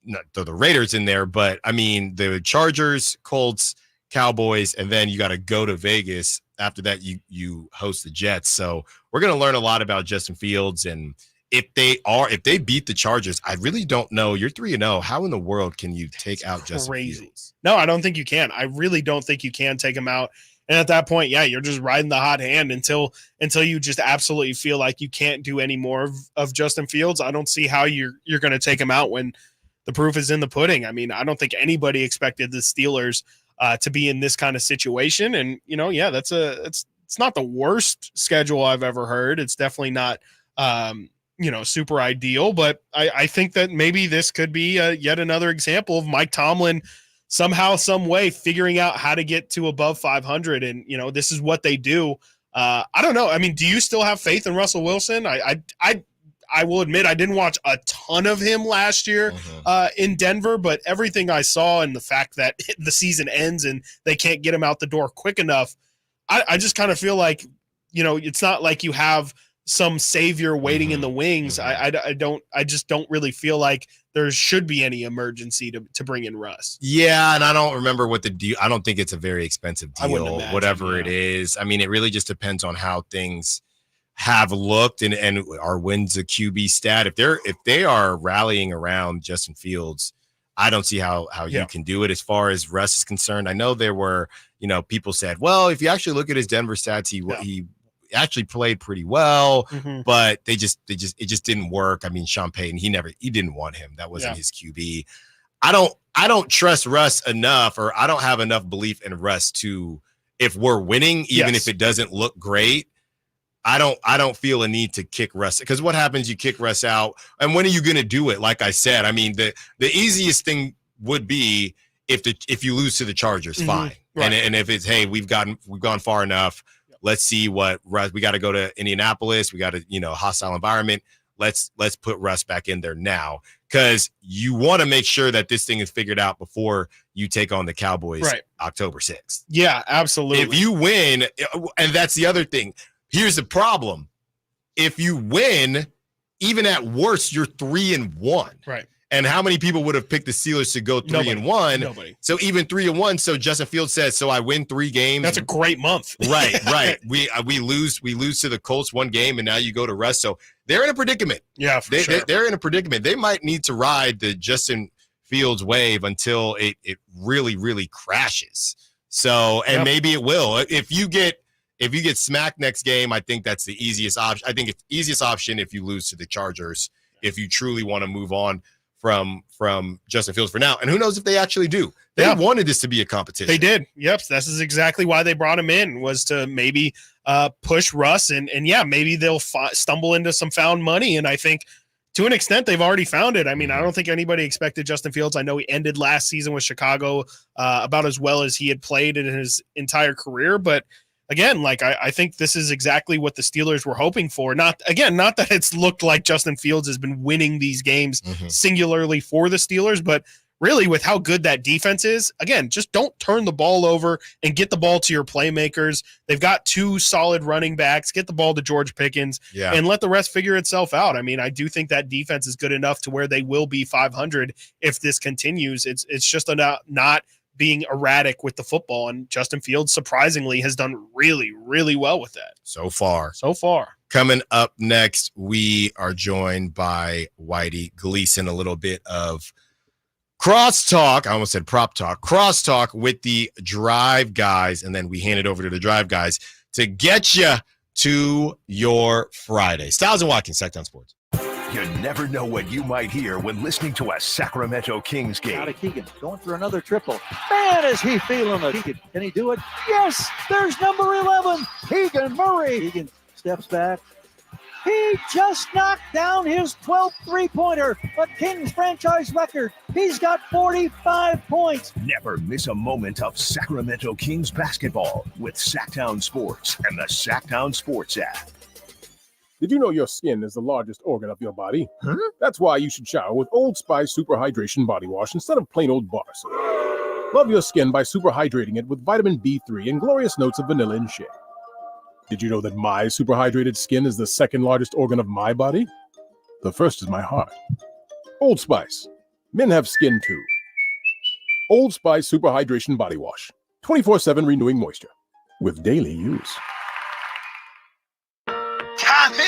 S3: Not the Raiders in there, but I mean the Chargers, Colts, Cowboys, and then you got to go to Vegas. After that, you host the Jets. So we're going to learn a lot about Justin Fields, and if they beat the Chargers, I really don't know. You're 3-0. How in the world can you take out Justin Fields?
S5: No, I don't think you can. I really don't think you can take him out. And at that point, you're just riding the hot hand until you just absolutely feel like you can't do any more of Justin Fields. I don't see how you're going to take him out when the proof is in the pudding. I mean, I don't think anybody expected the Steelers to be in this kind of situation. And, it's not the worst schedule I've ever heard. It's definitely not, super ideal, but I think that maybe this could be yet another example of Mike Tomlin somehow, some way figuring out how to get to above 500. And, this is what they do. I don't know. I mean, do you still have faith in Russell Wilson? I will admit I didn't watch a ton of him last year in Denver, but everything I saw and the fact that the season ends and they can't get him out the door quick enough, I just kind of feel like, it's not like you have some savior waiting in the wings. I just don't really feel like there should be any emergency to bring in Russ.
S3: Yeah, and I don't remember what the deal. I don't think it's a very expensive deal, whatever it is. I mean, it really just depends on how things have looked and our wins a QB stat. If they are rallying around Justin Fields, I don't see how you can do it. As far as Russ is concerned, I know there were, people said, well, if you actually look at his Denver stats, he actually played pretty well, but it just didn't work. I mean, Sean Payton, he didn't want him. That wasn't his QB. I don't trust Russ enough, or I don't have enough belief in Russ to, if we're winning, even if it doesn't look great, I don't feel a need to kick Russ, because what happens? You kick Russ out, and when are you going to do it? Like I said, I mean, the easiest thing would be if you lose to the Chargers, fine. Right. And if it's, hey, we've gone far enough. Let's see what Russ. We got to go to Indianapolis. We got to hostile environment. Let's put Russ back in there now, because you want to make sure that this thing is figured out before you take on the Cowboys October 6th.
S5: Yeah, absolutely.
S3: If you win, and that's the other thing. Here's the problem. If you win, even at worst, you're 3-1.
S5: Right.
S3: And how many people would have picked the Steelers to go 3-1?
S5: Nobody.
S3: So even 3-1. So Justin Fields says, so I win 3 games.
S5: That's a great month.
S3: Right. We lose to the Colts 1 game, and now you go to Russ. So they're in a predicament.
S5: Yeah, sure.
S3: They're in a predicament. They might need to ride the Justin Fields wave until it really, really crashes. So, and maybe it will. If you get smacked next game, I think that's the easiest option. I think it's the easiest option if you lose to the Chargers, if you truly want to move on from Justin Fields for now. And who knows if they actually do. They wanted this to be a competition.
S5: They did. Yep. This is exactly why they brought him in, was to maybe push Russ. And maybe they'll stumble into some found money. And I think to an extent, they've already found it. I mean, I don't think anybody expected Justin Fields. I know he ended last season with Chicago about as well as he had played in his entire career, but again, like I think this is exactly what the Steelers were hoping for. Not that it's looked like Justin Fields has been winning these games singularly for the Steelers, but really with how good that defense is, again, just don't turn the ball over and get the ball to your playmakers. They've got 2 solid running backs. Get the ball to George Pickens and let the rest figure itself out. I mean, I do think that defense is good enough to where they will be 500 if this continues. It's just not being erratic with the football, and Justin Fields surprisingly has done really, really well with that.
S3: So far. Coming up next, we are joined by Whitey Gleason. A little bit of crosstalk. I almost said prop talk. Crosstalk with the Drive guys, and then we hand it over to the Drive guys to get you to your Friday. Stiles and Watkins, Sacktown Sports.
S2: You never know what you might hear when listening to a Sacramento Kings game.
S8: Out of Keegan, going for another triple. Man, is he feeling it. Keegan, can he do it? Yes, there's number 11, Keegan Murray. Keegan steps back. He just knocked down his 12th three-pointer, a Kings franchise record. He's got 45 points.
S2: Never miss a moment of Sacramento Kings basketball with Sacktown Sports and the Sacktown Sports app.
S10: Did you know your skin is the largest organ of your body? That's why you should shower with Old Spice Super Hydration Body Wash instead of plain old bar soap. Love your skin by super hydrating it with vitamin B3 and glorious notes of vanilla and shea. Did you know that my super hydrated skin is the second largest organ of my body? The first is my heart. Old Spice. Men have skin too. Old Spice Super Hydration Body Wash. 24/7 renewing moisture. With daily use.
S13: Tommy!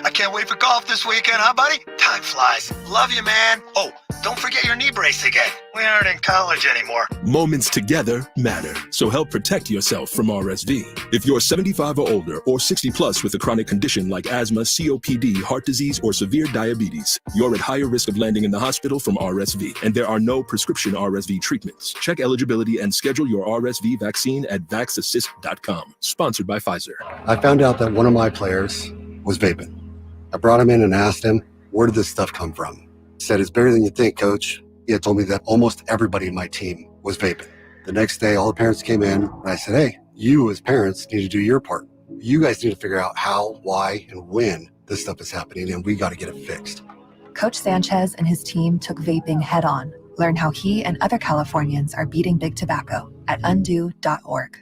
S13: I can't wait for golf this weekend, huh, buddy? Time flies. Love you, man. Oh, don't forget your knee brace again. We aren't in college anymore.
S18: Moments together matter, so help protect yourself from RSV. If you're 75 or older or 60 plus with a chronic condition like asthma, COPD, heart disease, or severe diabetes, you're at higher risk of landing in the hospital from RSV, and there are no prescription RSV treatments. Check eligibility and schedule your RSV vaccine at vaxassist.com. Sponsored by Pfizer.
S20: I found out that one of my players was vaping. I brought him in and asked him, where did this stuff come from? He said, it's better than you think, coach. He had told me that almost everybody in my team was vaping. The next day, all the parents came in, and I said, hey, you as parents need to do your part. You guys need to figure out how, why, and when this stuff is happening, and we got to get it fixed.
S22: Coach Sanchez and his team took vaping head on. Learn how he and other Californians are beating big tobacco at undo.org.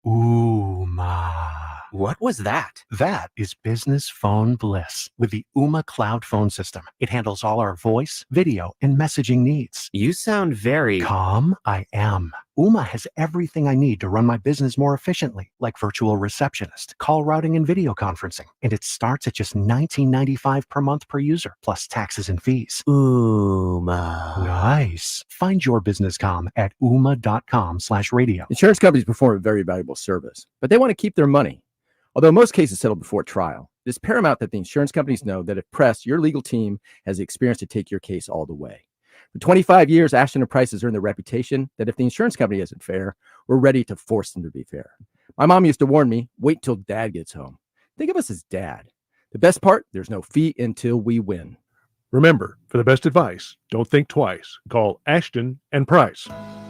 S26: Ooh, ma. What was that? That is business phone bliss with the Ooma cloud phone system. It handles all our voice, video, and messaging needs. You sound very calm. I am. Ooma has everything I need to run my business more efficiently, like virtual receptionist, call routing, and video conferencing. And it starts at just $19.95 per month per user, plus taxes and fees. Ooma. Nice. Find your business comm at ooma.com/radio.
S27: Insurance companies perform a very valuable service, but they want to keep their money. Although most cases settle before trial, it is paramount that the insurance companies know that if pressed, your legal team has the experience to take your case all the way. For 25 years, Ashton & Price has earned the reputation that if the insurance company isn't fair, we're ready to force them to be fair. My mom used to warn me, wait till dad gets home. Think of us as dad. The best part, there's no fee until we win.
S28: Remember, for the best advice, don't think twice. Call Ashton & Price.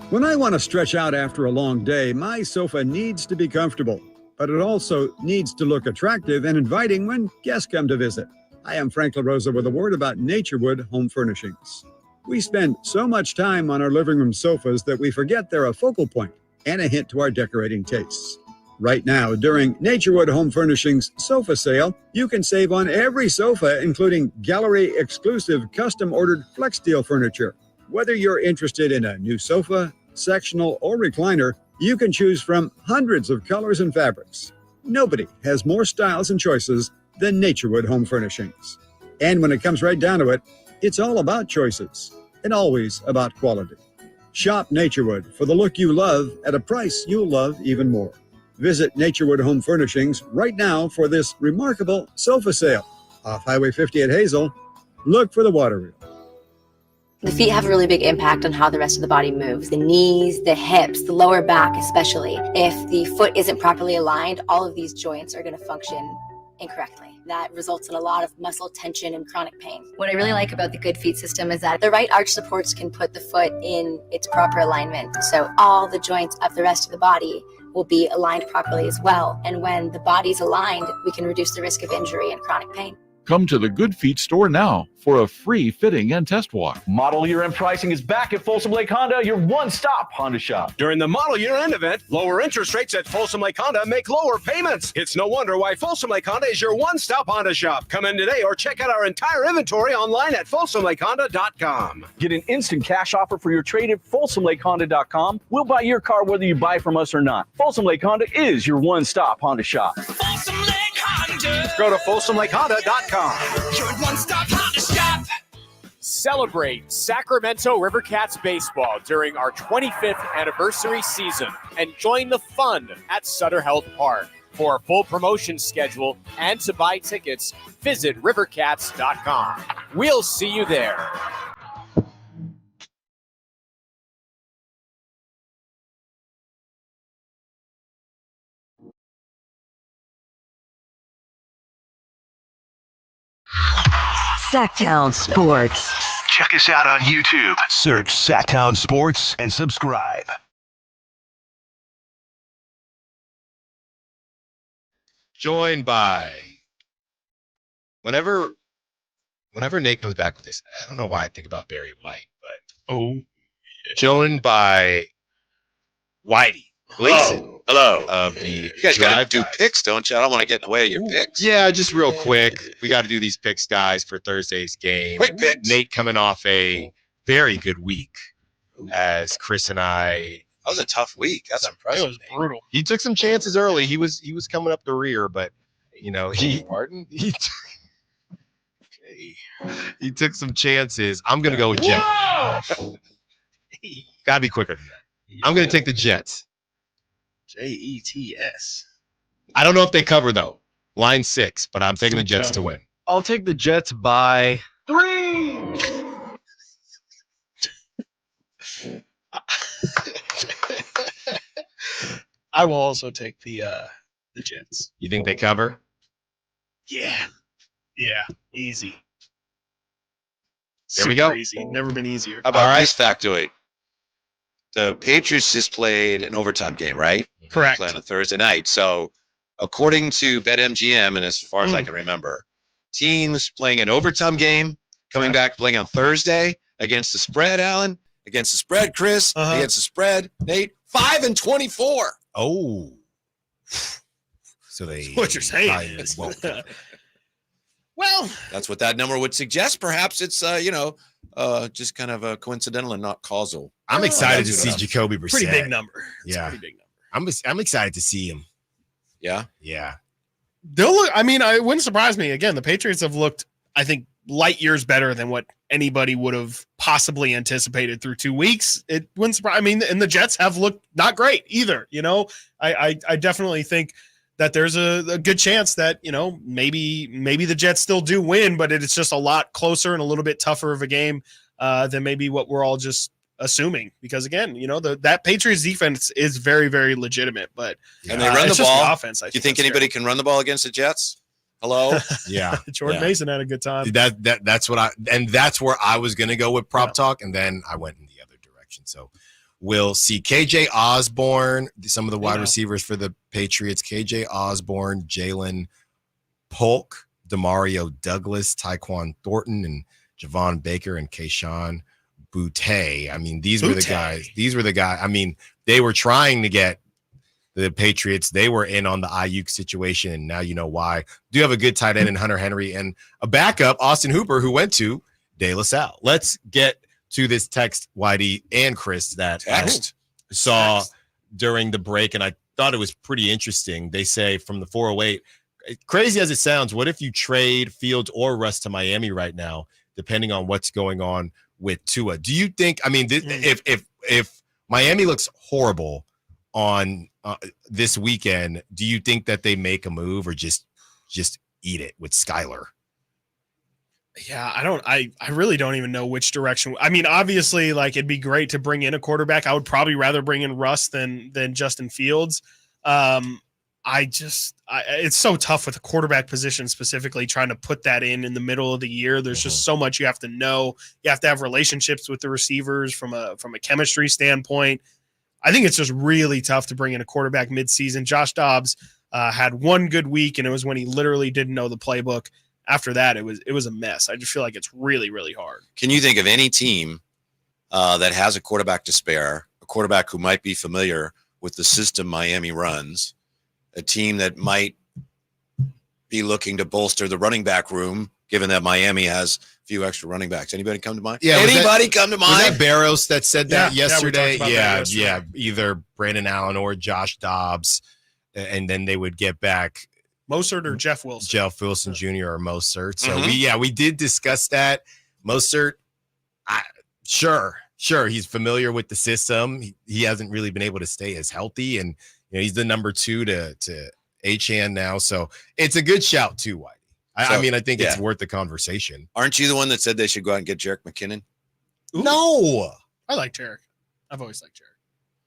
S29: When I want to stretch out after a long day, my sofa needs to be comfortable, but it also needs to look attractive and inviting when guests come to visit. I am Frank LaRosa with a word about Naturewood Home Furnishings. We spend so much time on our living room sofas that we forget they're a focal point and a hint to our decorating tastes. Right now, during Naturewood Home Furnishings sofa sale, you can save on every sofa, including gallery-exclusive custom-ordered flex steel furniture. Whether you're interested in a new sofa, sectional, or recliner, you can choose from hundreds of colors and fabrics. Nobody has more styles and choices than Naturewood Home Furnishings. And when it comes right down to it, it's all about choices and always about quality. Shop Naturewood for the look you love at a price you'll love even more. Visit Naturewood Home Furnishings right now for this remarkable sofa sale. Off Highway 50 at Hazel, look for the water wheel.
S30: The feet have a really big impact on how the rest of the body moves. The knees, the hips, the lower back especially. If the foot isn't properly aligned, all of these joints are going to function incorrectly. That results in a lot of muscle tension and chronic pain. What I really like about the Good Feet system is that the right arch supports can put the foot in its proper alignment. So all the joints of the rest of the body will be aligned properly as well. And when the body's aligned, we can reduce the risk of injury and chronic pain.
S4: Come to the Good Feet store now for a free fitting and test walk.
S6: Model year-end pricing is back at Folsom Lake Honda, your one-stop Honda shop.
S9: During the model year-end event, lower interest rates at Folsom Lake Honda make lower payments. It's no wonder why Folsom Lake Honda is your one-stop Honda shop. Come in today or check out our entire inventory online at folsomlakehonda.com.
S6: Get an instant cash offer for your trade at folsomlakehonda.com. We'll buy your car whether you buy from us or not. Folsom Lake Honda is your one-stop Honda shop.
S11: Folsom Lake Honda.
S9: Go to folsomlakehonda.com.
S11: Your one-stop Honda shop.
S21: Celebrate Sacramento Rivercats baseball during our 25th anniversary season and join the fun at Sutter Health Park. For a full promotion schedule and to buy tickets, visit rivercats.com. We'll see you there.
S1: Sacktown Sports.
S2: Check us out on YouTube. Search Sacktown Sports and subscribe.
S3: Joined by whenever Nate comes back with this, I don't know why I think about Barry White, but joined by Whitey Gleason.
S12: Hello.
S3: You
S12: guys got to do picks, don't you? I don't want to get in the way of your picks.
S3: Yeah, just real quick. We got to do these picks, guys, for Thursday's game.
S12: Quick picks.
S3: Nate coming off a very good week as Chris and I.
S12: That was a tough week. That's impressive.
S5: It was brutal.
S3: He took some chances early. He was coming up the rear, but he took some chances. I'm gonna go with Jets. Gotta be quicker than that. I'm gonna take the Jets.
S5: Jets.
S3: I don't know if they cover though. Line 6, but I'm taking the Jets to win.
S7: I'll take the Jets by
S5: 3. I will also take the Jets.
S3: You think they cover?
S5: Yeah, easy.
S3: There we go.
S5: Easy. Never been easier.
S12: How about this factoid? The Patriots just played an overtime game, right?
S5: Correct.
S12: Playing on a Thursday night. So, according to BetMGM, and as far as I can remember, teams playing an overtime game, coming back playing on Thursday against the spread, Alan, against the spread, Chris, against the spread, Nate, 5-24.
S3: Oh. So they.
S5: What you're saying? Well,
S12: that's what that number would suggest. Perhaps it's just kind of coincidental and not causal.
S3: I'm excited to see Jacoby Brissett.
S5: Pretty big number.
S3: Yeah,
S5: pretty big number.
S3: I'm excited to see him.
S12: Yeah.
S5: They'll look. I mean, it wouldn't surprise me. Again, the Patriots have looked, I think, light years better than what anybody would have possibly anticipated through 2 weeks. It wouldn't surprise. I mean, and the Jets have looked not great either. I definitely think that there's a good chance that, maybe the Jets still do win, but it's just a lot closer and a little bit tougher of a game than maybe what we're all just assuming. Because again, that Patriots defense is very, very legitimate, but
S12: and they run the ball.
S5: The offense. Do
S12: you think anybody can run the ball against the Jets? Hello?
S3: Yeah.
S5: Jordan Mason had a good time.
S3: That's where I was going to go with prop talk. And then I went in the other direction. So we'll see KJ Osborne, some of the wide receivers for the Patriots, KJ Osborne, Jalen Polk, Demario Douglas, Tyquan Thornton, and Javon Baker and Keyshawn Boutte. I mean, these were the guys. I mean, they were trying to get the Patriots. They were in on the Ayuk situation, and now you know why. Do have a good tight end in Hunter Henry and a backup, Austin Hooper, who went to De La Salle. Let's get to this text, Whitey and Chris, that I saw during the break, and I thought it was pretty interesting. They say from the 408, crazy as it sounds, what if you trade Fields or Russ to Miami right now, depending on what's going on with Tua? Do you think, I mean, if Miami looks horrible on this weekend, do you think that they make a move or just eat it with Skyler?
S5: Yeah, I really don't even know which direction. I mean, obviously, like, it'd be great to bring in a quarterback. I would probably rather bring in Russ than Justin Fields. It's so tough with the quarterback position, specifically trying to put that in the middle of the year. There's just so much you have to know. You have to have relationships with the receivers from a chemistry standpoint. I think it's just really tough to bring in a quarterback midseason. Josh Dobbs had one good week, and it was when he literally didn't know the playbook. After that, it was a mess. I just feel like it's really, really hard.
S12: Can you think of any team that has a quarterback to spare, a quarterback who might be familiar with the system Miami runs, a team that might be looking to bolster the running back room, given that Miami has a few extra running backs? Anybody come to mind?
S3: Yeah,
S12: anybody come to mind?
S3: Was that Barrows that said that
S5: Yeah,
S3: yesterday?
S5: we talked about that
S3: Yeah, either Brandon Allen or Josh Dobbs, and then they would get back
S5: Mostert or Jeff Wilson?
S3: Jeff Wilson Jr. or Mostert. So we did discuss that. Mostert, sure, he's familiar with the system. He hasn't really been able to stay as healthy, and he's the number 2 to Achane now. So it's a good shout too, Whitey. I mean, I think it's worth the conversation.
S12: Aren't you the one that said they should go out and get Jerick McKinnon?
S5: Ooh.
S3: No,
S5: I like Jerick. I've always liked Jerick.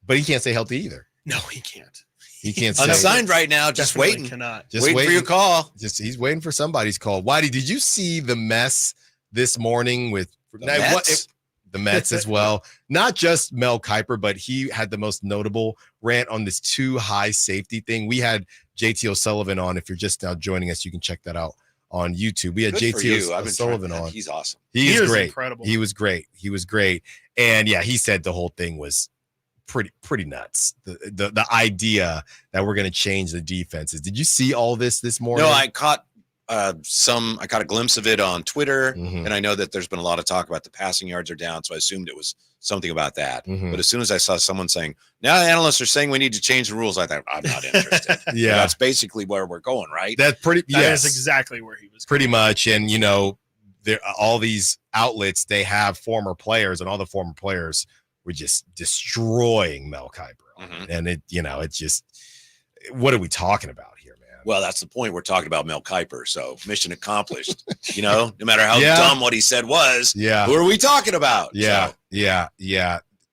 S3: But he can't stay healthy either.
S5: No, he can't.
S3: He can't
S12: unsigned right now, just waiting.
S5: Cannot.
S3: Just
S12: waiting for your call.
S3: He's waiting for somebody's call. Whitey, did you see the mess this morning with the Mets as well? Not just Mel Kiper, but he had the most notable rant on this too high safety thing. We had JT O'Sullivan on. If you're just now joining us, you can check that out on YouTube. We had JT O'Sullivan on.
S12: He's awesome.
S3: He is great.
S5: Incredible.
S3: He was great. And yeah, he said the whole thing was pretty nuts. The idea that we're going to change the defenses. Did you see all this morning?
S12: No, I caught I caught a glimpse of it on Twitter, and I know that there's been a lot of talk about the passing yards are down, so I assumed it was something about that. But as soon as I saw someone saying, now analysts are saying we need to change the rules, I thought, I'm not interested.
S3: Yeah.
S12: That's basically where we're going, right?
S3: That
S5: is exactly where he was
S3: pretty much. And there all these outlets, they have former players, and all the former players were just destroying Mel Kiper. And it's just, what are we talking about here, man?
S12: Well, that's the point. We're talking about Mel Kiper, so mission accomplished. No matter how dumb what he said was, who are we talking about?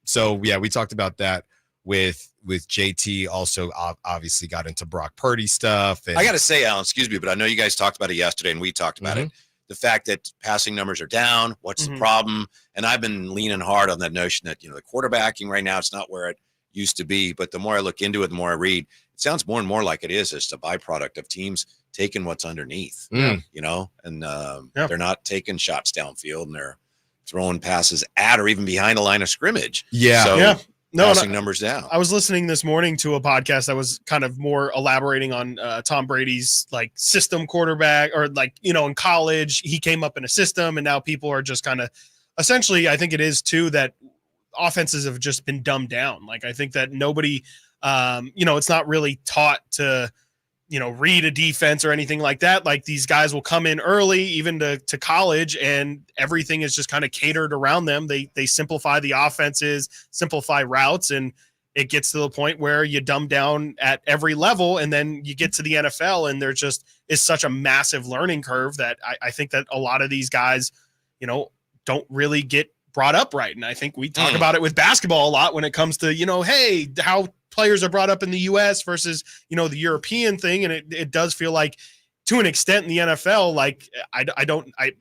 S3: So we talked about that with JT. Also, obviously got into Brock Purdy stuff. And
S12: I got to say, Alan, excuse me, but I know you guys talked about it yesterday, and we talked about it. The fact that passing numbers are down, what's the problem? And I've been leaning hard on that notion that, the quarterbacking right now, it's not where it used to be. But the more I look into it, the more I read, it sounds more and more like it is just a byproduct of teams taking what's underneath, and they're not taking shots downfield, and they're throwing passes at or even behind the line of scrimmage. Passing numbers down.
S5: I was listening this morning to a podcast that was kind of more elaborating on Tom Brady's system quarterback, or in college he came up in a system, and now people are just kind of essentially, I think it is too, that offenses have just been dumbed down. I think that nobody, it's not really taught to, read a defense or anything like that. These guys will come in early, even to college, and everything is just kind of catered around them. They simplify the offenses, simplify routes, and it gets to the point where you dumb down at every level, and then you get to the NFL, and there just is such a massive learning curve that I think that a lot of these guys, don't really get brought up right. And I think we talk about it with basketball a lot when it comes to, hey, how players are brought up in the US versus, the European thing. And it does feel like, to an extent, in the NFL,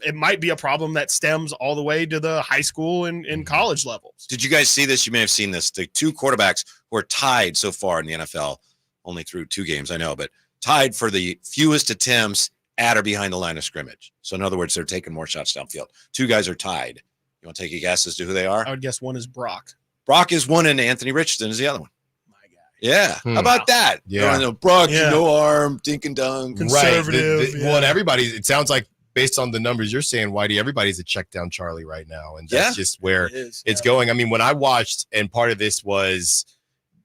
S5: it might be a problem that stems all the way to the high school and college levels.
S12: Did you guys see this? You may have seen this. The two quarterbacks who are tied so far in the NFL, only through 2 games, I know, but tied for the fewest attempts at or behind the line of scrimmage. So in other words, they're taking more shots downfield. 2 guys are tied. You want to take a guess as to who they are?
S5: I would guess one is Brock.
S12: Brock is one, and Anthony Richardson is the other one. My guy. Yeah. How about that?
S3: Yeah.
S12: Brock, no arm, dink and dunk.
S5: Conservative.
S3: Right. Well, and everybody, it sounds like, based on the numbers you're saying, Whitey, everybody's a check down Charlie right now. And that's just where it's going. I mean, when I watched, and part of this was,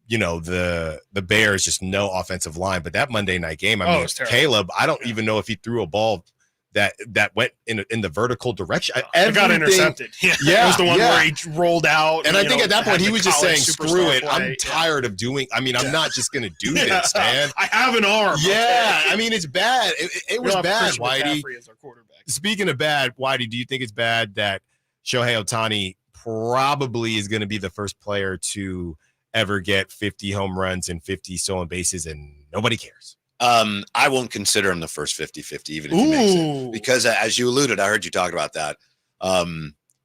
S3: the Bears, just no offensive line. But that Monday night game, I mean, Caleb, I don't even know if he threw a ball that went in the vertical direction.
S5: It got intercepted. Yeah. It was the one where he rolled out.
S3: And I think at that point he was just saying, screw it. I'm tired of doing, I'm not just going to do this, man.
S5: I have an arm.
S3: Yeah. I mean, it's bad. It was bad, Whitey. Speaking of bad, Whitey, do you think it's bad that Shohei Ohtani probably is going to be the first player to ever get 50 home runs and 50 stolen bases, and nobody cares?
S12: I won't consider him the first 50-50, even if he makes it. Because as you alluded, I heard you talk about that.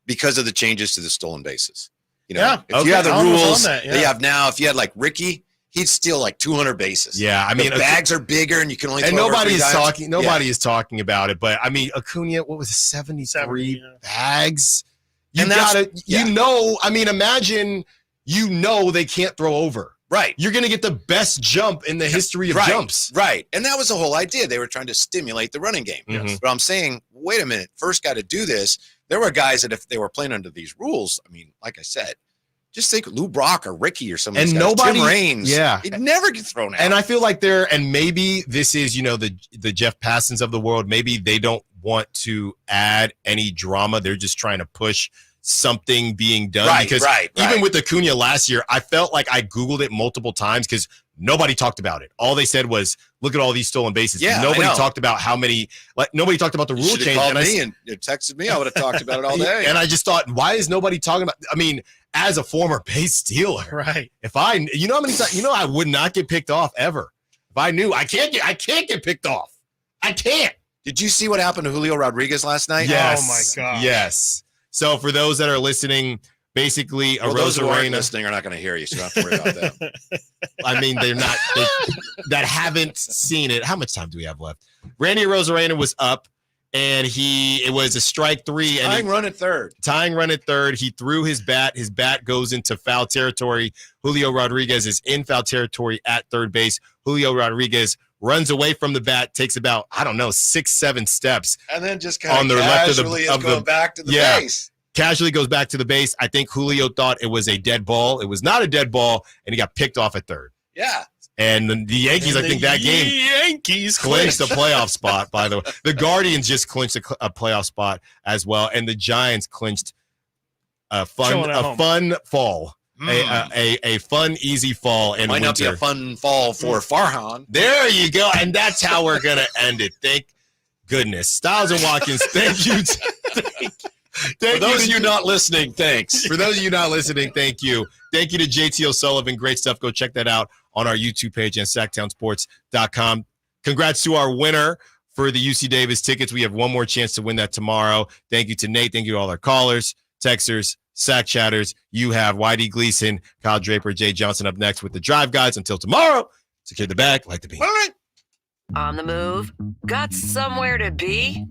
S12: Because of the changes to the stolen bases. You know, if you have the rules that you have now, if you had like Ricky, he'd steal like 200 bases.
S3: Yeah, I mean,
S12: the bags are bigger, and you can only.
S3: And
S12: throw
S3: nobody
S12: over
S3: is
S12: 3 times.
S3: talking. Nobody is talking about it. But I mean, Acuna, what was it, 73 bags? You gotta, you know. I mean, imagine they can't throw over.
S12: Right.
S3: You're gonna get the best jump in the history of jumps.
S12: Right. And that was the whole idea. They were trying to stimulate the running game.
S3: Mhm.
S12: But I'm saying, wait a minute. First guy to do this. There were guys that if they were playing under these rules, I mean, like I said. Just think Lou Brock or Ricky or some of these
S3: And
S12: guys.
S3: nobody,
S12: Tim Raines,
S3: yeah,
S12: he'd never get thrown out.
S3: And I feel like and maybe this is, the Jeff Passons of the world. Maybe they don't want to add any drama. They're just trying to push something being done. Because even with Acuna last year, I felt like I Googled it multiple times because nobody talked about it. All they said was, look at all these stolen bases.
S12: Yeah,
S3: nobody talked about how many, nobody talked about the rule change.
S12: Called me and texted me. I would have talked about it all day.
S3: And I just thought, why is nobody talking about, I mean, as a former base stealer,
S5: right?
S3: If I, how many times, I would not get picked off ever. If I knew I can't get picked off. I can't.
S12: Did you see what happened to Julio Rodriguez last night?
S3: Yes.
S12: Oh my God.
S3: Yes. So for those that are listening, basically,
S12: those who aren't
S3: Rosarena
S12: listening are not going to hear you, so you don't have to worry about them.
S3: I mean, they're not that haven't seen it. How much time do we have left? Randy Rosarena was up, and it was a strike 3. And
S12: Tying run at third.
S3: He threw his bat. His bat goes into foul territory. Julio Rodriguez is in foul territory at third base. Julio Rodriguez runs away from the bat, takes about, 6-7 steps.
S12: And then just kind
S3: on the left of the
S12: back to the base.
S3: Casually goes back to the base. I think Julio thought it was a dead ball. It was not a dead ball, and he got picked off at third.
S12: Yeah.
S3: And the Yankees, I think that game
S5: Yankees
S3: clinched a playoff spot, by the way. The Guardians just clinched a playoff spot as well, and the Giants clinched a fun fall. A fun, easy fall in
S12: Might
S3: winter.
S12: not be a fun fall for Farhan.
S3: There you go. And that's how we're going to end it. Thank goodness. Stiles and Watkins, thank you.
S12: For those of you not listening, thanks.
S3: For those of you not listening, thank you. Thank you to JT O'Sullivan. Great stuff. Go check that out on our YouTube page and sacktownsports.com. Congrats to our winner for the UC Davis tickets. We have one more chance to win that tomorrow. Thank you to Nate. Thank you to all our callers, texters, Sack Chatters. You have YD Gleason, Kyle Draper, Jay Johnson up next with the Drive Guides. Until tomorrow, secure the bag like the bean.
S1: On the move? Got somewhere to be?